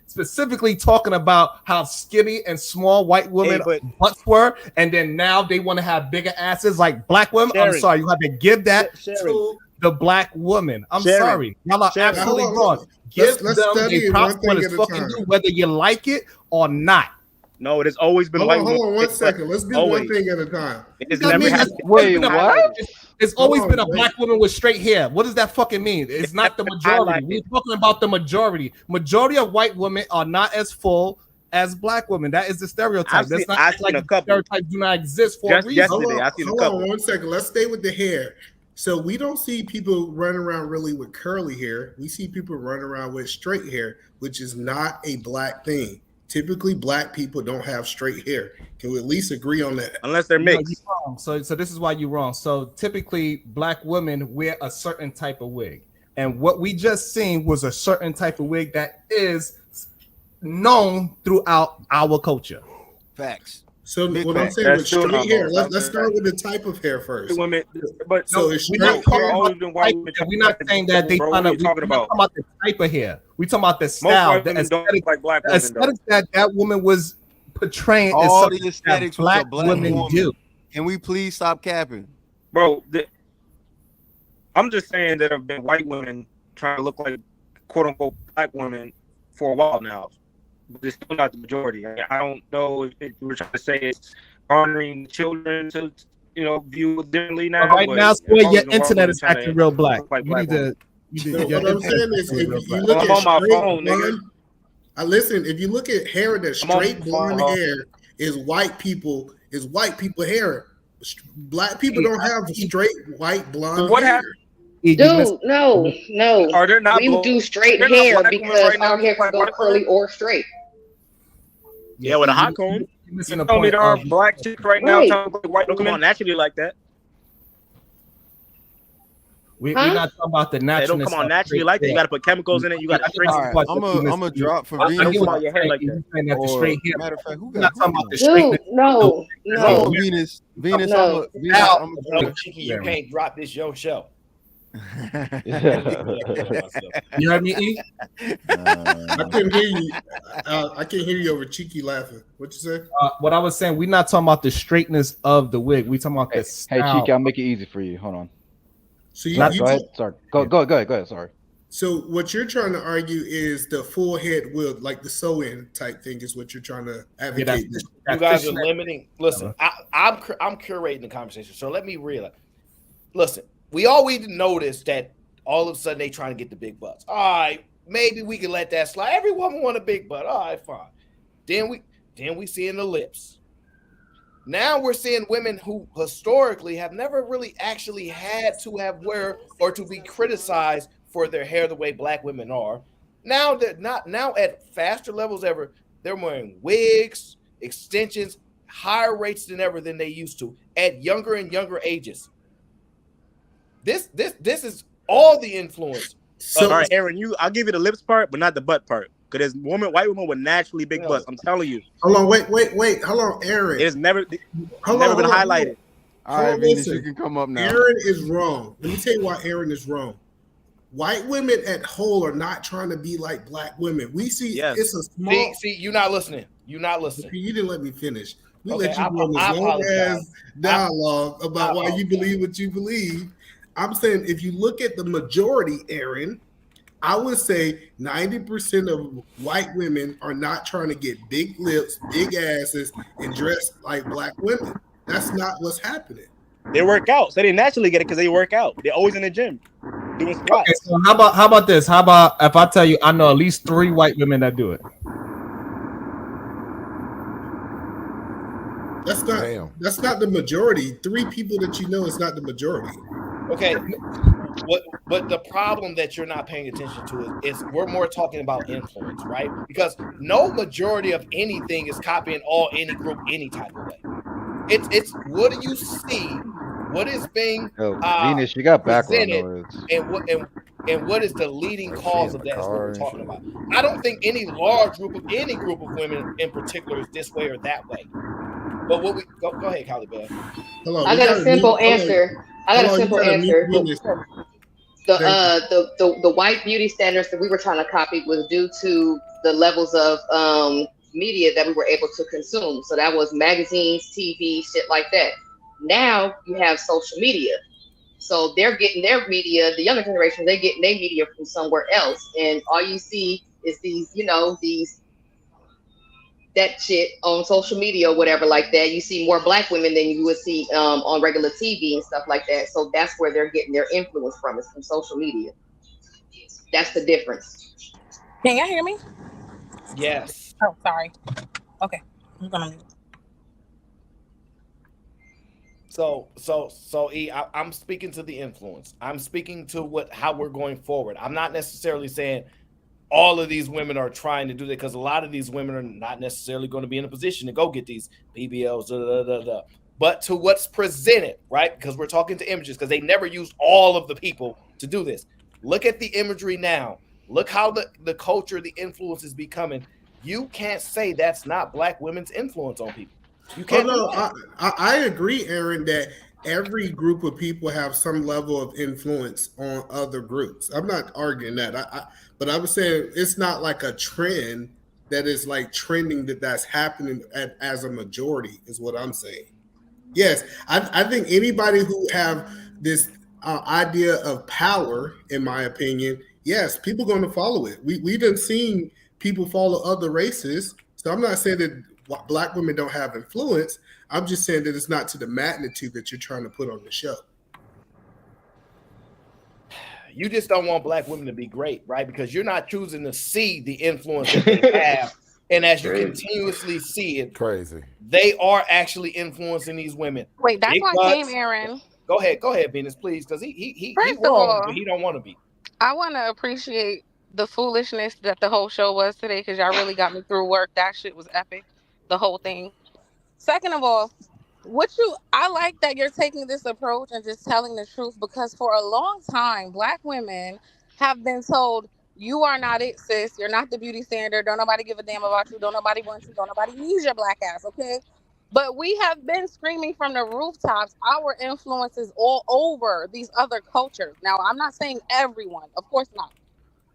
Speaker 20: specifically talking about how skinny and small white women butts were, and then now they want to have bigger asses like black women. I'm sorry, you have to give that to the black woman. I'm sorry, y'all are absolutely wrong. Give them a props when it's fucking due, whether you like it or not.
Speaker 7: No, it has always been white women.
Speaker 9: Hold on 1 second. Let's do one thing at a time.
Speaker 20: Wait, what? It's always been a black woman with straight hair. What does that fucking mean? It's not the majority. We're talking about the majority. Majority of white women are not as full as black women. That is the stereotype. That's not like a couple. Stereotypes do not exist for a reason.
Speaker 9: Hold on 1 second. Let's stay with the hair. So we don't see people running around really with curly hair. We see people running around with straight hair, which is not a black thing. Typically, black people don't have straight hair. Can we at least agree on that?
Speaker 7: Unless they're mixed.
Speaker 20: So this is why you're wrong. So typically, black women wear a certain type of wig. And what we just seen was a certain type of wig that is known throughout our culture.
Speaker 5: Facts.
Speaker 9: So what I'm saying with straight hair, let's start with the type of hair first.
Speaker 14: Women, but
Speaker 9: so
Speaker 14: we're not
Speaker 20: saying that they find out. We're talking about the type of hair. We're talking about the style, the aesthetic,
Speaker 14: like black women,
Speaker 20: aesthetics that woman was portraying.
Speaker 5: All the aesthetics
Speaker 20: black women do.
Speaker 5: Can we please stop capping,
Speaker 14: bro? I'm just saying that there have been white women trying to look like quote unquote black women for a while now. But it's still not the majority. I don't know if we're trying to say it's honoring children to, view differently now.
Speaker 20: Right now, your internet is acting real black. You need to.
Speaker 9: What I'm saying is, if you look at straight blonde, listen. If you look at hair that's straight blonde hair is white people hair. Black people don't have straight white blonde hair.
Speaker 1: Dude, no.
Speaker 14: Are there not?
Speaker 1: We do straight hair because our hair can go curly or straight.
Speaker 7: Yeah, with a hot comb.
Speaker 20: missing
Speaker 14: You
Speaker 20: the
Speaker 14: tell me
Speaker 20: point
Speaker 14: there are
Speaker 20: of
Speaker 14: black chicks right now talking like white women don't naturally like that.
Speaker 20: we're not talking about the
Speaker 14: They
Speaker 20: naturalness.
Speaker 14: don't come on naturally like that. You got to put chemicals in it. You got to shrink it.
Speaker 5: I'm a drop for
Speaker 14: They don't
Speaker 5: Venus.
Speaker 14: come out your head like that.
Speaker 5: Or matter of fact, who got
Speaker 1: Dude, no.
Speaker 5: Venus. Venus,
Speaker 1: No.
Speaker 5: I'm a
Speaker 4: No, Cheeky, you can't drop this your show.
Speaker 20: You heard me, E?
Speaker 9: I couldn't hear you. I can't hear you over Cheeky laughing. What you say?
Speaker 20: What I was saying, we're not talking about the straightness of the wig. We talking about the
Speaker 11: Hey,
Speaker 20: style.
Speaker 11: Cheeky, I'll make it easy for you. Hold on.
Speaker 9: So
Speaker 11: go ahead. Sorry. Go ahead. Sorry.
Speaker 9: So what you're trying to argue is the full head will, like the sew-in type thing, is what you're trying to advocate.
Speaker 4: You guys are limiting. Listen, I'm curating the conversation. So let me realize. Listen, we always noticed that all of a sudden they trying to get the big butts. All right, maybe we can let that slide. Every woman want a big butt. All right, fine. Then we seeing the lips. Now we're seeing women who historically have never really actually had to have wear or to be criticized for their hair the way black women are. Now they're not now at faster levels ever. They're wearing wigs, extensions, higher rates than ever than they used to at younger and younger ages. This is all the influence.
Speaker 7: So, all right, Aaron, I'll give you the lips part, but not the butt part. Because there's white women with naturally big butts. I'm telling you.
Speaker 9: Hold on, wait. Hold on, Aaron.
Speaker 7: It's never been highlighted.
Speaker 5: All right, Venus, you can come up now.
Speaker 9: Aaron is wrong. Let me tell you why Aaron is wrong. White women at whole are not trying to be like black women. We see it's a small.
Speaker 4: See, you're not listening. You're not listening.
Speaker 9: You didn't let me finish. We
Speaker 4: Okay,
Speaker 9: let you go on this long ass dialogue about why you believe what you believe. I'm saying if you look at the majority, Aaron, I would say 90% of white women are not trying to get big lips, big asses, and dress like black women. That's not what's happening.
Speaker 7: They work out, so they naturally get it because they work out. They're always in the gym doing squats.
Speaker 20: Okay, so how about this? How about if I tell you I know at least 3 white women that do it?
Speaker 9: That's not the majority. 3 people that you know is not the majority.
Speaker 4: Okay, but the problem that you're not paying attention to is we're more talking about influence, right? Because no majority of anything is copying any group any type of way. It's what do you see? What is being
Speaker 11: Venus? You got background noise.
Speaker 4: And what is the leading cause of that? Is what we're talking about. I don't think any large group of women in particular is this way or that way. But what we go ahead, Callie Bell.
Speaker 9: Hello,
Speaker 1: I got a simple answer. The white beauty standards that we were trying to copy was due to the levels of media that we were able to consume. So that was magazines, TV, shit like that. Now you have social media. So they're getting their media, the younger generation, they're getting their media from somewhere else. And all you see is that shit on social media or whatever like that. You see more black women than you would see on regular TV and stuff like that. So that's where they're getting their influence from, is from social media. That's the difference.
Speaker 6: Can y'all hear me?
Speaker 4: Yes.
Speaker 6: Oh, sorry. Okay. I'm gonna mute.
Speaker 4: So E, I'm speaking to the influence. I'm speaking to how we're going forward. I'm not necessarily saying all of these women are trying to do that, because a lot of these women are not necessarily going to be in a position to go get these BBLs, but to what's presented, right? Because we're talking to images, because they never used all of the people to do this. Look at the imagery now. Look how the culture, the influence is becoming. You can't say that's not black women's influence on people. You can't.
Speaker 9: I agree, Aaron, that every group of people have some level of influence on other groups. I'm not arguing that. But I was saying it's not like a trend that is like trending that's happening as a majority is what I'm saying. Yes, I think anybody who have this idea of power, in my opinion, yes, people are going to follow it. We done seen people follow other races. So I'm not saying that black women don't have influence. I'm just saying that it's not to the magnitude that you're trying to put on the show.
Speaker 4: You just don't want black women to be great, right? Because you're not choosing to see the influence that they have. And as you continuously see it, they are actually influencing these women.
Speaker 6: Wait, that's
Speaker 4: Big
Speaker 6: why I came,
Speaker 4: butts.
Speaker 6: Aaron.
Speaker 4: Go ahead, Venus, please, because he
Speaker 6: First of
Speaker 4: wrong,
Speaker 6: all,
Speaker 4: but he don't want to be.
Speaker 6: I want to appreciate the foolishness that the whole show was today, because y'all really got me through work. That shit was epic, the whole thing. Second of all, I like that you're taking this approach and just telling the truth, because for a long time, Black women have been told, you are not it, sis. You're not the beauty standard. Don't nobody give a damn about you. Don't nobody want you. Don't nobody needs your black ass, okay? But we have been screaming from the rooftops our influences all over these other cultures. Now, I'm not saying everyone, of course not.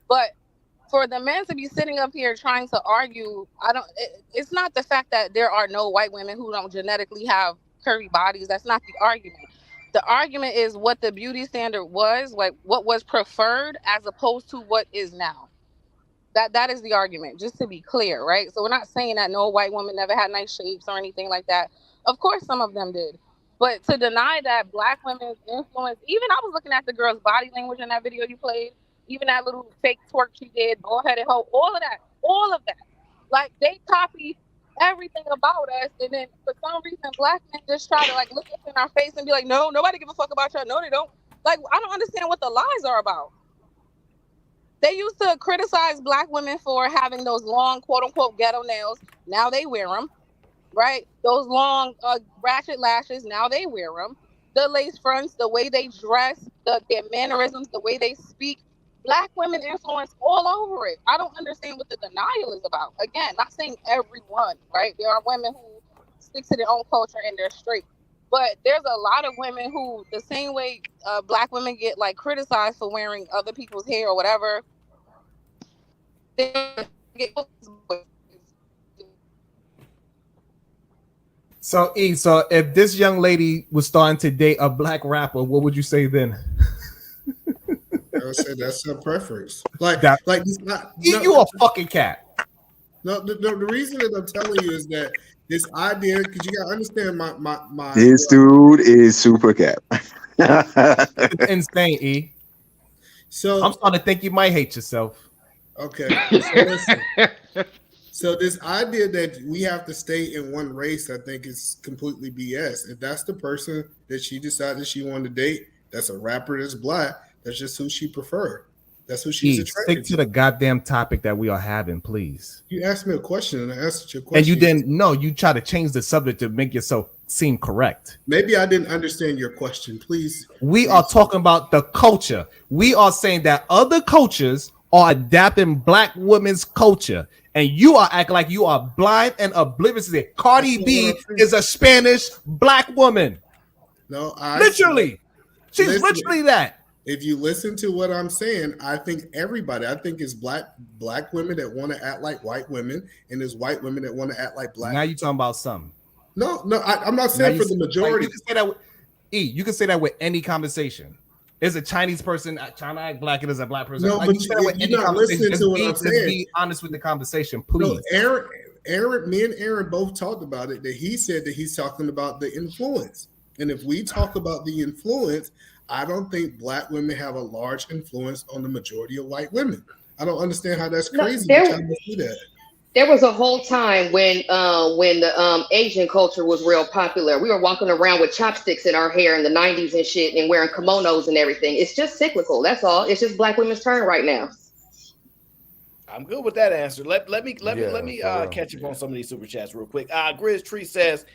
Speaker 6: But for the men to be sitting up here trying to argue, it's not the fact that there are no white women who don't genetically have curvy bodies. That's not the argument. The argument is what the beauty standard was, like what was preferred as opposed to what is now. That is the argument, just to be clear, right? So we're not saying that no white woman never had nice shapes or anything like that. Of course some of them did. But to deny that Black women's influence, even I was looking at the girl's body language in that video you played, even that little fake twerk she did, bald-headed hoe, all of that. Like, they copy everything about us, and then for some reason Black men just try to like look us in our face and be like, no, nobody give a fuck about y'all. No, they don't. Like, I don't understand what the lies are about. They used to criticize Black women for having those long, quote-unquote, ghetto nails. Now they wear them, right? Those long, ratchet lashes, now they wear them. The lace fronts, the way they dress, their mannerisms, the way they speak. Black women influence all over it. I don't understand what the denial is about. Again, not saying everyone, right? There are women who stick to their own culture and they're straight. But there's a lot of women who, the same way Black women get like criticized for wearing other people's hair or whatever,
Speaker 20: So if this young lady was starting to date a Black rapper, what would you say then?
Speaker 9: I would say that's her preference. Like it's not,
Speaker 20: you a fucking cat.
Speaker 9: No, the reason that I'm telling you is that this idea, because you gotta understand my
Speaker 10: this dude is super cap.
Speaker 20: It's insane, E.
Speaker 9: So
Speaker 20: I'm starting to think you might hate yourself.
Speaker 9: Okay. So listen. So this idea that we have to stay in one race, I think is completely BS. If that's the person that she decided she wanted to date, that's a rapper that's Black, that's just who she preferred. That's who she's attracted
Speaker 20: Stick to the goddamn topic that we are having, please.
Speaker 9: You asked me a question and I answered your question.
Speaker 20: And you didn't know. You try to change the subject to make yourself seem correct.
Speaker 9: Maybe I didn't understand your question. Please.
Speaker 20: We are talking about the culture. We are saying that other cultures are adapting Black women's culture, and you are acting like you are blind and oblivious to it. Cardi B is a Spanish Black woman.
Speaker 9: No,
Speaker 20: literally. She's literally that.
Speaker 9: If you listen to what I'm saying, I think it's black women that want to act like white women, and there's white women that want to act like Black.
Speaker 20: Now you're talking about some.
Speaker 9: No, I'm not saying for the majority.
Speaker 20: You can say that with, you can say that with any conversation. Is a Chinese person trying to act Black? It is a Black person.
Speaker 9: No, but you're not listening to what I'm saying.
Speaker 20: Be honest with the conversation, please.
Speaker 9: No, Aaron, me and Aaron both talked about it. That he said that he's talking about the influence, and if we talk about the influence, I don't think Black women have a large influence on the majority of white women. I don't understand how that's crazy.
Speaker 1: There was a whole time when the Asian culture was real popular. We were walking around with chopsticks in our hair in the 90s and shit and wearing kimonos and everything. It's just cyclical. That's all. It's just Black women's turn right now.
Speaker 4: I'm good with that answer. Let me catch up on some of these super chats real quick. Grizz Tree says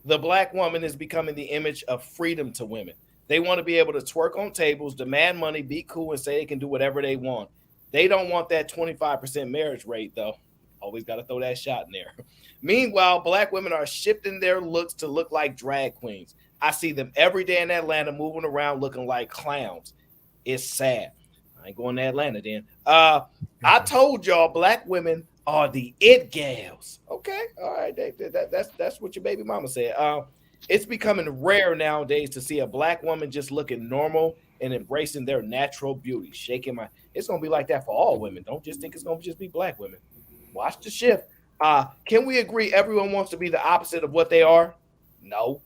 Speaker 4: the Black woman is becoming the image of freedom to women. They want to be able to twerk on tables, demand money, be cool, and say they can do whatever they want. They don't want that 25% marriage rate, though. Always got to throw that shot in there. Meanwhile, Black women are shifting their looks to look like drag queens. I see them every day in Atlanta moving around looking like clowns. It's sad. I ain't going to Atlanta then. I told y'all Black women are the it gals. Okay, all right. That's what your baby mama said. It's becoming rare nowadays to see a Black woman just looking normal and embracing their natural beauty. It's gonna be like that for all women. Don't just think it's gonna just be Black women. Watch the shift. Can we agree everyone wants to be the opposite of what they are? No,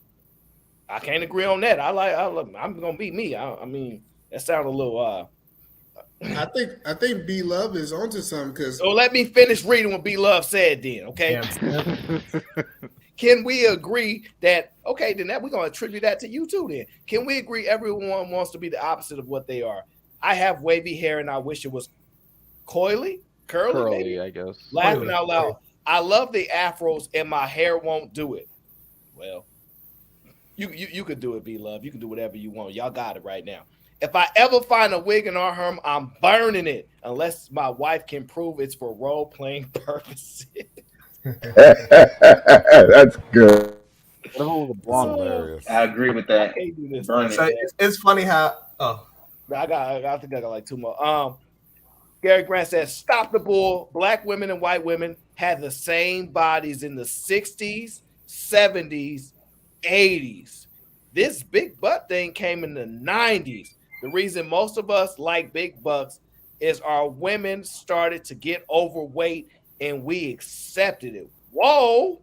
Speaker 4: I can't agree on that. I'm gonna be me. I mean, that sounded a little.
Speaker 9: I think B Love is onto something because.
Speaker 4: So let me finish reading what B Love said. Then, okay. Can we agree that then that we're gonna attribute that to you too? Then can we agree everyone wants to be the opposite of what they are? I have wavy hair and I wish it was curly, maybe?
Speaker 11: I guess.
Speaker 4: Laughing out loud. I love the afros and my hair won't do it. Well, you could do it, be love. You can do whatever you want. Y'all got it right now. If I ever find a wig in our home, I'm burning it unless my wife can prove it's for role playing purposes.
Speaker 10: That's good.
Speaker 13: I agree with that. Burn
Speaker 20: So
Speaker 13: it.
Speaker 20: it's funny how.
Speaker 4: I think I got like 2 more. Gary Grant says, "Stop the bull. Black women and white women had the same bodies in the 60s, 70s, 80s. This big butt thing came in the 90s. The reason most of us like big butts is our women started to get overweight and we accepted it." Whoa.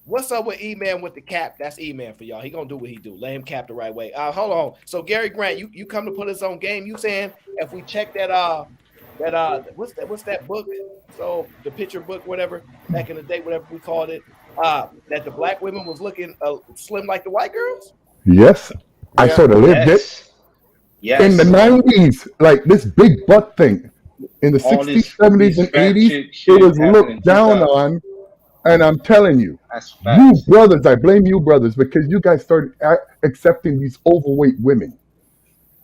Speaker 4: What's up with E-Man with the cap? That's E-Man for y'all. He gonna do what he do. Let him cap the right way. Hold on. So Gary Grant, you come to put us on game. You saying if we check that what's that book? So the picture book, whatever, back in the day, whatever we called it, that the black women was looking slim like the white girls?
Speaker 10: Yes, I sort of lived it.
Speaker 13: Yes.
Speaker 10: In the 90s, like this big butt thing. In the 60s, 70s, and 80s, it was looked down on. And I'm telling you, you brothers, I blame you brothers because you guys started accepting these overweight women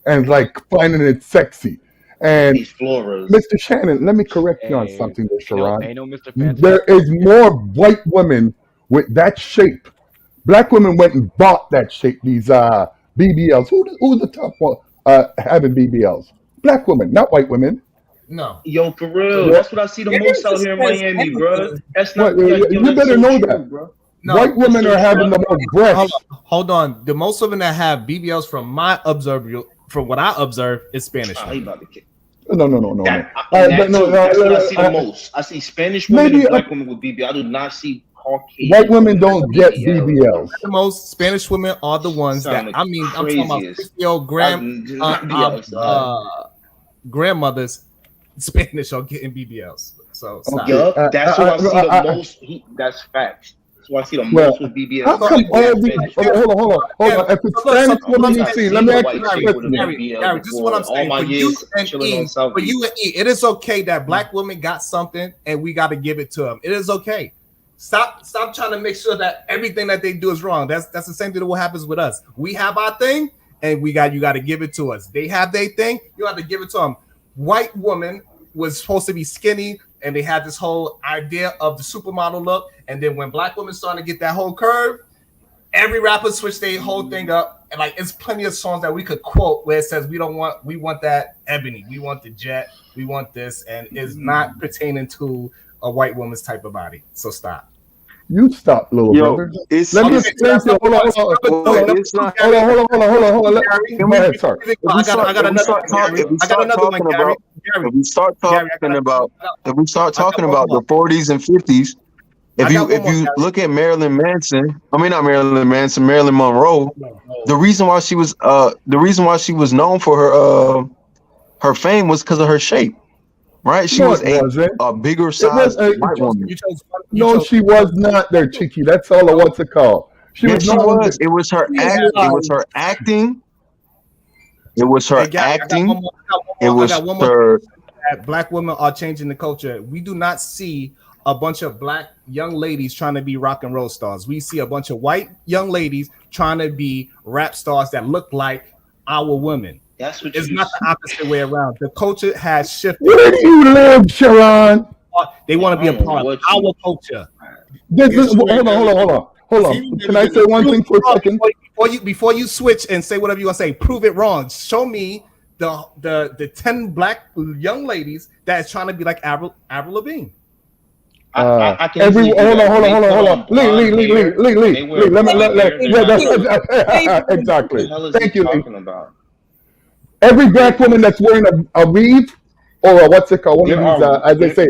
Speaker 10: and like finding it sexy. And Mr. Shannon, let me correct you on something there, Sharon. There is more white women with that shape. Black women went and bought that shape, these BBLs. Who's the top one having BBLs? Black women, not white women.
Speaker 20: No.
Speaker 13: Yo, for real. That's what I see the most out here in Miami, bro. That's not.
Speaker 10: You better know that.
Speaker 13: Bro.
Speaker 20: No,
Speaker 10: white women are having the most breasts.
Speaker 20: Hold on. The most women that have BBLs from what I observe, is Spanish.
Speaker 10: No.
Speaker 13: That's what I see the most. I see Spanish women and black women with BBL. I do not see Caucasian.
Speaker 10: White women don't get BBLs.
Speaker 20: The most Spanish women are the ones that I'm talking about 50-year-old grandmothers. Spanish are getting BBLs. So stop.
Speaker 13: Yup, that's what I see the most. That's facts. That's what I see the most with BBLs.
Speaker 10: How come all these? Hold on. If it's Spanish women you see, let me ask you a question.
Speaker 20: Gary, this is what I'm saying. For you and E, it is okay that black women got something and we got to give it to them. It is okay. Stop trying to make sure that everything that they do is wrong. That's the same thing that what happens with us. We have our thing, and you got to give it to us. They have their thing, you have to give it to them. White woman was supposed to be skinny, and they had this whole idea of the supermodel look. And then when black women started to get that whole curve, every rapper switched their whole thing up. And like, it's plenty of songs that we could quote where it says we want that ebony, we want the jet, we want this, and it's not pertaining to a white woman's type of body. So stop.
Speaker 10: You stop, little brother. Let me explain to you. Hold on. Go ahead, sorry.
Speaker 16: If we start talking about the 40s and 50s, if you look at Marilyn Monroe, the reason why she was known for her fame was because of her shape. Right, she was a bigger size white woman.
Speaker 10: No, she was not there, Cheeky. That's all I want to call.
Speaker 16: She was. It was her acting. It was her acting. It was her.
Speaker 20: Black women are changing the culture. We do not see a bunch of black young ladies trying to be rock and roll stars. We see a bunch of white young ladies trying to be rap stars that look like our women.
Speaker 13: That's what
Speaker 20: it's not the opposite way around. The culture has shifted.
Speaker 10: Where do you live, Sharon?
Speaker 20: They want to be a part of our culture.
Speaker 10: Hold on. Can I say one thing for a second?
Speaker 20: Before you switch and say whatever you want to say, prove it wrong. Show me the 10 black young ladies that is trying to be like Avril Lavigne.
Speaker 10: I can hold on. Lee. Exactly. Thank you, Lee. Every black woman that's wearing a weave or a what's it called? One of these, as they say,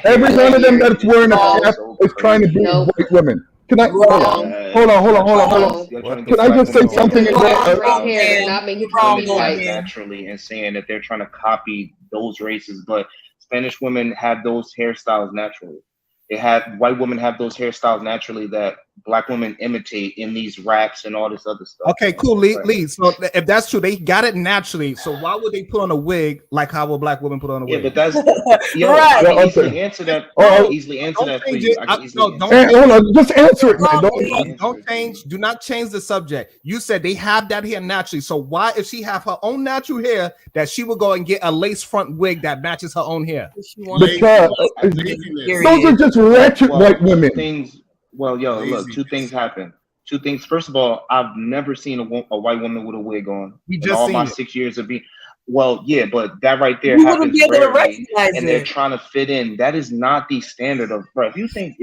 Speaker 10: every one of them that's wearing a cap is trying to be white women. Can I hold on? Can I just say something?
Speaker 13: Naturally, and saying that they're trying to copy those races, but Spanish women have those hairstyles naturally. White women have those hairstyles naturally that black women imitate in these raps and all this other stuff.
Speaker 20: Okay, cool. Lee. So if that's true, they got it naturally. So why would they put on a wig like how a black woman put on a wig?
Speaker 13: Yeah, but that's
Speaker 15: Right.
Speaker 13: I can easily answer that. I can easily answer that for you.
Speaker 20: Hold
Speaker 10: on, just answer it, man.
Speaker 20: Don't change. Do not change the subject. You said they have that hair naturally. So why, if she have her own natural hair, that she would go and get a lace front wig that matches her own hair?
Speaker 10: Because those are just ratchet white women.
Speaker 13: Look, two things happen. Two things. First of all, I've never seen a white woman with a wig on in all my 6 years of being. Well, yeah, but that right there happens rarely, and they're trying to fit in. That is not the standard of. Bro, if you think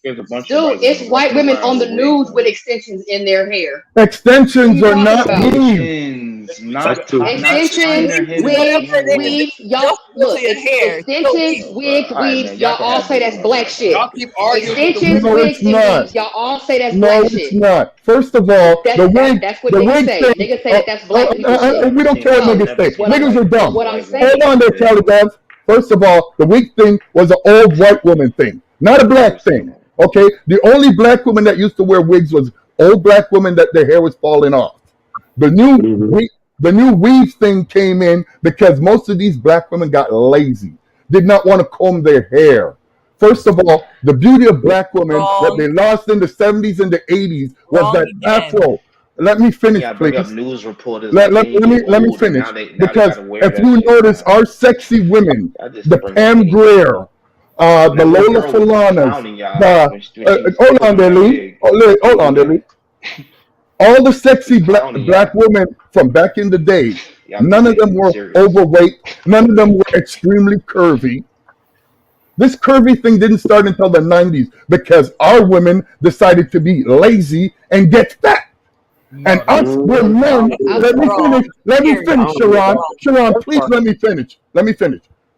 Speaker 13: there's a bunch of
Speaker 1: it's white women on the news with extensions in their hair.
Speaker 10: Extensions are not
Speaker 1: weaves. Extensions, wigs. Y'all look. Extensions, wigs, weaves. Y'all all say that's black shit. Extensions, wigs, and weaves. Y'all all say that's black shit.
Speaker 10: No, it's not. First of all,
Speaker 1: that's what niggas say. Niggas say that that's black people shit.
Speaker 10: We don't care what niggas say. Niggas are dumb.
Speaker 1: What I'm saying.
Speaker 10: Hold on there, Taliban. First of all, the wig thing was an old white woman thing, not a black thing. Okay, the only black woman that used to wear wigs was old black women that their hair was falling off. The new weave thing came in because most of these black women got lazy, did not want to comb their hair. First of all, the beauty of black women that they lost in the 70s and the 80s was that afro. Let me finish, please.
Speaker 13: News reporters.
Speaker 10: Let me finish. Because if you notice, our sexy women, the Pam Grier, the Lola Falanas, hold on there, Lee. Hold on there, Lee. All the sexy black women from back in the day, none of them were overweight. None of them were extremely curvy. This curvy thing didn't start until the 90s because our women decided to be lazy and get fat. And us, we're men. Let me finish, Sharon. Sharon, please let me finish.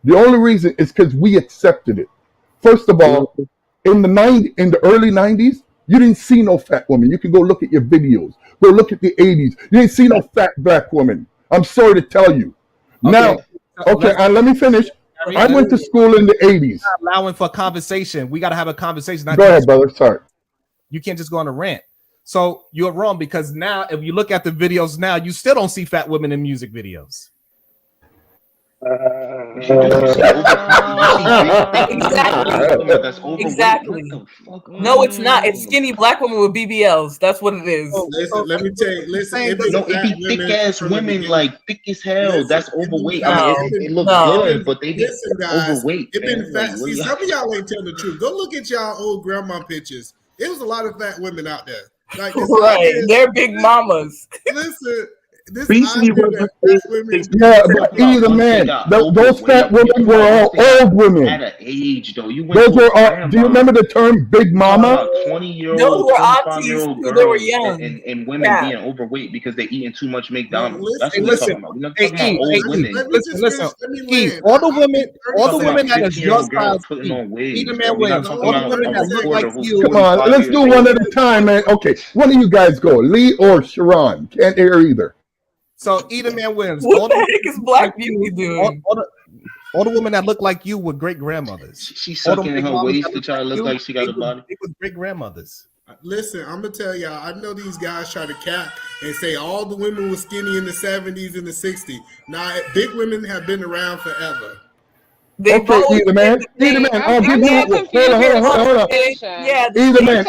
Speaker 10: The only reason is because we accepted it. First of all, in the early 90s, you didn't see no fat woman. You can go look at your videos. Go look at the 80s. You didn't see no fat black woman. I'm sorry to tell you. Now, let me finish. I went to school in the 80s.
Speaker 20: Allowing for conversation. We got to have a conversation.
Speaker 10: Go ahead, brother. Sorry.
Speaker 20: You can't just go on a rant. So you're wrong because now, if you look at the videos now, you still don't see fat women in music videos.
Speaker 15: Exactly. No, it's not. It's skinny black women with BBLs. That's what it is.
Speaker 9: Let me tell you.
Speaker 13: It be thick ass women, like thick as hell. That's overweight. I mean, it looks good, but they be overweight.
Speaker 9: It been fat. See, some of y'all ain't telling the truth. Go look at y'all old grandma pictures. It was a lot of fat women out there. Like,
Speaker 15: they're big mamas.
Speaker 9: Listen. This
Speaker 10: but either man, those fat women were all old women.
Speaker 13: At an age though, you went
Speaker 10: those were all. Do you remember the term "big mama"?
Speaker 13: 20-year-old,
Speaker 15: those were aunties who they were young,
Speaker 13: and women being overweight because they're eating too much McDonald's. That's what we're talking about. We're not talking about old women.
Speaker 20: Listen. All the women that is your size, either man wins. All the women that look like you.
Speaker 10: Come on, let's do one at a time, man. Okay, one of you guys go, Lee or Sharon. Can't hear either.
Speaker 20: So either man wins.
Speaker 15: What the heck is Black Beauty doing?
Speaker 20: All the women that look like you were great grandmothers.
Speaker 13: She's sucking in her waist to try to look like she got a body.
Speaker 20: They were great grandmothers.
Speaker 9: Listen, I'm gonna tell y'all. I know these guys try to cap and say all the women were skinny in the 70s and the 60s. Now, big women have been around forever.
Speaker 10: Okay, either man. I'll give you. Hold on.
Speaker 6: Yeah,
Speaker 10: either man.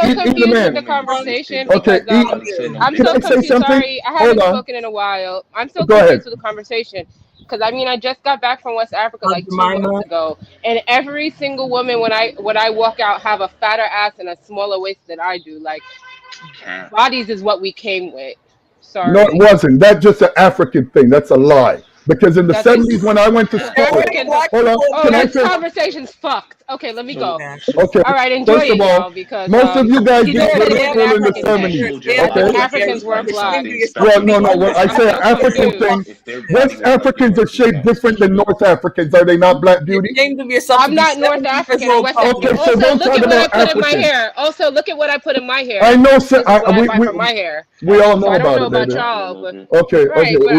Speaker 6: The conversation.
Speaker 10: Okay,
Speaker 6: I'm so confused. Sorry, I haven't spoken in a while. I'm so confused with the conversation because I just got back from West Africa like 2 months ago, and every single woman when I walk out have a fatter ass and a smaller waist than I do. Like bodies is what we came with. Sorry.
Speaker 10: No, it wasn't. That's just an African thing. That's a lie. Because in the 70s when I went to school, hold on,
Speaker 6: this conversation's fucked. Okay, let me go.
Speaker 10: Okay,
Speaker 6: all right, enjoy
Speaker 10: first of all,
Speaker 6: because
Speaker 10: most of you guys didn't go to school in the 70s. Okay,
Speaker 6: Africans weren't black.
Speaker 10: Well, no. When I say African thing, West Africans are shaped different than North Africans. Are they not, Black Beauty?
Speaker 6: I'm not North African. I'm West African.
Speaker 10: Okay, so don't talk about Africans.
Speaker 6: Also, look at what I put in my hair.
Speaker 10: I know, sir.
Speaker 6: My hair.
Speaker 10: We all know about it, baby. Okay.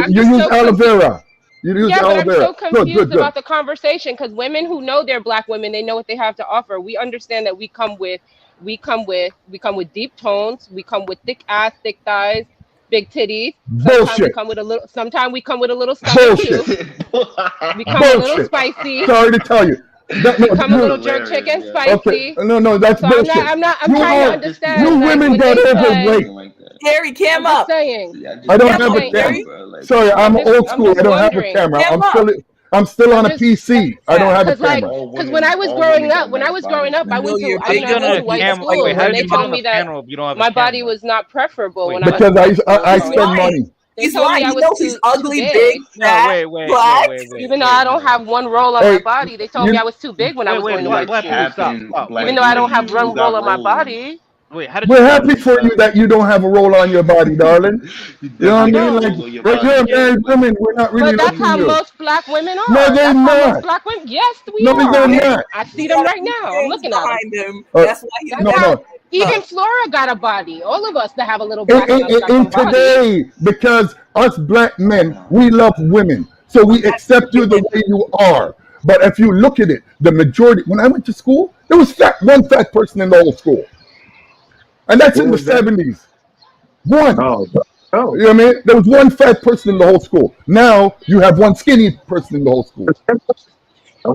Speaker 10: You use aloe vera.
Speaker 6: But I'm so confused about the conversation because women who know they're black women, they know what they have to offer. We understand that we come with
Speaker 18: we come with deep tones. We come with thick ass, thick thighs, big titties. Sometimes we come with a little. Sometimes we come with a little stomach too. We come a little spicy.
Speaker 10: Sorry to tell you.
Speaker 18: We come a little jerk chicken spicy.
Speaker 10: Okay. No, that's
Speaker 18: So
Speaker 10: bullshit.
Speaker 18: I'm trying to understand.
Speaker 10: You
Speaker 18: like,
Speaker 10: women
Speaker 18: when
Speaker 10: got
Speaker 18: they
Speaker 10: overweight.
Speaker 15: Gary, cam
Speaker 18: I'm
Speaker 15: up.
Speaker 18: saying.
Speaker 10: I don't have a camera. Sorry, I'm old school. I don't have a camera. I'm still on a PC. I don't have a camera.
Speaker 18: Because when I was growing up, I went to white school, and they told me that my body was not preferable when I was
Speaker 10: Because I spend money.
Speaker 18: They told me I was too
Speaker 15: ugly,
Speaker 18: big.
Speaker 15: big, fat, black.
Speaker 18: Even though I don't have one roll on my body, they told me I was too big when I was going to white school. Even though I don't have one roll on my body.
Speaker 11: Wait, how did
Speaker 10: We're happy for you that you don't have a roll on your body, darling. You know what I mean? Like, you're a married woman. We're not really
Speaker 18: But that's how
Speaker 10: you.
Speaker 18: most black women are.
Speaker 10: No, they're
Speaker 18: that's
Speaker 10: not.
Speaker 18: How most black women. Yes, we
Speaker 10: No,
Speaker 18: are.
Speaker 10: they're not.
Speaker 18: I see them right now. I'm looking at them.
Speaker 15: That's why he's
Speaker 10: no.
Speaker 18: Even Flora got a body. All of us that have a little black on us got
Speaker 10: In
Speaker 18: some body.
Speaker 10: today, because us black men, we love women. So we accept you the way you are. But if you look at it, the majority, when I went to school, there was one fat person in the whole school. And that's in the 70s. One.
Speaker 16: Oh.
Speaker 10: You know what I mean? There was one fat person in the whole school. Now you have one skinny person in the whole school.
Speaker 4: All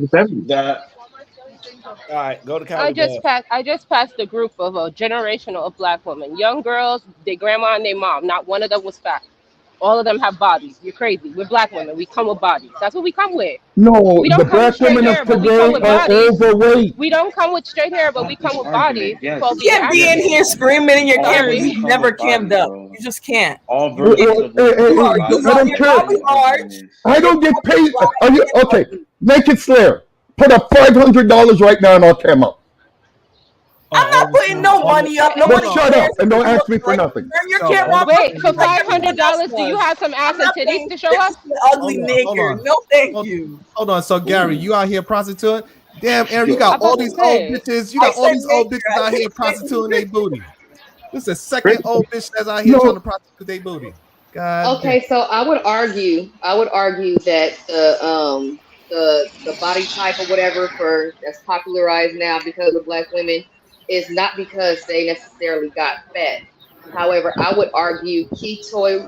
Speaker 4: right, go to
Speaker 18: Cali. I just passed a group of a generational of black women, young girls, their grandma and their mom. Not one of them was fat. All of them have bodies. You're crazy. We're black women. We come with bodies. That's what we come with.
Speaker 10: No,
Speaker 18: we don't
Speaker 10: the
Speaker 18: come
Speaker 10: black
Speaker 18: with straight
Speaker 10: women
Speaker 18: hair,
Speaker 10: of
Speaker 18: but we come
Speaker 10: today
Speaker 18: with
Speaker 10: are
Speaker 18: bodies.
Speaker 10: overweight.
Speaker 18: We don't come with straight hair, but we come with bodies.
Speaker 15: You can't be in here screaming in your camera. You never cammed up. You just can't.
Speaker 10: I don't care. I don't get paid. Are you okay? Naked Slayer, put up $500 right now and I'll cam up.
Speaker 15: I'm not putting no money up.
Speaker 10: But shut up and don't ask me for nothing.
Speaker 15: Turn your camera off.
Speaker 18: Wait, for $500, do you have some ass and titties to show us?
Speaker 15: Ugly nigger. No, thank you.
Speaker 20: Hold on. So Gary, you out here prostituting? Damn, Aaron, you got all these old bitches. You got all these old bitches out here prostituting their booty. This is the second old bitch that's out here trying to prostitute their booty. God.
Speaker 1: Okay, so I would argue that the body type or whatever that's popularized now because of black women is not because they necessarily got fat. However, I would argue Ketoy,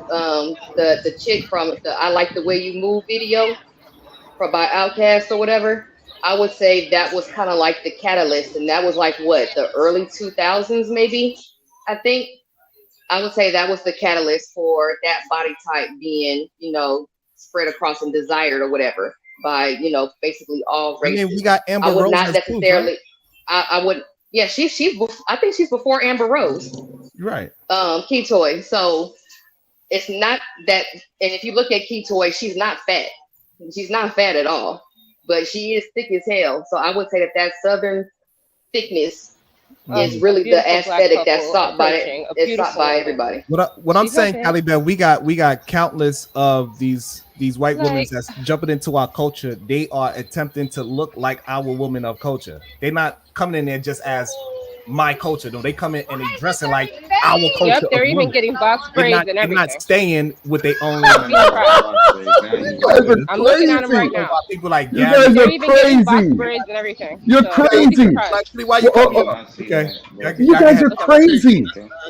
Speaker 1: the chick from the I Like the Way You Move video by Outkast or whatever, I would say that was kind of like the catalyst, and that was like what, the early 2000s maybe, I think. I would say that was the catalyst for that body type being, spread across and desired or whatever by, basically all races.
Speaker 20: I mean, we got Amber Rose.
Speaker 1: I would not necessarily. I would. Yeah, she's. I think she's before Amber Rose.
Speaker 20: Right.
Speaker 1: Ketoy. So it's not that. And if you look at Ketoy, she's not fat. She's not fat at all, but she is thick as hell. So I would say that southern thickness is really the aesthetic that's sought by everybody.
Speaker 20: What I'm saying, Callie Bell, we got countless of these white women that's jumping into our culture. They are attempting to look like our women of culture. They're not coming in there just as my culture, though. They come in and they dressing like our culture.
Speaker 18: Yep, they're even getting box braids and everything.
Speaker 20: They're not staying with their own.
Speaker 18: I'm looking at them right now.
Speaker 20: People like
Speaker 10: you guys are crazy.
Speaker 18: Box braids and everything.
Speaker 10: You're crazy.
Speaker 20: Why you okay.
Speaker 10: You guys are crazy.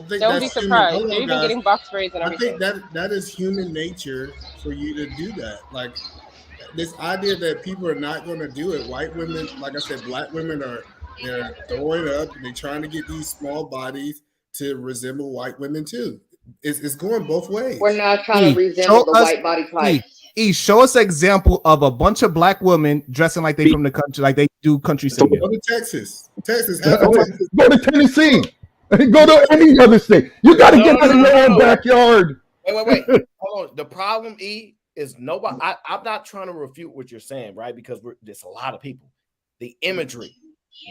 Speaker 18: Don't be surprised. They're even getting box braids and everything.
Speaker 9: I think that is human nature for you to do that. Like this idea that people are not going to do it. White women, like I said, black women they're throwing up and they're trying to get these small bodies to resemble white women too. It's going both ways.
Speaker 1: We're not trying to resemble the white body type.
Speaker 20: Show us an example of a bunch of black women dressing like they from the country, like they do country singing.
Speaker 9: Go to Texas.
Speaker 10: Go to Tennessee. Go to any other state. You got to get out of your own backyard.
Speaker 4: Wait. Hold on. The problem, is nobody. I'm not trying to refute what you're saying, right? Because there's a lot of people. The imagery.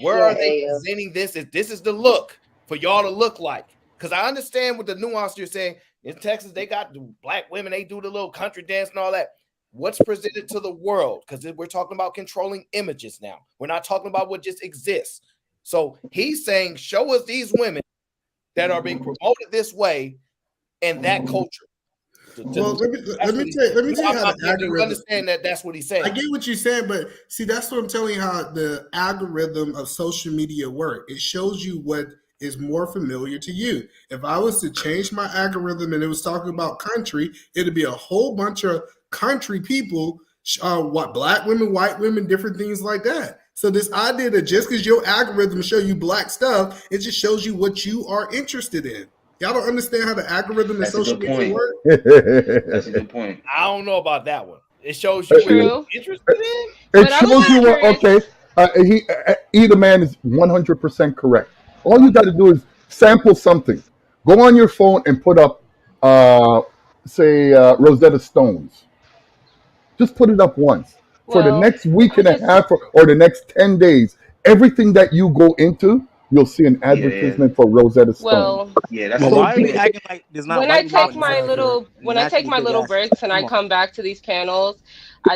Speaker 4: Where are they presenting this? This is the look for y'all to look like. Because I understand what the nuance you're saying. In Texas, they got the black women. They do the little country dance and all that. What's presented to the world? Because we're talking about controlling images now. We're not talking about what just exists. So he's saying, show us these women that are being promoted this way and that culture.
Speaker 9: Well, let me tell you how the algorithm.
Speaker 4: Understand that that's what he's saying.
Speaker 9: I get what you're saying, but see, that's what I'm telling you how the algorithm of social media work. It shows you what is more familiar to you. If I was to change my algorithm and it was talking about country, it'd be a whole bunch of country people, what black women, white women, different things like that. So this idea that just because your algorithm show you black stuff, it just shows you what you are interested in. Y'all don't understand how the algorithm and social media work?
Speaker 13: That's a good point.
Speaker 4: I don't know about that one. It shows you what you're interested in.
Speaker 10: It shows you what, okay, either man is 100% correct. All you got to do is sample something. Go on your phone and put up, say, Rosetta Stones. Just put it up once. For the next week and a half or the next 10 days, everything that you go into, you'll see an advertisement for Rosetta Stone.
Speaker 7: That's why are we acting like there's not.
Speaker 18: When I take my little breaks and I come back to these panels,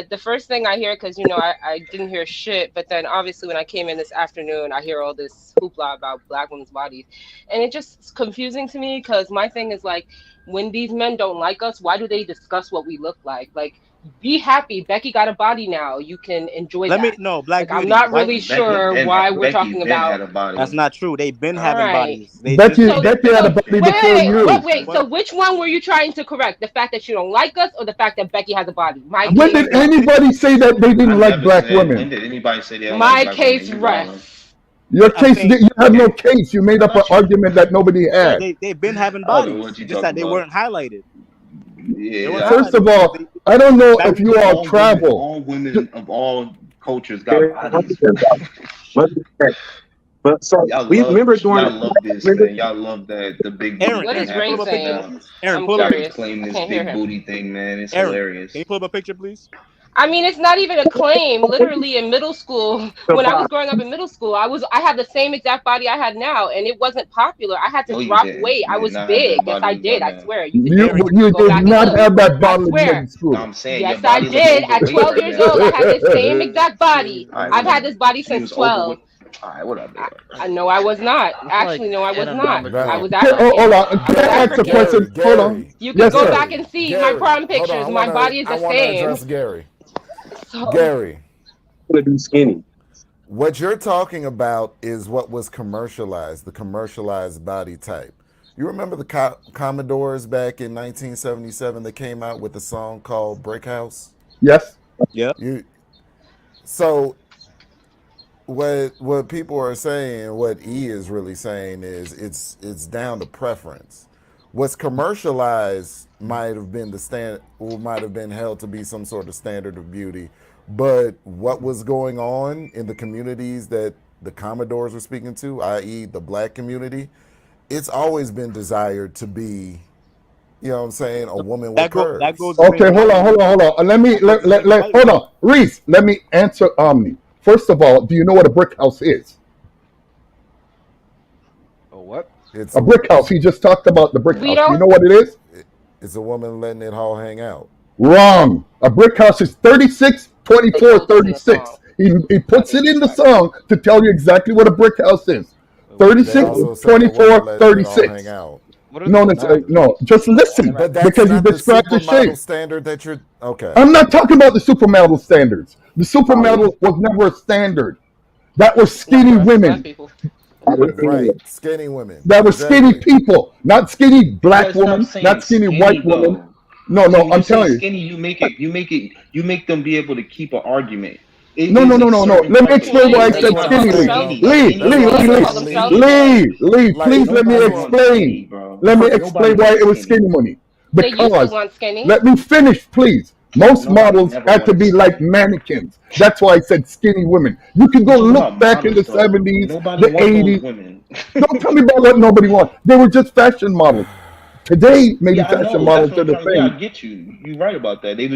Speaker 18: the first thing I hear, because I didn't hear shit, but then obviously when I came in this afternoon, I hear all this hoopla about black women's bodies, and it just is confusing to me because my thing is like, when these men don't like us, why do they discuss what we look like? Like, be happy. Becky got a body now. You can enjoy that.
Speaker 7: Black.
Speaker 18: I'm not really sure why we're talking about.
Speaker 7: That's not true. They've been having bodies.
Speaker 10: Becky had a body before you.
Speaker 18: Wait. So which one were you trying to correct? The fact that you don't like us, or the fact that Becky has a body?
Speaker 10: When did anybody say that they didn't like black women?
Speaker 13: When did anybody say they don't
Speaker 18: My
Speaker 13: like
Speaker 18: case rests.
Speaker 10: Your case, you have no case. You made up an argument that nobody had.
Speaker 7: They've been having bodies. Just that they weren't highlighted.
Speaker 13: Yeah.
Speaker 10: First of all, I don't know if you all travel.
Speaker 13: All women of all cultures got bodies.
Speaker 16: But so we remember during.
Speaker 13: Y'all love this, man. Y'all love that the big.
Speaker 18: What is Ray saying?
Speaker 13: Aaron,
Speaker 18: pull up a
Speaker 13: claim this big booty thing, man. It's hilarious.
Speaker 7: Can you pull up a picture, please?
Speaker 18: I mean, it's not even a claim. Literally in middle school, when I was growing up in middle school, I had the same exact body I had now, and it wasn't popular. I had to drop weight. I was big. Yes, I did. I swear.
Speaker 10: You did not have that body in middle school.
Speaker 13: I'm saying,
Speaker 18: yes, I did. At 12 years old, I had the same exact body. I've had this body since 12.
Speaker 13: All right, what up,
Speaker 18: I know I was not. Actually, no, I was not. I was
Speaker 10: hold on. Can I ask a question? Hold on.
Speaker 18: You can go back and see my prom pictures. My body is the same.
Speaker 2: I want to address Gary.
Speaker 18: So.
Speaker 2: Gary,
Speaker 16: to be skinny.
Speaker 2: What you're talking about is what was commercialized, the commercialized body type. You remember the Commodores back in 1977 that came out with a song called Brick House?
Speaker 10: Yes.
Speaker 7: Yeah.
Speaker 2: So what people are saying, what E is really saying is it's down to preference. What's commercialized might have been might have been held to be some sort of standard of beauty, but what was going on in the communities that the Commodores were speaking to, i.e. the black community, it's always been desired to be, you know what I'm saying, a woman with curves.
Speaker 10: Okay, hold on. Hold on. Reese, let me answer Omni. First of all, do you know what a brick house is?
Speaker 11: A what?
Speaker 10: It's a brick house. He just talked about the brick house. You know what it is?
Speaker 2: It's a woman letting it all hang out.
Speaker 10: Wrong. A brick house is 36, 24, 36. He puts it in the song to tell you exactly what a brick house is. 36, 24, 36. No, just listen,
Speaker 2: but that's
Speaker 10: because you
Speaker 2: not the
Speaker 10: described the
Speaker 2: supermodel
Speaker 10: shape.
Speaker 2: standard that you're okay.
Speaker 10: I'm not talking about the supermodel standards. The supermodel was never a standard. That was skinny women.
Speaker 2: Right, skinny women.
Speaker 10: That was skinny people, not skinny black women, not skinny white women. No, I'm telling you.
Speaker 13: Skinny, you make them be able to keep an argument.
Speaker 10: No. Let me explain why I said skinny. Lee, please let me explain. Let me explain why it was skinny money. Because, let me finish, please. Most models had to be like mannequins. That's why I said skinny women. You can go look back in the 70s, the 80s. Don't tell me about what nobody wants. They were just fashion models. Today, maybe fashion models are the same.
Speaker 13: I get you. You're right about that. They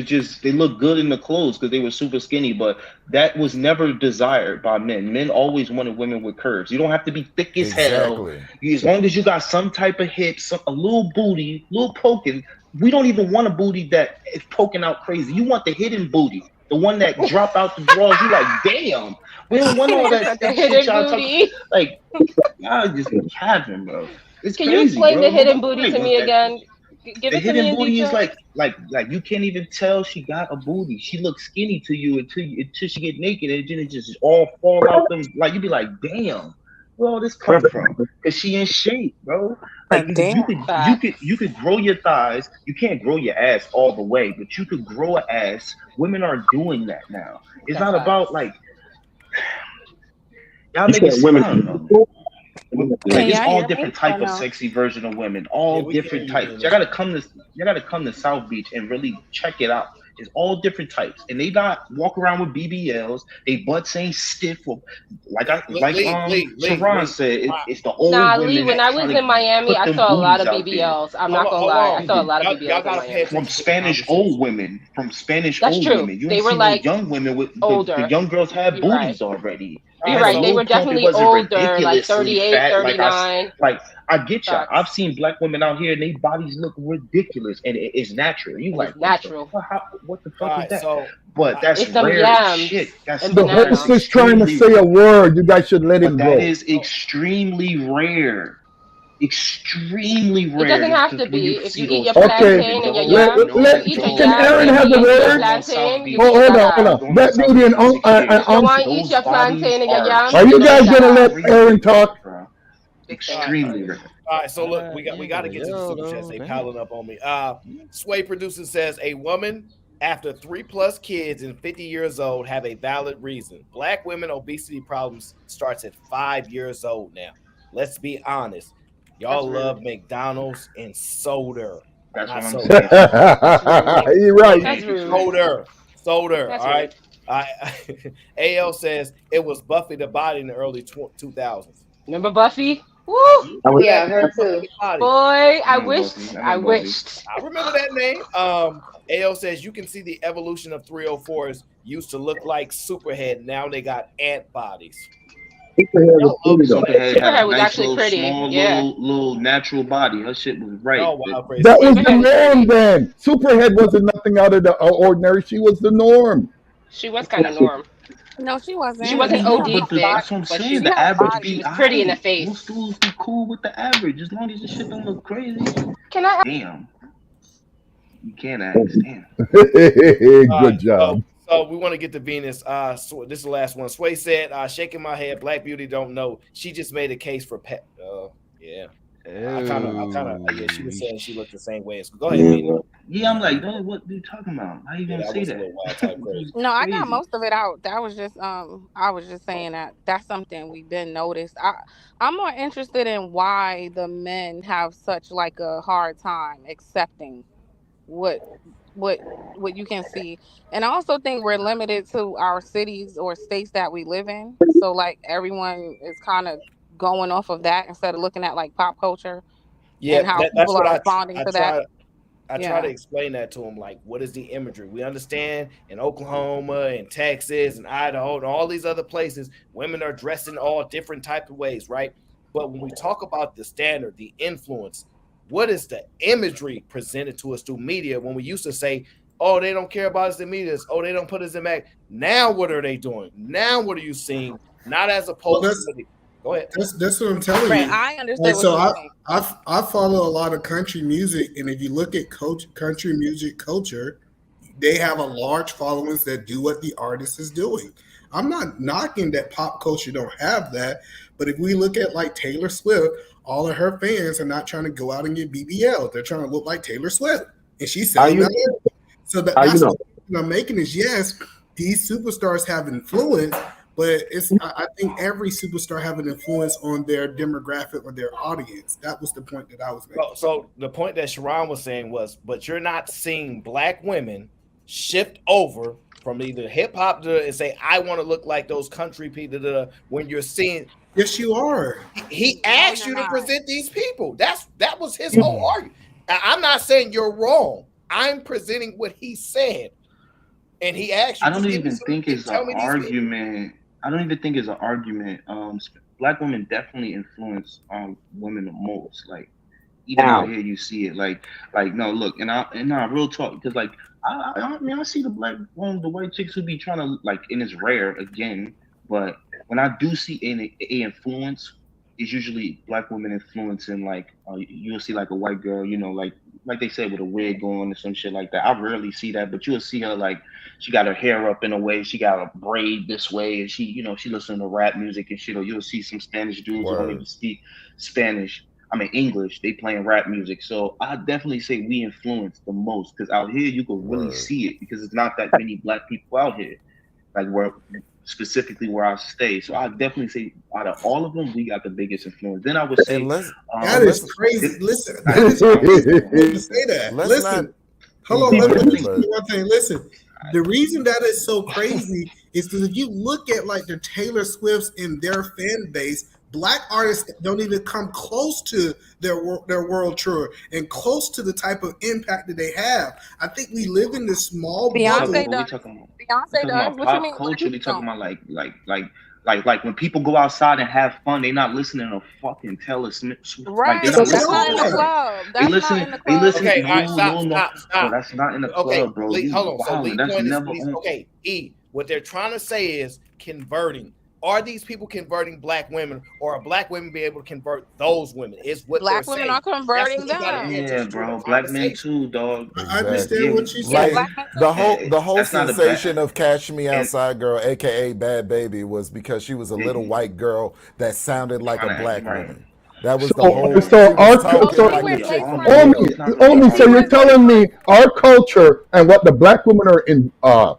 Speaker 13: look good in the clothes because they were super skinny, but that was never desired by men. Men always wanted women with curves. You don't have to be thick as hell. As long as you got some type of hips, a little booty, little poking. We don't even want a booty that is poking out crazy. You want the hidden booty, the one that drop out the drawers. You like, damn. We don't want all that shit y'all talking. Like, y'all just be having, bro. It's
Speaker 18: Can
Speaker 13: crazy,
Speaker 18: you explain
Speaker 13: bro.
Speaker 18: the hidden booty to me again? Give
Speaker 13: The
Speaker 18: it to me
Speaker 13: hidden
Speaker 18: in
Speaker 13: booty is
Speaker 18: detail.
Speaker 13: like you can't even tell she got a booty. She looks skinny to you until she get naked, and then it just all fall out them. Like you be like, damn, where all this come from? Cause she in shape, bro. Like you could grow your thighs. You can't grow your ass all the way, but you could grow an ass. Women are doing that now. It's
Speaker 18: That's
Speaker 13: not
Speaker 18: facts.
Speaker 13: about like y'all
Speaker 8: You said
Speaker 13: niggas.
Speaker 8: women.
Speaker 13: I don't know. Like it's all different type of sexy version of women, all different types. Y'all gotta come to South Beach and really check it out. It's all different types, and they not walk around with BBLs. They butts ain't stiff. Or, Sharon said, it's the old
Speaker 18: Nah,
Speaker 13: women
Speaker 18: Lee, when
Speaker 13: that
Speaker 18: I
Speaker 13: try
Speaker 18: was
Speaker 13: to
Speaker 18: in Miami,
Speaker 13: put
Speaker 18: I
Speaker 13: them
Speaker 18: saw a lot
Speaker 13: booties
Speaker 18: of
Speaker 13: out there.
Speaker 18: BBLs. I'm not gonna lie. I saw a lot of BBLs in Miami.
Speaker 13: From Spanish old women,
Speaker 18: That's
Speaker 13: old
Speaker 18: true.
Speaker 13: women. You
Speaker 18: They
Speaker 13: ain't
Speaker 18: were
Speaker 13: see
Speaker 18: like
Speaker 13: no young women with
Speaker 18: older.
Speaker 13: the young girls had
Speaker 18: You're right.
Speaker 13: booties already.
Speaker 18: You're right. They were definitely older, like 38,
Speaker 13: fat.
Speaker 18: 39.
Speaker 13: Like I get y'all.
Speaker 18: Facts.
Speaker 13: I've seen black women out here and their bodies look ridiculous, and it's natural. You like
Speaker 18: natural.
Speaker 13: What the fuck is that?
Speaker 4: So,
Speaker 13: but that's
Speaker 18: it's some
Speaker 13: rare
Speaker 18: yams
Speaker 13: shit. That's
Speaker 18: and
Speaker 10: The
Speaker 18: banana.
Speaker 10: host is trying to say a word. You guys should let him
Speaker 13: But that
Speaker 10: go.
Speaker 13: is extremely rare. Extremely rare.
Speaker 18: It doesn't have to
Speaker 13: when
Speaker 18: be.
Speaker 13: you
Speaker 18: If
Speaker 13: see
Speaker 18: you eat
Speaker 13: those
Speaker 18: your
Speaker 10: Okay,
Speaker 18: plantain and your yam, if you eat your
Speaker 10: can
Speaker 18: yam
Speaker 10: Aaron
Speaker 18: and
Speaker 10: have
Speaker 18: you
Speaker 10: the
Speaker 18: eat your
Speaker 10: word?
Speaker 18: plantain, you
Speaker 10: Oh,
Speaker 18: can eat that
Speaker 10: hold
Speaker 18: ass.
Speaker 10: on. That beauty and
Speaker 18: If Shawan eats your plantain and your yams,
Speaker 10: are
Speaker 18: you
Speaker 10: you
Speaker 18: can
Speaker 10: guys
Speaker 18: eat that
Speaker 10: gonna let
Speaker 18: ass.
Speaker 10: Aaron talk?
Speaker 13: Extremely rare.
Speaker 4: All right, so look, we got to get to the super chats. They piling up on me. Sway producer says a woman after 3+ kids and 50 years old have a valid reason. Black women obesity problems starts at 5 years old now. Let's be honest. Y'all love McDonald's and soda.
Speaker 13: That's
Speaker 4: not
Speaker 13: what I'm
Speaker 4: soda.
Speaker 13: saying.
Speaker 10: You're right.
Speaker 18: That's rude.
Speaker 4: Soda.
Speaker 18: That's
Speaker 4: All right. AL says it was Buffy the Body in the early 2000s.
Speaker 18: Remember Buffy? Woo!
Speaker 1: Yeah, her too.
Speaker 18: Boy, I wished.
Speaker 4: I remember that name. AO says you can see the evolution of 304s used to look like Superhead. Now they got ant bodies.
Speaker 13: Superhead had a
Speaker 18: was
Speaker 13: nice
Speaker 18: actually
Speaker 13: little
Speaker 18: pretty.
Speaker 13: small
Speaker 18: Yeah.
Speaker 13: little natural body. Her shit was right.
Speaker 10: That was the norm then. Superhead wasn't nothing out of the ordinary. She was the norm.
Speaker 18: She was kind of norm.
Speaker 6: No, she wasn't.
Speaker 18: She wasn't
Speaker 6: She had
Speaker 18: OD
Speaker 6: a
Speaker 18: thick,
Speaker 13: That's what I'm
Speaker 18: but
Speaker 13: saying.
Speaker 18: she
Speaker 13: The average
Speaker 18: she
Speaker 13: be
Speaker 18: was pretty in the
Speaker 13: aight.
Speaker 18: face.
Speaker 13: Most dudes be cool with the average as long as the shit don't look crazy.
Speaker 18: Can I?
Speaker 13: Damn. You can't ask. Damn.
Speaker 10: Good job.
Speaker 4: So we want to get to Venus. So this is the last one. Sway said, shaking my head, Black Beauty don't know. She just made a case for pet. Yeah. I kind of, yeah, she was saying she looked the same way. So go ahead, Venus.
Speaker 13: Yeah, I'm like, what are you talking about? How you gonna say that?
Speaker 4: A little wild type crazy.
Speaker 6: No, I got most of it out. That was just I was just saying that that's something we've been noticed. I'm more interested in why the men have such like a hard time accepting what what you can see. And I also think we're limited to our cities or states that we live in. So like everyone is kind of going off of that instead of looking at like pop culture and how
Speaker 4: that's
Speaker 6: people
Speaker 4: what
Speaker 6: are responding to that.
Speaker 4: I try to explain that to them, like, what is the imagery? We understand in Oklahoma and Texas and Idaho and all these other places, women are dressed in all different types of ways, right? But when we talk about the standard, the influence, what is the imagery presented to us through media when we used to say, oh, they don't care about us in media, oh, they don't put us in mag. Now what are they doing? Now what are you seeing? Not as opposed to go ahead.
Speaker 9: That's what I'm telling you.
Speaker 6: I understand.
Speaker 9: So I follow a lot of country music, and if you look at country music culture, they have a large followings that do what the artist is doing. I'm not knocking that pop culture don't have that, but if we look at like Taylor Swift, all of her fans are not trying to go out and get BBL. They're trying to look like Taylor Swift, and she's selling that. So that's what I'm making is yes, these superstars have influence. But I think every superstar have an influence on their demographic or their audience. That was the point that I was making.
Speaker 4: So the point that Sharon was saying was, but you're not seeing Black women shift over from either hip hop to and say, I want to look like those country people when you're seeing.
Speaker 9: Yes, you are.
Speaker 4: He asked you to present these people. That was his whole argument. I'm not saying you're wrong. I'm presenting what he said. And he asked you.
Speaker 13: I don't even think it's an argument. I don't even think it's an argument. Black women definitely influence women the most. Like even out here, you see it. Like no, look, and real talk, because like I mean I see the the white chicks who be trying to like, and it's rare again, but when I do see an influence, it's usually Black women influencing like you'll see like a white girl, like like they said, with a wig on or some shit like that. I rarely see that, but you'll see her like she got her hair up in a way, she got a braid this way, and she listen to rap music and shit. Or you'll see some Spanish dudes who don't even speak Spanish. I mean English. They playing rap music. So I definitely say we influence the most, because out here you can really see it, because it's not that many black people out here. Like specifically where I stay. So I definitely say out of all of them, we got the biggest influence. Then I would say
Speaker 9: that is crazy. Listen, that is crazy to say that. Listen, hold on. Let me say one thing. Listen, the reason that is so crazy is because if you look at like the Taylor Swifts and their fan base, black artists don't even come close to their world tour and close to the type of impact that they have. I think we live in this small bubble.
Speaker 6: Beyonce does. What you mean?
Speaker 13: Culture, we talking about like when people go outside and have fun, they not listening to fucking Taylor Swift.
Speaker 6: Right.
Speaker 13: Like,
Speaker 6: That's not in the club.
Speaker 13: They listen.
Speaker 4: Okay, all right, stop.
Speaker 13: Bro, that's not in the club, bro.
Speaker 4: Hold on. So Lee
Speaker 13: that's
Speaker 4: point
Speaker 13: never
Speaker 4: is, okay, E, what they're trying to say is converting. Are these people converting black women, or are black women be able to convert those women? Is what
Speaker 6: black
Speaker 4: they're
Speaker 6: women
Speaker 4: saying.
Speaker 6: are converting them.
Speaker 13: Yeah, bro. Black men too, dog.
Speaker 9: I understand what you say.
Speaker 2: Like the whole sensation of Cash Me Outside Girl, aka Bad Baby, was because she was a little white girl that sounded like a black woman. That was the whole.
Speaker 10: So you're telling me our culture and what the black women are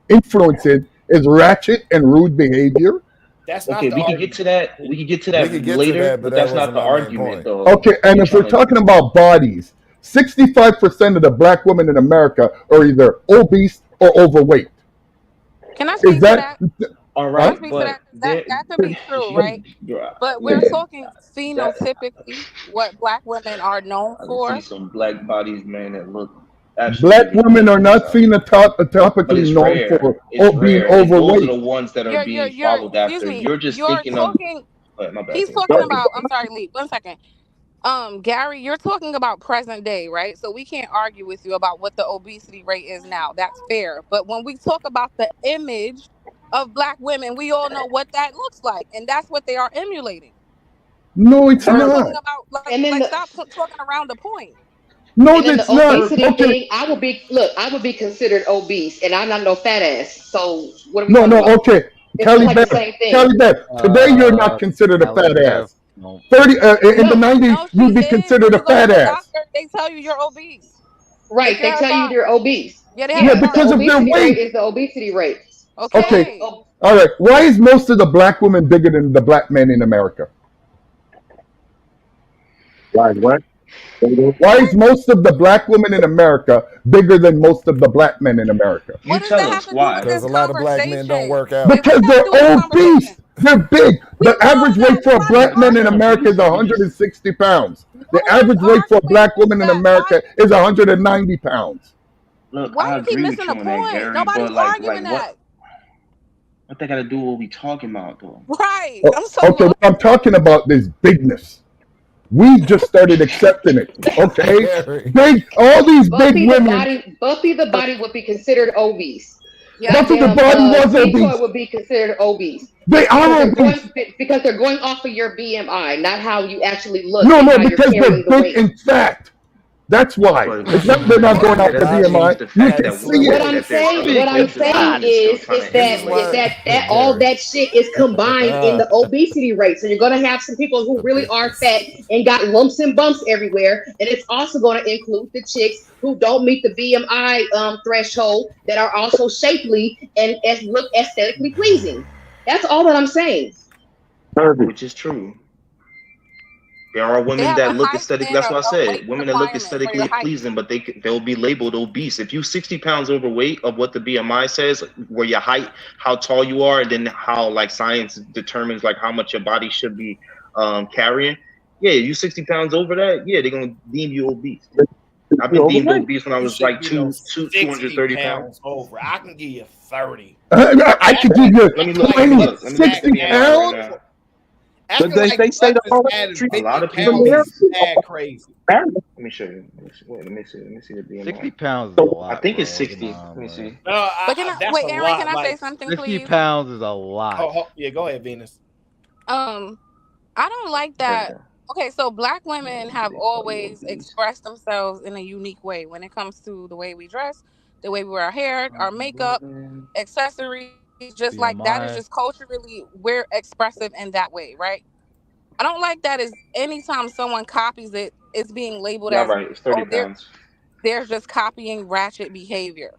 Speaker 10: influencing is ratchet and rude behavior?
Speaker 4: That's
Speaker 13: okay. We can get to that. We can get to that later, but that's not the argument, though.
Speaker 10: Okay, and if we're talking about bodies, 65% of the black women in America are either obese or overweight.
Speaker 6: Can I speak to that?
Speaker 13: All right,
Speaker 6: but that could be true, right? But we're talking phenotypically what black women are known for.
Speaker 13: I see some black bodies, man, that look.
Speaker 10: Black women are not phenotypically known for being overweight.
Speaker 13: Those are the ones that are being followed after. You're just thinking of. My bad.
Speaker 6: He's talking about. I'm sorry, Lee. 1 second. Gary, you're talking about present day, right? So we can't argue with you about what the obesity rate is now. That's fair. But when we talk about the image of black women, we all know what that looks like, and that's what they are emulating.
Speaker 10: No, it's
Speaker 6: not.
Speaker 10: Talking
Speaker 6: about, stop talking around the point.
Speaker 10: No,
Speaker 1: and then
Speaker 10: that's
Speaker 1: the obesity
Speaker 10: not.
Speaker 1: thing, I would be considered obese, and I'm not no fat ass. So what are we
Speaker 10: talking
Speaker 1: about?
Speaker 10: Okay. Kelly Beth, today you're not considered a fat ass. 30 in the 90s, you'd be considered a fat ass.
Speaker 6: They tell you you're obese.
Speaker 1: Right, they tell you you're obese.
Speaker 6: Yeah,
Speaker 10: because of their weight.
Speaker 1: Is the obesity rate.
Speaker 10: Okay. All right. Why is most of the black women bigger than the black men in America? Why what? Why is most of the black women in America bigger than most of the black men in America?
Speaker 13: You tell us why.
Speaker 2: Because a lot of black men don't work out.
Speaker 10: Because they're obese. They're big. The average weight for a black man in America is 160 pounds. The average weight for a black woman in America is 190 pounds.
Speaker 13: Look,
Speaker 6: why do you keep missing the point? Nobody's arguing that.
Speaker 13: What they got to do with what we talking about, though?
Speaker 6: Right.
Speaker 10: Okay, what I'm talking about is bigness. We just started accepting it. Okay, big. All these big women.
Speaker 1: Buffy the body would be considered obese.
Speaker 10: Buffy the body was obese.
Speaker 1: Would be considered obese.
Speaker 10: They are obese
Speaker 1: because they're going off of your BMI, not how you actually look.
Speaker 10: No, because they're big and fat. That's why. It's not they're not going off the BMI. You can see
Speaker 1: what I'm saying is that all that shit is combined in the obesity rate. So you're gonna have some people who really are fat and got lumps and bumps everywhere, and it's also going to include the chicks who don't meet the BMI threshold that are also shapely and look aesthetically pleasing. That's all that I'm saying.
Speaker 13: Which is true. There are women that look aesthetically. That's what I said. Women that look aesthetically pleasing, but they'll be labeled obese. If you're 60 pounds overweight of what the BMI says, where your height, how tall you are, and then how like science determines like how much your body should be carrying. Yeah, you 60 pounds over that. Yeah, they're gonna deem you obese. I've been deemed obese when I was like 230 pounds
Speaker 4: over. I can give you 30.
Speaker 10: I could give you
Speaker 13: 60
Speaker 10: pounds.
Speaker 13: But they say the whole a lot of people
Speaker 4: are crazy.
Speaker 13: Let me show you. Let me see the BMI.
Speaker 11: 60 pounds is a lot.
Speaker 13: I think it's 60. Let me see.
Speaker 6: But wait, Aaron, can I say something, please?
Speaker 11: 60 pounds is a lot.
Speaker 4: Yeah, go ahead, Venus.
Speaker 6: I don't like that Okay, so black women have always expressed themselves in a unique way when it comes to the way we dress, the way we wear our hair, our makeup, accessories, just like that is
Speaker 11: TMI.
Speaker 6: just culturally we're expressive in that way, right? I don't like that is anytime someone copies it, it's being labeled
Speaker 13: Y'all
Speaker 6: as,
Speaker 13: right. It's 30
Speaker 6: oh,
Speaker 13: pounds.
Speaker 6: they're just copying ratchet behavior.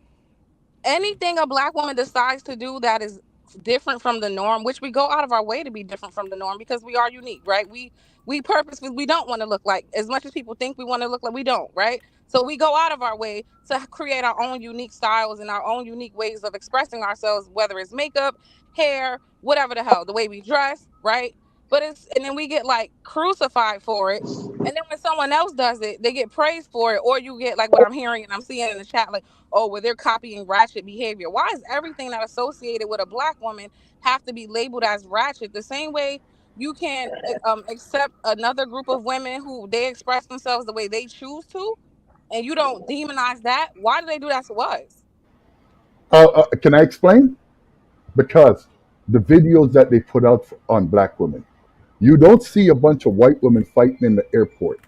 Speaker 6: Anything a black woman decides to do that is different from the norm, which we go out of our way to be different from the norm because we are unique, right? We purposely we don't want to look like, as much as people think we want to look like, we don't, right? So we go out of our way to create our own unique styles and our own unique ways of expressing ourselves, whether it's makeup, hair, whatever the hell, the way we dress, right? But it's, and then we get like crucified for it. And then when someone else does it, they get praised for it, or you get like what I'm hearing and I'm seeing in the chat, like, oh, well, they're copying ratchet behavior. Why is everything that associated with a black woman have to be labeled as ratchet? The same way you can accept another group of women who they express themselves the way they choose to, and you don't demonize that. Why do they do that to us?
Speaker 10: Can I explain? Because the videos that they put out on black women, you don't see a bunch of white women fighting in the airport.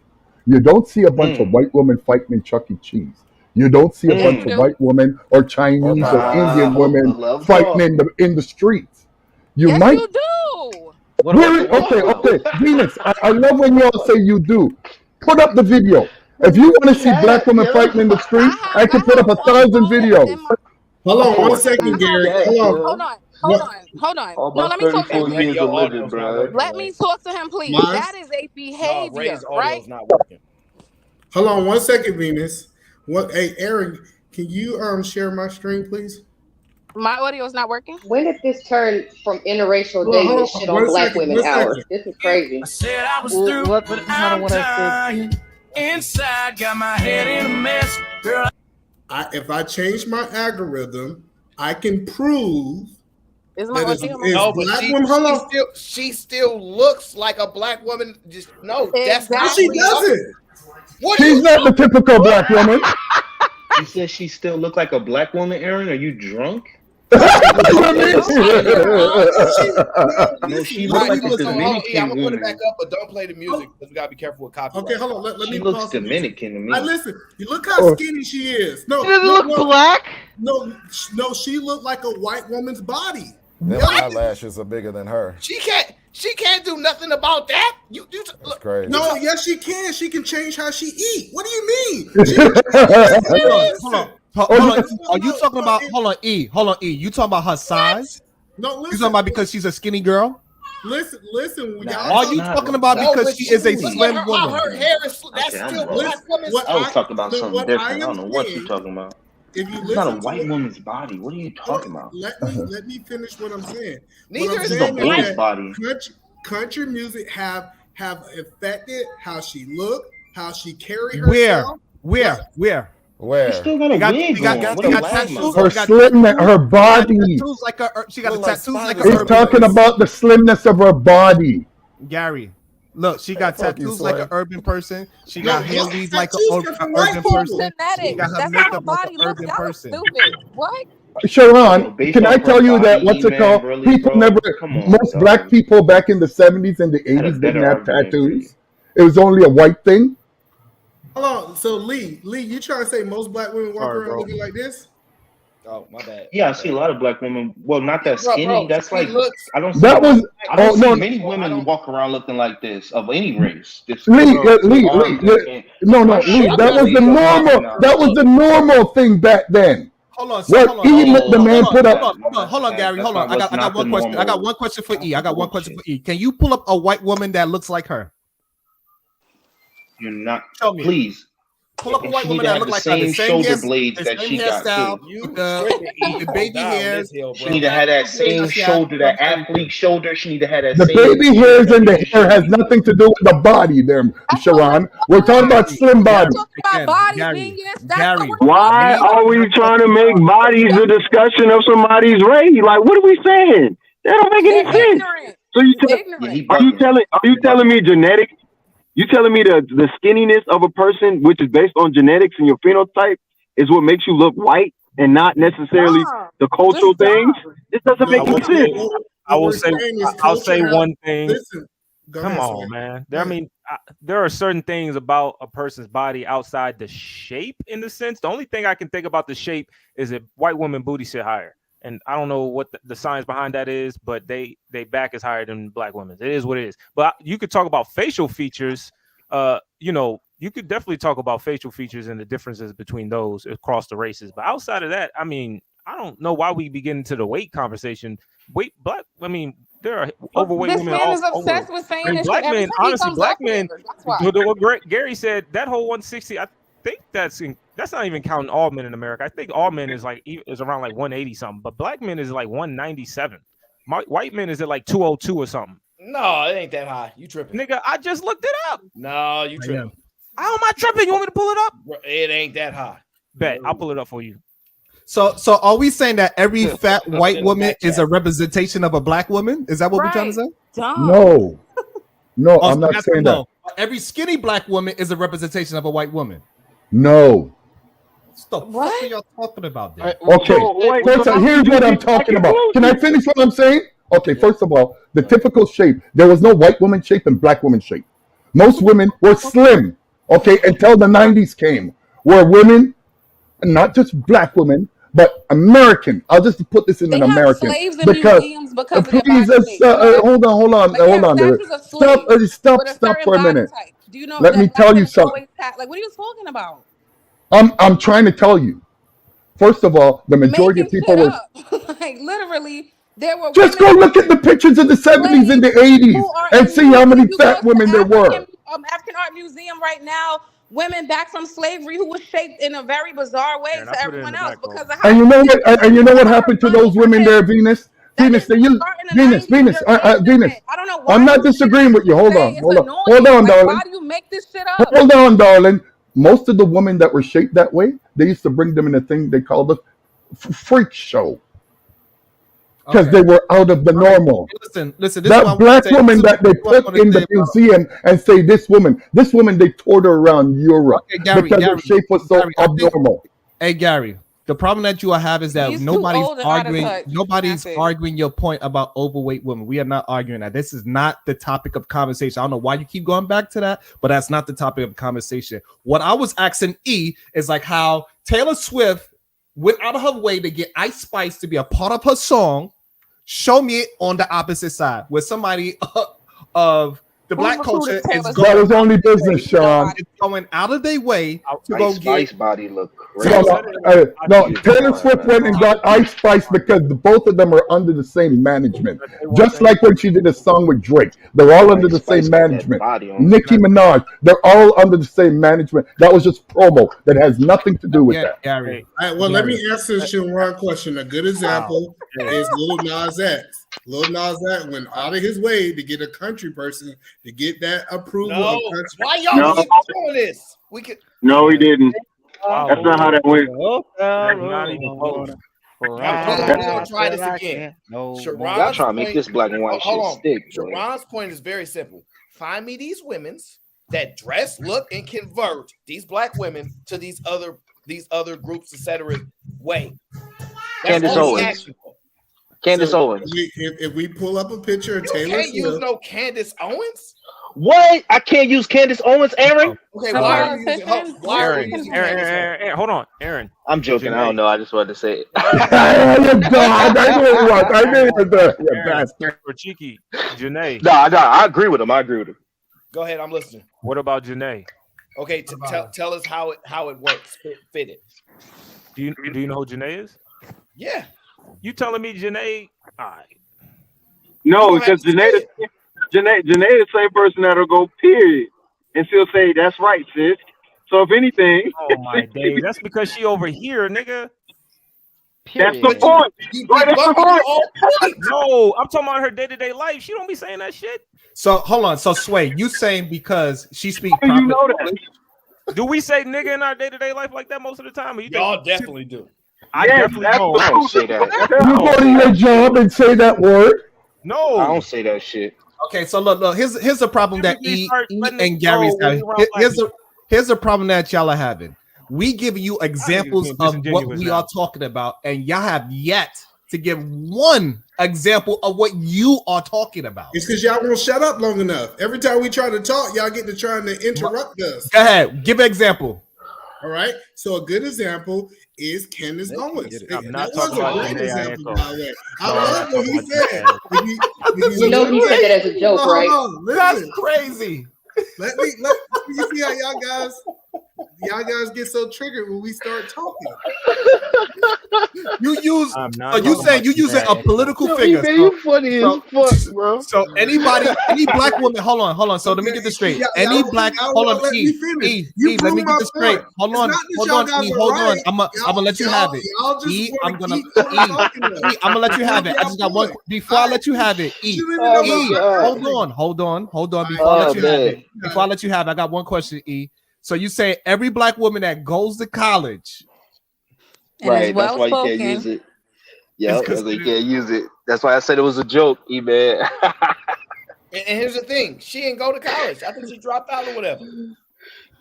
Speaker 10: You don't see a bunch of white women fighting in Chuck E. Cheese. You don't see a bunch of white women or Chinese or Indian women fighting in the streets. You
Speaker 6: yes,
Speaker 10: might.
Speaker 6: You do.
Speaker 10: Okay, Venus. I love when y'all say you do. Put up the video. If you want to see black women fighting in the street, I can put up 1,000 videos.
Speaker 9: Hold on 1 second, Gary.
Speaker 6: Hold on. No, let me talk to him.
Speaker 13: years of living, bro.
Speaker 6: Let me talk to him, please.
Speaker 9: Mine?
Speaker 6: That is a behavior, right?
Speaker 4: Not working.
Speaker 9: Hold on 1 second, Venus. What? Hey, Aaron, can you share my screen, please?
Speaker 6: My audio is not working.
Speaker 1: When did this turn from interracial dating to shit on black women hour? This is crazy.
Speaker 8: I said I was through, but I'm dying. Inside, got my head in a mess, girl.
Speaker 9: If I change my algorithm, I can prove
Speaker 6: is my audio
Speaker 19: no, but she still looks like a black woman. Just no, that's
Speaker 9: how she doesn't.
Speaker 10: She's not the typical black woman.
Speaker 13: You said she still look like a black woman, Aaron? Are you drunk?
Speaker 19: No, she looks like a Dominican woman. I'm gonna put it back up, but don't play the music because we gotta be careful with copyright.
Speaker 9: Okay, hold on. Let me.
Speaker 13: She looks Dominican to me.
Speaker 9: Listen, you look how skinny she is. No,
Speaker 13: she doesn't look black.
Speaker 9: No, she looked like a white woman's body.
Speaker 2: Them eyelashes are bigger than her.
Speaker 19: She can't do nothing about that.
Speaker 2: That's crazy.
Speaker 9: No, yes, she can. She can change how she eat. What do you mean?
Speaker 20: Hold on. Are you talking about? Hold on, E. You talking about her size?
Speaker 9: No, listen.
Speaker 20: You talking about because she's a skinny girl?
Speaker 9: Listen.
Speaker 20: Are you talking about because she is a slim woman?
Speaker 19: Her hair is that's still black woman's.
Speaker 13: I was talking about something different. I don't know what you're talking about.
Speaker 9: If you
Speaker 13: it's not a white woman's body. What are you talking about?
Speaker 9: Let me finish what I'm saying.
Speaker 19: Neither
Speaker 13: is a boy's body.
Speaker 9: Country music have affected how she looked, how she carried herself.
Speaker 20: Where?
Speaker 13: She still got a wig on.
Speaker 10: Her slimness, her body.
Speaker 20: She got the tattoos like
Speaker 10: He's talking about the slimness of her body.
Speaker 20: Gary, look, she got tattoos like an urban person. She got hair weave like an urban person. She got her makeup like an urban person.
Speaker 6: Stupid. What?
Speaker 10: Sharon, can I tell you that what's it called? People never, most black people back in the 70s and the 80s didn't have tattoos. It was only a white thing.
Speaker 9: Hold on. So Lee, you trying to say most black women walk around looking like this?
Speaker 4: Oh, my bad.
Speaker 13: Yeah, I see a lot of black women. Well, not that skinny.
Speaker 19: Bro,
Speaker 13: that's like I don't see.
Speaker 10: That was.
Speaker 13: I don't see many women walk around looking like this of any race.
Speaker 10: Lee. No, Lee. That was the normal. That was the normal thing back then.
Speaker 20: Hold on, hold on, Gary. Hold on. I got one question. I got one question for E. Can you pull up a white woman that looks like her?
Speaker 13: You're not.
Speaker 20: Tell me.
Speaker 13: Please.
Speaker 20: Pull up a white woman that looks like her. The same
Speaker 13: shoulder blades that she got too.
Speaker 20: The baby hairs.
Speaker 13: She need to have that same shoulder, that athlete shoulder. She need to have that.
Speaker 10: The baby hairs and the hair has nothing to do with the body, there, Sharon. We're talking about slim body.
Speaker 20: Gary.
Speaker 21: Why are we trying to make bodies a discussion of somebody's race? Like, what are we saying? That don't make any sense. So are you telling me genetics? You telling me the skinniness of a person, which is based on genetics and your phenotype, is what makes you look white and not necessarily the cultural things? This doesn't make any sense.
Speaker 14: I'll say one thing. Come on, man. I mean, there are certain things about a person's body outside the shape, in the sense. The only thing I can think about the shape is that white women booty sit higher, and I don't know what the science behind that is, but they back is higher than black women's. It is what it is. But you could talk about facial features. You could definitely talk about facial features and the differences between those across the races. But outside of that, I mean, I don't know why we begin into the weight conversation. There are overweight
Speaker 6: this
Speaker 14: women.
Speaker 6: man is obsessed with saying this
Speaker 14: black
Speaker 6: shit every
Speaker 14: men.
Speaker 6: time he
Speaker 14: Honestly,
Speaker 6: comes
Speaker 14: black
Speaker 6: up
Speaker 14: men.
Speaker 6: here. That's why.
Speaker 14: What Gary said, that whole 160. I think that's not even counting all men in America. I think all men is around like 180 something, but black men is like 197. White men is at like 202 or something.
Speaker 4: No, it ain't that high. You tripping,
Speaker 14: nigga? I just looked it up.
Speaker 4: No, you tripping.
Speaker 14: How am I tripping? You want me to pull it up?
Speaker 4: It ain't that high.
Speaker 14: Bet I'll pull it up for you.
Speaker 20: So are we saying that every fat white woman is a representation of a black woman? Is that what we're trying to say?
Speaker 10: No, I'm not saying that.
Speaker 20: Every skinny black woman is a representation of a white woman.
Speaker 10: No.
Speaker 20: What the fuck are y'all talking about there?
Speaker 10: Okay, here's what I'm talking about. Can I finish what I'm saying? Okay, first of all, the typical shape, there was no white woman shape and black woman shape. Most women were slim, okay, until the 90s came, where women, not just black women, but American. I'll just put this in an American.
Speaker 6: Slaves in museums because of
Speaker 10: please, hold on. Stop for a minute.
Speaker 6: Do you know?
Speaker 10: Let me tell you something.
Speaker 6: Like, what are you talking about?
Speaker 10: I'm trying to tell you. First of all, the majority of people were
Speaker 6: like literally. There were
Speaker 10: just go look at the pictures of the 70s and the 80s and see how many fat women there were.
Speaker 6: African Art Museum right now. Women back from slavery who was shaped in a very bizarre way to everyone else because of how.
Speaker 10: And you know what happened to those women there, Venus? Venus. I don't know why. I'm not disagreeing with you. Hold on, darling.
Speaker 6: Why do you make this shit up?
Speaker 10: Hold on, darling. Most of the women that were shaped that way, they used to bring them in a thing they called the freak show. Because they were out of the normal.
Speaker 20: Listen.
Speaker 10: That black woman that they put in the museum and say this woman, they toured her around Europe because her shape was so abnormal.
Speaker 20: Hey, Gary, the problem that you have is that nobody's arguing your point about overweight women. We are not arguing that. This is not the topic of conversation. I don't know why you keep going back to that, but that's not the topic of conversation. What I was asking E is like how Taylor Swift went out of her way to get Ice Spice to be a part of her song. Show me it on the opposite side where somebody of the black culture is going.
Speaker 10: That was only business, Sean.
Speaker 20: It's going out of their way to go
Speaker 13: Ice Spice body look crazy.
Speaker 10: No, Taylor Swift went and got Ice Spice because both of them are under the same management. Just like when she did a song with Drake, they're all under the same management. Nicki Minaj, they're all under the same management. That was just promo. That has nothing to do with that.
Speaker 20: Gary.
Speaker 9: All right, well, let me answer Sharon question. A good example is Lil Nas X. Lil Nas X went out of his way to get a country person to get that approval.
Speaker 4: No, why y'all keep doing this?
Speaker 21: No, he didn't. That's not how that went.
Speaker 4: We're gonna try this again.
Speaker 13: Y'all trying to make this black and white shit stick.
Speaker 4: Sharon's point is very simple. Find me these women's that dress, look, and convert these black women to these other groups, etc. way.
Speaker 13: Candace Owens. Candace Owens.
Speaker 9: If we pull up a picture of Taylor Swift,
Speaker 4: use no Candace Owens.
Speaker 13: What? I can't use Candace Owens, Aaron?
Speaker 4: Okay, why are you using
Speaker 14: Aaron, hold on, Aaron.
Speaker 13: I'm joking. I don't know. I just wanted to say it.
Speaker 10: God, I knew it was. I knew it was you bastard.
Speaker 14: Or cheeky, Janae.
Speaker 13: No, I agree with him.
Speaker 4: Go ahead, I'm listening.
Speaker 14: What about Janae?
Speaker 4: Okay, tell us how it works. Fit it.
Speaker 14: Do you know who Janae is?
Speaker 4: Yeah.
Speaker 14: You telling me Janae? All right.
Speaker 21: No, because Janae the same person that'll go period, and she'll say that's right, sis. So if anything,
Speaker 14: oh my days, that's because she over here, nigga.
Speaker 21: That's the point. Right, that's the point.
Speaker 14: No, I'm talking about her day-to-day life. She don't be saying that shit.
Speaker 20: So hold on. So Sway, you saying because she speaks
Speaker 21: proper you know that?
Speaker 14: Do we say nigga in our day-to-day life like that most of the time? Or you
Speaker 4: y'all definitely do.
Speaker 14: I definitely don't.
Speaker 13: I don't say that.
Speaker 10: You go to your job and say that word?
Speaker 14: No.
Speaker 13: I don't say that shit.
Speaker 20: Okay, so look, here's a problem that E and Gary's having. Here's a problem that y'all are having. We give you examples of what we are talking about, and y'all have yet to give one example of what you are talking about.
Speaker 9: It's because y'all won't shut up long enough. Every time we try to talk, y'all get to trying to interrupt us.
Speaker 20: Go ahead, give an example.
Speaker 9: All right. So a good example is Candace Owens.
Speaker 12: I'm not
Speaker 9: That was
Speaker 12: talking about
Speaker 9: a great
Speaker 12: Janae
Speaker 9: example,
Speaker 12: Aiko.
Speaker 9: by the way. I
Speaker 12: No,
Speaker 9: love what he said.
Speaker 1: You know he said that as a joke, right?
Speaker 20: That's crazy.
Speaker 9: Let me see how y'all guys get so triggered when we start talking.
Speaker 20: You use
Speaker 12: I'm not
Speaker 20: so you
Speaker 12: talking
Speaker 20: say
Speaker 12: about
Speaker 20: you using a
Speaker 12: Janae Aiko.
Speaker 20: political
Speaker 13: Yo,
Speaker 20: figure.
Speaker 13: man, you funny as fuck, bro.
Speaker 20: So any black woman, hold on. So let me get this straight. Any black, hold on,
Speaker 9: let me finish.
Speaker 20: E,
Speaker 9: You
Speaker 20: let me
Speaker 9: prove
Speaker 20: get
Speaker 9: my
Speaker 20: this straight.
Speaker 9: point.
Speaker 20: Hold
Speaker 9: It's
Speaker 20: on,
Speaker 9: not that
Speaker 20: hold
Speaker 9: y'all
Speaker 20: on,
Speaker 9: guys
Speaker 20: E,
Speaker 9: are
Speaker 20: hold on.
Speaker 9: right.
Speaker 20: I'm gonna let you have it.
Speaker 9: Y'all just
Speaker 20: E,
Speaker 9: want
Speaker 20: I'm
Speaker 9: to
Speaker 20: gonna
Speaker 9: keep talking about.
Speaker 20: E, I'm gonna let you have it. I just got one before I let you have it. E, hold on. Before I let you have it. Before I let you have it, I got one question, E. So you say every black woman that goes to college,
Speaker 13: Right, that's why you can't use it. Yeah, that's why you can't use it. That's why I said it was a joke, E-man.
Speaker 4: And here's the thing: she didn't go to college. I think she dropped out or whatever.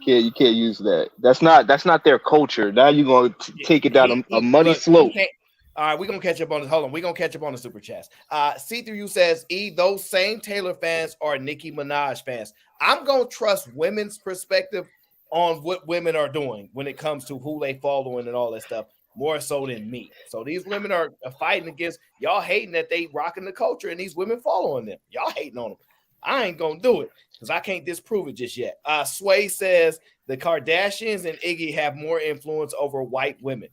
Speaker 13: You can't use that. That's not their culture. Now you're gonna take it down a muddy slope.
Speaker 4: All right, we're gonna catch up on this. Hold on, we're gonna catch up on the super chats. C3U says, those same Taylor fans are Nicki Minaj fans. I'm gonna trust women's perspective on what women are doing when it comes to who they following and all that stuff, more so than me. So these women are fighting against y'all, hating that they rocking the culture and these women following them. Y'all hating on them. I ain't gonna do it because I can't disprove it just yet. Sway says the Kardashians and Iggy have more influence over white women.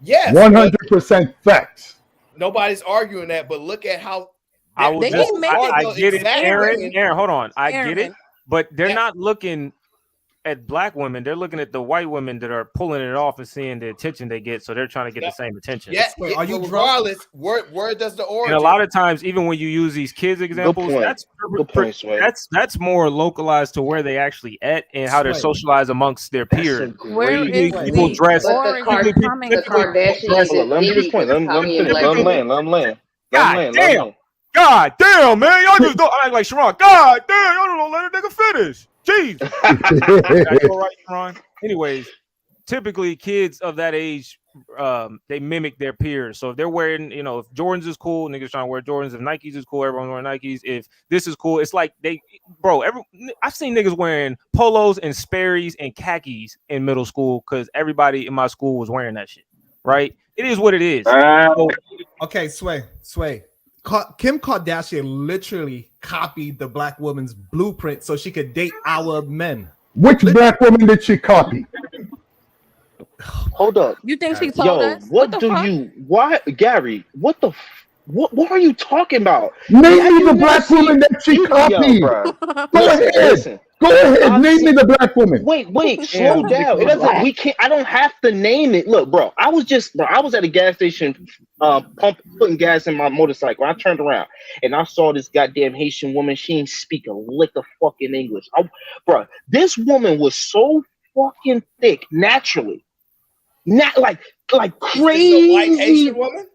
Speaker 4: Yes,
Speaker 10: 100% facts.
Speaker 4: Nobody's arguing that, but look at how
Speaker 12: I get it, Aaron. Hold on. I get it, but they're not looking at black women. They're looking at the white women that are pulling it off and seeing the attention they get, so they're trying to get the same attention.
Speaker 4: Yeah, are you regardless? Where does the origin?
Speaker 12: And a lot of times, even when you use these kids examples, that's more localized to where they actually at and how they're socialized amongst their peers. People dress.
Speaker 1: The Kardashians and Iggy
Speaker 12: God damn, man, y'all just don't act like Sharon. God damn, y'all don't let a nigga finish. Jeez. All right, Sharon. Anyways, typically kids of that age, they mimic their peers. So if they're wearing, if Jordans is cool, niggas trying to wear Jordans. If Nikes is cool, everyone's wearing Nikes. If this is cool, it's like I've seen niggas wearing polos and Sperry's and khakis in middle school because everybody in my school was wearing that shit. Right? It is what it is.
Speaker 20: Okay, Sway. Kim Kardashian literally copied the black woman's blueprint so she could date our men.
Speaker 10: Which black woman did she copy?
Speaker 13: Hold up.
Speaker 6: You think she told us?
Speaker 13: Why, Gary? What are you talking about?
Speaker 10: Name me the black woman that she copied. Go ahead. Name me the black woman.
Speaker 13: Wait, slow down. I don't have to name it. Look, bro, I was at a gas station putting gas in my motorcycle. I turned around and I saw this goddamn Haitian woman. She ain't speak a lick of fucking English. Bro, this woman was so fucking thick naturally. Not like crazy.
Speaker 4: A white Haitian woman?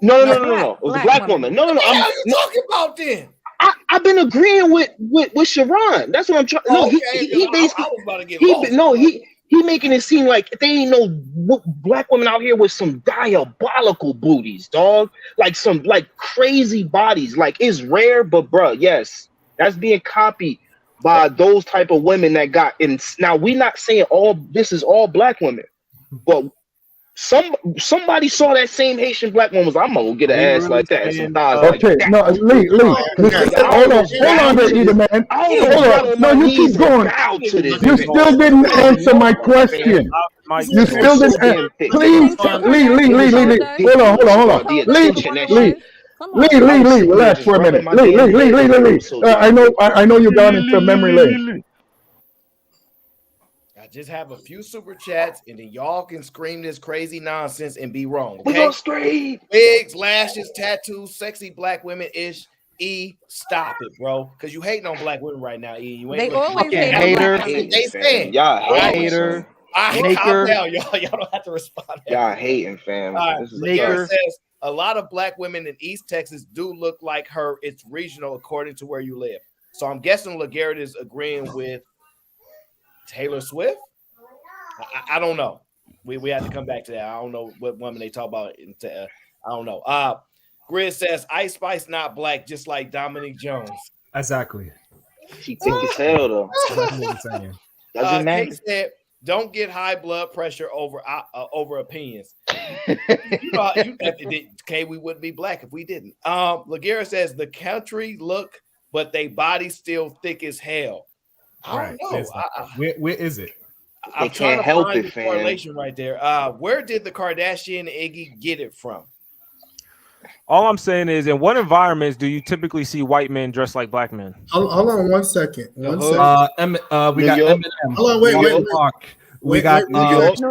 Speaker 13: No. It was a black woman. No.
Speaker 4: What are you talking about then?
Speaker 13: I've been agreeing with Sharon. That's what I'm trying. No, he basically.
Speaker 4: I was about to get lost.
Speaker 13: He making it seem like they ain't no black women out here with some diabolical booties, dog. Like some crazy bodies. Like it's rare, but bruh, yes, that's being copied by those type of women that got in. Now we not saying this is all black women, but somebody saw that same Haitian black woman. I'm gonna get an ass like that. Some thighs like that.
Speaker 10: No, Lee. Hold on there, Eda, man. Hold on. No, you keep going. You still didn't answer my question. You still didn't. Please, Lee. Hold on. Lee, relax for a minute. Lee. I know you got into memory lane.
Speaker 4: Just have a few super chats and then y'all can scream this crazy nonsense and be wrong. Okay?
Speaker 13: We gonna scream.
Speaker 4: Wigs, lashes, tattoos, sexy black women ish. Stop it, bro. Because you hating on black women right now. You ain't
Speaker 6: they always hate
Speaker 13: hater.
Speaker 4: They saying
Speaker 13: y'all hater.
Speaker 4: Calm down, y'all. Y'all don't have to respond.
Speaker 13: Y'all hating, fam.
Speaker 4: Says a lot of black women in East Texas do look like her. It's regional according to where you live. So I'm guessing LaGarrett is agreeing with Taylor Swift. I don't know. We have to come back to that. I don't know what woman they talk about. I don't know. Grid says Ice Spice not black, just like Dominique Jones.
Speaker 20: Exactly.
Speaker 13: She thick as hell though. Doesn't matter.
Speaker 4: Kate said, "Don't get high blood pressure over opinions." Kay, we wouldn't be black if we didn't. Laguerre says the country look, but they body still thick as hell. I don't know.
Speaker 20: Where is it?
Speaker 4: I'm trying to find the correlation right there. Where did the Kardashian and Iggy get it from?
Speaker 12: All I'm saying is, in what environments do you typically see white men dressed like black men?
Speaker 9: Hold on 1 second.
Speaker 12: We got
Speaker 9: Eminem. Hold on, wait.
Speaker 20: We got
Speaker 6: New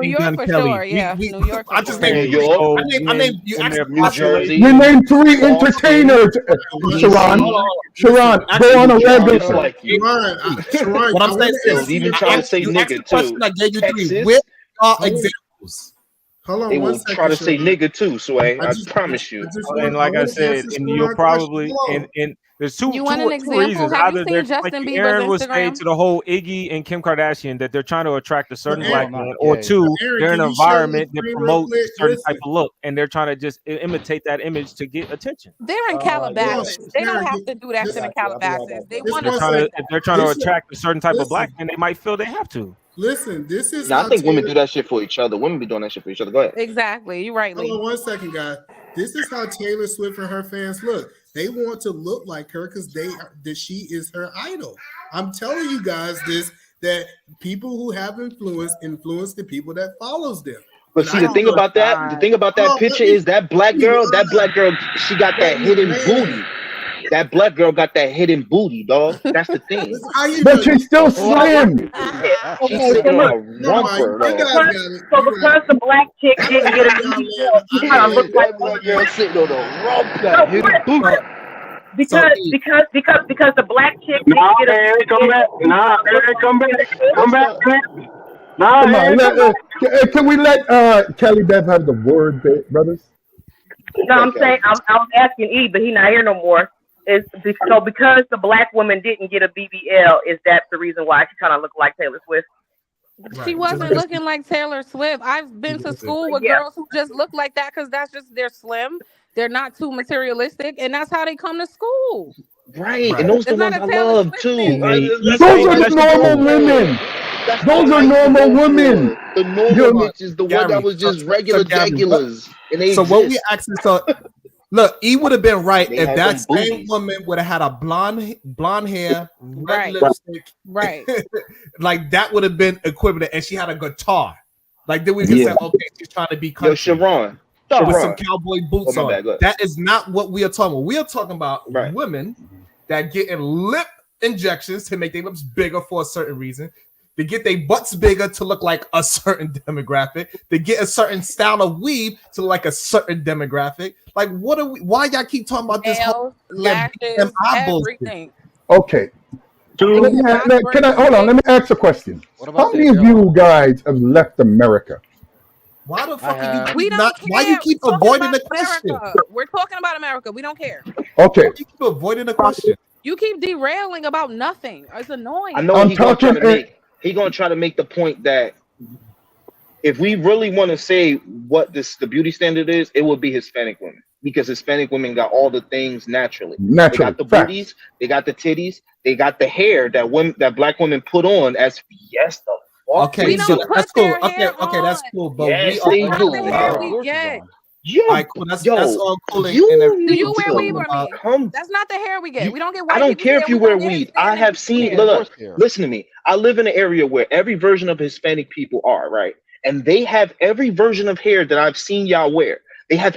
Speaker 6: York for sure. Yeah, New York.
Speaker 20: I just named you. I named you.
Speaker 13: New Jersey.
Speaker 10: You named 3 entertainers. Sharon, go on a regular.
Speaker 9: Sharon,
Speaker 20: what I'm saying is,
Speaker 13: even trying to say nigga too.
Speaker 20: I gave you 3. Where are examples?
Speaker 9: Hold on
Speaker 13: they will
Speaker 9: 1 second,
Speaker 13: try to say nigga too, Sway. I promise you.
Speaker 12: And like I said, and you'll probably in there's two reasons.
Speaker 6: Have you seen
Speaker 12: Justin
Speaker 6: Bieber's
Speaker 12: Aaron was
Speaker 6: Instagram?
Speaker 12: saying to the whole Iggy and Kim Kardashian that they're trying to attract a certain black man, or two, they're in an environment that promotes a certain type of look, and they're trying to just imitate that image to get attention.
Speaker 6: They're in Calabasas. They don't have to do that shit in Calabasas. They want
Speaker 12: to. If they're trying to attract a certain type of black man, they might feel they have to.
Speaker 9: Listen, this is.
Speaker 13: I think women do that shit for each other. Women be doing that shit for each other. Go ahead.
Speaker 6: Exactly. You're right, Lee.
Speaker 9: Hold on 1 second, guys. This is how Taylor Swift and her fans look. They want to look like her because that she is her idol. I'm telling you guys this, that people who have influence the people that follows them.
Speaker 13: But see, the thing about that picture is that black girl, she got that hidden booty. That black girl got that hidden booty, dog. That's the thing.
Speaker 10: But she's still slim.
Speaker 13: She's sitting on a rumper, though.
Speaker 17: So because the black chick didn't get a BBL, she kind of looked like
Speaker 13: black girl sitting on a rumper, hidden booty.
Speaker 17: Because the black chick didn't get a BBL.
Speaker 21: Come back.
Speaker 10: Come on, can we let Kelly Bev have the word, brothers?
Speaker 17: No, I'm saying I was asking E, but he not here no more. So because the black woman didn't get a BBL, is that the reason why she kind of looked like Taylor Swift?
Speaker 6: She wasn't looking like Taylor Swift. I've been to school with girls who just look like that because that's just they're slim. They're not too materialistic, and that's how they come to school.
Speaker 13: Right. And those are the ones I love too.
Speaker 10: Those are normal women. Those are normal women.
Speaker 13: The normal bitch is the one that was just regular regulars.
Speaker 20: So what we actually saw. Look, E would have been right if that same woman would have had a blonde hair, red lipstick,
Speaker 6: right?
Speaker 20: Like that would have been equivalent, and she had a guitar. Like then we could say, okay, she's trying to be country.
Speaker 13: Yo, Sharon.
Speaker 20: With some cowboy boots on. That is not what we are talking about. We are talking about women that get in lip injections to make their lips bigger for a certain reason. They get their butts bigger to look like a certain demographic. They get a certain style of weave to look like a certain demographic. Like, what are we? Why y'all keep talking about this whole
Speaker 6: everything?
Speaker 10: Okay. Let me ask a question. How many of you guys have left America?
Speaker 20: Why the fuck are you why you keep avoiding the question?
Speaker 6: We're talking about America. We don't care.
Speaker 10: Okay.
Speaker 20: You keep avoiding the question.
Speaker 6: You keep derailing about nothing. It's annoying.
Speaker 13: I know he's gonna try to make the point that if we really want to say what the beauty standard is, it would be Hispanic women, because Hispanic women got all the things naturally. They got the booties, they got the titties, they got the hair that black women put on as yes the fuck.
Speaker 20: Okay, so that's cool. Okay, that's cool. But
Speaker 13: yes,
Speaker 20: we
Speaker 13: they do.
Speaker 20: Yo, all right, cool. That's all cool.
Speaker 6: Do you wear weave or me? That's not the hair we get. We don't get white.
Speaker 13: I don't care if you wear weave. I have seen. Look, listen to me. I live in an area where every version of Hispanic people are right, and they have every version of hair that I've seen y'all wear. They have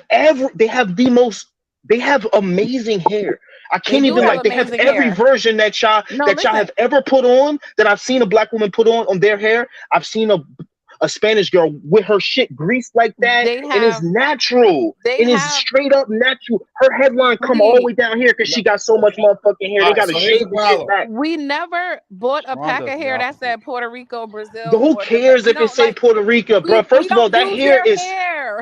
Speaker 13: amazing hair. I can't even they have every version that y'all have ever put on, that I've seen a black woman put on their hair. I've seen a Spanish girl with her shit greased like that. It is natural. It is straight up natural. Her headline come all the way down here because she got so much motherfucking hair. They got to shave the shit back.
Speaker 6: We never bought a pack of hair that said Puerto Rico, Brazil.
Speaker 13: Who cares if it say Puerto Rico, bro? First of all, that hair is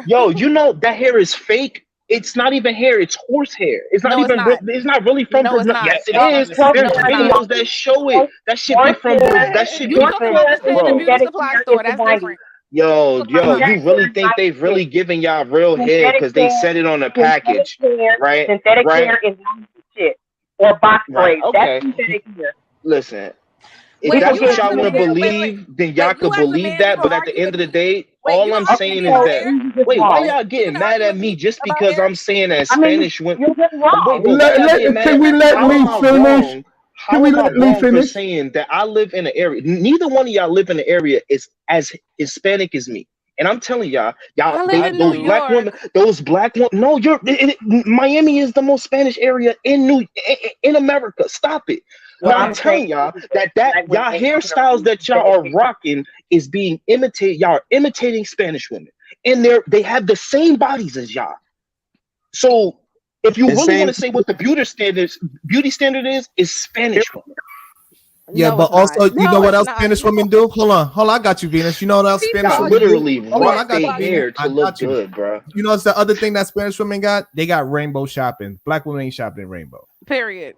Speaker 13: yo. You know that hair is fake. It's not even hair. It's horse hair. It's not even. It's not really from. Yes, it is. There's videos that show it. That shit be from. That shit be from.
Speaker 6: The beauty supply store. That's different.
Speaker 13: Yo, you really think they've really given y'all real head because they said it on the package, right?
Speaker 17: Synthetic hair is not shit. Or box braids.
Speaker 13: Okay.
Speaker 17: That's synthetic hair.
Speaker 13: Listen, if that's what y'all want to believe, then y'all could believe that. But at the end of the day, all I'm saying is that why y'all getting mad at me just because I'm saying that Spanish went?
Speaker 10: Can we let Lee finish?
Speaker 13: How am I wrong for saying that I live in an area? Neither one of y'all live in an area is as Hispanic as me. And I'm telling y'all, those black women. No, Miami is the most Spanish area in America. Stop it. Well, I'm telling y'all that y'all hairstyles that y'all are rocking is being imitated. Y'all are imitating Spanish women, and they have the same bodies as y'all. So if you really want to say what the beauty standard is Spanish women.
Speaker 20: Yeah, but also, you know what else Spanish women do? Hold on, I got you, Venus. You know what else Spanish women
Speaker 13: literally
Speaker 20: do?
Speaker 13: rock their hair to look good, bro.
Speaker 20: You know what's the other thing that Spanish women got? They got rainbow shopping. Black women ain't shopping rainbow.
Speaker 6: Period.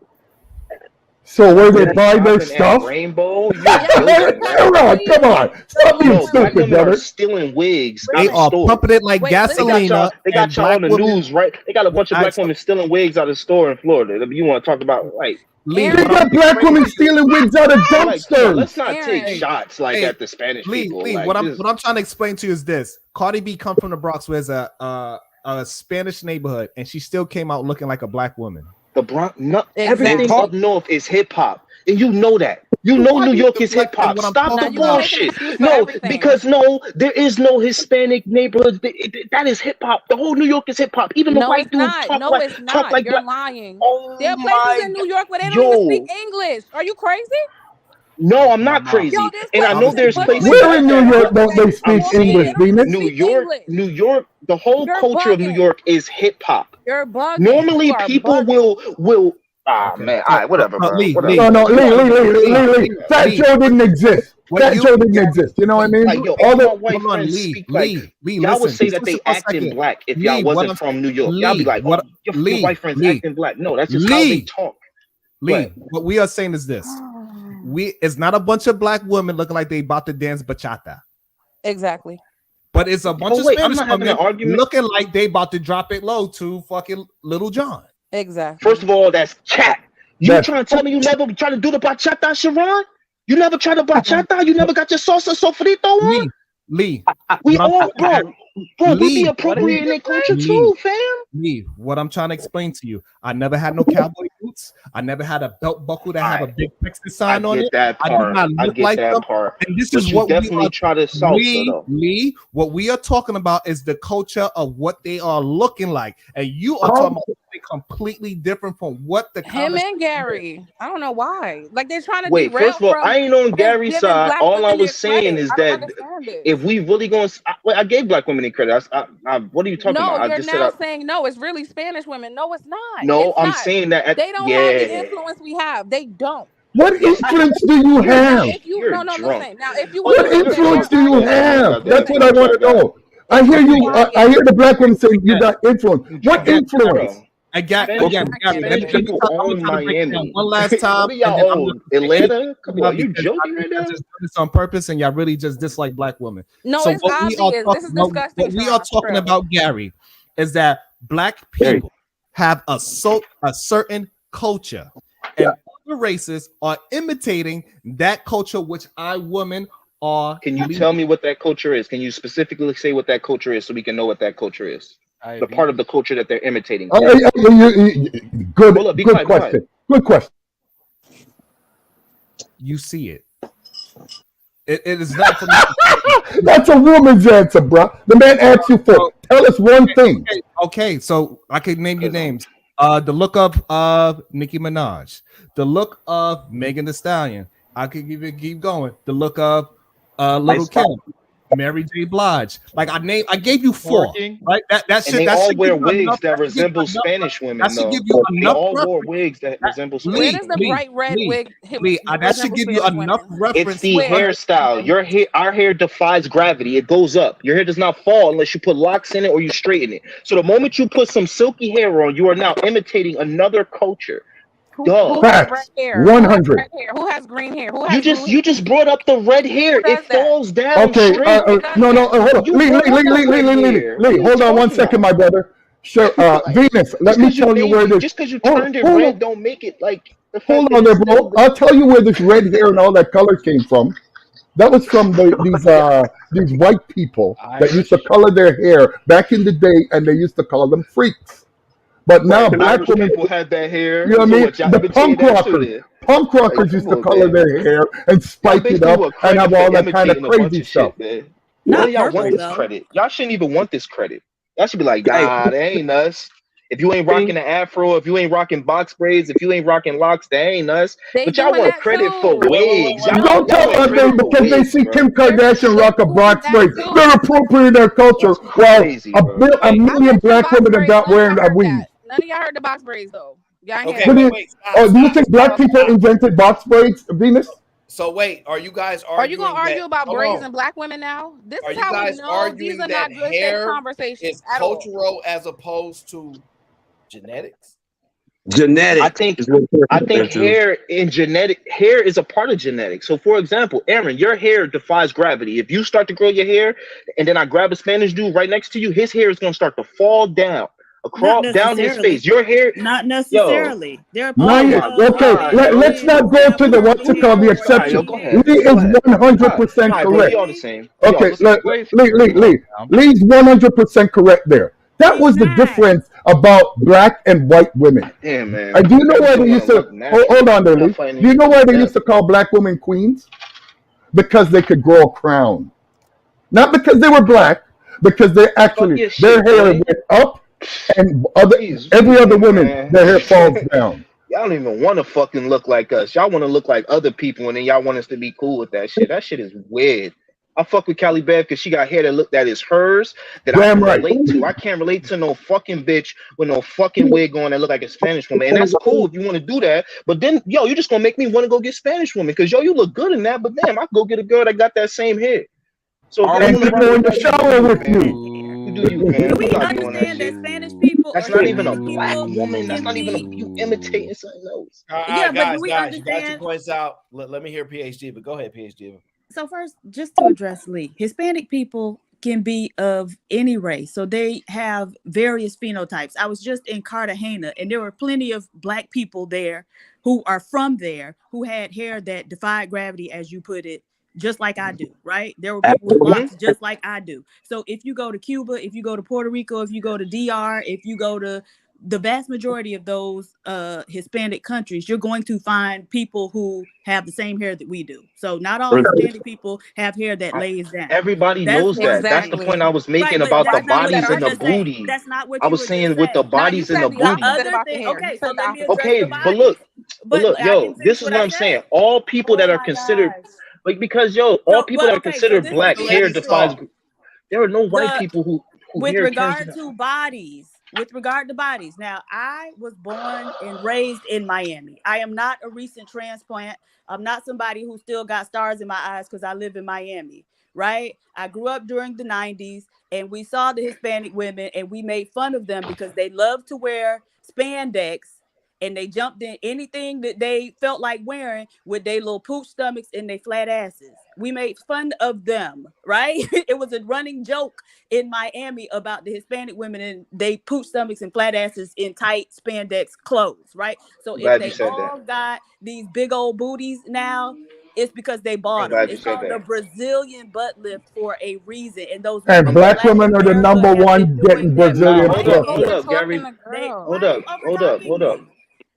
Speaker 10: So where they buy their stuff?
Speaker 13: Rainbow?
Speaker 10: Come on. Stop being stupid, brother.
Speaker 13: Stealing wigs.
Speaker 20: They are pumping it like gasoline.
Speaker 13: They got y'all on the news, right? They got a bunch of black women stealing wigs out of the store in Florida. You want to talk about, like,
Speaker 10: they got black women stealing wigs out of dumpsters.
Speaker 13: Let's not take shots at the Spanish people.
Speaker 20: What I'm trying to explain to you is this: Cardi B come from the Bronx, where's a Spanish neighborhood, and she still came out looking like a black woman.
Speaker 13: The Bronx, everything up north is hip hop, and you know that. You know New York is hip hop. Stop the bullshit. No, because there is no Hispanic neighborhood. That is hip hop. The whole New York is hip hop. Even the white dudes talk like
Speaker 6: you're lying. There are places in New York where they don't even speak English. Are you crazy?
Speaker 13: No, I'm not crazy. And I know there's places.
Speaker 10: Where in New York don't they speak English, Venus?
Speaker 13: New York, the whole culture of New York is hip hop.
Speaker 6: You're bugging.
Speaker 13: Normally, people will. Ah, man. All right, whatever, bro.
Speaker 10: Lee. Fat Joe didn't exist. Fat Joe didn't exist. You know what I mean?
Speaker 13: Like, all the white friends speak like. Y'all would say that they acting black if y'all wasn't from New York. Y'all be like, oh, your white friends acting black. No, that's just how they talk.
Speaker 20: What we are saying is this. It's not a bunch of black women looking like they about to dance bachata.
Speaker 6: Exactly.
Speaker 20: But it's a bunch of Spanish women looking like they about to drop it low to fucking Little John.
Speaker 6: Exactly.
Speaker 13: First of all, that's chat. You trying to tell me you never try to do the bachata, Sharon? You never tried the bachata? You never got your salsa sofrito on?
Speaker 20: Lee.
Speaker 13: We all, bro, we be appropriating their culture too, fam.
Speaker 20: Lee, what I'm trying to explain to you, I never had no cowboy boots. I never had a belt buckle that have a big Texas sign on it.
Speaker 13: I do not look like that part.
Speaker 20: And this is what
Speaker 13: definitely try to salsa, though.
Speaker 20: Lee, what we are talking about is the culture of what they are looking like, and you are talking about something completely different from what the
Speaker 6: him and Gary. I don't know why. Like they're trying to
Speaker 13: wait. First of all, I ain't on Gary's side. All I was saying is that if we really going, I gave black women any credit. What are you talking about?
Speaker 6: No, you're now saying no. It's really Spanish women. No, it's not.
Speaker 13: No, I'm saying that
Speaker 6: they don't have the influence we have. They don't.
Speaker 10: What influence do you have?
Speaker 6: Listen. Now, if you
Speaker 10: what influence do you have? That's what I want to know. I hear you. I hear the black women say you got influence. What influence?
Speaker 20: Again, let me
Speaker 13: own Miami.
Speaker 20: One last time.
Speaker 13: What y'all own? Atlanta? Come on, you joking right now?
Speaker 20: Just this on purpose, and y'all really just dislike black women.
Speaker 6: No, it's obvious. This is disgusting.
Speaker 20: What we are talking about, Gary, is that black people have a certain culture, and other races are imitating that culture, which women are.
Speaker 13: Can you tell me what that culture is? Can you specifically say what that culture is so we can know what that culture is? The part of the culture that they're imitating.
Speaker 10: Good question. Good question.
Speaker 20: You see it. It is not for me.
Speaker 10: That's a woman's answer, bro. The man asked you for. Tell us one thing.
Speaker 20: Okay, so I could name you names. The look of Nicki Minaj. The look of Megan Thee Stallion. I could keep going. The look of Little Kim. Mary J. Blige. Like I gave you 4, right? That shit.
Speaker 13: They all wear wigs that resemble Spanish women. That should give you enough. They all wore wigs that resemble Spanish.
Speaker 6: Where does the bright red wig?
Speaker 20: That should give you enough reference.
Speaker 13: It's the hairstyle. Your hair, our hair defies gravity. It goes up. Your hair does not fall unless you put locks in it or you straighten it. So the moment you put some silky hair on, you are now imitating another culture.
Speaker 6: Who has red hair?
Speaker 10: 100.
Speaker 6: Who has green hair? Who has
Speaker 13: you just brought up the red hair. It falls down
Speaker 10: Okay,
Speaker 13: straight.
Speaker 10: no, hold on.
Speaker 13: You brought up the red hair. What are you
Speaker 10: Hold on one
Speaker 13: talking
Speaker 10: second,
Speaker 13: about?
Speaker 10: my brother. Sure, Venus, let me tell you where this.
Speaker 13: Just because you turned it red, don't make it like the fact
Speaker 10: Hold
Speaker 13: that
Speaker 10: on there,
Speaker 13: it's
Speaker 10: bro.
Speaker 13: still.
Speaker 10: I'll tell you where this red hair and all that color came from. That was from these white people that used to color their hair back in the day, and they used to call them freaks. But now black
Speaker 13: Irish
Speaker 10: women,
Speaker 13: people had that hair.
Speaker 10: you know what I
Speaker 13: So
Speaker 10: mean?
Speaker 13: what, y'all
Speaker 10: The
Speaker 13: imitated that too then?
Speaker 10: punk
Speaker 13: Like,
Speaker 10: rockers used
Speaker 13: come
Speaker 10: to
Speaker 13: on,
Speaker 10: color
Speaker 13: man.
Speaker 10: their hair and
Speaker 13: Y'all
Speaker 10: spike it
Speaker 13: basically
Speaker 10: up
Speaker 13: want
Speaker 10: and
Speaker 13: credit
Speaker 10: have
Speaker 13: for
Speaker 10: all that kind of
Speaker 13: imitating a bunch
Speaker 10: crazy
Speaker 13: of
Speaker 10: stuff.
Speaker 13: shit, man. None of y'all want this credit. Y'all shouldn't even want this credit. Y'all should be like, nah, they ain't us. If you ain't rocking the afro, if you ain't rocking box braids, if you ain't rocking locks, they ain't us. But y'all want credit for wigs.
Speaker 10: Don't tell
Speaker 13: want
Speaker 10: them
Speaker 13: credit for
Speaker 10: because they
Speaker 13: wigs,
Speaker 10: see
Speaker 13: bro.
Speaker 10: Kim Kardashian rock a box braid. They're appropriating their culture while
Speaker 13: crazy,
Speaker 10: a million black women are not wearing a weave.
Speaker 6: None of y'all heard the box braids though. Y'all ain't
Speaker 12: Okay,
Speaker 6: had
Speaker 12: wait.
Speaker 10: Do you think black people invented box braids, Venus?
Speaker 12: So wait, are you guys
Speaker 6: Are you
Speaker 12: arguing
Speaker 6: gonna argue
Speaker 12: that?
Speaker 6: about
Speaker 12: Hold
Speaker 6: braids
Speaker 12: on.
Speaker 6: and black women now? This
Speaker 12: Are
Speaker 6: is
Speaker 12: you
Speaker 6: how we
Speaker 12: guys
Speaker 6: know these
Speaker 12: arguing
Speaker 6: are
Speaker 12: that
Speaker 6: not good safe
Speaker 12: hair
Speaker 6: conversations
Speaker 12: is
Speaker 6: at all.
Speaker 12: cultural as opposed to genetics?
Speaker 21: Genetic.
Speaker 13: I think hair is a part of genetics. So for example, Aaron, your hair defies gravity. If you start to grow your hair and then I grab a Spanish dude right next to you, his hair is gonna start to fall down down his face. Your hair,
Speaker 3: not necessarily. There are
Speaker 10: Okay, let's not go to the what's it called, the exception. Lee is 100% correct.
Speaker 13: We all the same.
Speaker 10: Okay, Lee's 100% correct there. That was the difference about black and white women.
Speaker 13: Damn, man.
Speaker 10: And do you know why they used to hold on there, Lee?
Speaker 13: fighting
Speaker 10: Do you know why they
Speaker 13: them.
Speaker 10: used to call black women queens? Because they could grow a crown. Not because they were black, because they actually their hair went up and every other woman, their hair falls down.
Speaker 13: Y'all don't even want to fucking look like us. Y'all want to look like other people, and then y'all want us to be cool with that shit. That shit is weird. I fuck with Callie Bev because she got hair that is hers that I can relate to. I can't relate to no fucking bitch with no fucking wig on that look like a Spanish woman. And that's cool if you want to do that. But then, yo, you just gonna make me want to go get Spanish woman because yo, you look good in that. But damn, I go get a girl that got that same hair. So
Speaker 10: And people in the shower with you.
Speaker 13: You do you, man. I'm not doing that shit.
Speaker 3: Spanish people
Speaker 13: That's not even a black woman. That's not even you imitating something else.
Speaker 12: All right,
Speaker 3: Yeah, but
Speaker 12: guys,
Speaker 3: do we
Speaker 12: you got
Speaker 3: understand?
Speaker 12: your points out. Let me hear PhD, but go ahead, PhD.
Speaker 3: So first, just to address Lee, Hispanic people can be of any race. So they have various phenotypes. I was just in Cartagena and there were plenty of black people there who are from there who had hair that defied gravity, as you put it, just like I do, right? There were people with locks just like I do. So if you go to Cuba, if you go to Puerto Rico, if you go to DR, if you go to the vast majority of those Hispanic countries, you're going to find people who have the same hair that we do. So not all Hispanic people have hair that lays down.
Speaker 13: Everybody knows that. That's the point I was making about the bodies and the booty.
Speaker 3: That's not what
Speaker 13: I
Speaker 3: you
Speaker 13: was
Speaker 3: were
Speaker 13: saying
Speaker 3: just
Speaker 13: with the
Speaker 3: saying.
Speaker 13: bodies and the booty.
Speaker 3: Other thing, okay, so let me address the bodies.
Speaker 13: But look,
Speaker 3: I
Speaker 13: yo,
Speaker 3: didn't finish
Speaker 13: this is
Speaker 3: what
Speaker 13: what
Speaker 3: I
Speaker 13: I'm saying.
Speaker 3: said.
Speaker 13: All people that
Speaker 3: Oh
Speaker 13: are
Speaker 3: my
Speaker 13: considered,
Speaker 3: gosh.
Speaker 13: like, because yo, all people that are considered
Speaker 3: this
Speaker 13: black
Speaker 3: is the
Speaker 13: hair
Speaker 3: lady
Speaker 13: defies.
Speaker 3: straw.
Speaker 13: There are no white people who
Speaker 3: with
Speaker 13: hair
Speaker 3: regard to bodies. Now, I was born and raised in Miami. I am not a recent transplant. I'm not somebody who still got stars in my eyes because I live in Miami, right? I grew up during the 90s and we saw the Hispanic women and we made fun of them because they love to wear spandex and they jumped in anything that they felt like wearing with their little pooch stomachs and their flat asses. We made fun of them, right? It was a running joke in Miami about the Hispanic women and they pooch stomachs and flat asses in tight spandex clothes, right? So if they all got these big old booties now, it's because they bought them. It's called the Brazilian butt lift for a reason. And those women,
Speaker 10: And black women are the number one getting Brazilian butt.
Speaker 13: Hold up, Gary. Hold up.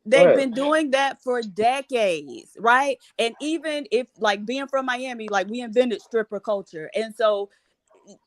Speaker 3: They've been doing that for decades, right? And even if, like, being from Miami, like, we invented stripper culture. And so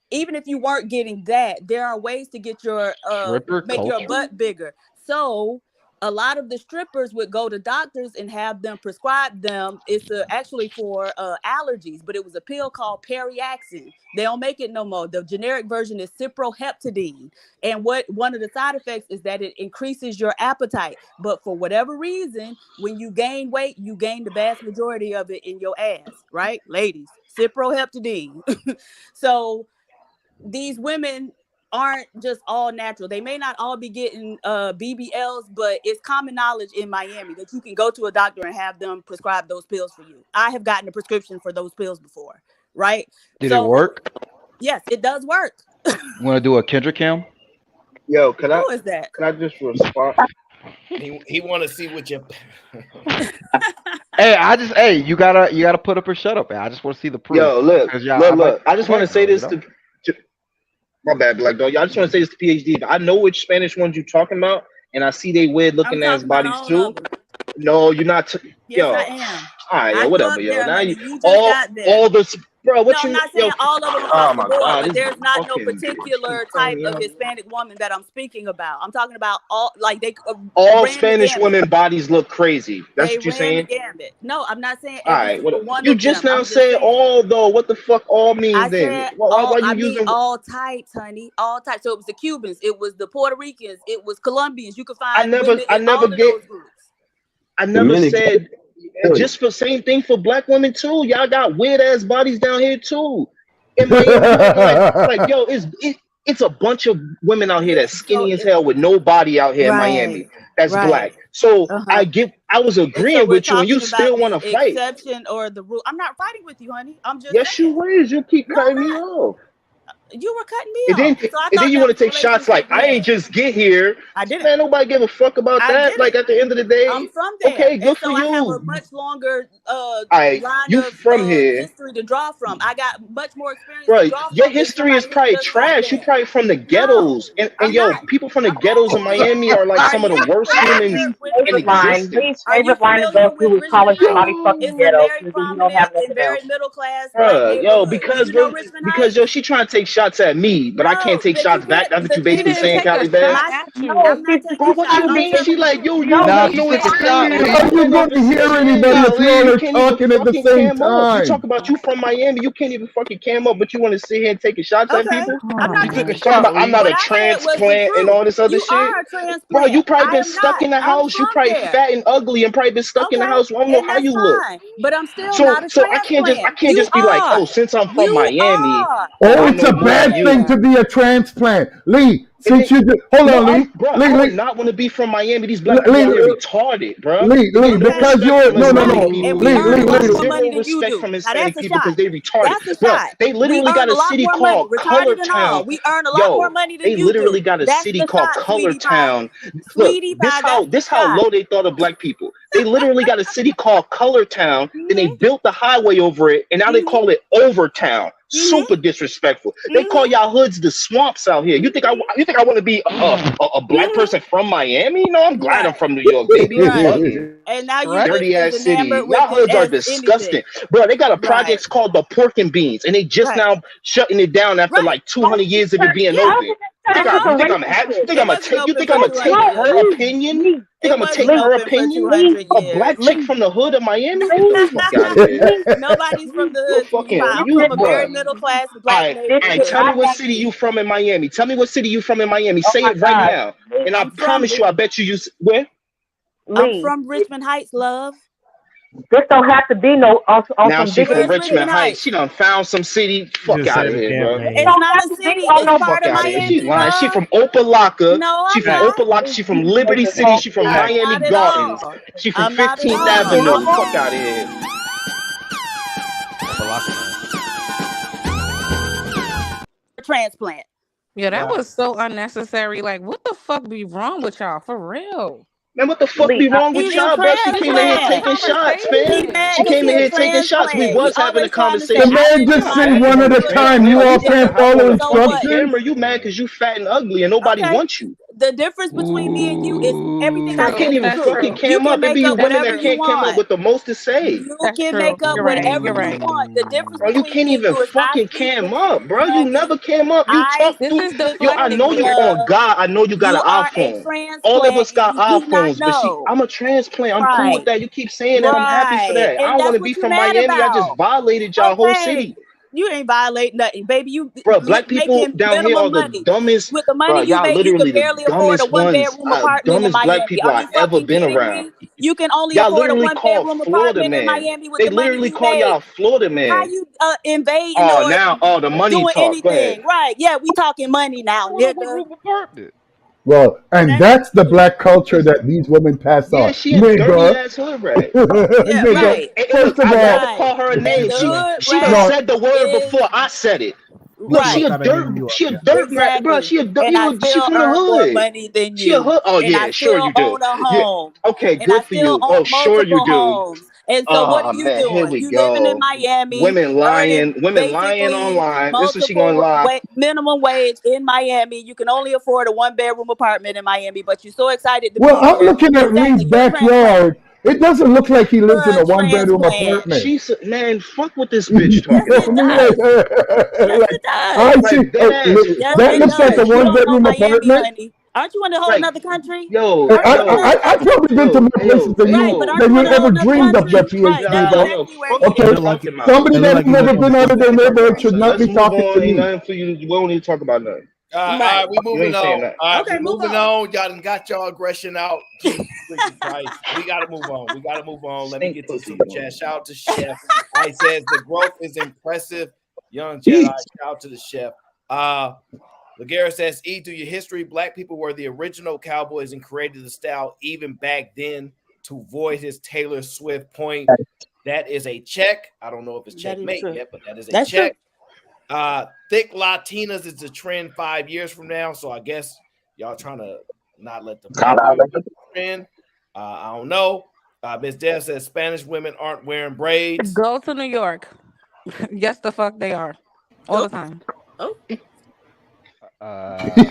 Speaker 3: even if you weren't getting that, there are ways to get your your butt bigger. So a lot of the strippers would go to doctors and have them prescribe them. It's actually for allergies, but it was a pill called Periaxin. They don't make it no more. The generic version is cyproheptadine. And one of the side effects is that it increases your appetite. But for whatever reason, when you gain weight, you gain the vast majority of it in your ass, right? Ladies, cyproheptadine. So these women aren't just all natural. They may not all be getting BBLs, but it's common knowledge in Miami that you can go to a doctor and have them prescribe those pills for you. I have gotten a prescription for those pills before, right?
Speaker 11: Did it work?
Speaker 3: Yes, it does work.
Speaker 11: You want to do a Kendrick Cam?
Speaker 13: Yo,
Speaker 3: Who is that?
Speaker 13: Can I just respond?
Speaker 4: He want to see what you.
Speaker 11: Hey, you gotta put up or shut up. Man. I just want to see the proof.
Speaker 13: Yo, look. I just want to say this to my bad, Black Dog. I just want to say this to PhD. I know which Spanish ones you're talking about, and I see they weird looking ass bodies too. No, you're not. Yo,
Speaker 3: I am.
Speaker 13: All right, yo, whatever, yo. Now
Speaker 3: you
Speaker 13: all the bro. What
Speaker 3: I'm not saying all of them across the board, but there's not no particular type of Hispanic woman that I'm speaking about. I'm talking about all
Speaker 13: all Spanish women bodies look crazy. That's what you're saying.
Speaker 3: No, I'm not saying.
Speaker 13: All right, you just now said all though. What the fuck all means then? Why you using
Speaker 3: all types, honey? All types. So it was the Cubans, it was the Puerto Ricans, it was Colombians. You could find. I
Speaker 13: never said. Just for same thing for black women too. Y'all got weird ass bodies down here too. In Miami, like yo, it's a bunch of women out here that's skinny as hell with no body out here in Miami. That's black. So I was agreeing with you, and you still want to fight.
Speaker 3: Exception or the rule? I'm not fighting with you, honey. I'm just.
Speaker 13: Yes, you is. You keep cutting me off.
Speaker 3: You were cutting me off.
Speaker 13: And then you want to take shots like I ain't just get here.
Speaker 3: I didn't.
Speaker 13: Man, nobody give a fuck about that. Like at the end of the day,
Speaker 3: I'm from there.
Speaker 13: Okay, good for
Speaker 3: you. I have
Speaker 13: you.
Speaker 3: a much longer
Speaker 13: line of
Speaker 3: history to draw from. I got much more experience.
Speaker 13: Right, your history is probably trash. You probably from the ghettos, and yo, people from the ghettos in Miami are like some of the worst humans in existence.
Speaker 17: Favorite line of those who would call somebody fucking ghetto because you don't have nothing else.
Speaker 3: Middle class.
Speaker 13: Yo, because yo, she trying to take shots at me, but I can't take shots back. That's what you basically saying, Cali Bad. What you mean? She like, yo, you don't know it's
Speaker 10: How you going to hear anybody if y'all are talking at the same time?
Speaker 13: We talk about you from Miami. You can't even fucking cam up, but you want to sit here and taking shots at people? I'm not a transplant and all this other shit. Bro, you probably been stuck in the house. You probably fat and ugly and probably been stuck in the house. I don't know how you look.
Speaker 3: But I'm still not a transplant.
Speaker 13: I can't just be like, oh, since I'm from Miami.
Speaker 10: Oh, it's a bad thing to be a transplant, Lee. Since you hold on, Lee.
Speaker 13: Bro, I would not want to be from Miami. These black people are retarded, bro.
Speaker 10: Lee, because you're no.
Speaker 13: Zero respect from Hispanic people because they retarded. Bro, they literally got a city called Color Town.
Speaker 3: We earn a lot more money than you do.
Speaker 13: They literally got a city called Color Town. Look, this how low they thought of black people. They literally got a city called Color Town, then they built the highway over it, and now they call it Overtown. Super disrespectful. They call y'all hoods the swamps out here. You think I want to be a black person from Miami? No, I'm glad I'm from New York, baby.
Speaker 3: And now you
Speaker 13: dirty ass city. Y'all hoods are disgusting, bro. They got a project called the Pork and Beans, and they just now shutting it down after like 200 years of it being open. You think I'm gonna take her opinion? Think I'm gonna take her opinion? A black chick from the hood of Miami?
Speaker 3: Nobody's from the hood. You from a very middle class black neighborhood.
Speaker 13: Tell me what city you from in Miami. Tell me what city you from in Miami. Say it right now, and I promise you, I bet you where.
Speaker 3: I'm from Richmond Heights, love.
Speaker 17: This don't have to be no on
Speaker 13: now she from Richmond Heights. She done found some city. Fuck out of here, bro.
Speaker 3: It's not a city. It's part of Miami.
Speaker 13: She lying. She from Opelika. She from Opelika. She from Liberty City. She from Miami Gardens. She from 15th Avenue. Fuck out of here.
Speaker 3: Transplant.
Speaker 6: Yeah, that was so unnecessary. Like, what the fuck be wrong with y'all? For real.
Speaker 13: Man, what the fuck be wrong with y'all, bro? She came in here taking shots, man. She came in here taking shots. We was having a conversation.
Speaker 10: The man just said one at a time. You all can't follow instructions.
Speaker 13: You mad because you fat and ugly and nobody wants you.
Speaker 3: The difference between me and you is everything.
Speaker 13: I can't even fucking cam up. It be you women that can't cam up with the most to say.
Speaker 3: You can make up whatever you want. The difference
Speaker 13: bro, you can't even fucking cam up, bro. You never cam up. You talk to yo, I know you on God. I know you got an iPhone. All of us got iPhones, but I'm a transplant. I'm cool with that. You keep saying that. I'm happy for that. I don't want to be from Miami. I just violated y'all whole city.
Speaker 3: You ain't violate nothing, baby. You,
Speaker 13: bro, black people down here are the dumbest.
Speaker 3: With the money you make, you can barely afford a one-bedroom apartment in Miami.
Speaker 13: Dumbest black people I've ever been around.
Speaker 3: You can only
Speaker 13: Y'all
Speaker 3: afford a
Speaker 13: literally call
Speaker 3: 1-bedroom
Speaker 13: Florida
Speaker 3: apartment in
Speaker 13: man.
Speaker 3: Miami with
Speaker 13: They
Speaker 3: the money
Speaker 13: literally
Speaker 3: you
Speaker 13: call y'all
Speaker 3: make.
Speaker 13: Florida
Speaker 3: How
Speaker 13: man.
Speaker 3: you invading
Speaker 13: Oh,
Speaker 3: or
Speaker 13: now, the money
Speaker 3: doing
Speaker 13: talk. Go ahead.
Speaker 3: anything? Right? Yeah, we talking money now, nigga.
Speaker 11: One-room apartment.
Speaker 10: Well, and that's the black culture that these women pass
Speaker 13: Yeah,
Speaker 10: on.
Speaker 13: she a dirty
Speaker 10: Nigga.
Speaker 13: ass hood rat.
Speaker 3: Yeah,
Speaker 10: Nigga.
Speaker 3: right.
Speaker 13: Hey,
Speaker 10: First
Speaker 13: look,
Speaker 10: of
Speaker 13: I'd
Speaker 10: all,
Speaker 13: rather call her a
Speaker 3: And
Speaker 13: name.
Speaker 3: the
Speaker 13: She
Speaker 3: hood
Speaker 13: done
Speaker 3: rat
Speaker 13: said the word
Speaker 3: is
Speaker 13: before I said it. Look,
Speaker 3: right.
Speaker 13: she a dirt rat, bro.
Speaker 3: Exactly. And I
Speaker 13: She
Speaker 3: still
Speaker 13: from the
Speaker 3: earn more
Speaker 13: hood.
Speaker 3: money than
Speaker 13: She a
Speaker 3: you.
Speaker 13: hood. Oh
Speaker 3: And I
Speaker 13: yeah, sure
Speaker 3: still
Speaker 13: you do.
Speaker 3: own a
Speaker 13: Yeah.
Speaker 3: home.
Speaker 13: Okay,
Speaker 3: And I
Speaker 13: good for
Speaker 3: still
Speaker 13: you.
Speaker 3: own
Speaker 13: Oh, sure you
Speaker 3: multiple
Speaker 13: do.
Speaker 3: homes. And so what
Speaker 13: Oh
Speaker 3: are you
Speaker 13: man, here
Speaker 3: doing?
Speaker 13: we
Speaker 3: You living in
Speaker 13: go.
Speaker 3: Miami,
Speaker 13: Women
Speaker 3: earning
Speaker 13: lying. Women lying
Speaker 3: basically
Speaker 13: online. This is she gonna
Speaker 3: multiple
Speaker 13: lie.
Speaker 3: minimum wage in Miami. You can only afford a 1-bedroom apartment in Miami, but you're so excited to
Speaker 10: well,
Speaker 3: be
Speaker 10: I'm
Speaker 3: here.
Speaker 10: looking at Reed's
Speaker 3: Exactly. You're a transplant.
Speaker 10: backyard. It doesn't look like he lives in
Speaker 3: You're
Speaker 10: a
Speaker 3: a
Speaker 10: one-bedroom
Speaker 3: transplant.
Speaker 10: apartment.
Speaker 13: She's man. Fuck what this bitch
Speaker 3: Yes,
Speaker 13: talking
Speaker 3: it
Speaker 13: about.
Speaker 3: does. Yes,
Speaker 10: Like,
Speaker 3: it does.
Speaker 10: I see.
Speaker 13: Like dead ass.
Speaker 3: Yes,
Speaker 13: Fuck
Speaker 10: That
Speaker 3: it
Speaker 10: looks
Speaker 13: this
Speaker 10: like a
Speaker 3: does.
Speaker 13: bitch.
Speaker 3: You don't know
Speaker 10: one-bedroom
Speaker 3: Miami,
Speaker 10: apartment.
Speaker 3: honey. Aren't you in a whole
Speaker 13: Like
Speaker 3: nother country?
Speaker 13: yo,
Speaker 3: Aren't you in
Speaker 13: yo,
Speaker 3: another
Speaker 10: I've
Speaker 3: country?
Speaker 10: probably been to more places than
Speaker 3: Right,
Speaker 10: you
Speaker 3: but aren't
Speaker 10: than
Speaker 3: you
Speaker 10: you
Speaker 3: in a whole
Speaker 10: ever
Speaker 3: nother
Speaker 10: dreamed of,
Speaker 3: country?
Speaker 10: that
Speaker 3: Right, that's
Speaker 10: PhD.
Speaker 13: yo.
Speaker 3: exactly where
Speaker 13: Fuck
Speaker 3: he
Speaker 13: what
Speaker 10: Okay,
Speaker 13: you
Speaker 3: is.
Speaker 13: talking about.
Speaker 10: somebody
Speaker 12: It look
Speaker 10: that
Speaker 12: like
Speaker 10: have
Speaker 12: he live
Speaker 10: never
Speaker 12: on
Speaker 10: been out of their
Speaker 13: Talk
Speaker 10: neighborhood
Speaker 13: about,
Speaker 10: should
Speaker 13: son.
Speaker 10: not
Speaker 13: Let's
Speaker 10: be
Speaker 13: move
Speaker 10: talking to
Speaker 13: on. Ain't
Speaker 10: me.
Speaker 13: nothing for you. We don't need to talk about nothing.
Speaker 4: All
Speaker 3: Right.
Speaker 4: right, we
Speaker 13: You
Speaker 4: moving
Speaker 13: ain't saying
Speaker 4: on.
Speaker 13: nothing.
Speaker 4: All right,
Speaker 3: Okay,
Speaker 4: we
Speaker 3: move
Speaker 4: moving
Speaker 3: on.
Speaker 4: on. Y'all done got your aggression out. Jesus freaking Christ. We gotta move on. We gotta move on. Let me get to super chat. Shout out to Chef. I says the growth is impressive. Young Jedi. Shout out to the chef. Laguerre says, E, through your history, black people were the original cowboys and created the style even back then. To avoid his Taylor Swift point, that is a check. I don't know if it's checkmate yet, but that is a check. True. Thick Latinas is the trend 5 years from now. So I guess y'all trying to not let the trend. I don't know. Ms. Dev says Spanish women aren't wearing braids.
Speaker 6: Go to New York. Yes, the fuck they are. All the time.
Speaker 3: Oh.
Speaker 11: I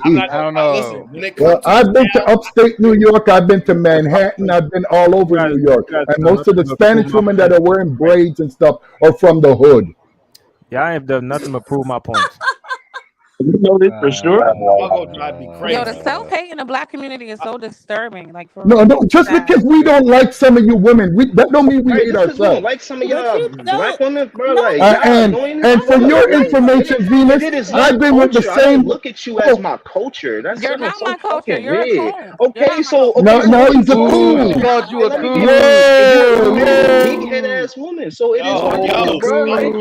Speaker 11: don't know.
Speaker 4: Listen, when it
Speaker 10: Well,
Speaker 4: comes to
Speaker 10: I've been to upstate New York. I've been to Manhattan. I've been all over New York. And most of the Spanish women that are wearing braids and stuff are from the hood.
Speaker 12: Yeah, I ain't done nothing but prove my points.
Speaker 21: You know this for sure.
Speaker 4: Y'all gonna drive me crazy.
Speaker 6: Yo, the self-hate in the black community is so disturbing. Like for
Speaker 10: No,
Speaker 6: real.
Speaker 10: no, just because we don't like some of you women, that don't mean we
Speaker 13: Right,
Speaker 10: hate
Speaker 13: just because we don't
Speaker 10: ourselves.
Speaker 13: like some of y'all black women, bro,
Speaker 3: No,
Speaker 13: like y'all annoying.
Speaker 10: And for your information, Venus,
Speaker 13: it is
Speaker 10: I've
Speaker 13: your
Speaker 10: been with the
Speaker 13: culture. I don't
Speaker 10: same.
Speaker 13: look at you as my culture. That's
Speaker 6: You're
Speaker 13: something
Speaker 6: not
Speaker 13: so
Speaker 6: my culture.
Speaker 13: fucking
Speaker 6: You're a
Speaker 13: weird.
Speaker 6: coon.
Speaker 13: Okay, so
Speaker 10: No,
Speaker 13: what
Speaker 10: he's a
Speaker 13: you
Speaker 10: coon.
Speaker 13: She called you a coon.
Speaker 10: Whoa,
Speaker 13: Big head ass woman. So it is what it
Speaker 4: Yo,
Speaker 13: is, bro. Like,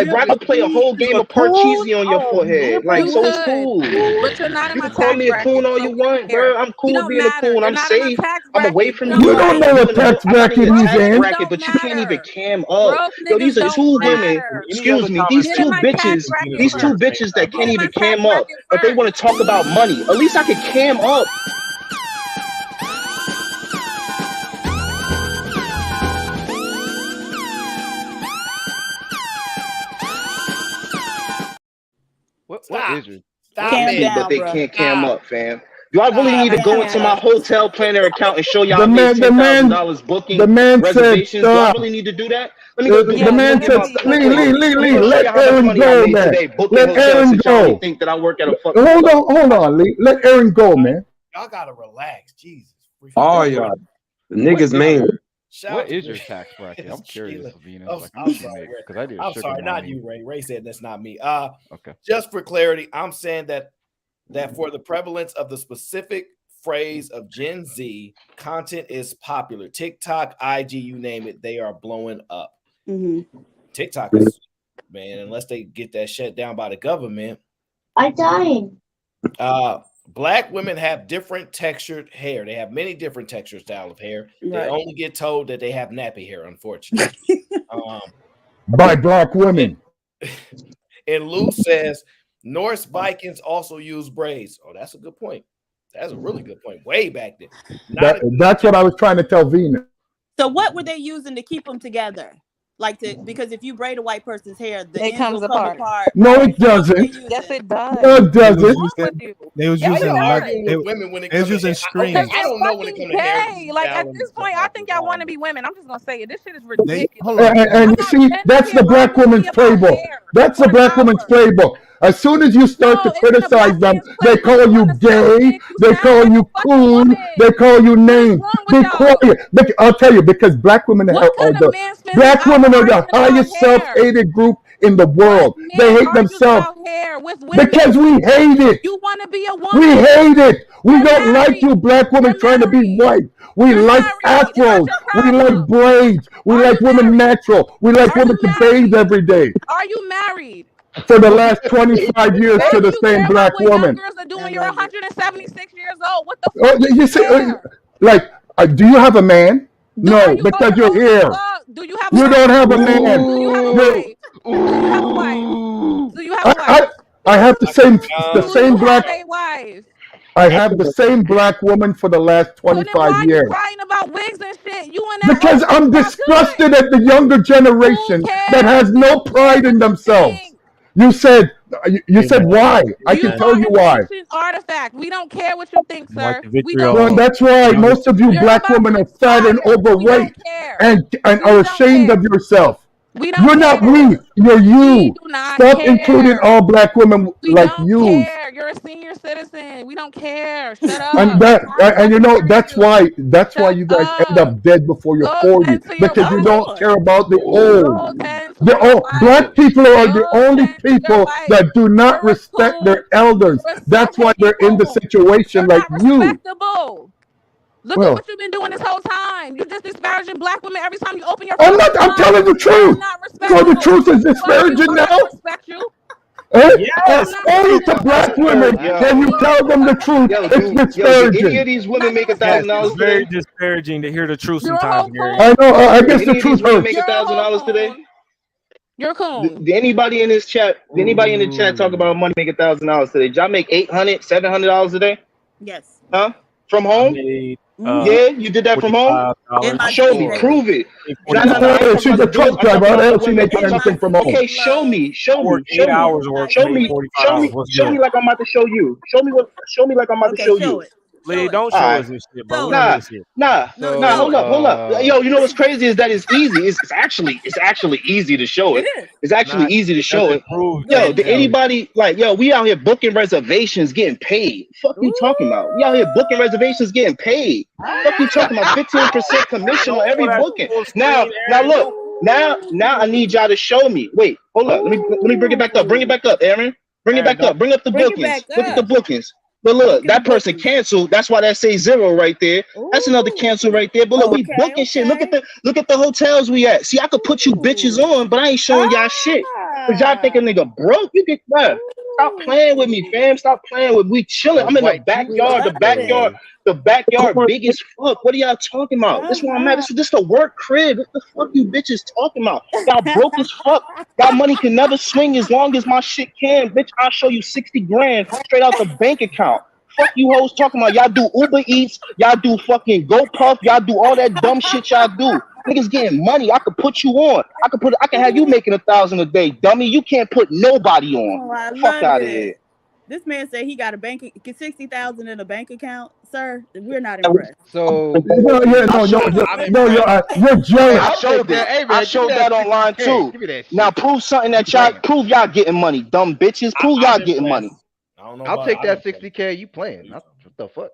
Speaker 4: y'all
Speaker 13: I could play a whole game of Parcheesi on your forehead. Like,
Speaker 6: You
Speaker 13: so it's
Speaker 6: could,
Speaker 13: cool.
Speaker 6: but you're not in
Speaker 13: You
Speaker 6: my
Speaker 13: can call
Speaker 6: tax
Speaker 13: me a coon
Speaker 6: bracket,
Speaker 13: all
Speaker 6: so
Speaker 13: you
Speaker 6: we don't
Speaker 13: want,
Speaker 6: care.
Speaker 13: bro. I'm
Speaker 6: You
Speaker 13: cool with
Speaker 6: don't
Speaker 13: being a
Speaker 6: matter.
Speaker 13: coon.
Speaker 6: You're
Speaker 13: I'm
Speaker 6: not in my
Speaker 13: safe.
Speaker 6: tax
Speaker 13: I'm away
Speaker 6: bracket.
Speaker 13: from
Speaker 10: you don't know what tax
Speaker 13: I'm not in
Speaker 10: bracket
Speaker 13: your
Speaker 10: he's
Speaker 13: tax
Speaker 10: in.
Speaker 13: bracket, but you can't even cam up.
Speaker 6: Broke
Speaker 13: Yo,
Speaker 6: niggas
Speaker 13: these are
Speaker 6: don't
Speaker 13: two women.
Speaker 6: matter.
Speaker 13: Excuse me. These
Speaker 6: Get in
Speaker 13: two
Speaker 6: my tax
Speaker 13: bitches.
Speaker 6: bracket
Speaker 13: These two
Speaker 6: first.
Speaker 13: bitches that
Speaker 6: Get
Speaker 13: can't
Speaker 6: in my
Speaker 13: even
Speaker 6: tax
Speaker 13: cam up,
Speaker 6: bracket
Speaker 13: but they
Speaker 6: first.
Speaker 13: want to talk about money. At least I could cam up.
Speaker 11: What
Speaker 4: Stop.
Speaker 11: is your
Speaker 4: Stop
Speaker 3: Calm
Speaker 4: it.
Speaker 13: But
Speaker 3: down,
Speaker 13: they
Speaker 3: bro.
Speaker 13: can't cam up, fam. Do I really need to go into my hotel planner account and show y'all I made $10,000 booking
Speaker 10: The man said,
Speaker 13: reservations? Do I
Speaker 10: stop.
Speaker 13: really need to do that? Let me go do.
Speaker 10: The
Speaker 13: Let me go
Speaker 10: man
Speaker 13: get
Speaker 10: said,
Speaker 13: my. Let me go show
Speaker 10: let
Speaker 13: y'all how much
Speaker 10: Aaron
Speaker 13: money I
Speaker 10: go,
Speaker 13: made
Speaker 10: man.
Speaker 13: today booking
Speaker 10: Let
Speaker 13: hotels.
Speaker 10: Aaron
Speaker 13: Since y'all only
Speaker 10: go.
Speaker 13: think that I work at a fucking
Speaker 10: Hold
Speaker 13: club.
Speaker 10: on, Lee. Let Aaron go, man.
Speaker 4: Y'all gotta relax. Jesus.
Speaker 21: All y'all. The niggas man.
Speaker 11: What is your tax bracket? I'm curious, Venus. Like,
Speaker 4: I'm sorry, Ray.
Speaker 11: because I did
Speaker 4: I'm
Speaker 11: sugar
Speaker 4: sorry, not
Speaker 11: mommy.
Speaker 4: you, Ray. Ray said that's not me.
Speaker 11: Okay.
Speaker 4: Just for clarity, I'm saying that for the prevalence of the specific phrase of Gen Z, content is popular. TikTok, IG, you name it, they are blowing up.
Speaker 3: Mm-hmm.
Speaker 4: TikTok is, man, unless they get that shut down by the government.
Speaker 5: I'm dying.
Speaker 4: Black women have different textured hair. They have many different textured style of hair. They
Speaker 3: Right.
Speaker 4: only get told that they have nappy hair, unfortunately.
Speaker 10: By black women.
Speaker 4: And Lou says Norse Vikings also use braids. Oh, that's a good point. That's a really good point. Way back then.
Speaker 10: That's what I was trying to tell Venus.
Speaker 3: So what were they using to keep them together? Because if you braid a white person's hair, the ends
Speaker 6: comes
Speaker 3: will come
Speaker 6: apart.
Speaker 3: apart.
Speaker 10: No,
Speaker 3: Right.
Speaker 10: it doesn't.
Speaker 6: Yes, it does.
Speaker 10: No, it doesn't.
Speaker 20: They was
Speaker 4: Why
Speaker 20: using
Speaker 4: y'all
Speaker 20: like
Speaker 4: arguing
Speaker 20: they
Speaker 4: with women when it
Speaker 20: was
Speaker 4: comes to
Speaker 20: using
Speaker 4: hair?
Speaker 20: strings.
Speaker 4: Okay, I don't know when it comes to hair.
Speaker 6: Gay. Like at this point, I think y'all want to be women. I'm just gonna say it. This shit is
Speaker 20: They
Speaker 6: ridiculous.
Speaker 20: hold on.
Speaker 10: And you see, that's the black woman's playbook. That's the black woman's playbook. As soon as you start to criticize them, they call you gay, they call you coon, they call you names. Be quiet. I'll tell you, because black women are the highest self-hated group in the world. They hate themselves because we hate it.
Speaker 6: You want to be a woman.
Speaker 10: We hate it. We don't like you black women trying to be white. We like afros. We like braids. We like women natural. We like women to bathe every day.
Speaker 6: Are you married?
Speaker 10: For the last 25 years to the same black woman.
Speaker 6: Girls are doing. You're 176 years old. What the
Speaker 10: fuck? You see, like, do you have a man? No, because you're here.
Speaker 6: Do you have?
Speaker 10: You don't have a man.
Speaker 6: Do you have a wife? Do you have a wife? Do you have a wife?
Speaker 10: I have the same black.
Speaker 6: Wife.
Speaker 10: I have the same black woman for the last 25 years.
Speaker 6: Crying about wigs and shit. You and that
Speaker 10: because I'm disgusted at the younger generation that has no pride in themselves. You said why? I can tell you why.
Speaker 6: Artifact. We don't care what you think, sir.
Speaker 10: Well, that's why most of you black women are fat and overweight and are ashamed of yourself. You're not we. You're you. Stop including all black women like you.
Speaker 6: You're a senior citizen. We don't care. Shut up.
Speaker 10: And you know that's why you guys end up dead before you're 40 because you don't care about the old. Black people are the only people that do not respect their elders. That's why they're in the situation like you.
Speaker 6: Look at what you've been doing this whole time. You just disparaging black women every time you open your.
Speaker 10: I'm telling the truth. So the truth is disparaging now.
Speaker 6: Respect you.
Speaker 10: Yes. Only to black women can you tell them the truth. It's disparaging.
Speaker 13: Any of these women make $1,000
Speaker 12: It's very disparaging to hear the truth sometimes.
Speaker 10: I know. I guess the truth hurts.
Speaker 13: Make $1,000 today.
Speaker 6: You're cool.
Speaker 13: Did anybody in this chat? Did anybody in the chat talk about money make $1,000 today? Did y'all make $800, $700 a day?
Speaker 3: Yes.
Speaker 13: Huh? From home? Yeah, you did that from home? Show me, prove it.
Speaker 10: She's a truck driver. How she making anything from home?
Speaker 13: Okay, show me. Show me like I'm about to show you. Show me like I'm about to show you.
Speaker 12: Lee, don't show us this shit, bro.
Speaker 13: Nah, hold up. Yo, you know what's crazy is that it's easy. It's actually easy to show it. It's actually easy to show it. Yo, did anybody we out here booking reservations getting paid? Fuck you talking about? We out here booking reservations getting paid. Fuck you talking about 15% commission on every booking. Now look. Now I need y'all to show me. Wait, hold up. Let me bring it back up. Bring it back up, Aaron. Bring it back up. Bring up the bookings. Look at the bookings. But look, that person canceled. That's why that says 0 right there. That's another cancel right there. But look, we booking shit. Look at the hotels we at. See, I could put you bitches on, but I ain't showing y'all shit. Cause y'all think a nigga broke. You get stop playing with me, fam. Stop playing with me. We chilling. I'm in the backyard. The backyard big as fuck. What are y'all talking about? This one I'm at. This the work crib. What the fuck you bitches talking about? Y'all broke as fuck. Y'all money can never swing as long as my shit can. Bitch, I'll show you 60 grand straight out the bank account. Fuck you hoes talking about. Y'all do Uber Eats. Y'all do fucking GoPuff. Y'all do all that dumb shit y'all do. Niggas getting money. I could put you on. I can have you making $1,000 a day, dummy. You can't put nobody on. Fuck out of here.
Speaker 3: This man said he got a $60,000 in a bank account, sir. We're not impressed.
Speaker 10: So you're jealous.
Speaker 13: I showed that online too. Now prove something that y'all y'all getting money, dumb bitches. Prove y'all getting money.
Speaker 11: I'll take that 60K. You playing? What the fuck?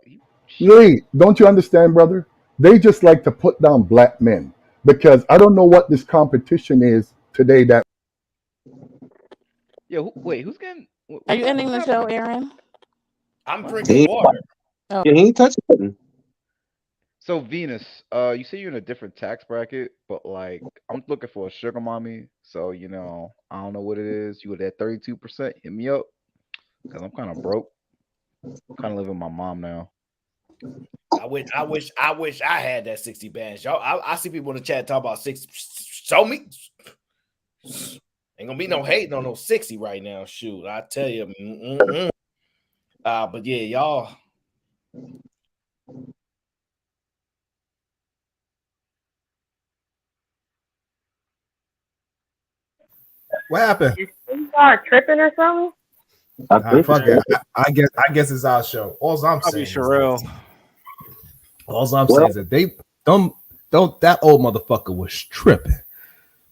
Speaker 10: Lee, don't you understand, brother? They just like to put down black men because I don't know what this competition is today. That
Speaker 11: wait, who's getting?
Speaker 6: Are you ending the show, Aaron?
Speaker 19: I'm drinking water.
Speaker 16: Yeah, he ain't touching it.
Speaker 11: So Venus, you say you're in a different tax bracket, but like I'm looking for a sugar mommy. So I don't know what it is. You at that 32%? Hit me up, cause I'm kind of broke. I'm kind of living with my mom now.
Speaker 4: I wish I had that 60 bands. Y'all, I see people in the chat talk about 60. Show me. Ain't gonna be no hating on no 60 right now. Shoot, I tell you. But yeah, y'all.
Speaker 20: What happened?
Speaker 17: You start tripping or something?
Speaker 20: Fuck it. I guess it's our show. All I'm saying is that they don't that old motherfucker was tripping.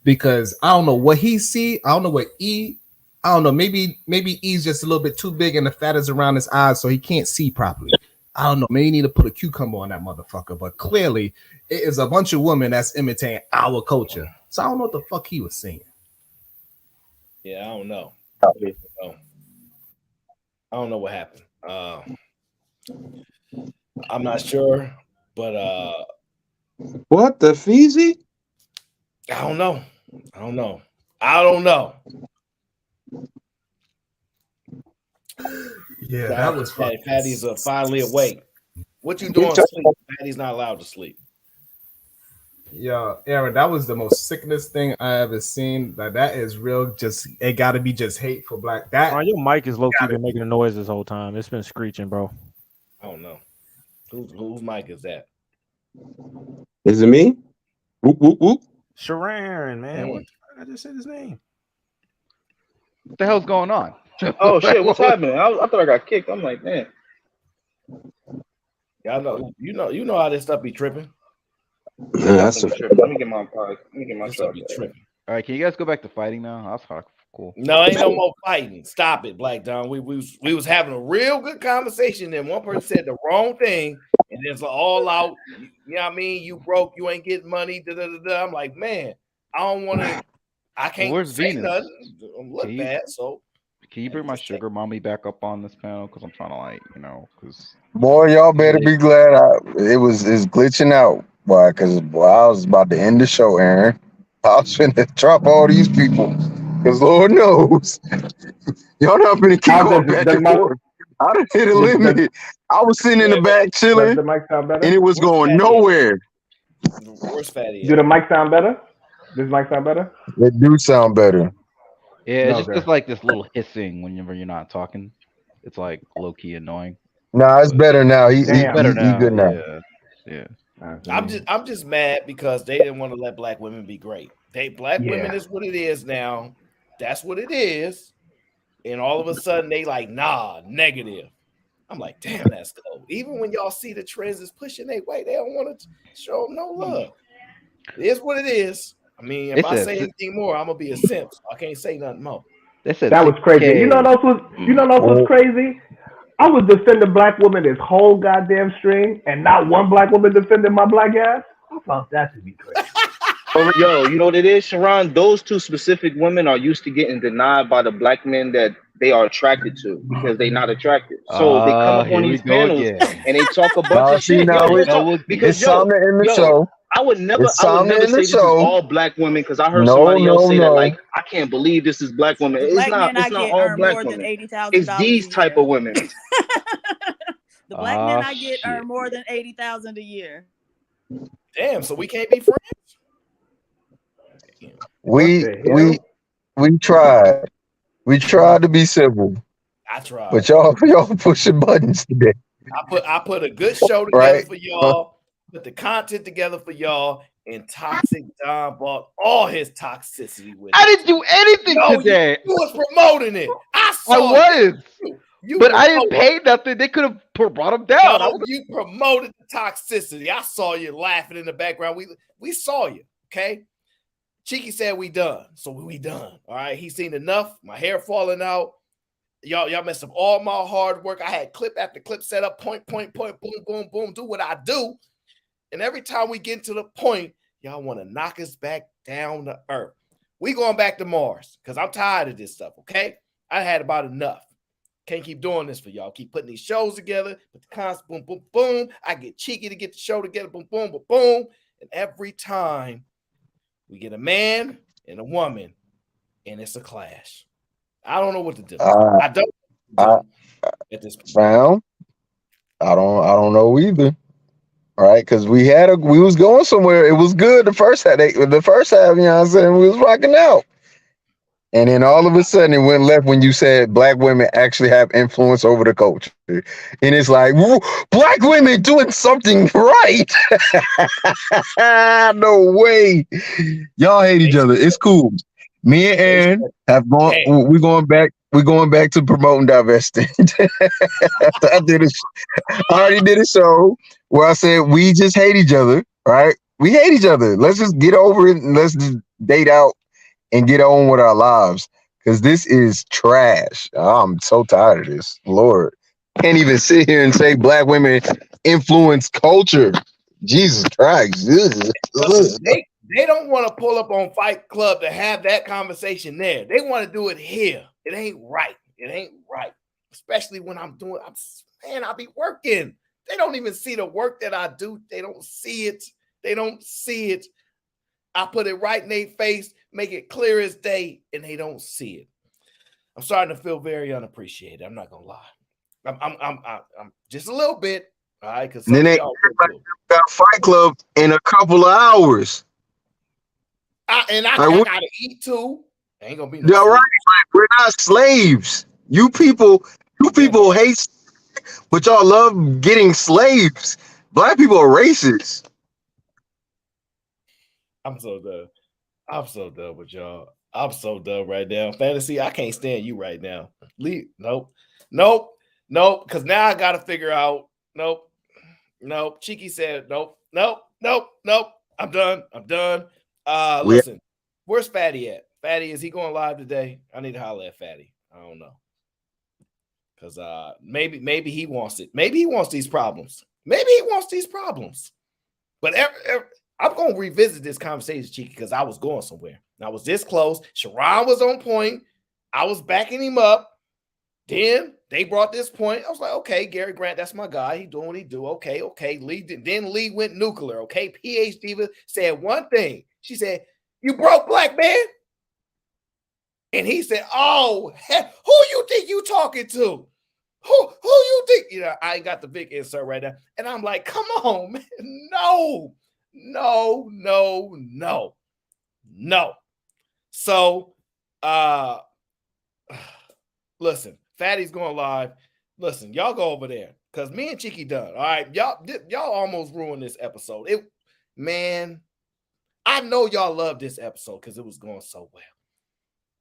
Speaker 20: Because I don't know what he see. I don't know what I don't know. Maybe E's just a little bit too big and the fat is around his eyes, so he can't see properly. I don't know. Maybe you need to put a cucumber on that motherfucker. But clearly, it is a bunch of women that's imitating our culture. So I don't know what the fuck he was saying.
Speaker 4: Yeah, I don't know. I don't know what happened. I'm not sure, but
Speaker 21: What the Fiji?
Speaker 4: I don't know. I don't know. I don't know.
Speaker 20: Yeah, that was
Speaker 4: Patty. Patty's finally awake. What you doing? Sleep? Patty's not allowed to sleep.
Speaker 20: Yeah, Aaron, that was the most sickest thing I ever seen. Like that is real. Just it got to be just hate for black. That
Speaker 12: your mic is low key been making a noise this whole time. It's been screeching, bro.
Speaker 4: I don't know. Whose mic is that?
Speaker 21: Is it me? Whoop, whoop, whoop.
Speaker 12: Sharon, man. What? I just said his name.
Speaker 11: What the hell's going on?
Speaker 13: Oh shit! What's happening? I thought I got kicked. I'm like, man.
Speaker 4: Y'all know, you know how this stuff be tripping.
Speaker 21: That's a
Speaker 13: tripping. Let me get my
Speaker 4: stuff be tripping.
Speaker 11: All right, can you guys go back to fighting now? That's hard. Cool.
Speaker 4: No, ain't no more fighting. Stop it, Black Don. We was having a real good conversation. Then one person said the wrong thing, and it's all out. You know what I mean? You broke. You ain't getting money. Da, da, da, da. I'm like, man, I don't want to. I can't
Speaker 11: Where's
Speaker 4: say
Speaker 11: Venus?
Speaker 4: nothing. Look bad. So
Speaker 11: can you bring my sugar mommy back up on this panel? Because I'm trying to because
Speaker 21: boy, y'all better be glad it's glitching out. Why? Because I was about to end the show, Aaron. I was finna drop all these people. Because Lord knows, y'all not finna keep going back and forth. I done hit a limit. I was sitting in the back chilling,
Speaker 5: Does the mic sound better?
Speaker 21: and it was going nowhere.
Speaker 4: Where's Fatty?
Speaker 5: Do the mic sound better? Does the mic sound better?
Speaker 21: It do sound better.
Speaker 11: Yeah, it's just like this little hissing whenever you're not talking. It's like low key annoying.
Speaker 21: Nah, it's better now. He's
Speaker 11: better now.
Speaker 21: He good now.
Speaker 11: Yeah.
Speaker 4: I'm just mad because they didn't want to let black women be great. Black women is what it is now. That's what it is. And all of a sudden they like, nah, negative. I'm like, damn, that's cool. Even when y'all see the trends is pushing their way, they don't want to show them no love. It is what it is. I mean, if I say anything more, I'm gonna be a simp. So I can't say nothing more.
Speaker 5: That was crazy. You know what's crazy? I was defending black women this whole goddamn stream, and not one black woman defended my black ass. I found that to be crazy.
Speaker 13: Yo, you know what it is, Sharon? Those two specific women are used to getting denied by the black men that they are attracted to because they're not attracted. So they come up on these panels and they talk a bunch of shit. Because I would never say this is all black women because I heard somebody else say that like I can't believe this is black women. It's not all black women. It's these type of women.
Speaker 3: The black men I get earn more than $80,000 a year.
Speaker 4: Damn, so we can't be friends.
Speaker 21: We tried. We tried to be civil.
Speaker 4: I tried.
Speaker 21: But y'all pushing buttons today.
Speaker 4: I put a good show together for y'all, put the content together for y'all, and Toxic Don brought all his toxicity with
Speaker 11: I didn't do anything today.
Speaker 4: You was promoting it. I
Speaker 11: was. But I didn't pay nothing. They could have brought him down.
Speaker 4: No, you promoted the toxicity. I saw you laughing in the background. We saw you, okay? Cheeky said we done, so we done. All right, he's seen enough. My hair falling out. Y'all messed up all my hard work. I had clip after clip set up, point, boom, boom, boom, do what I do. And every time we get to the point, y'all want to knock us back down to earth. We going back to Mars because I'm tired of this stuff, okay? I had about enough. Can't keep doing this for y'all. Keep putting these shows together, put the constant boom, boom, boom. I get cheeky to get the show together, boom, boom, boom, boom. And every time we get a man and a woman, and it's a clash. I don't know what to do. I don't at this point.
Speaker 21: I don't know either. All right, because we was going somewhere. It was good the first half. You know what I'm saying? We was rocking out. And then all of a sudden it went left when you said black women actually have influence over the culture. And it's like, black women doing something right. No way. Y'all hate each other. It's cool. Me and Aaron have gone. We're going back to promoting divesting. I already did a show where I said we just hate each other. Right? We hate each other. Let's just get over it and let's just date out and get on with our lives. Because this is trash. I'm so tired of this. Lord. Can't even sit here and say black women influence culture. Jesus Christ.
Speaker 4: They don't want to pull up on Fight Club to have that conversation there. They want to do it here. It ain't right. It ain't right. Especially when I'll be working. They don't even see the work that I do. They don't see it. They don't see it. I put it right in their face, make it clear as day, and they don't see it. I'm starting to feel very unappreciated. I'm not gonna lie. I'm just a little bit. All right, because
Speaker 21: then they got Fight Club in a couple of hours.
Speaker 4: I gotta eat too. Ain't gonna be no.
Speaker 21: You're right. Like, we're not slaves. You people hate, but y'all love getting slaves. Black people are racist.
Speaker 4: I'm so done. I'm so done with y'all. I'm so done right now. Fantasy, I can't stand you right now. Leave. Nope. Because now I gotta figure out. Nope. Cheeky said nope. I'm done. Listen, where's Fatty at? Fatty, is he going live today? I need to holler at Fatty. I don't know. Because maybe he wants it. Maybe he wants these problems. But I'm going to revisit this conversation, Cheeky, because I was going somewhere. I was this close. Sharon was on point. I was backing him up. Then they brought this point. I was like, okay, Gary Grant, that's my guy. He doing what he do. Okay. Then Lee went nuclear. Okay. PH Diva said one thing. She said, "You broke, black man." And he said, "Oh, who you think you talking to? Who you think?" You know, I ain't got the big insert right now. And I'm like, come on, man. No. So, listen, Fatty's going live. Listen, y'all go over there because me and Cheeky done. All right, y'all almost ruined this episode. Man, I know y'all love this episode because it was going so well.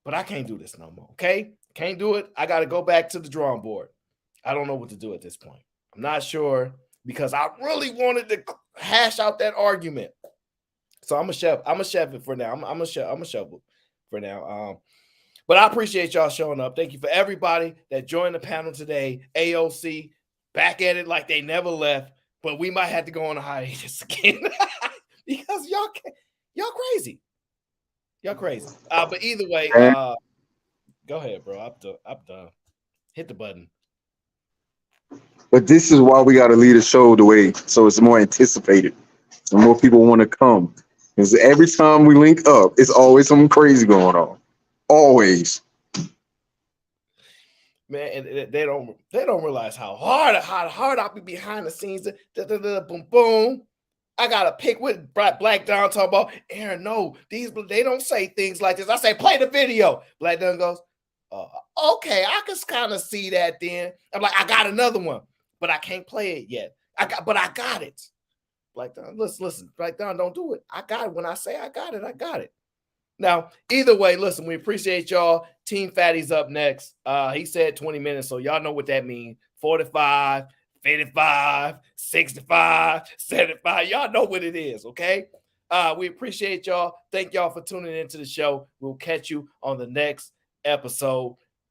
Speaker 4: But I can't do this no more, okay? Can't do it. I got to go back to the drawing board. I don't know what to do at this point. I'm not sure because I really wanted to hash out that argument. So I'm a chef it for now. I'm a shovel for now. But I appreciate y'all showing up. Thank you for everybody that joined the panel today. A.O.C. back at it like they never left, but we might have to go on a hiatus again because y'all crazy. Y'all crazy. But either way, go ahead, bro. I'm done. Hit the button.
Speaker 21: But this is why we got to lead a show the way so it's more anticipated and more people want to come. Because every time we link up, it's always something crazy going on. Always.
Speaker 4: Man, and they don't realize how hard I be behind the scenes. Boom, boom. I gotta pick with Black Don talking about Aaron. No, they don't say things like this. I say play the video. Black Don goes, okay, I can kind of see that. Then I'm like, I got another one, but I can't play it yet. I got it. Black Don, listen, Black Don, don't do it. I got it. When I say I got it. Now, either way, listen, we appreciate y'all. Team Fatty's up next. He said 20 minutes, so y'all know what that means. 45, 55, 65, 75. Y'all know what it is, okay? We appreciate y'all. Thank y'all for tuning into the show. We'll catch you on the next episode.